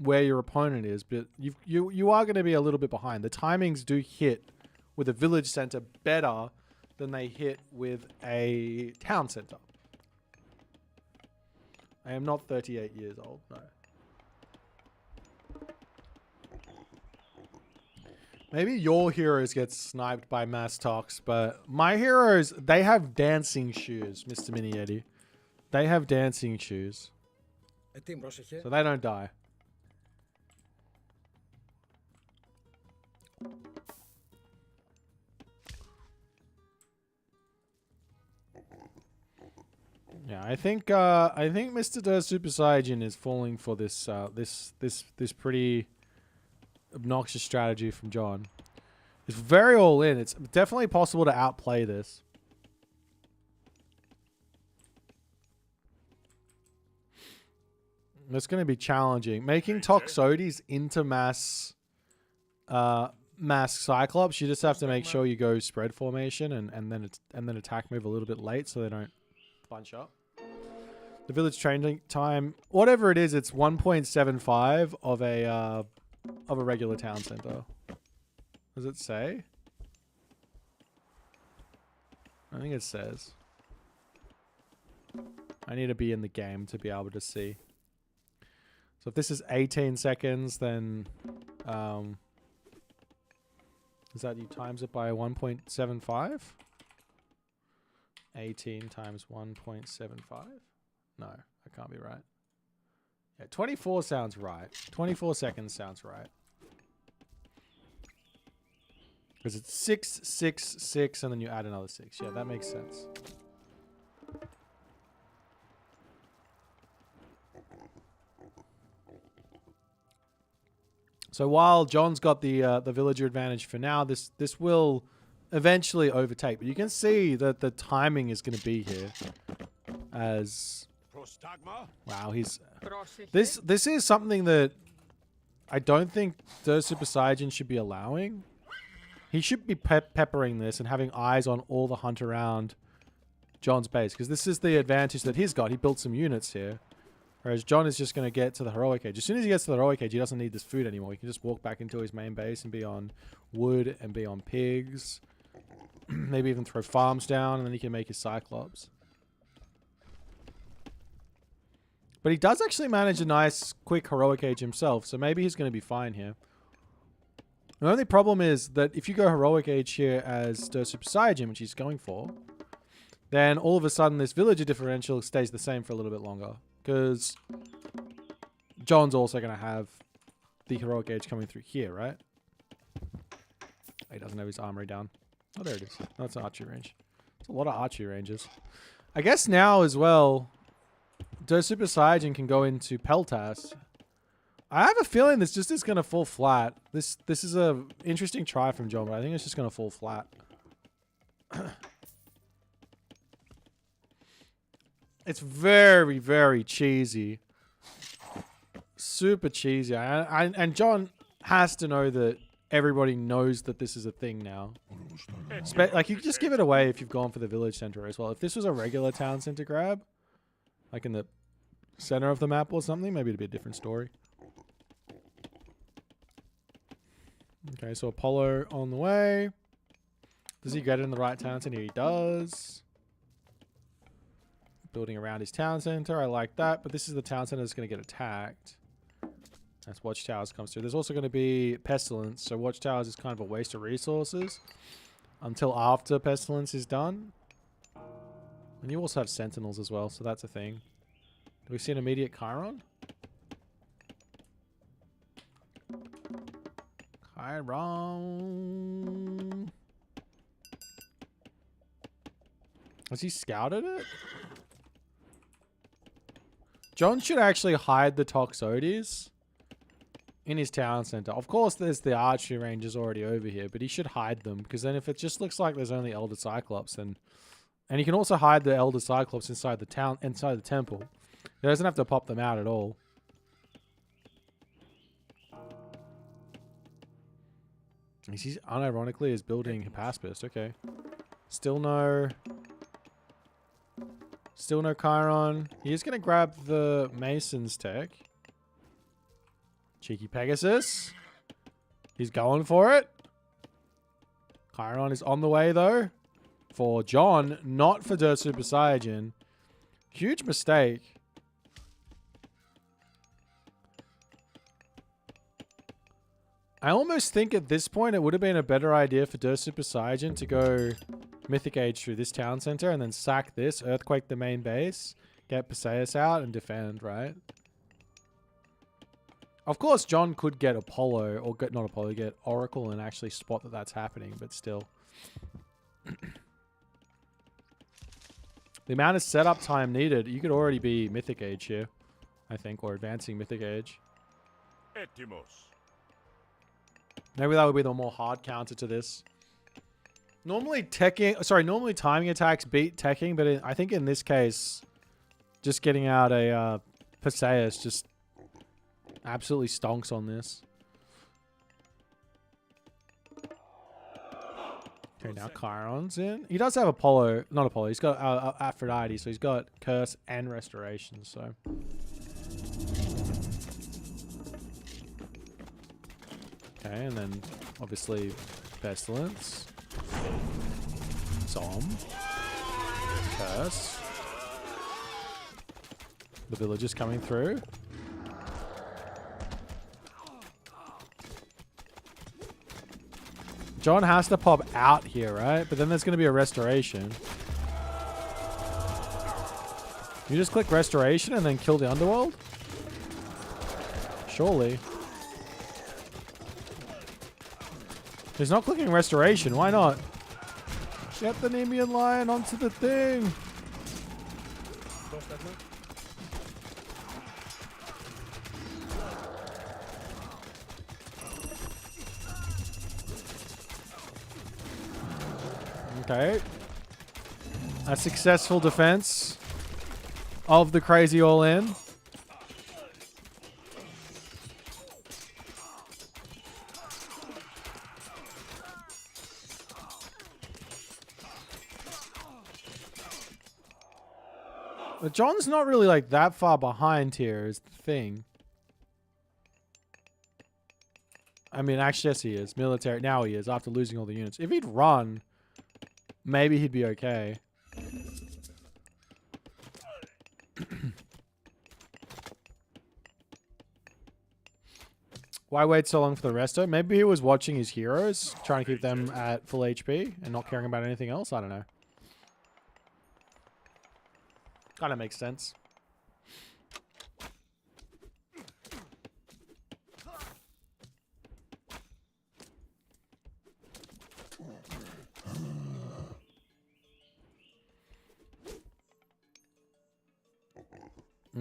where your opponent is, but you are going to be a little bit behind. The timings do hit with a village center better than they hit with a town center. I am not 38 years old, no. Maybe your heroes get sniped by mass tox, but my heroes, they have dancing shoes, Mr. Mini Yeti. They have dancing shoes. So they don't die. think Mr. Der Super Saiyan is falling for this this pretty obnoxious strategy from John. It's very all in. It's definitely possible to outplay this. It's going to be challenging. Making Toxotes into mass Cyclops, you just have to make sure you go spread formation and then attack move a little bit late so they don't bunch up. The village training time, whatever it is, it's 1.75 of a regular town center. Does it say? I think it says. I need to be in the game to be able to see. So if this is 18 seconds, then is that you times it by 1.75? 18 times 1.75? No, that can't be right. Yeah, 24 sounds right. 24 seconds sounds right. Because it's 6, 6, 6, and then you add another 6. Yeah, that makes sense. So while John's got the villager advantage for now, this will eventually overtake. But you can see that the timing is going to be here. As wow, this is something that I don't think the Super Saiyan should be allowing. He should be peppering this and having eyes on all the hunt around John's base, because this is the advantage that he's got. He built some units here. Whereas John is just going to get to the heroic age. As soon as he gets to the heroic age, he doesn't need this food anymore. He can just walk back into his main base and be on wood and be on pigs. Maybe even throw farms down, and then he can make his Cyclops. But he does actually manage a nice, quick heroic age himself, so maybe he's going to be fine here. The only problem is that if you go heroic age here as the Super Saiyan, which he's going for, then all of a sudden this villager differential stays the same for a little bit longer. Because John's also going to have the heroic age coming through here, right? He doesn't have his armory down. Oh, there it is. That's an archery range. It's a lot of archery ranges. I guess now as well, the Super Saiyan can go into Peltas. I have a feeling this just is going to fall flat. This is a interesting try from John, but I think it's just going to fall flat. It's very, very cheesy. Super cheesy. And John has to know that everybody knows that this is a thing now. Like, you can just give it away if you've gone for the village center as well. If this was a regular town center grab, like in the center of the map or something, maybe it'd be a different story. Okay, so Apollo on the way. Does he get it in the right town center? He does. Building around his town center. I like that. But this is the town center that's going to get attacked. As Watchtowers comes through. There's also going to be Pestilence. So Watchtowers is kind of a waste of resources until after Pestilence is done. And you also have Sentinels as well. So that's a thing. Do we see an immediate Chiron? Chiron. Has he scouted it? John should actually hide the Toxotes in his town center. Of course, there's the archery ranges already over here, but he should hide them, because then if it just looks like there's only Elder Cyclops, then... And he can also hide the Elder Cyclops inside the temple. He doesn't have to pop them out at all. He's unironically is building Hypaspist. Okay. Still no Chiron. He is going to grab the Mason's tech. Cheeky Pegasus. He's going for it. Chiron is on the way, though. For John, not for Der Super Saiyan. Huge mistake. I almost think at this point it would have been a better idea for Der Super Saiyan to go Mythic Age through this town center and then sack this, Earthquake the main base, get Perseus out and defend, right? Of course, John could get Apollo, or get, not Apollo, get Oracle and actually spot that that's happening, but still. The amount of setup time needed, you could already be Mythic Age here, I think, or advancing Mythic Age. Etimos. Maybe that would be the more hard counter to this. Normally timing attacks beat teching, but I think in this case, just getting out a Perseus just absolutely stonks on this. Okay, now Chiron's in. He does have Apollo, not Apollo. He's got Aphrodite, so he's got Curse and Restoration. So okay, and then obviously Pestilence, Zom, Curse. The villagers coming through. John has to pop out here, right? But then there's going to be a restoration. You just click restoration and then kill the underworld? Surely. He's not clicking restoration. Why not? Get the Nemean Lion onto the thing. Okay. A successful defense of the crazy all-in. But John's not really like that far behind here is the thing. I mean, actually, yes, he is. Military. Now he is after losing all the units. If he'd run, maybe he'd be okay. Why wait so long for the resto? Maybe he was watching his heroes, trying to keep them at full HP and not caring about anything else. I don't know. Kind of makes sense.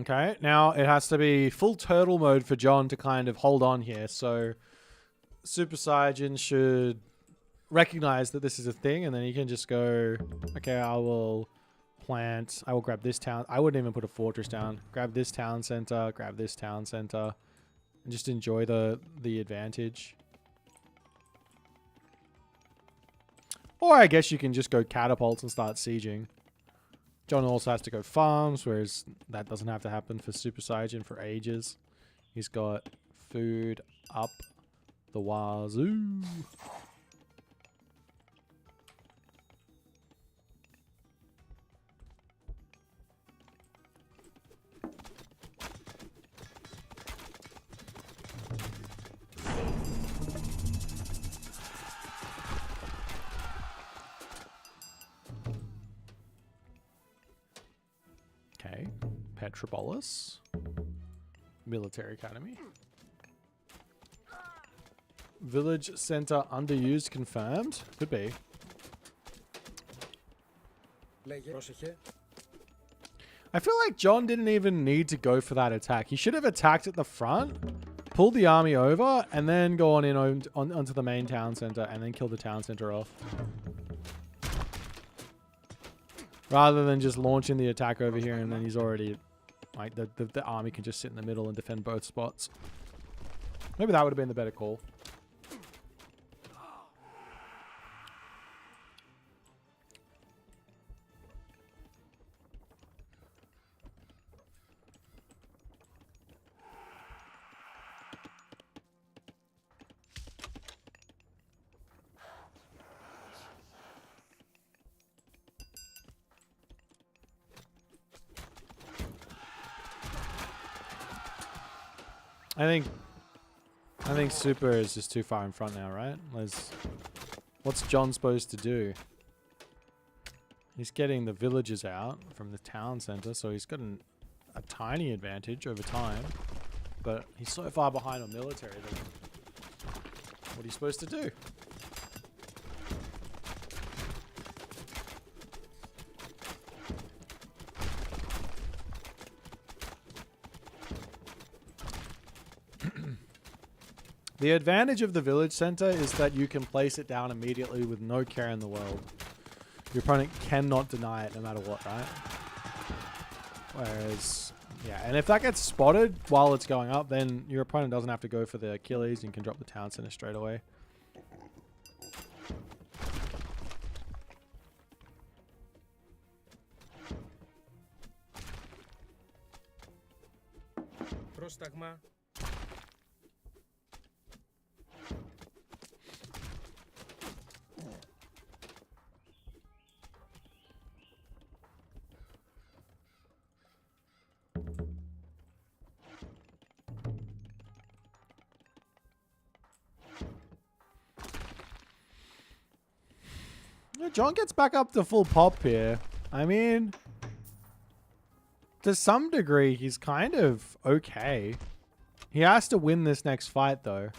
Okay, now it has to be full turtle mode for John to kind of hold on here. So Super Saiyan should recognize that this is a thing, and then he can just go, okay, I will plant, I will grab this town. I wouldn't even put a fortress down. Grab this town center, grab this town center, and just enjoy the advantage. Or I guess you can just go catapults and start sieging. John also has to go farms, whereas that doesn't have to happen for Super Saiyan for ages. He's got food up the wazoo. Okay, Petropolis, Military Academy. Village Center underused confirmed? Could be. I feel like John didn't even need to go for that attack. He should have attacked at the front, pulled the army over, and then go onto the main town center and then kill the town center off. Rather than just launching the attack over here and then he's already, like, the army can just sit in the middle and defend both spots. Maybe that would have been the better call. I think Super is just too far in front now, right? What's John supposed to do? He's getting the villagers out from the town center, so he's got a tiny advantage over time. But he's so far behind on military that what are you supposed to do? The advantage of the village center is that you can place it down immediately with no care in the world. Your opponent cannot deny it no matter what, right? Whereas, yeah, and if that gets spotted while it's going up, then your opponent doesn't have to go for the Achilles and can drop the town center straight away. Πρόσταγμα. Yeah, John gets back up to full pop here. I mean, to some degree, he's kind of okay. He has to win this next fight, though.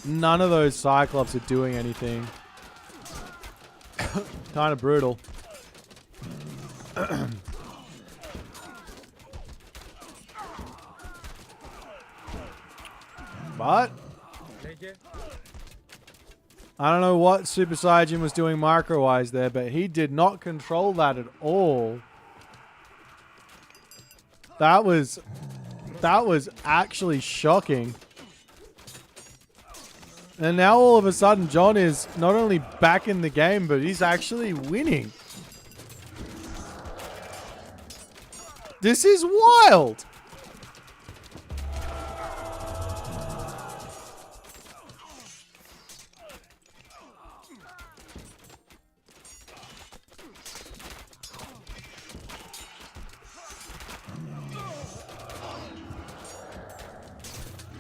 None of those Cyclops are doing anything. Kind of brutal. But I don't know what Super Saiyan was doing micro-wise there, but he did not control that at all. That was actually shocking. And now all of a sudden John is not only back in the game, but he's actually winning. This is wild.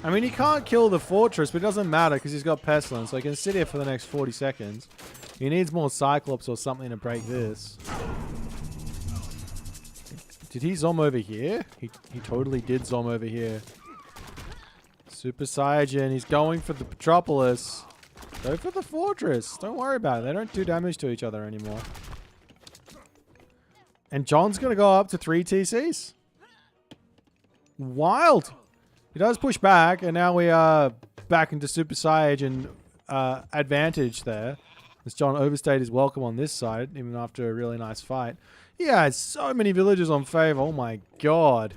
I mean, he can't kill the fortress, but it doesn't matter because he's got Pestilence, so he can sit here for the next 40 seconds. He needs more Cyclops or something to break this. Did he zom over here? He totally did zom over here. Super Saiyan, he's going for the Petropolis. Go for the fortress. Don't worry about it. They don't do damage to each other anymore. And John's going to go up to 3 TCs. Wild. He does push back, and now we are back into Super Saiyan advantage there. As John overstayed his welcome on this side, even after a really nice fight. He has so many villagers on favor. Oh my god.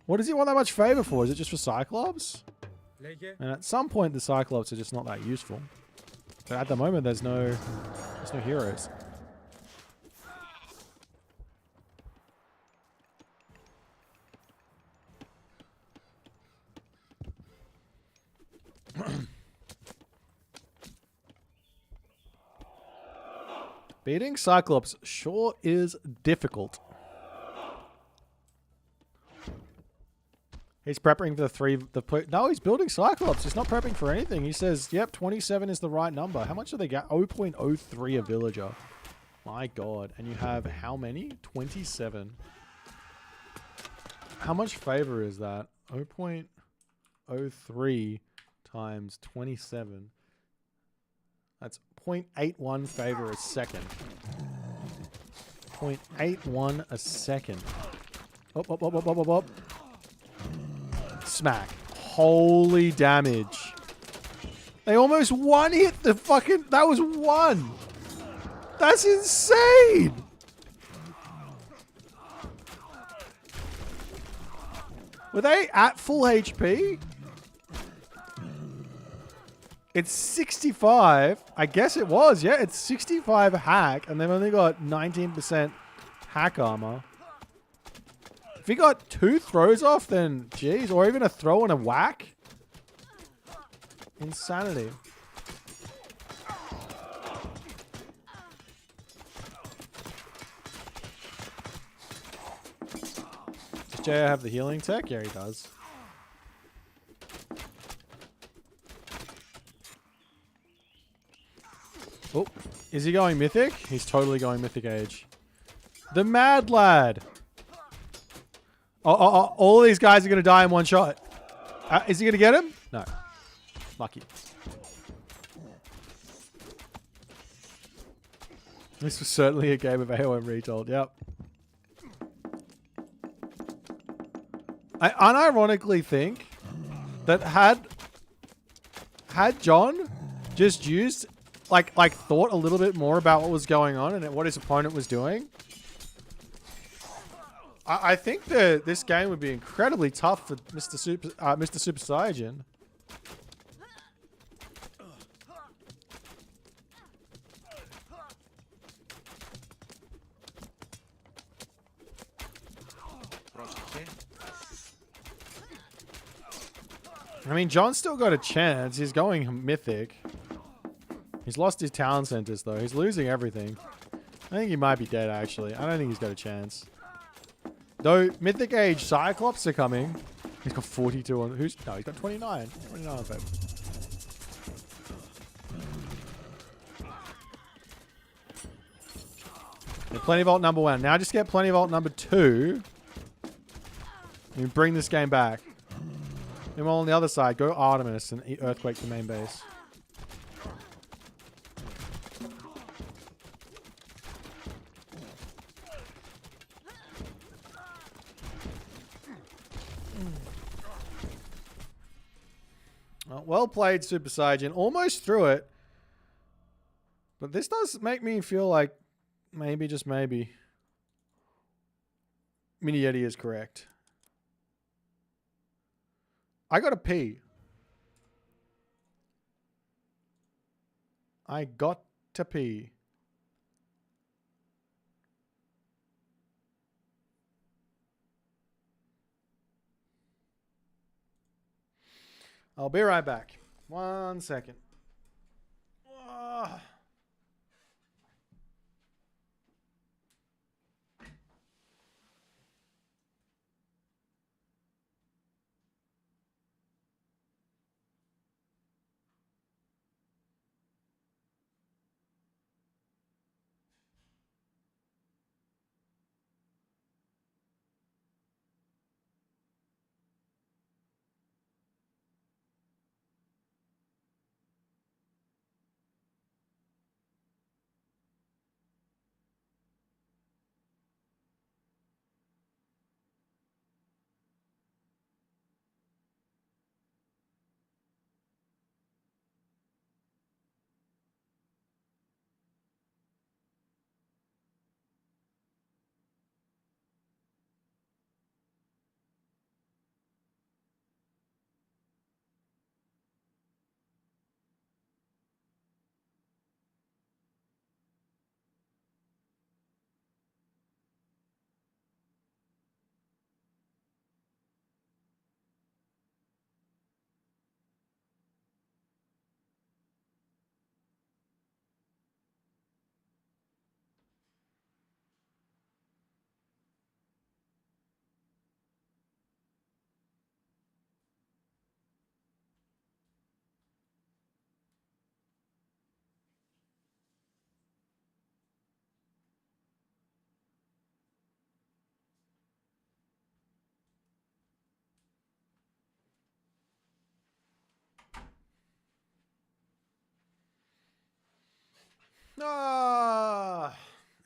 What does he want that much favor for? Is it just for Cyclops? And at some point, the Cyclops are just not that useful. But at the moment, there's no heroes. Beating Cyclops sure is difficult. He's prepping for no, he's building Cyclops. He's not prepping for anything. He says, yep, 27 is the right number. How much do they get? 0.03 a villager. My god. And you have how many? 27. How much favor is that? 0.03 times 27. That's 0.81 favor a second. 0.81 a second. Up, up, up, up, up, up, up. Smack. Holy damage. They almost one hit the fucking... That was one. That's insane. Were they at full HP? It's 65. I guess it was. Yeah, it's 65 hack, and they've only got 19% hack armor. If he got 2 throws off, then geez, or even a throw and a whack. Insanity. Does JR have the healing tech? Yeah, he does. Oh, is he going mythic? He's totally going mythic age. The mad lad. Oh, all these guys are going to die in one shot. Is he going to get him? No. Lucky. This was certainly a game of AOM retold. Yep. I unironically think that had John just used like thought a little bit more about what was going on and what his opponent was doing, I think that this game would be incredibly tough for Mr. Super Saiyan. I mean, John's still got a chance. He's going mythic. He's lost his town centers, though. He's losing everything. I think he might be dead, actually. I don't think he's got a chance. Though, mythic age Cyclops are coming. He's got 42 on... No, he's got 29. 29 on paper. Get Plenty Vault number 1. Now just get Plenty Vault number 2. And bring this game back. And while on the other side, go Artemis and Earthquake the main base. Well played, Super Saiyan. Almost through it. But this does make me feel like maybe, just maybe, Mini Yeti is correct. I gotta pee. I got to pee. I'll be right back. 1 second.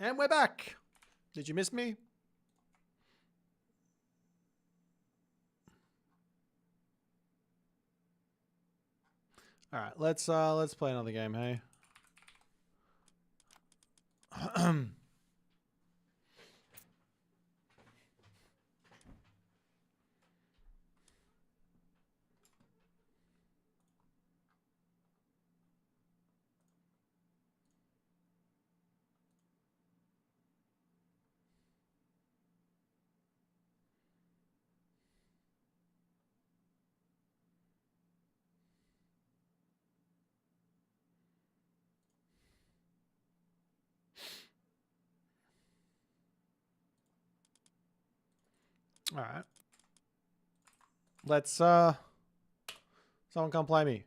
And we're back. Did you miss me? All right, let's play another game, hey. All right. Let's someone come play me.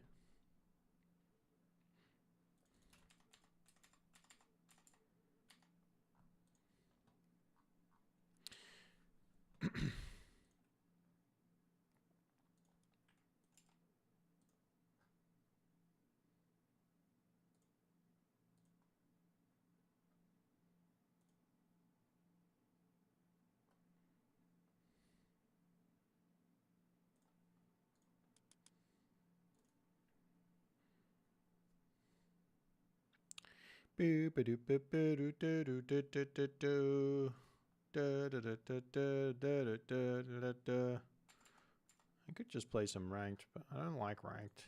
I could just play some ranked, but I don't like ranked.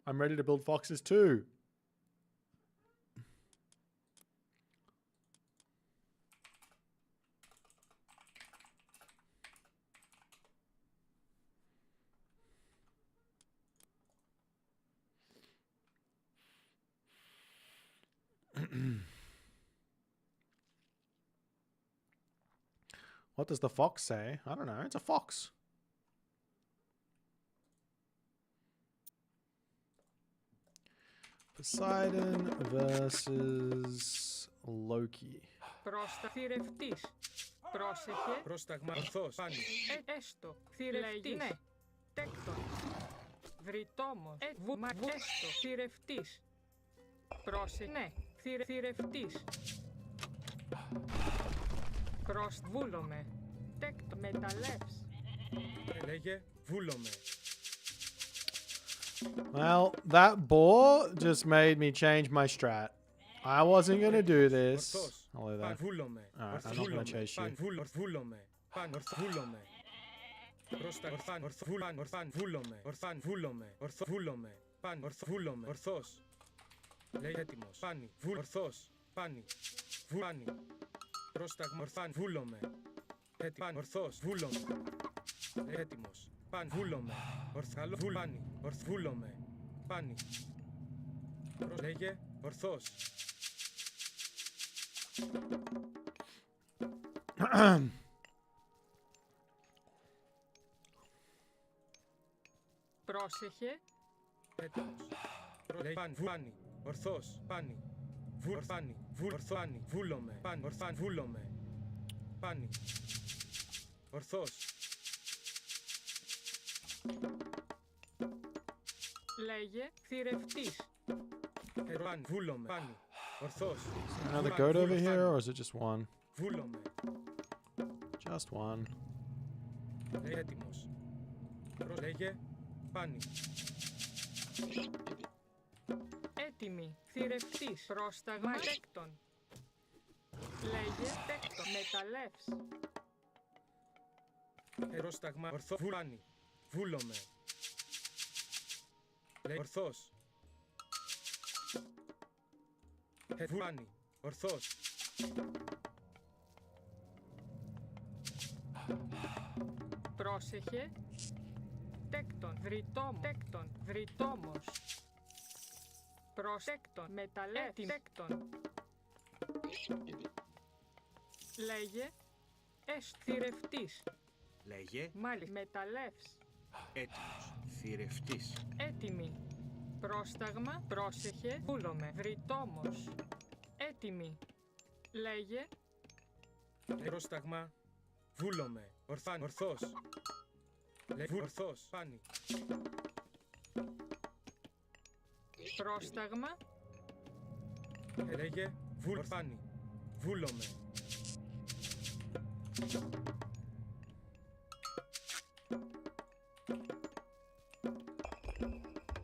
I'm ready to build foxes too. What does the fox say? I don't know. It's a fox. Poseidon versus Loki. Προσταθηρευτής. Πρόσεχε. Πρόσταγμα ορθός. Πάνι. Έστω. Θηρευτής. Ναι. Τέκτον. Βρυτόμος. Βούμα. Έστω. Θηρευτής. Πρόσεχε. Ναι. Θηρευτής. Βούλομαι. Τέκτο. Μεταλλεύς. Λέγε βούλομαι. Well, that boar just made me change my strat. I wasn't going to do this. Although that... Alright, I'm not going to chase you. Βούλομαι. Βούλομαι. Βούλομαι. Βούλομαι. Ορθός. Λέει έτοιμος. Πάνι. Ορθός. Πάνι. Πάνι. Πρόσταγμα. Βούλομαι. Ορθός. Βούλομαι. Έτοιμος. Πάνι. Βούλομαι. Ορθαλό. Πάνι. Βούλομαι. Πάνι. Λέγε. Ορθός. Πρόσεχε. Έτοιμος. Πάνι. Ορθός. Πάνι. Πάνι. Ορθάνι. Βούλομαι. Πάνι. Βούλομαι. Πάνι. Ορθός. Λέγε θηρευτής. Πάνι. Βούλομαι. Πάνι. Ορθός. Another goat over here, or is it just one? Βούλομαι. Just one. Έτοιμος. Λέγε. Πάνι. Έτοιμη. Θηρευτής. Πρόσταγμα. Τέκτον. Λέγε τέκτον. Μεταλλεύς. Πρόσταγμα. Ορθό. Πάνι. Βούλομαι. Ορθός. Πάνι. Ορθός. Πρόσεχε. Τέκτον. Τέκτον. Βρυτόμος. Προσέκτον. Μεταλλεύτη. Τέκτον. Λέγε. Θηρευτής. Λέγε. Μάλιστα. Μεταλλεύς. Έτοιμος. Θηρευτής. Έτοιμη. Πρόσταγμα. Πρόσεχε. Βούλομαι. Βρυτόμος. Έτοιμη. Λέγε. Πρόσταγμα. Βούλομαι. Ορθός. Ορθός. Πάνι. Πρόσταγμα. Λέγε. Πάνι. Βούλομαι.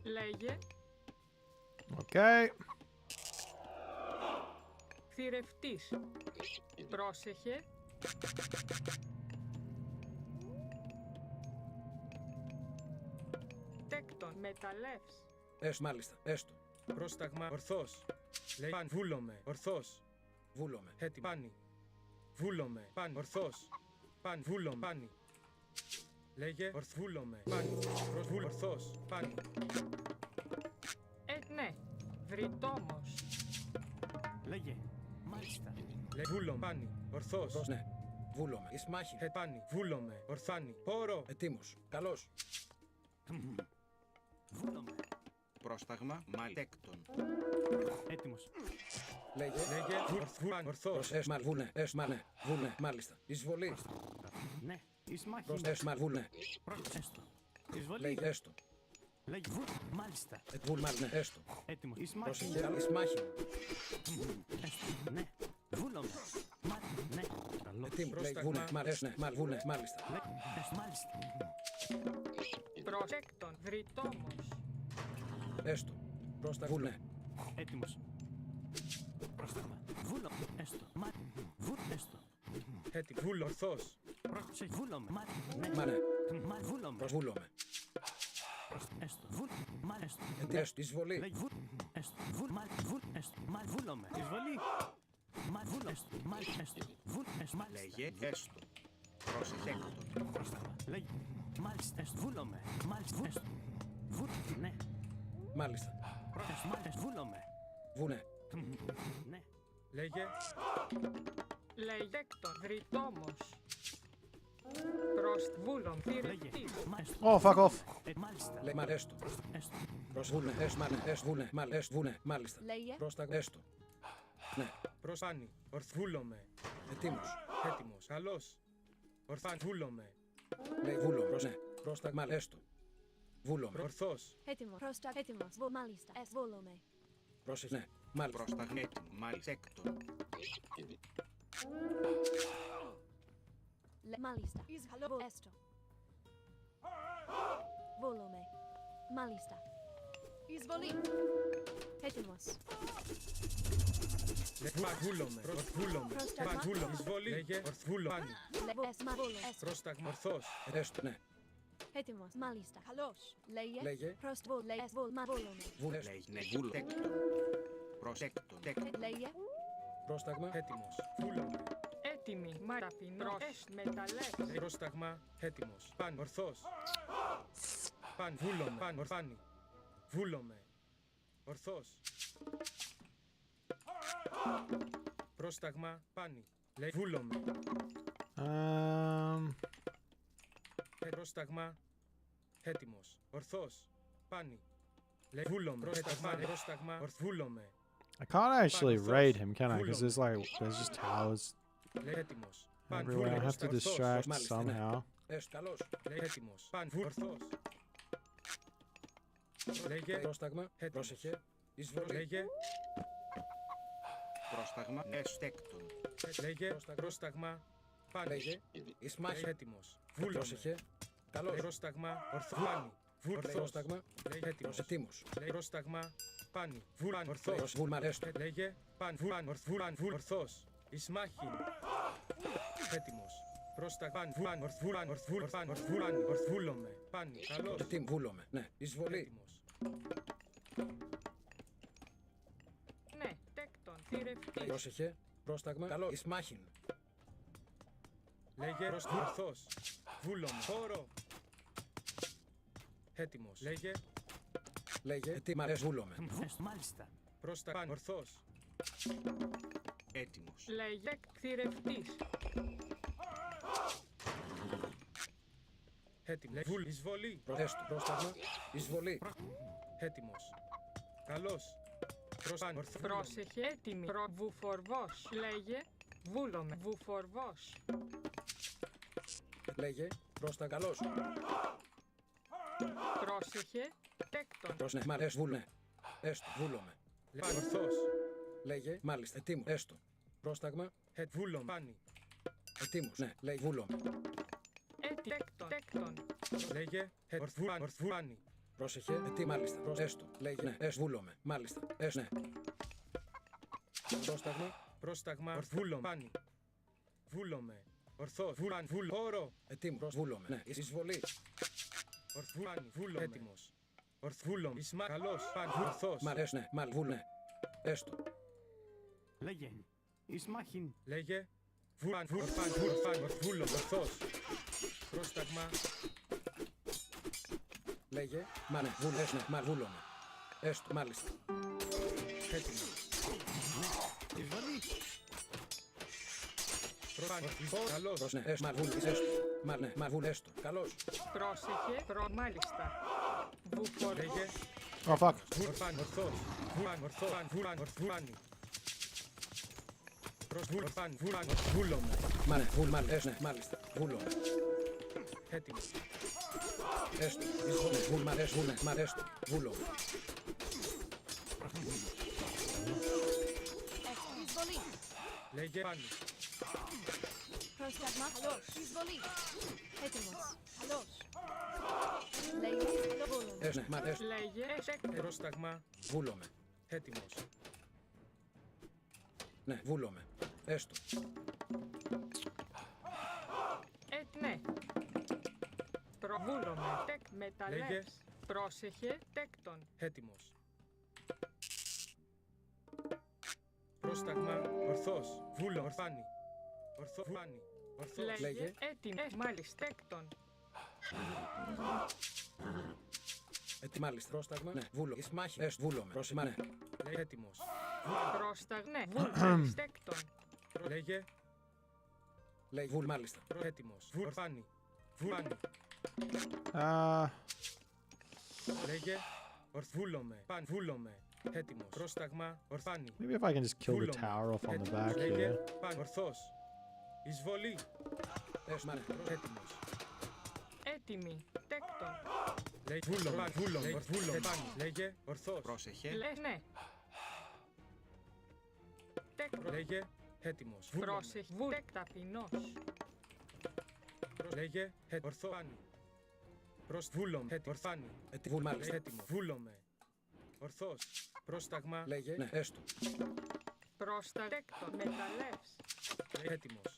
Λέγε. Okay. Θηρευτής. Πρόσεχε. Τέκτον. Μεταλλεύς. Μάλιστα. Έστω. Πρόσταγμα. Ορθός. Λέει πάνι. Βούλομαι. Ορθός. Βούλομαι. Έτοιμο. Πάνι. Βούλομαι. Πάνι. Ορθός. Πάνι. Βούλομαι. Πάνι. Λέγε. Βούλομαι. Πάνι. Ορθός. Πάνι. Ναι. Βρυτόμος. Λέγε. Μάλιστα. Βούλομαι. Πάνι. Ορθός. Ναι. Βούλομαι. Εις μάχη. Πάνι. Βούλομαι. Ορθάνι. Πόρο. Ετοίμος. Καλός. Βούλομαι. Πρόσταγμα. Τέκτον. Έτοιμος. Λέγε. Ορθός. Βούνε. Μάλιστα. Εισβολή. Ναι. Έστω, βούλ, ναι. Λέει, έστω. Μάλιστα. Βούλ, μάλιστα, ναι, έστω. Έτοιμος. Πρόσεχε, εις μάχη. Ναι. Βούλομαι. Ναι. Έτοιμος, λέει, βούλ, ναι, βούλ, ναι, μάλιστα. Μάλιστα. Προσέκτον, βρυτόμος. Έστω. Πρόστα, βούλ, ναι. Έτοιμος. Πρόσταγμα. Βούλο. Έστω. Βούλ. Έστω. Έτοιμο. Βούλο. Ορθός. Πρόσεχε. Βούλομαι. Ναι. Μα ναι. Βούλομαι. Προσβούλομαι. Έστω. Βούλ. Έστω. Έστω, εισβολή. Λέει βούλ. Έστω. Βούλ. Έστω. Βούλομαι. Εισβολή. Βούλ. Έστω. Έστω. Βούλ. Έστω. Λέγε έστω. Πρόσεχε. Πρόσταγμα. Λέει. Μάλιστα. Έστω. Βούλομαι. Μάλιστα. Έστω. Βούλ. Ναι. Μάλιστα. Μάλιστα. Βούλομαι. Βουνέ. Ναι. Λέγε. Λέγεκτον, βρυτόμος. Προς βούλον, θηρευτής. Oh, fuck off. Μάλιστα. Λέει, μα έστω. Προς βουνέ, βουνέ, βουνέ, μάλιστα. Λέγε. Πρόστα, έστω. Ναι. Προς πάνι. Ορθβούλομαι. Ετοίμος. Έτοιμος. Καλός. Ορθάν. Βούλομαι. Λέει, βούλο, προς ναι. Πρόστα, έστω. Βούλομαι. Ορθός. Έτοιμο. Έτοιμος. Μάλιστα. Βούλομαι. Πρόσεχε, ναι. Μάλιστα. Πρόσταγμα. Έτοιμο. Μάλιστα. Έκτον. Μάλιστα. Έστω. Βούλομαι. Μάλιστα. Εισβολή. Έτοιμος. Βούλομαι. Ορθβούλομαι. Βούλομαι. Εισβολή. Λέγε. Ορθβούλομαι. Πρόσταγμα. Ορθός. Έστω, ναι. Έτοιμος. Μάλιστα. Καλώς. Λέγε. Λέγε. Βούλομαι. Βούλε. Ναι. Βούλο. Έκτον. Προσέκτον. Λέγε. Πρόσταγμα. Έτοιμος. Βούλομαι. Έτοιμη, μα ταπεινός, μεταλλεύς. Πρόσταγμα. Έτοιμος. Παν. Ορθός. Παν. Βούλομαι. Παν. Ορθάνι. Βούλομαι. Ορθός. Πρόσταγμα. Πάνι. Λέει. Βούλομαι. Πρόσταγμα. Έτοιμος. Ορθός. Πάνι. Λέει. Βούλομαι. Πρόσταγμα. Ορθβούλομαι. I can't actually raid him, can I? Because there's just towers Λέει. Έτοιμος. everywhere. I have to distract somehow. Έστω, καλώς. Λέει. Έτοιμος. Παν. Ορθός. Λέγε. Πρόσταγμα. Πρόσεχε. Εισβολή. Λέγε. Πρόσταγμα. Έστεκτον. Λέγε. Πρόσταγμα. Πάνι. Λέγε. Εις μάχη. Έτοιμος. Βούλομαι. Πρόσεχε. Καλώς. Πρόσταγμα. Ορθβάνι. Ορθός. Πρόσταγμα. Λέει. Έτοιμος. Έτοιμος. Λέει. Πρόσταγμα. Πάνι. Βούλαν. Ορθός. Βούλμα, έστω. Λέγε. Παν. Βούλαν. Ορθός. Εις μάχην. Έτοιμος. Πρόσταγμα. Βούλαν. Ορθβούλομαι. Πάνι. Καλώς. Έτοιμο. Βούλομαι. Ναι. Εισβολή. Έτοιμος. Ναι, τέκτον, θηρευτής. Πρόσεχε. Πρόσταγμα. Καλώς. Εις μάχην. Λέγε. Ορθός. Βούλομαι. Χώρο. Έτοιμος. Λέγε. Λέγε. Έτοιμα. Βούλομαι. Μάλιστα. Πρόσταγμα. Ορθός. Έτοιμος. Λέγε, θηρευτής. Έτοιμος. Βούλ. Εισβολή. Έστω. Πρόσταγμα. Εισβολή. Έτοιμος. Καλός. Πρόσταγμα. Πρόσεχε, έτοιμη. Βουφορβός. Λέγε, βούλομαι. Βουφορβός. Λέγε. Πρόστα. Καλώς. Πρόσεχε, τέκτον. Πρόσνε. Μα έστω. Βούλε. Έστω. Βούλομαι. Ορθός. Λέγε. Μάλιστα. Έτοιμο. Έστω. Πρόσταγμα. Βούλομαι. Πάνι. Έτοιμος. Ναι. Λέει. Βούλομαι. Τέκτον. Λέγε. Ορθβάνι. Πρόσεχε. Τι μάλιστα. Έστω. Λέγε. Ναι. Βούλομαι. Μάλιστα. Έστω. Ναι. Πρόσταγμα. Πρόσταγμα. Ορθβούλομαι. Πάνι. Βούλομαι. Ορθός. Χώρο. Έτοιμος. Βούλομαι. Ναι. Εισβολή. Ορθβάνι. Βούλομαι. Έτοιμος. Ορθβούλομαι. Ισμά. Καλός. Πάνι. Ορθός. Μ' αρέσει. Ναι. Μάλ. Βούλε. Έστω. Λέγε. Εις μάχην. Λέγε. Ορθβούλομαι. Ορθός. Πρόσταγμα. Λέγε. Μα ναι. Βούλες. Ναι. Μάλ. Βούλομαι. Έστω. Μάλιστα. Έτοιμο. Εισβολή. Καλός. Προς ναι. Έστω. Μάλ. Βούλες. Έστω. Μάλ. Ναι. Μάλ. Βούλες. Έστω. Καλώς. Πρόσεχε, μάλιστα. Βουφορβός. Λέγε. Oh, fuck. Ορθός. Ορθβάνι. Βούλομαι. Μα ναι. Βούλ. Μάλ. Έστω. Ναι. Μάλιστα. Βούλομαι. Έτοιμο. Έστω. Εισβολή. Μ' αρέσουνε. Μ' αρέσουν. Βούλομαι. Εισβολή. Λέγε πάνι. Πρόσταγμα. Καλώς. Εισβολή. Έτοιμος. Καλώς. Λέγε. Βούλομαι. Μ' αρέσουν. Λέγε. Πρόσταγμα. Βούλομαι. Έτοιμος. Ναι, βούλομαι. Έστω. Ναι. Προβούλομαι. Τεκ Λέγε. μεταλλεύς. Πρόσεχε. Τέκτον. Έτοιμος. Πρόσταγμα. Ορθός. Βούλο. Ορθάνη. Ορθό. Φάνη. Ορθός. Λέγε. Έτοιμο. Μάλιστα. Τέκτον. Μάλιστα. Πρόσταγμα. Ναι. Βούλο. Εις μάχη. Βούλομαι. Πρόσημα. Ναι. Λέγε. Έτοιμος. Πρόσταγνε. Βούλ. Τέκτον. Λέγε. Λέγε. Βούλ. Μάλιστα. Έτοιμος. Βούλ. Ορθάνη. Βούλανη. Λέγε. Ορθβούλομαι. Παν. Βούλομαι. Έτοιμος. Πρόσταγμα. Ορθάνη. Maybe if I can just kill the tower off on the back Λέγε. here. Παν. Ορθός. Εισβολή. Έσμανε. Έτοιμος. Έτοιμη. Τέκτον. Λέγε. Βούλομαι. Παν. Βούλομαι. Ορθβούλομαι. Παν. Λέγε. Ορθός. Πρόσεχε. Λες ναι. Τέκτον. Λέγε. Έτοιμος. Πρόσεχε. Βούλ. Ταπεινός. Λέγε. Ορθό. Πάνι. Προς βούλομαι. Ορθάνη. Βούλ. Μάλιστα. Έτοιμο. Βούλομαι. Ορθός. Πρόσταγμα. Λέγε. Ναι. Έστω. Πρόστα. Τέκτον. Μεταλλεύς. Έτοιμος.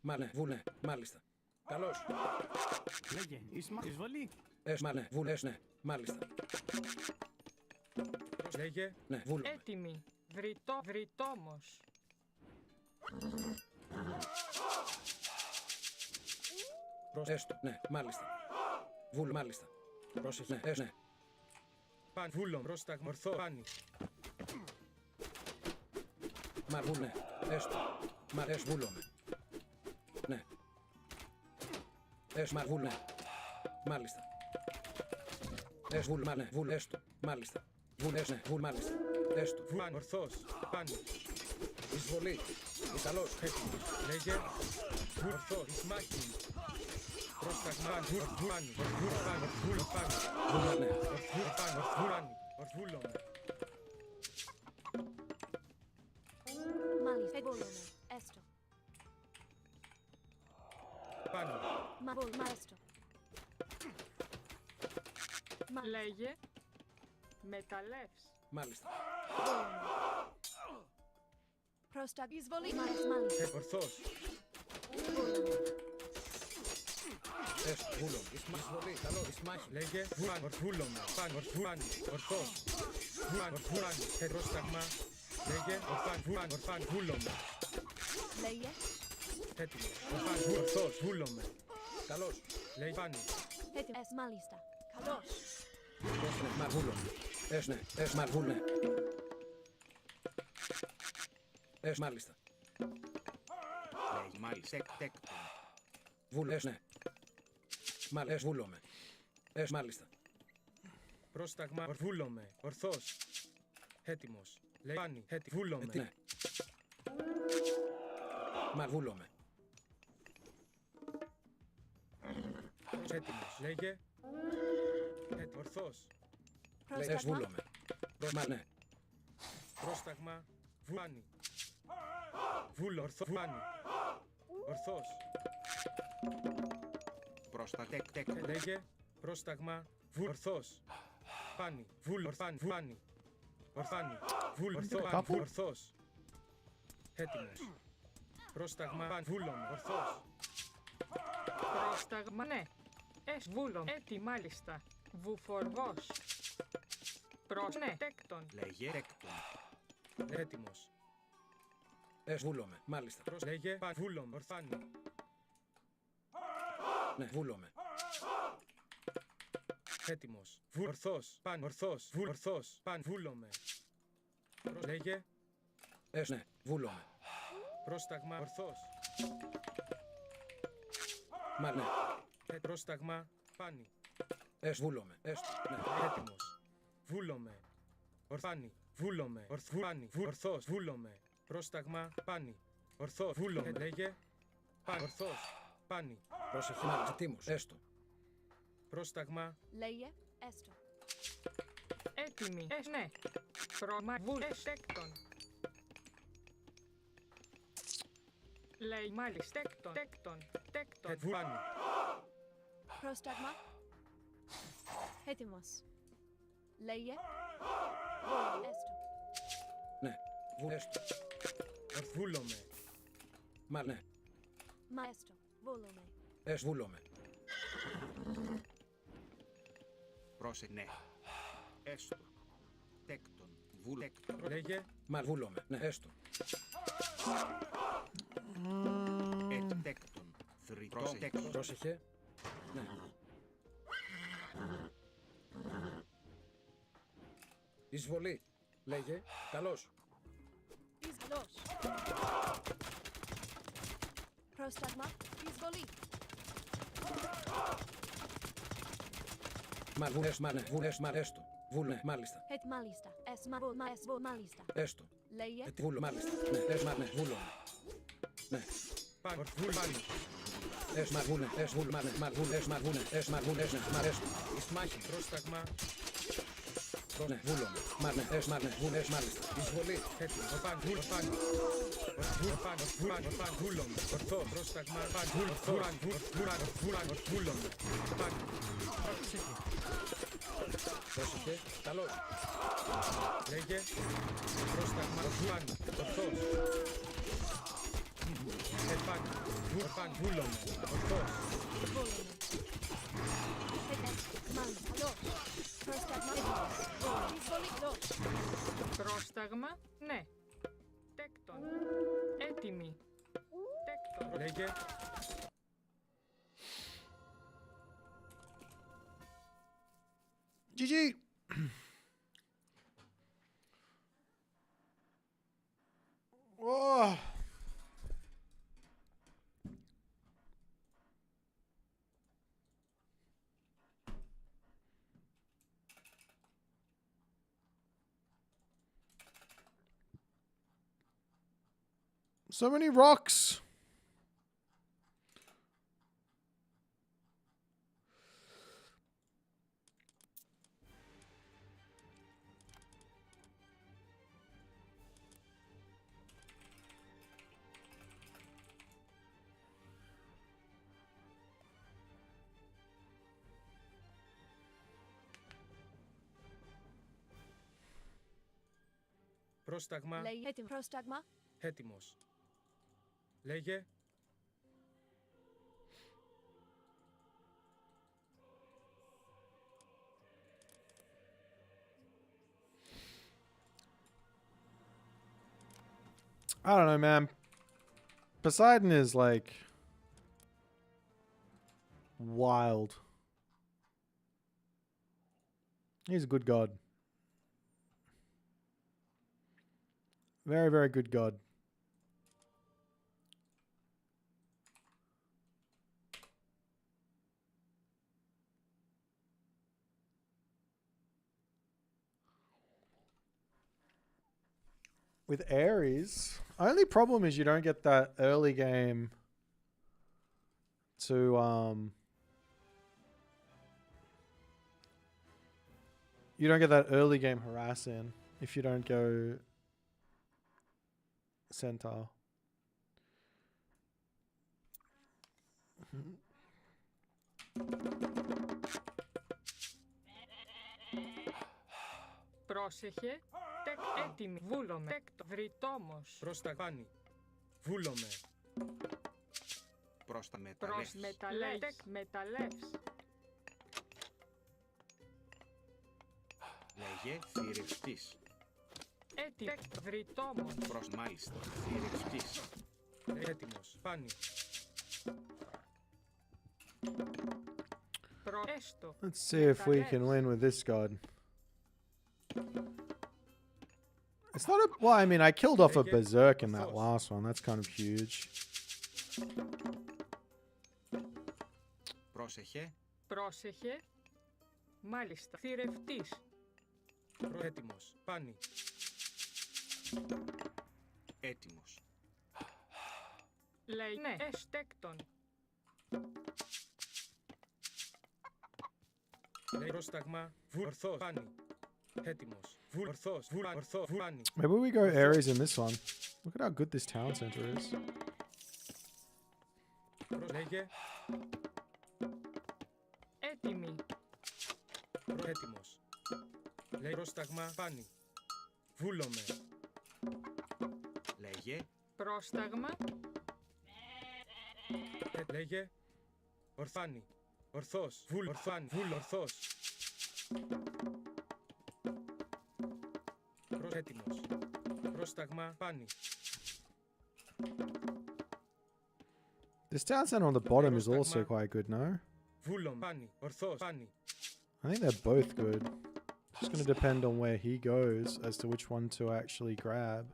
Μα ναι. Βούλ. Ναι. Μάλιστα. Καλώς. Λέγε. Εισβολή. Μα ναι. Βούλ. Ναι. Μάλιστα. Λέγε. Ναι. Βούλομαι. Έτοιμη. Βρυτόμος. Έστω. Ναι. Μάλιστα. Βούλ. Μάλιστα. Πρόσεχε. Ναι. Ναι. Παν. Βούλο. Πρόσταγμα. Ορθό. Πάνι. Μα βούλ. Ναι. Έστω. Μα βούλομαι. Ναι. Μα βούλ. Ναι. Μάλιστα. Βούλ. Μα ναι. Βούλ. Έστω. Μάλιστα. Βούλ. Ναι. Βούλ. Μάλιστα. Έστω. Βούλ. Ορθός. Πάνι. Εισβολή. Ιταλός. Έτοιμος. Λέγε. Βούλ. Ορθός. Εις μάχη. Πρόσταγμα. Βούλ. Πάνι. Βούλ. Πάνι. Βούλ. Πάνι. Βούλ. Ναι. Βούλ. Πάνι. Βούλ. Πάνι. Βούλομαι. Μάλιστα. Βούλομαι. Έστω. Πάνι. Μάλιστα. Λέγε. Μεταλλεύς. Μάλιστα. Πρόστα. Εισβολή. Μάλιστα. Ορθός. Βούλο. Εισβολή. Καλό. Ισμάχη. Λέγε. Βούλομαι. Παν. Ορθάνη. Ορθός. Ορθάνη. Πρόσταγμα. Λέγε. Ορθάν. Βούλομαι. Λέγε. Έτοιμο. Ορθός. Βούλομαι. Καλώς. Λέγε. Πάνι. Έτοιμος. Μάλιστα. Καλώς. Μα βούλομαι. Ναι. Μα βούλ. Ναι. Μάλιστα. Λέγει μάλιστα. Τέκτον. Βούλ. Ναι. Βούλομαι. Μάλιστα. Πρόσταγμα. Βούλομαι. Ορθός. Έτοιμος. Λέει πάνι. Βούλομαι. Ναι. Μα βούλομαι. Έτοιμος. Λέγε. Ορθός. Λέγε. Βούλομαι. Μα ναι. Πρόσταγμα. Βάνι. Βούλο. Ορθό. Βάνι. Ορθός. Πρόστα. Τεκ. Λέγε. Πρόσταγμα. Ορθός. Πάνι. Βούλ. Ορθάνη. Βάνι. Ορθάνη. Βούλ. Ορθός. Έτοιμος. Πρόσταγμα. Βούλομαι. Ορθός. Πρόσταγμα. Ναι. Βούλom. Έτι μάλιστα. Βουφορβός. Ναι. Τέκτον. Λέγε. Τέκτον. Έτοιμος. Βούλομαι. Μάλιστα. Λέγε. Βούλομαι. Ορθάνη. Ναι. Βούλομαι. Έτοιμος. Ορθός. Παν. Ορθός. Ορθός. Παν. Βούλομαι. Λέγε. Ναι. Βούλομαι. Πρόσταγμα. Ορθός. Μα ναι. Πρόσταγμα. Πάνι. Βούλομαι. Ναι. Έτοιμος. Βούλομαι. Ορθάνη. Βούλομαι. Ορθάνη. Ορθός. Βούλομαι. Πρόσταγμα. Πάνι. Ορθός. Βούλομαι. Λέγε. Παν. Ορθός. Πάνι. Πρόσεχε, μάλιστα. Τίμος. Έστω. Πρόσταγμα. Λέγε, έστω. Έτοιμοι. Ναι. Τέκτον. Λέει μάλιστα. Τέκτον. Πάνι. Πρόσταγμα. Έτοιμος. Λέγε, έστω. Ναι. Έστω. Βούλομαι. Μα ναι. Μα έστω. Βούλομαι. Βούλομαι. Πρόσε, ναι. Έστω. Τέκτον. Βούλεκτον. Λέγε. Μα βούλομαι. Ναι, έστω. Τέκτον. Θρητό. Πρόσεχε. Ναι. Εισβολή. Λέγε. Καλώς. Εισβολός. Πρόσταγμα. Εισβολή. Μα βουνες, μα ναι. Βουνες, μα έστω. Βούλε, μάλιστα. Μάλιστα. Μάλιστα. Έστω. Λέγε. Βούλο, μάλιστα. Ναι, μα ναι. Βούλομαι. Ναι. Πάνι. Μα βούνε, βούλ, μα ναι. Μα βούνε, ναι. Μ' αρέστο. Εις μάχη. Πρόσταγμα. Ναι, βούλομαι. Μα ναι, βουνες, μάλιστα. Εισβολή. Έτοιμο. Πάνι. Βούλομαι. Ορθό. Πρόσταγμα. Βούλομαι. Πάνι. Πρόσεχε. Καλώς. Λέγε. Πρόσταγμα. Πάνι. Ορθός. Πάνι. Βούλομαι. Ορθός. Μάλιστα. Πρόσταγμα. Εισβολή. Πρόσταγμα. Ναι. Τέκτον. Έτοιμοι. Τέκτον. Λέγε. GG. Oh. So many rocks. Πρόσταγμα. Λέγε. Έτοιμο. Πρόσταγμα. Έτοιμος. Λέγε. I don't know, man. Poseidon is like wild. He's a good god. Very, very good god. With Ares, only problem is you don't get that early game to you don't get that early game harass in if you don't go centaur. Πρόσεχε. Έτοιμη. Βούλομαι. Τέκτο. Βρυτόμος. Πρόσταγμα. Βούλομαι. Πρόστα Προς μεταλλεύς. Μεταλλεύς. Λέγε θηρευστής. Έτοιμη. Βρυτόμος. Προς μάλιστα θηρευστής. Έτοιμος. Πάνι. Προέστο. Let's see if we can win with this god. It's not a... Well, I mean, I killed off a berserk in that last one. That's kind of huge. Πρόσεχε. Πρόσεχε. Μάλιστα. Θηρευτής. Έτοιμος. Πάνι. Έτοιμος. Λέει ναι. Εστέκτον. Λέει πρόσταγμα. Ορθός. Πάνι. Έτοιμος. Ορθός. Ορθός. Πάνι. Maybe we go Ares in this one. Look at how good this town center is. Λέγε. Έτοιμη. Έτοιμος. Λέει πρόσταγμα. Πάνι. Βούλομαι. Λέγε. Πρόσταγμα. Λέγε. Ορθάνι. Ορθός. Ορθάνι. Ορθός. Έτοιμος. Πρόσταγμα. Πάνι. This town center on the bottom is also quite good, no? Βούλομαι. Πάνι. Ορθός. Πάνι. I think they're both good. It's just going to depend on where he goes as to which one to actually grab.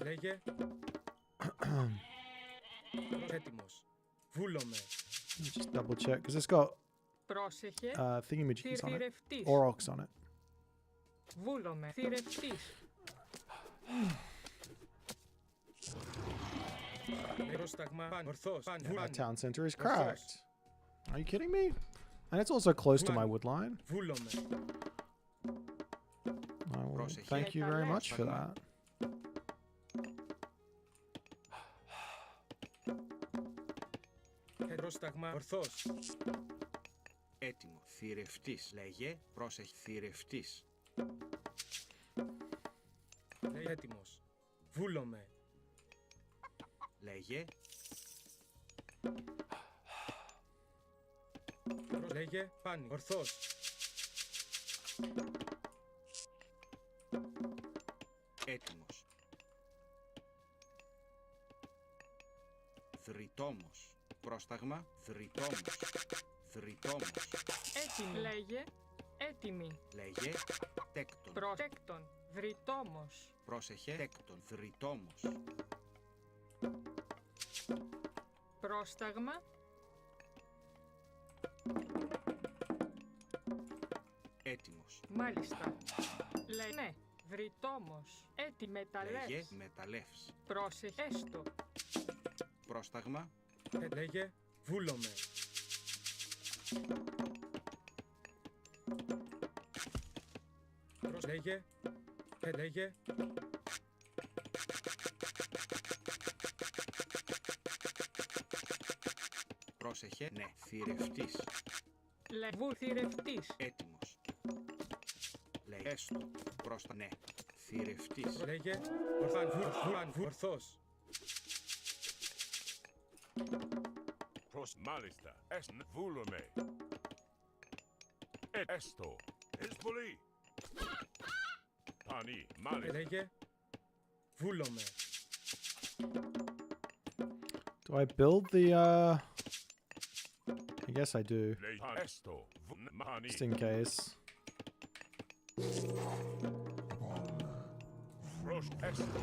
Λέγε. Έτοιμος. Βούλομαι. Just double check because it's got Πρόσεχε. thingamajiggies on it. Θηρευτής. Aurochs on it. Βούλομαι. Θηρευτής. Πρόσταγμα. Πάνι. Ορθός. Πάνι. Yeah, my town center is cracked. Are you kidding me? And it's also close to my wood line. Βούλομαι. Well, thank you very much for that. Πρόσταγμα. Ορθός. Έτοιμο. Θηρευτής. Λέγε. Πρόσεχε. Θηρευτής. Λέει έτοιμος. Βούλομαι. Λέγε. Λέγε. Πάνι. Ορθός. Έτοιμος. Δρυτόμος. Πρόσταγμα. Δρυτόμος. Δρυτόμος. Έτοιμη. Λέγε. Έτοιμη. Λέγε. Τέκτον. Προτέκτον. Δρυτόμος. Πρόσεχε. Τέκτον. Δρυτόμος. Πρόσταγμα. Έτοιμος. Μάλιστα. Λέει ναι. Δρυτόμος. Έτοιμη. Μεταλλεύς. Λέγε. Μεταλλεύς. Πρόσεχε. Έστω. Πρόσταγμα. Λέγε. Βούλομαι. Λέγε. Λέγε. Πρόσεχε. Ναι. Θηρευτής. Λεβού θηρευτής. Έτοιμος. Λέει έστω. Πρόστα. Ναι. Θηρευτής. Λέγε. Ορθός. Μάλιστα. Βούλομαι. Έστω. Πολύ. Πάνι. Μάλιστα. Λέγε. Βούλομαι. Do I build the I guess I do. Έστω. Just in case. Έστω.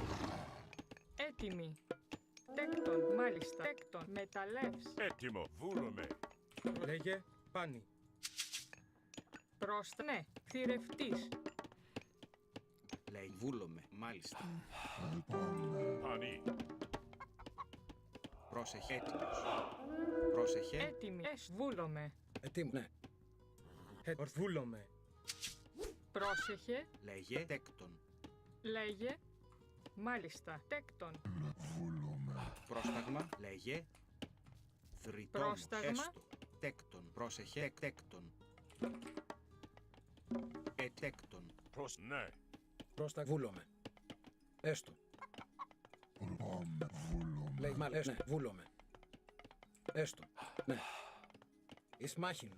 Έτοιμη. Τέκτον. Μάλιστα. Τέκτον. Μεταλλεύς. Έτοιμο. Βούλομαι. Λέγε. Πάνι. Πρόστα. Ναι. Θηρευτής. Λέει βούλομαι. Μάλιστα. Πάνι. Πρόσεχε. Έτοιμος. Πρόσεχε. Έτοιμη. Βούλομαι. Έτοιμο. Ναι. Βούλομαι. Πρόσεχε. Λέγε. Τέκτον. Λέγε. Μάλιστα. Τέκτον. Πρόσταγμα. Λέγε. Δρυτόμος. Πρόσταγμα. Έστω. Τέκτον. Πρόσεχε. Τέκτον. Ετέκτον. Ναι. Πρόσταγμα. Βούλομαι. Έστω. Λέει μάλιστα. Ναι. Βούλομαι. Έστω. Ναι. Εις μάχην.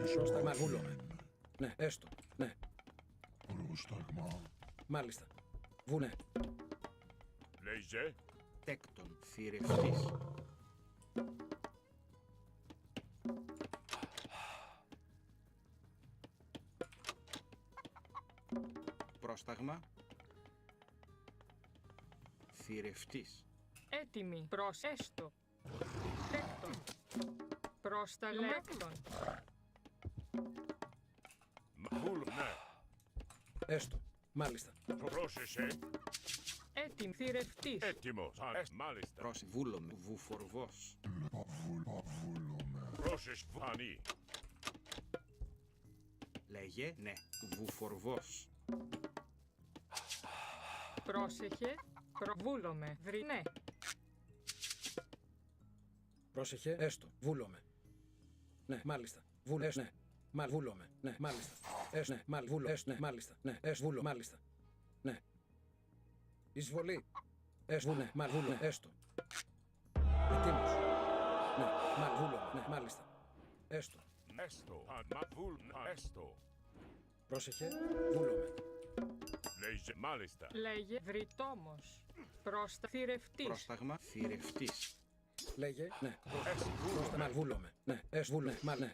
Πρόσταγμα. Βούλομαι. Ναι. Έστω. Ναι. Πρόσταγμα. Μάλιστα. Βουνέ. Λέγε. Τέκτον. Θηρευτής. Πρόσταγμα. Θηρευτής. Έτοιμη. Προς έστω. Τέκτον. Πρόσταγμα. Τέκτον. Ναι. Έστω. Μάλιστα. Πρόσεχε. Έτοιμη. Θηρευτής. Έτοιμος. Μάλιστα. Πρόσεχε. Βούλομαι. Βουφορβός. Πρόσεχε φανεί. Λέγε, ναι. Βουφορβός. Πρόσεχε. Βούλομαι. Ναι. Πρόσεχε, έστω. Βούλομαι. Ναι, μάλιστα. Ναι. Βούλομαι. Ναι, μάλιστα. Ναι, βούλω. Ναι, μάλιστα. Ναι, βούλω. Μάλιστα. Ναι. Εισβολή. Ναι, βούλω. Ναι, έστω. Ετοίμος. Ναι, βούλω. Ναι, μάλιστα. Έστω. Έστω. Πρόσεχε, βούλομαι. Λέγε, μάλιστα. Λέγε βρυτόμος. Θηρευτής. Πρόσταγμα θηρευτής. Λέγε, ναι. Πρόσταγμα βούλομαι. Ναι, βούλω. Ναι,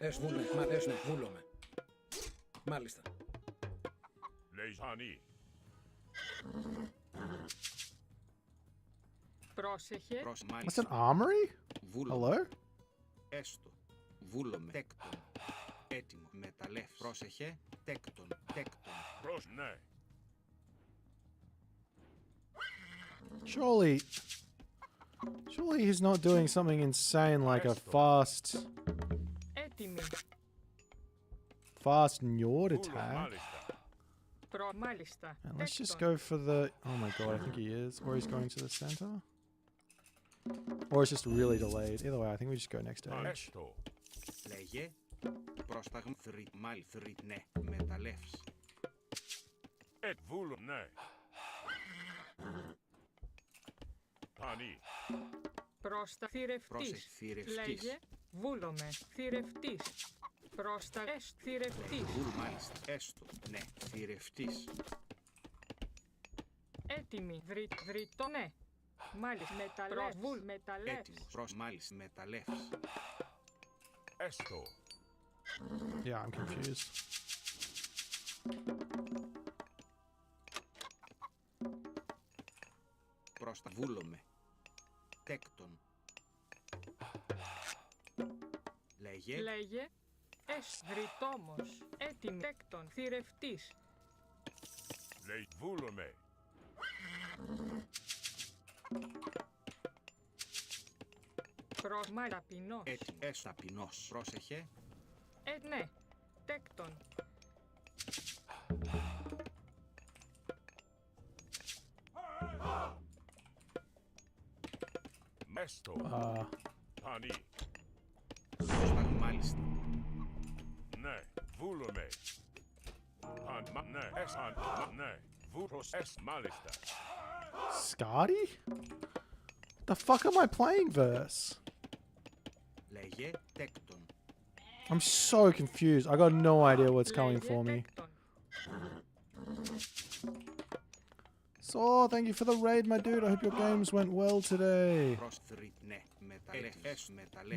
βούλομαι. Μάλιστα. Λέγε, φανεί. Πρόσεχε. That's an armory? Hello? Έστω. Βούλομαι. Τέκτον. Έτοιμο. Μεταλλεύ. Πρόσεχε. Τέκτον. Ναι. Surely he's not doing something insane like a Έτοιμη. fast Njord attack. Μάλιστα. And let's just go for the... Oh my god, I think he is. Or he's going to the center. Or it's just really delayed. Either way, I think we just go next stage. Λέγε. Πρόσταγμα ναι. Μεταλλεύς. Βούλω, ναι. Φανεί. Θηρευτής. Θηρευτής. Λέγε βούλομαι. Θηρευτής. Θηρευτής. Βούλ, μάλιστα. Έστω. Ναι. Θηρευτής. Έτοιμη. Βρυτό. Ναι. Μάλιστα. Μεταλλεύς. Μεταλλεύς. Έτοιμος. Μάλιστα. Μεταλλεύς. Έστω. Yeah, I'm confused. Βούλομαι. Τέκτον. Λέγε. Βρυτόμος. Έτοιμη. Τέκτον. Θηρευτής. Λέγε, βούλομαι. Ταπεινός. Έτοιμος. Ταπεινός. Πρόσεχε. Ναι. Τέκτον. Έστω. Φανεί. Μάλιστα. Ναι. Βούλομαι. Ναι. Ναι. Βούλος. Μάλιστα. Scotty? What the fuck am I playing verse? Λέγε. Τέκτον. I'm so confused. I got no idea what's coming for me. So, thank you for the raid, my dude. I hope your games went well today.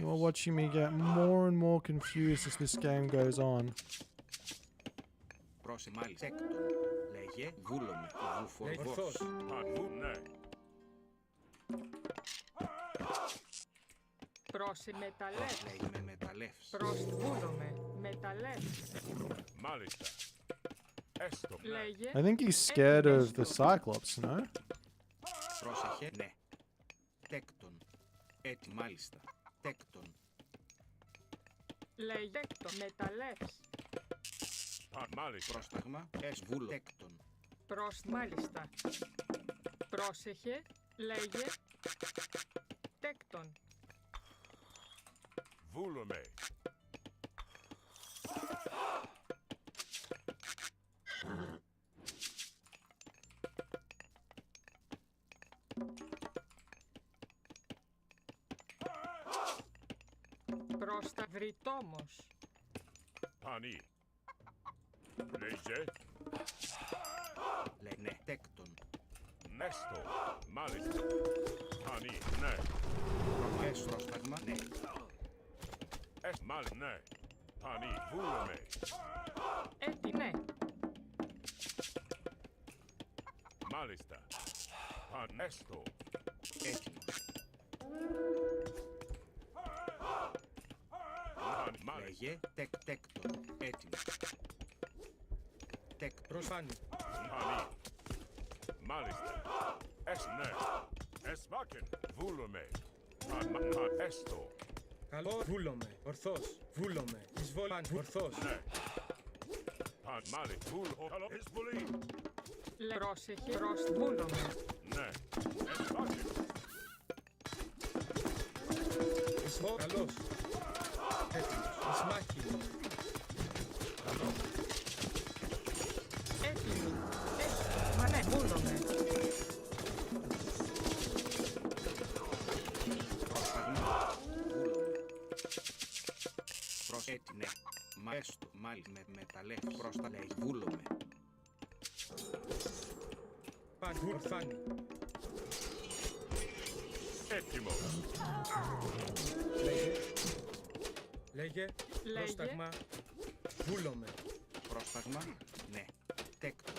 You are watching me get more and more confused as this game goes on. Λέγε. Βούλομαι. Ορθός. Ναι. Μεταλλεύς. Λέγε με μεταλλεύς. Βούλομαι. Μεταλλεύς. Μάλιστα. Έστω. Λέγε. I think he's scared of the Cyclops, no? Πρόσεχε. Ναι. Τέκτον. Μάλιστα. Τέκτον. Λέγε. Τέκτον. Μεταλλεύς. Μάλιστα. Πρόσταγμα. Βούλο. Τέκτον. Μάλιστα. Πρόσεχε. Λέγε. Τέκτον. Βούλομαι. Βρυτόμος. Φανεί. Λέγε. Ναι. Τέκτον. Έστω. Μάλιστα. Φανεί. Ναι. Πρόσταγμα. Ναι. Μάλιστα. Ναι. Φανεί. Βούλομαι. Ναι. Μάλιστα. Έστω. Έτοιμος. Λέγε. Τέκτον. Έτοιμος. Προσφάνει. Φανεί. Μάλιστα. Ναι. Εσμάκεν. Βούλομαι. Έστω. Καλό. Βούλομαι. Ορθώς. Βούλομαι. Εισβολάν. Ορθώς. Ναι. Παν μάλι. Βούλ. Καλό. Εισβολή. Πρόσεχε. Βούλομαι. Ναι. Εσβάκι. Εισβο. Καλώς. Έτοιμος. Εισμάχη. Έτοιμη. Μα ναι, βούλομαι. Ναι. Μα έστω, μάλιστα με μεταλλεύει προς τα λέει, βούλομαι. Παν, ορθάνει. Έτοιμο. Λέγε. Πρόσταγμα. Βούλομαι. Πρόσταγμα, ναι. Τέκτον.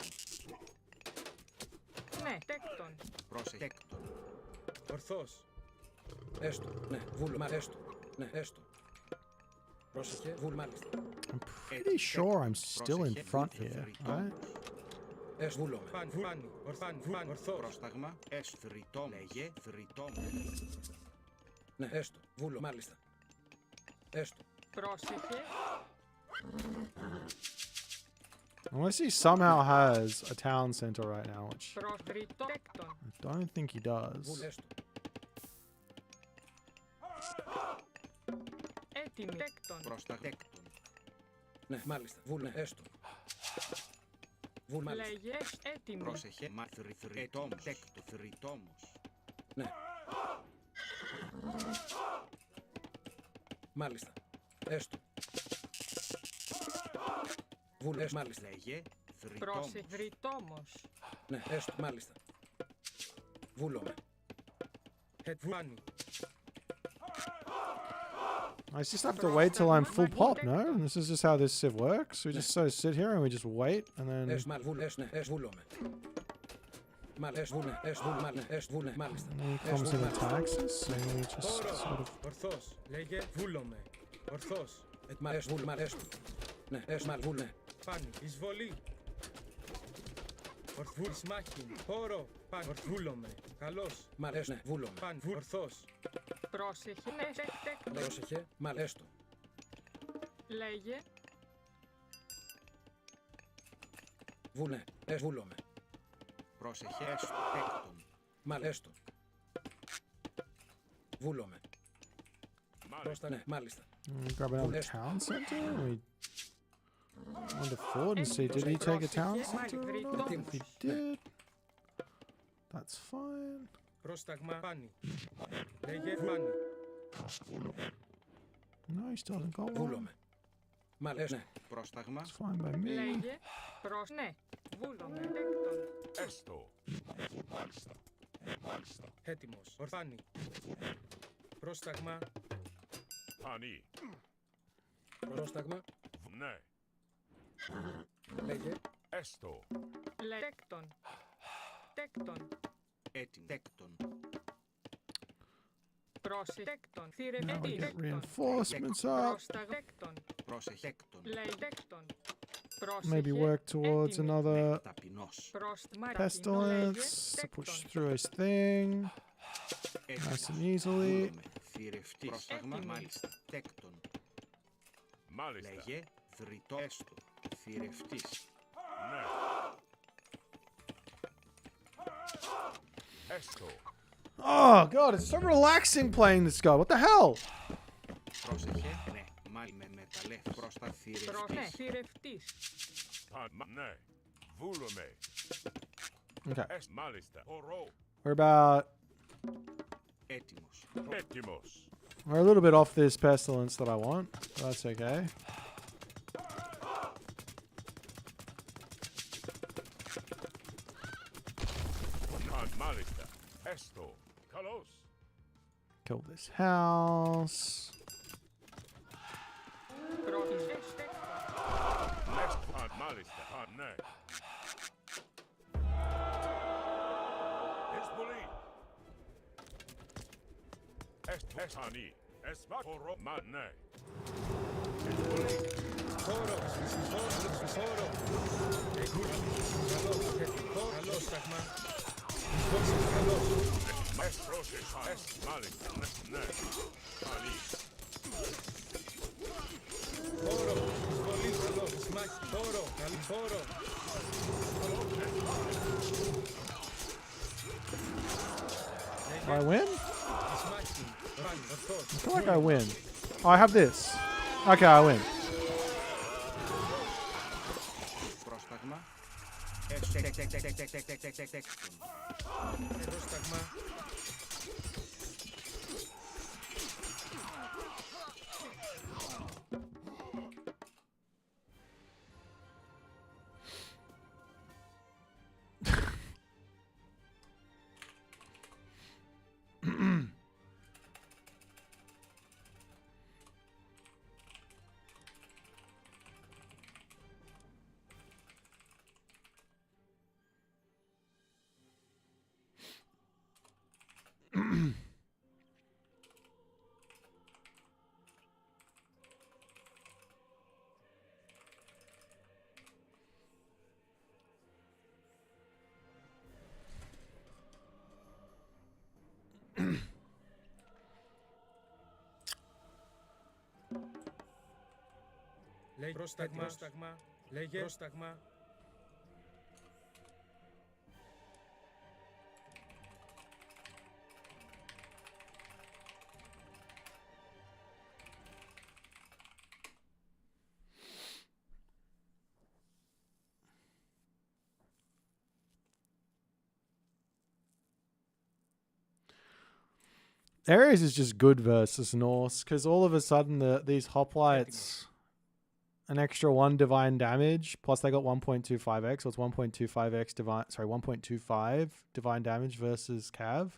Ναι, τέκτον. Προσεκτον. Ορθώς. Έστω. Ναι, βούλομαι. Έστω. Ναι, έστω. Πρόσεχε. Βούλ, μάλιστα. I'm pretty sure I'm still in front here, right? Βούλομαι. Παν, βάνι. Ορθάνι. Βάν, ορθώς. Πρόσταγμα, φριτό. Λέγε, φριτό. Ναι, έστω. Βούλο, μάλιστα. Έστω. Πρόσεχε. Unless he somehow has a town center right now, which Τέκτον. I don't think he does. Βούλ, έστω. Έτοιμη. Τέκτον. Προστατέκτον. Ναι, μάλιστα. Βούλ, ναι, έστω. Βούλ, μάλιστα. Λέγε. Έτοιμη. Πρόσεχε, μα θρητόμος. Τέκτο, θρητόμος. Ναι. Μάλιστα. Έστω. Βούλ, έστω, μάλιστα. Λέγε, Πρόσεχε. Θρητόμος. Ναι, έστω, μάλιστα. Βούλομαι. Βάνι. I just have to wait till I'm full pop, no? And this is just how this civ works. We just sort of sit here and we just wait, and then... And then he comes in and attacks us, so we just sort of... Ορθώς. Λέγε βούλομαι. Ορθώς. Ναι, βούλε. Πάνι. Εισβολή. Ορθβούλ. Σμάχιν. Χώρο. Πάνι. Ορθβούλομαι. Καλώς. Ναι, βούλομαι. Πάνι. Ορθώς. Πρόσεχε. Ναι, τέκτον. Πρόσεχε. Έστω. Λέγε. Βούλε. Βούλομαι. Πρόσεχε, έστω, τέκτον. Έστω. Βούλομαι. Πρόστα, ναι, μάλιστα. Grab another town center? We on the fort and see, did he take a town center or not? If he did, that's fine. Πρόσταγμα, πάνι. Λέγε, πάνι. No, he still hasn't got one. Βούλομαι. Ναι. Πρόσταγμα. It's fine by me. Λέγε. Ναι. Βούλομαι. Τέκτον. Έστω. Έτοιμος. Ορθάνι. Πρόσταγμα. Πανί. Πρόσταγμα. Ναι. Λέγε. Έστω. Τέκτον. Τέκτον. Έτοιμο. Τέκτον. Πρόσεχε. Τέκτον. Now we get reinforcements up. Τέκτον. Πρόσεχε. Τέκτον. Λέει τέκτον. Maybe work towards another Ταπεινός. pestilence to push through his thing. Nice and easily. Θηρευτής. Πρόσταγμα, μάλιστα. Τέκτον. Μάλιστα. Λέγε, θρητό. Έστω. Θηρευτής. Ναι. Έστω. Oh god, it's so relaxing playing this guy. What the hell? Πρόσεχε, ναι. Μάλι με μεταλλεύ. Πρόστα θηρευτής. Θηρευτής. Ναι. Βούλομαι. Okay. Μάλιστα. Ορό. We're about... Έτοιμος. Έτοιμος. We're a little bit off this pestilence that I want. But that's okay. Μάλιστα. Έστω. Καλώς. Kill this house. Μάλιστα. Ναι. Εισβολή. Εστάνι. Εσβάκορο. Μα ναι. Εισβολή. Χώρο. Χώρο. Καλώς, σταγμά. Καλώς. Μάλιστα. Ναι. Πανί. I win? I feel like I win. Oh, I have this. Okay, I win. Πρόσταγμα. Πρόσταγμα. Λέγε πρόσταγμα. Λέγε πρόσταγμα. Ares is just good versus Norse because all of a sudden these hoplites an extra 1 divine damage plus they got 1.25x, so it's 1.25x divine, sorry, 1.25 divine damage versus Cav.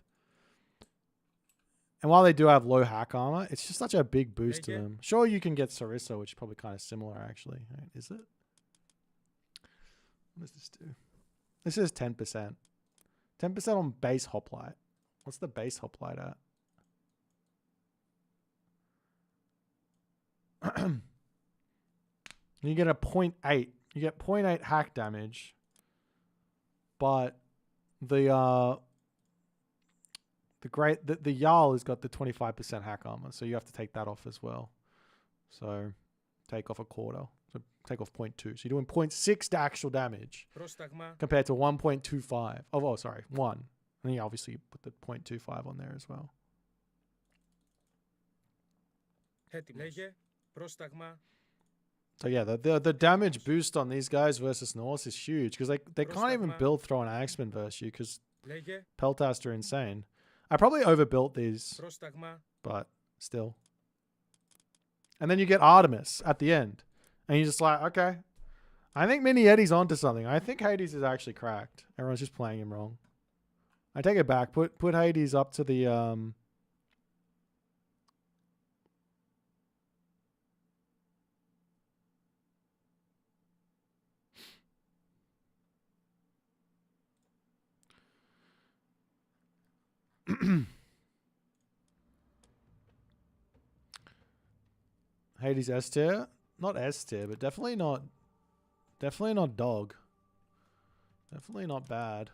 And while they do have low hack armor, it's just such a big boost to them. Sure, you can get Sarissa, which is probably kind of similar actually. Right, is it? What does this do? This is 10%. 10% on base hoplite. What's the base hoplite at? You get a 0.8. You get 0.8 hack damage, but the Jarl has got the 25% hack armor, so you have to take that off as well. So take off a quarter. So take off 0.2. So you're doing 0.6 actual damage compared to 1.25. Oh, sorry, 1. And you obviously put the 0.25 on there as well. So yeah, the damage boost on these guys versus Norse is huge because they can't even build Throw an Axeman versus you because Peltast are insane. I probably overbuilt these, but still. And then you get Artemis at the end. And you're just like, okay. I think Mini Eddie's onto something. I think Hades is actually cracked. Everyone's just playing him wrong. I take it back. Put Hades up to the Hades S tier, not S tier, but definitely not dog. Definitely not bad.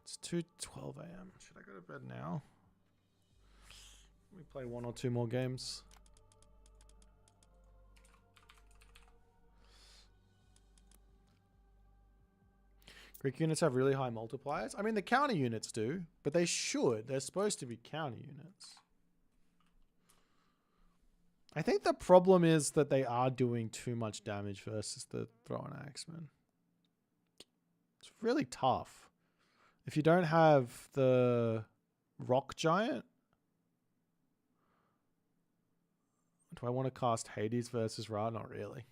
It's 2:12 a.m. Should I go to bed now? Let me play 1 or 2 more games. Greek units have really high multipliers. I mean, the counter units do, but they should. They're supposed to be counter units. I think the problem is that they are doing too much damage versus the Throw an Axeman. It's really tough. If you don't have the Rock Giant, do I want to cast Hades versus Ra? Not really.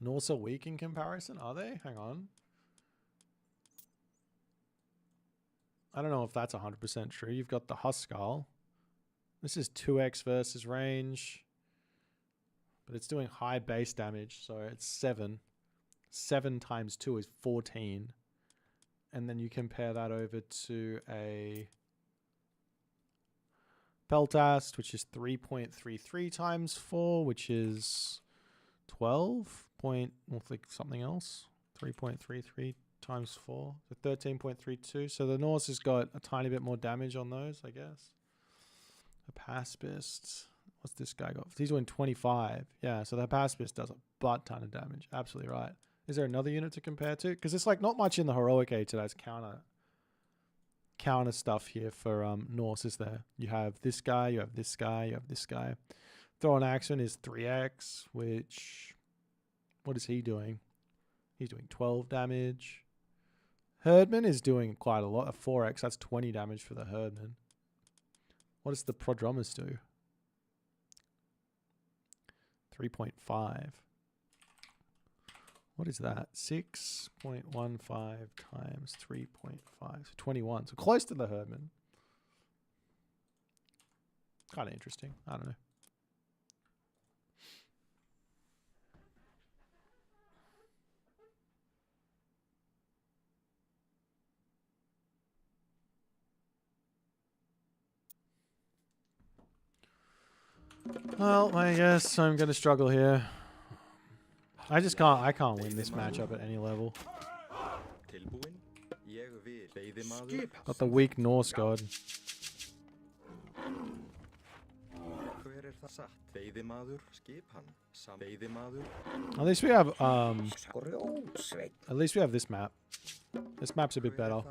Norse are weak in comparison, are they? Hang on. I don't know if that's 100% true. You've got the Huskal. This is 2x versus range. But it's doing high base damage, so it's 7. 7 times 2 is 14. And then you compare that over to a Peltast, which is 3.33 times 4, which is 12 point, we'll think something else. 3.33 times 4, so 13.32. So the Norse has got a tiny bit more damage on those, I guess. A Paspist. What's this guy got? He's doing 25. Yeah, so the pacifist does a butt ton of damage. Absolutely right. Is there another unit to compare to? Because it's like not much in the heroic age that has counter stuff here for Norse, is there? You have this guy, you have this guy, you have this guy. Throw an action is 3x, which, what is he doing? He's doing 12 damage. Herdman is doing quite a lot of 4x. That's 20 damage for the Herdman. What does the Prodromus do? 3.5. What is that? 6.15 times 3.5. So 21. So close to the Herdman. Kind of interesting. I don't know. Well, I guess I'm going to struggle here. I can't win this matchup at any level. Got the weak Norse god. At least we have this map. This map's a bit better.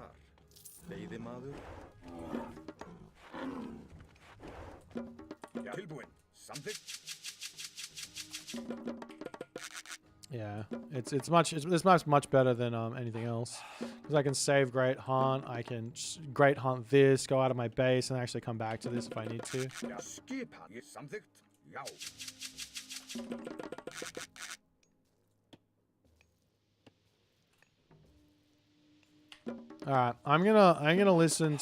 Yeah, this map's much better than anything else, because I can save Great Hunt, I can Great Hunt this, go out of my base, and actually come back to this if I need to. All right, I'm gonna listen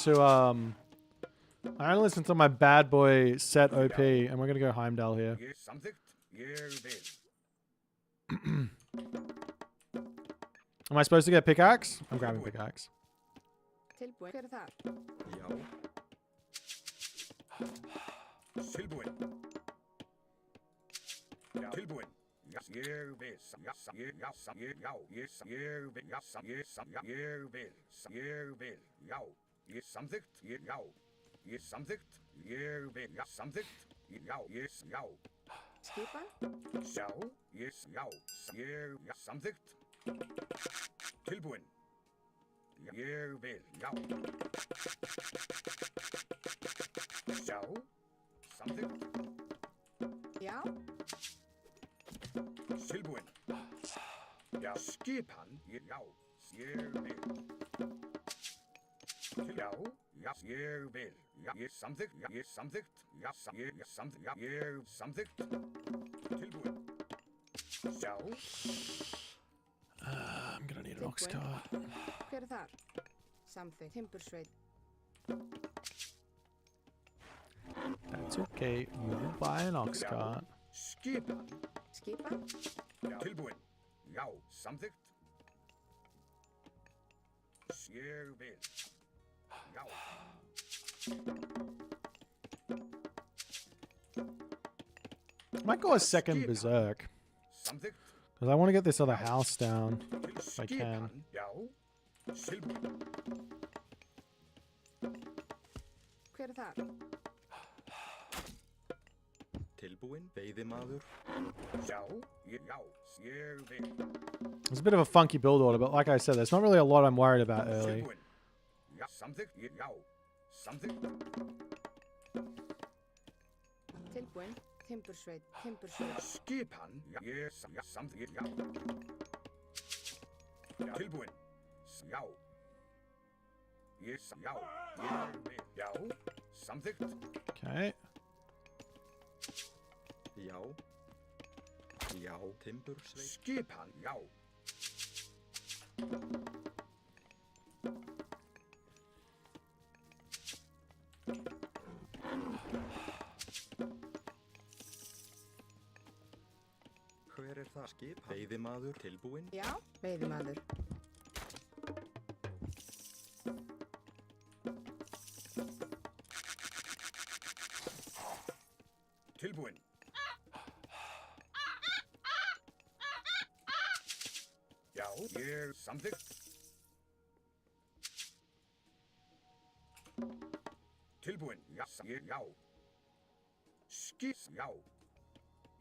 to my bad boy set OP, and we're gonna go Heimdall here. Am I supposed to get pickaxe? I'm grabbing pickaxe. Skipan? Sjá, já, samþykkt. Tilbúin. Ég vil, já. Sjá, samþykkt. Já. Tilbúin. Já, skipan, já, ég vil. Já, ég vil. Já, ég samþykkt, Já, ég samþykkt. Tilbúin. Sjá. I'm gonna need an ox cart. Hver þar? Samþykkt. Timbursveit. That's okay. We'll buy an ox cart. Skipan. Skipan? Tilbúin. Já, samþykkt. Ég vil. Já. I might go a second berserk, because I want to get this other house down if I can. Hver þar? Tilbúin, veiðimaður. Já, já, ég vil. It's a bit of a funky build order, but like I said, there's not really a lot I'm worried about early. Já, samþykkt, já, samþykkt. Tilbúin. Timbursveit. Skipan. Ég samþykkt, já. Tilbúin. Já. Já, ég vil. Já, samþykkt. Okay. Já. Já, timbursveit. Skipan, já. Hver það? Skip. Veiðimaður tilbúin. Já, veiðimaður. Tilbúin. Já, ég samþykkt. Tilbúin. Já, já. Já.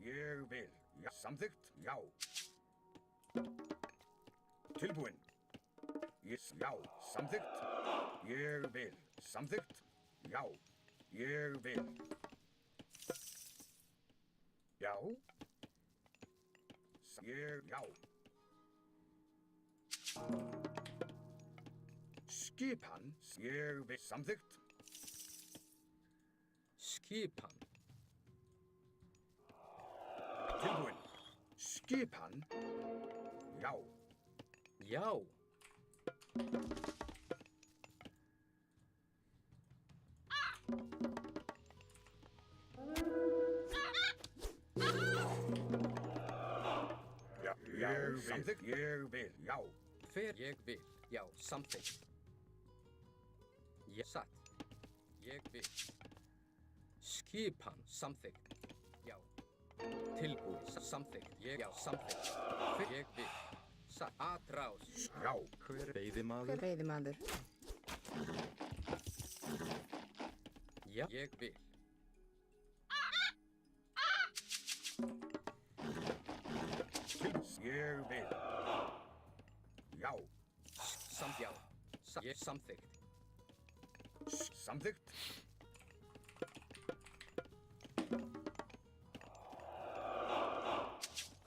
Ég vil. Já. Samþykkt. Já. Tilbúin. Já. Samþykkt. Ég vil. Samþykkt. Já. Ég vil. Já. Já. Skipan. Ég vil. Samþykkt. Skipan. Tilbúin. Skipan. Já. Já. Já, samþykkt. Ég vil, já. Hver ég vil, já, samþykkt. Ég satt. Ég vil. Skipan, samþykkt. Já. Tilbúið, samþykkt. Já, samþykkt. Hver ég vil. Satt. Atrás. Já. Hver veiðimaður? Hver veiðimaður? Já, ég vil. Ég vil. Já. Já. Ég samþykkt. Samþykkt.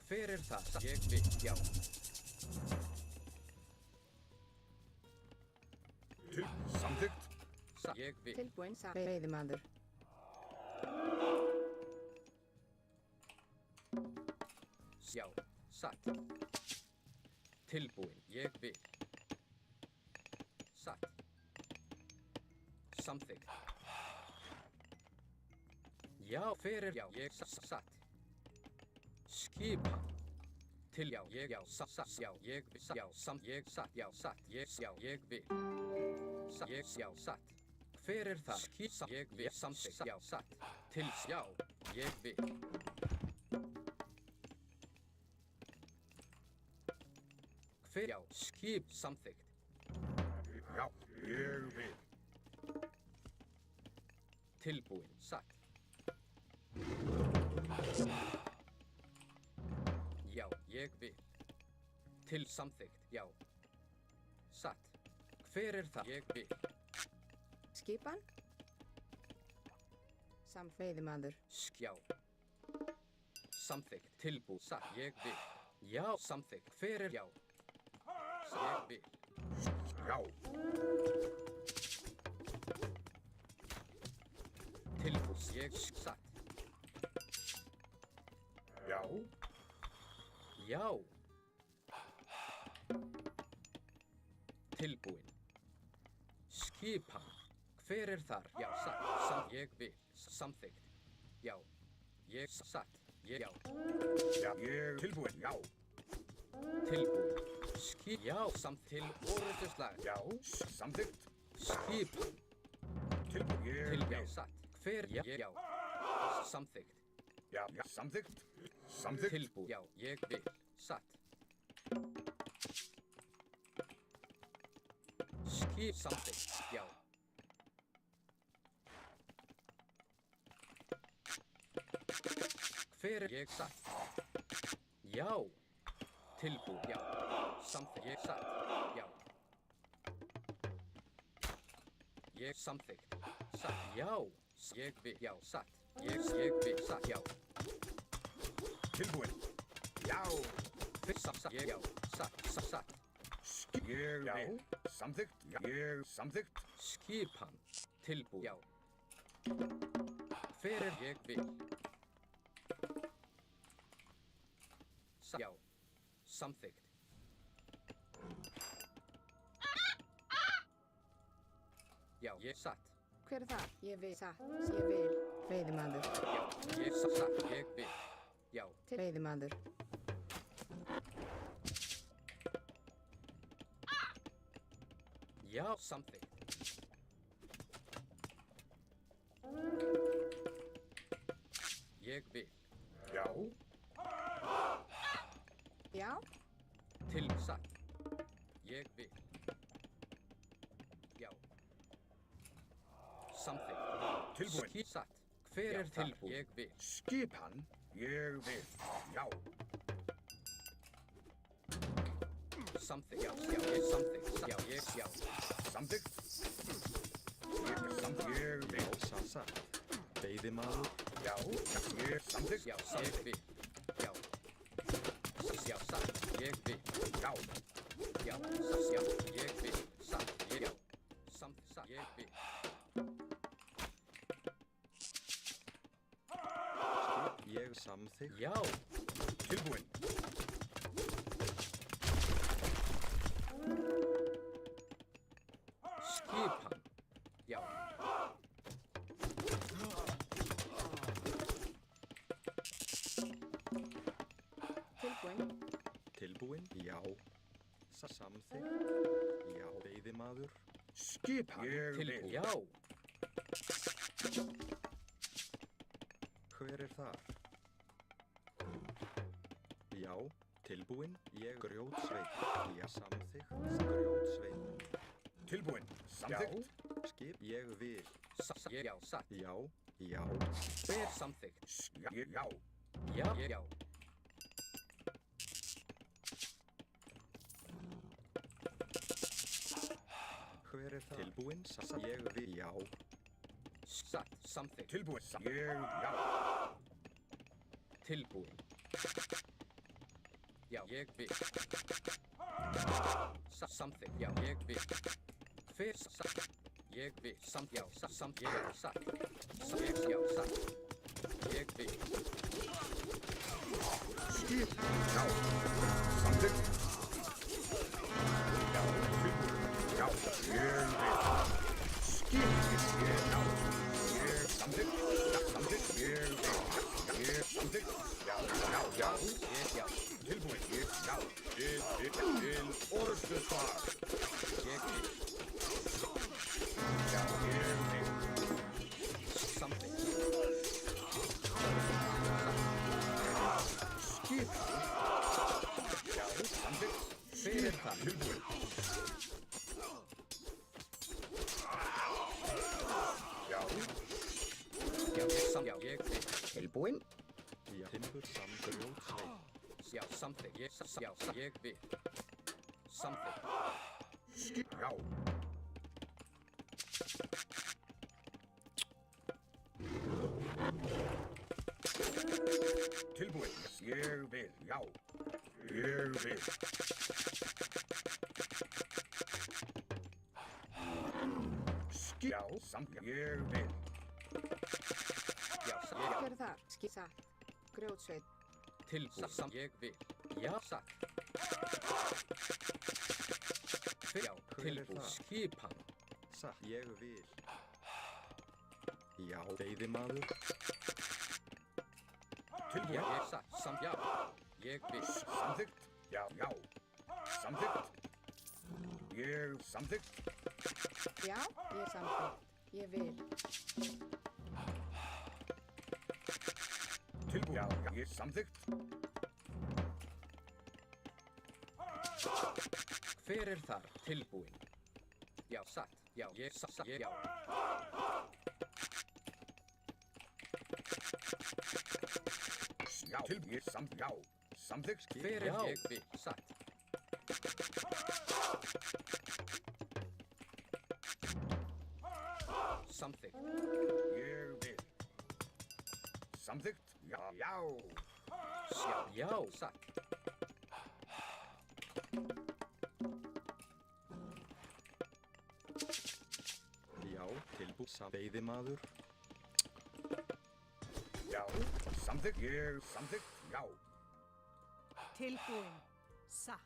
Hver það? Ég vil. Já. Samþykkt. Ég vil. Tilbúin, veiðimaður. Já. Satt. Tilbúin. Ég vil. Satt. Samþykkt. Já, fyrir. Já, ég satt. Skipan. Til. Já, ég. Já, satt. Já, ég vil. Já, ég satt. Já, satt. Já, ég vil. Satt. Já, satt. Hver það? Skipan. Ég vil. Samþykkt. Já, satt. Til. Já, ég vil. Hver, já, skip samþykkt. Já, ég vil. Tilbúin, satt. Já, ég vil. Til samþykkt, já. Satt. Hver það? Ég vil. Skipan? Veiðimaður. Já. Samþykkt, tilbúin, satt. Ég vil. Já, samþykkt. Hver já. Ég vil. Já. Tilbúin, ég satt. Já. Já. Tilbúin. Skipan. Hver þar? Já, satt. Ég vil. Samþykkt. Já. Ég satt. Ég já. Já, ég tilbúin. Já. Tilbúin. Já, samt til orðuslag. Já, samþykkt. Skipan. Tilbúin. Til, já, satt. Hver, já, já. Samþykkt. Já, já, samþykkt. Samþykkt. Tilbúin. Já, ég vil. Satt. Skip, samþykkt. Já. Hver, ég satt. Já. Tilbúin, já. Samþykkt, ég satt, já. Ég samþykkt, satt, já. Ég vil, já, satt. Ég vil, satt, já. Tilbúin, já. Satt, ég, já, satt. Ég vil, samþykkt, ég samþykkt. Skipan, tilbúin, já. Hver ég vil. Satt, já. Samþykkt. Já, ég satt. Hver það? Ég vil. Satt. Ég vil. Veiðimaður. Já, ég satt. Ég vil. Já. Veiðimaður. Já, samþykkt. Ég vil. Já. Já. Til satt. Ég vil. Já. Samþykkt. Tilbúin. Satt. Hver tilbúin? Ég vil. Skipan. Ég vil. Já. Samþykkt. Já, ég samþykkt. Já, ég sjá. Samþykkt. Ég vil. Satt. Veiðimaður. Já. Ég samþykkt. Já, ég vil. Já. Já, satt. Ég vil. Já. Já, satt. Já, ég vil. Satt. Já. Satt. Ég vil. Ég samþykkt. Já. Tilbúin. Skipan. Já. Tilbúin. Tilbúin. Já. Samþykkt. Já. Veiðimaður. Skipan. Ég vil. Tilbúin. Já. Hver þar? Já. Tilbúin. Ég grjótsveit. Já. Samþykkt. Grjótsveit. Tilbúin. Samþykkt. Skip. Ég vil. Já, satt. Já. Já. Hver samþykkt? Já. Já. Já. Já. Hver þar? Tilbúin. Ég vil. Já. Satt. Samþykkt. Tilbúin. Ég. Já. Tilbúin. Já, ég vil. Samþykkt. Já, ég vil. Hver satt? Ég vil. Já, satt. Ég satt. Ég já, satt. Ég vil. Skip. Já. Samþykkt. Já. Já. Ég vil. Skip. Já. Ég samþykkt. Samþykkt. Ég vil. Ég samþykkt. Já. Já. Já. Ég já. Tilbúin. Ég já. Til orðsvar. Ég vil. Já. Ég vil. Samþykkt. Skip. Já. Samþykkt. Hver það? Tilbúin. Já. Já, ég vil. Tilbúin. Já. Timbur grjótsveit. Já, samþykkt. Já, ég vil. Samþykkt. Skip. Já. Tilbúin. Ég vil. Já. Ég vil. Skip. Já. Ég vil. Já, Hver þar? Skip. Satt. Grjótsveit. Tilbúin. Ég vil. Já, satt. Já, tilbúin. Skipan. Satt. Ég vil. Já. Veiðimaður. Tilbúin. Já, satt. Já. Ég vil. Samþykkt. Já. Já. Samþykkt. Ég samþykkt. Já, ég samþykkt. Ég vil. Tilbúin. Já. Ég samþykkt. Hver þar? Tilbúin. Já, satt. Já, ég satt. Já. Já. Tilbúin. Ég samþykkt. Já. Samþykkt. Hver ég vil. Satt. Samþykkt. Ég vil. Samþykkt. Já. Já. Já, já, satt. Já. Tilbúin. Veiðimaður. Já. Samþykkt. Ég samþykkt. Já. Tilbúin. Satt.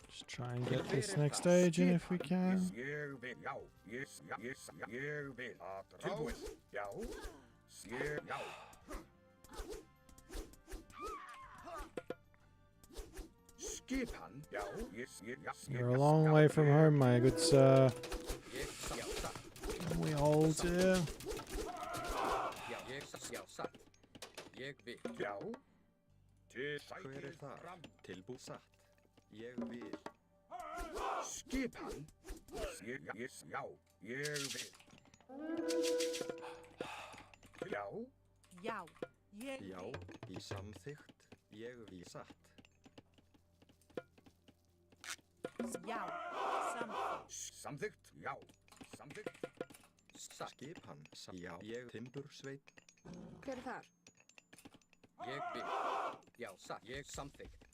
Just try and get this next stage in if we can. Ég vil. Já. Yes. Ja. Yes. Ja. Ég vil. Tilbúin. Já. Ég. Já. Skipan. Já. Yes. Ja. You're a long way from home, my good sir. We hold here. Já, ég satt. Ég vil. Já. Hver þar? Tilbúin. Satt. Ég vil. Skipan. Yes, já, ég vil. Já. Já, ég Já, í samþykkt, ég í satt. Já, Samþykkt, já. Samþykkt. Skipan, já, ég timbursveit. Hver er þar? Ég vil. Já, satt. Ég samþykkt.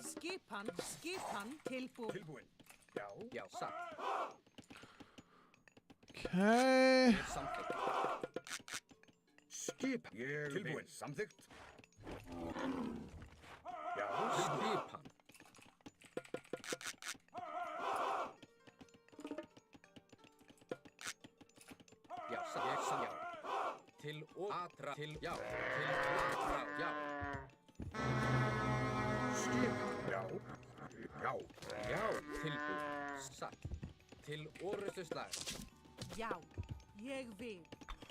Skipan tilbúin. Tilbúin. Já. Já, satt. Okay. Ég samþykkt. Skip. Ég tilbúin. Samþykkt. Já. Skipan. Já, satt. Ég samþykkt. Já. Til og atra. Til, já. Til atra. Já. Skip. Já. Já. Já, tilbúin. Satt. Til orustuslag. Já, ég vil.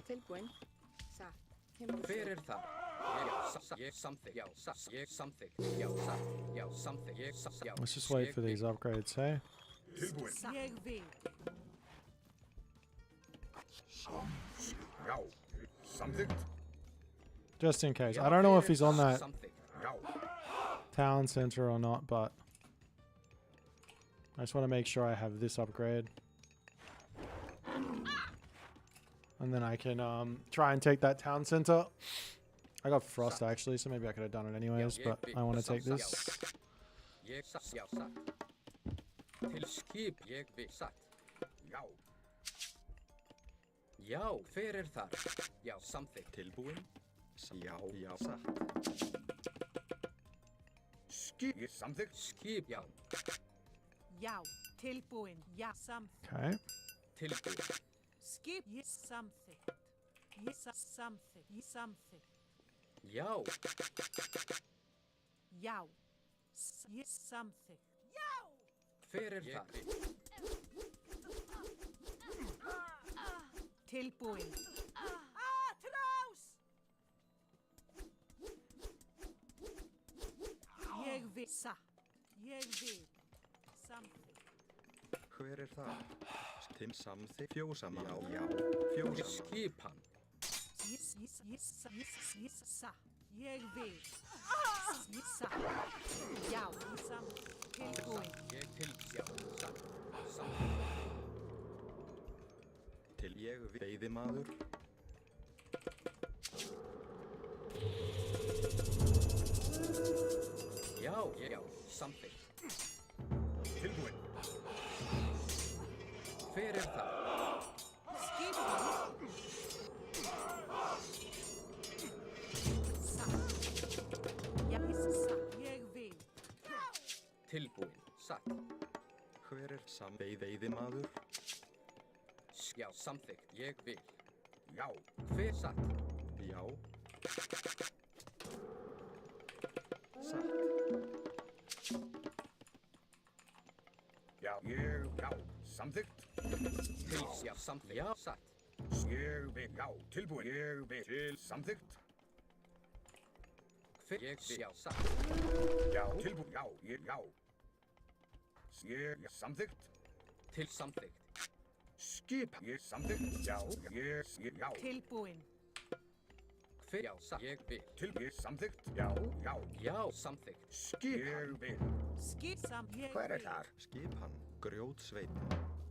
Tilbúin. Satt. Hver er það? Ég samþykkt. Já, satt. Ég samþykkt. Já, satt. Já, samþykkt. Ég satt. Já. Let's just wait for these upgrades, hey? Tilbúin. Ég vil. Já. Samþykkt. Just in case. I don't know if he's on that Já. town center or not, but I just want to make sure I have this upgrade. And then I can try and take that town center. I got frost actually, so maybe I could have done it anyways, but I want to take this. Ég satt. Já, satt. Til skip. Ég vil. Satt. Já. Já, hver er þar? Já, samþykkt. Tilbúin? Já, já, satt. Skip. Ég samþykkt. Skip, já. Já, tilbúin. Já, samþykkt. Okay. Tilbúin. Skip. Ég samþykkt. Ég samþykkt. Ég samþykkt. Já. Já. Ég samþykkt. Já! Hver er þar? Tilbúin. Atrás! Ég vil. Satt. Ég vil. Samþykkt. Hver er það? Tim samþykkt. Fjósamann. Já, já. Fjósamann. Skipan. Satt. Ég vil. Satt. Já, samþykkt. Tilbúin. Ég til. Já, satt. Samþykkt. Til ég veiðimaður. Já, já, samþykkt. Tilbúin. Hver er það? Skipan. Satt. Já, satt. Ég vil. Tilbúin. Satt. Hver er veiðimaður? Já, samþykkt. Ég vil. Já. Hver satt? Já. Satt. Já. Ég. Já. Samþykkt. Til. Já, samþykkt. Já, satt. Ég vil. Já. Tilbúin. Ég vil. Til. Samþykkt. Hver. Ég vil. Já, satt. Já. Tilbúin. Já. Ég. Já. Ég. Samþykkt. Til samþykkt. Skip. Ég samþykkt. Já. Ég. Já. Tilbúin. Hver. Já, satt. Ég vil. Tilbúin. Ég samþykkt. Já. Já. Já, samþykkt. Skip. Ég vil. Skip sam. Ég Hver er vil. þar? Skipan. Grjótsveinn.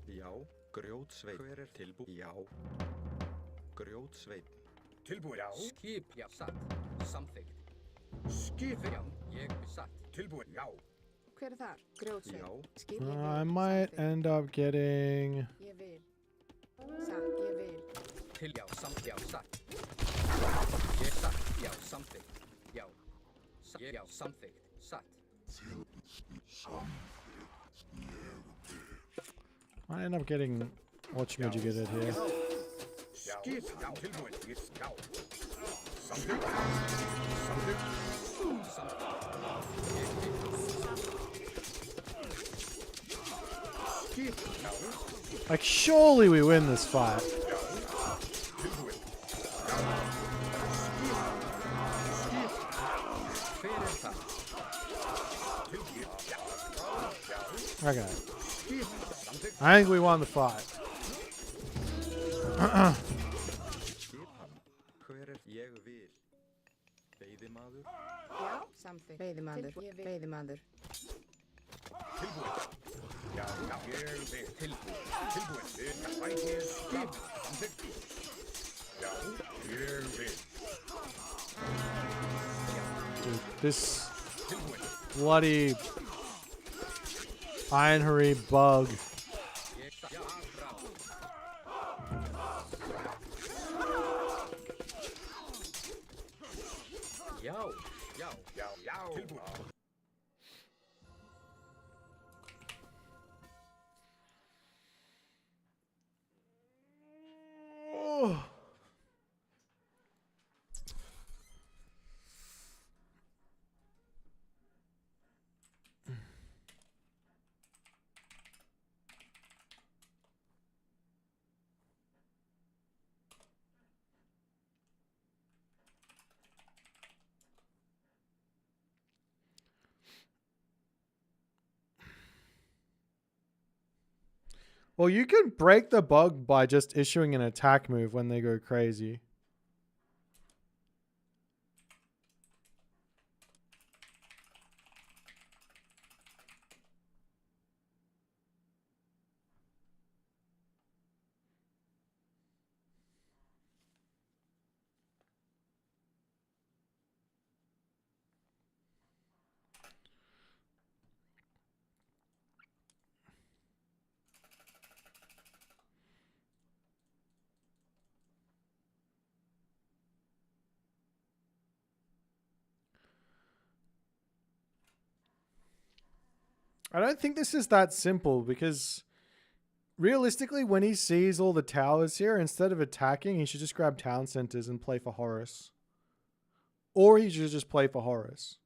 Já. Grjótsveinn. Hver er tilbúin? Já. Grjótsveinn. Tilbúin. Já. Skip. Já, satt. Samþykkt. Skip. Já, ég vil. Satt. Tilbúin. Já. Hver er þar? Grjótsveinn. Já. Skip. Ég vil. I might Samþykkt. end up getting... Ég vil. Satt. Ég vil. Til. Já, samþykkt. Já, satt. Ég satt. Já, samþykkt. Já. Já, samþykkt. Satt. I end up getting... Watch me get it here. Skip. Já. Tilbúin. Já. Samþykkt. Samþykkt. Skip. Já. Like, surely we win this fight. Tilbúin. Hver er það? Tilbúin. Já. Okay. I think we won the fight. Ég vil. Veiðimaður. Já, samþykkt. Veiðimaður. Veiðimaður. Tilbúið. Já, ég vil. Tilbúið. Tilbúið. Ægir skip. Samþykkt. Já, ég vil. Dude, this bloody ironhery bug. Já, já, já, já. Tilbúið. Oh. Well, you can break the bug by just issuing an attack move when they go crazy. I don't think this is that simple because realistically, when he sees all the towers here, instead of attacking, he should just grab town centers and play for Horus. Or he should just play for Horus.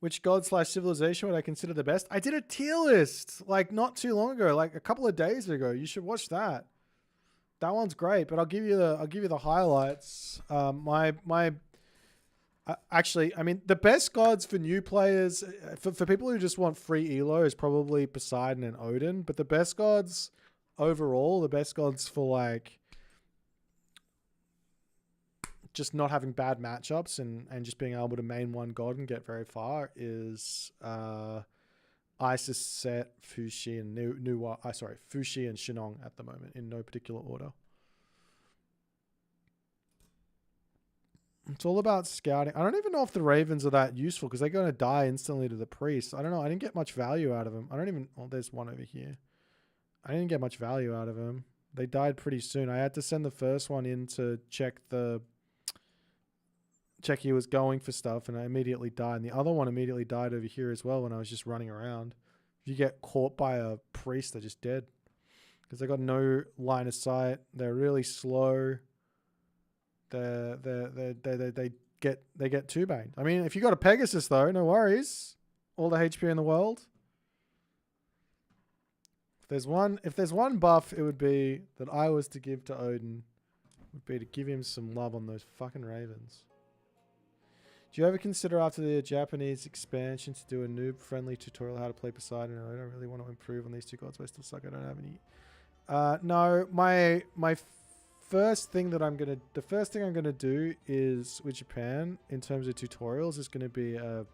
Which god/civilization would I consider the best? I did a tier list like not too long ago, like a couple of days ago. You should watch that. That one's great, but I'll give you the highlights. Actually, I mean, the best gods for new players, for people who just want free elo, is probably Poseidon and Odin. But the best gods overall, the best gods for like just not having bad matchups and just being able to main one god and get very far is Isis, Set, Fuxi, and Fuxi and Shinong at the moment in no particular order. It's all about scouting. I don't even know if the Ravens are that useful because they're going to die instantly to the priest. I don't know. I didn't get much value out of them. I don't even... Oh, there's one over here. I didn't get much value out of them. They died pretty soon. I had to send the first one in to check he was going for stuff, and I immediately died. And the other one immediately died over here as well when I was just running around. If you get caught by a priest, they're just dead because they got no line of sight. They're really slow. They get two banged. I mean, if you got a Pegasus though, no worries. All the HP in the world. If there's one buff, it would be that I was to give to Odin, would be to give him some love on those fucking ravens. Do you ever consider after the Japanese expansion to do a noob-friendly tutorial how to play Poseidon? I don't really want to improve on these two gods, but I still suck. I don't have any. No, my first thing I'm gonna do is with Japan in terms of tutorials is gonna be a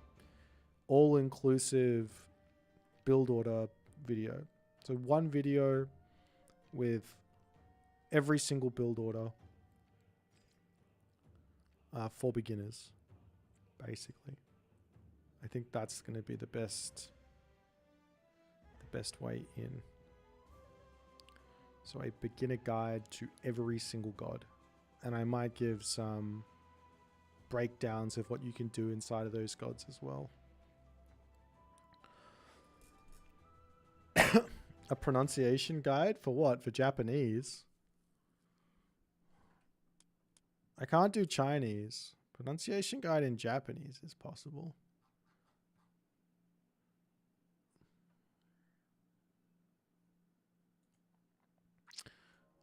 all-inclusive build order video. So one video with every single build order for beginners, basically. I think that's going to be the best way in. So a beginner guide to every single god. And I might give some breakdowns of what you can do inside of those gods as well. A pronunciation guide for what? For Japanese? I can't do Chinese, Pronunciation guide in Japanese is possible.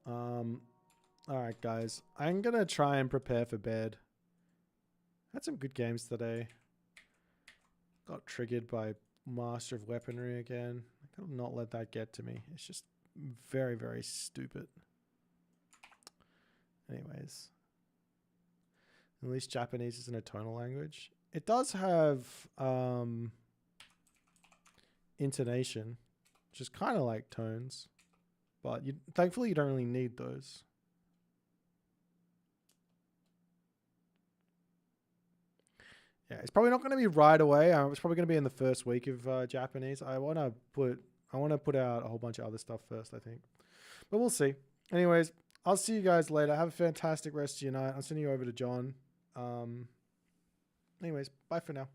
All right, guys. I'm going to try and prepare for bed. Had some good games today. Got triggered by Master of Weaponry again. I could not let that get to me. It's just very, very stupid. Anyways. At least Japanese isn't a tonal language. It does have intonation, which is kind of like tones. But thankfully you don't really need those. Yeah, it's probably not going to be right away. It's probably going to be in the first week of Japanese. I want to put out a whole bunch of other stuff first, I think. But we'll see. Anyways, I'll see you guys later. Have a fantastic rest of your night. I'm sending you over to John. Anyways, bye for now.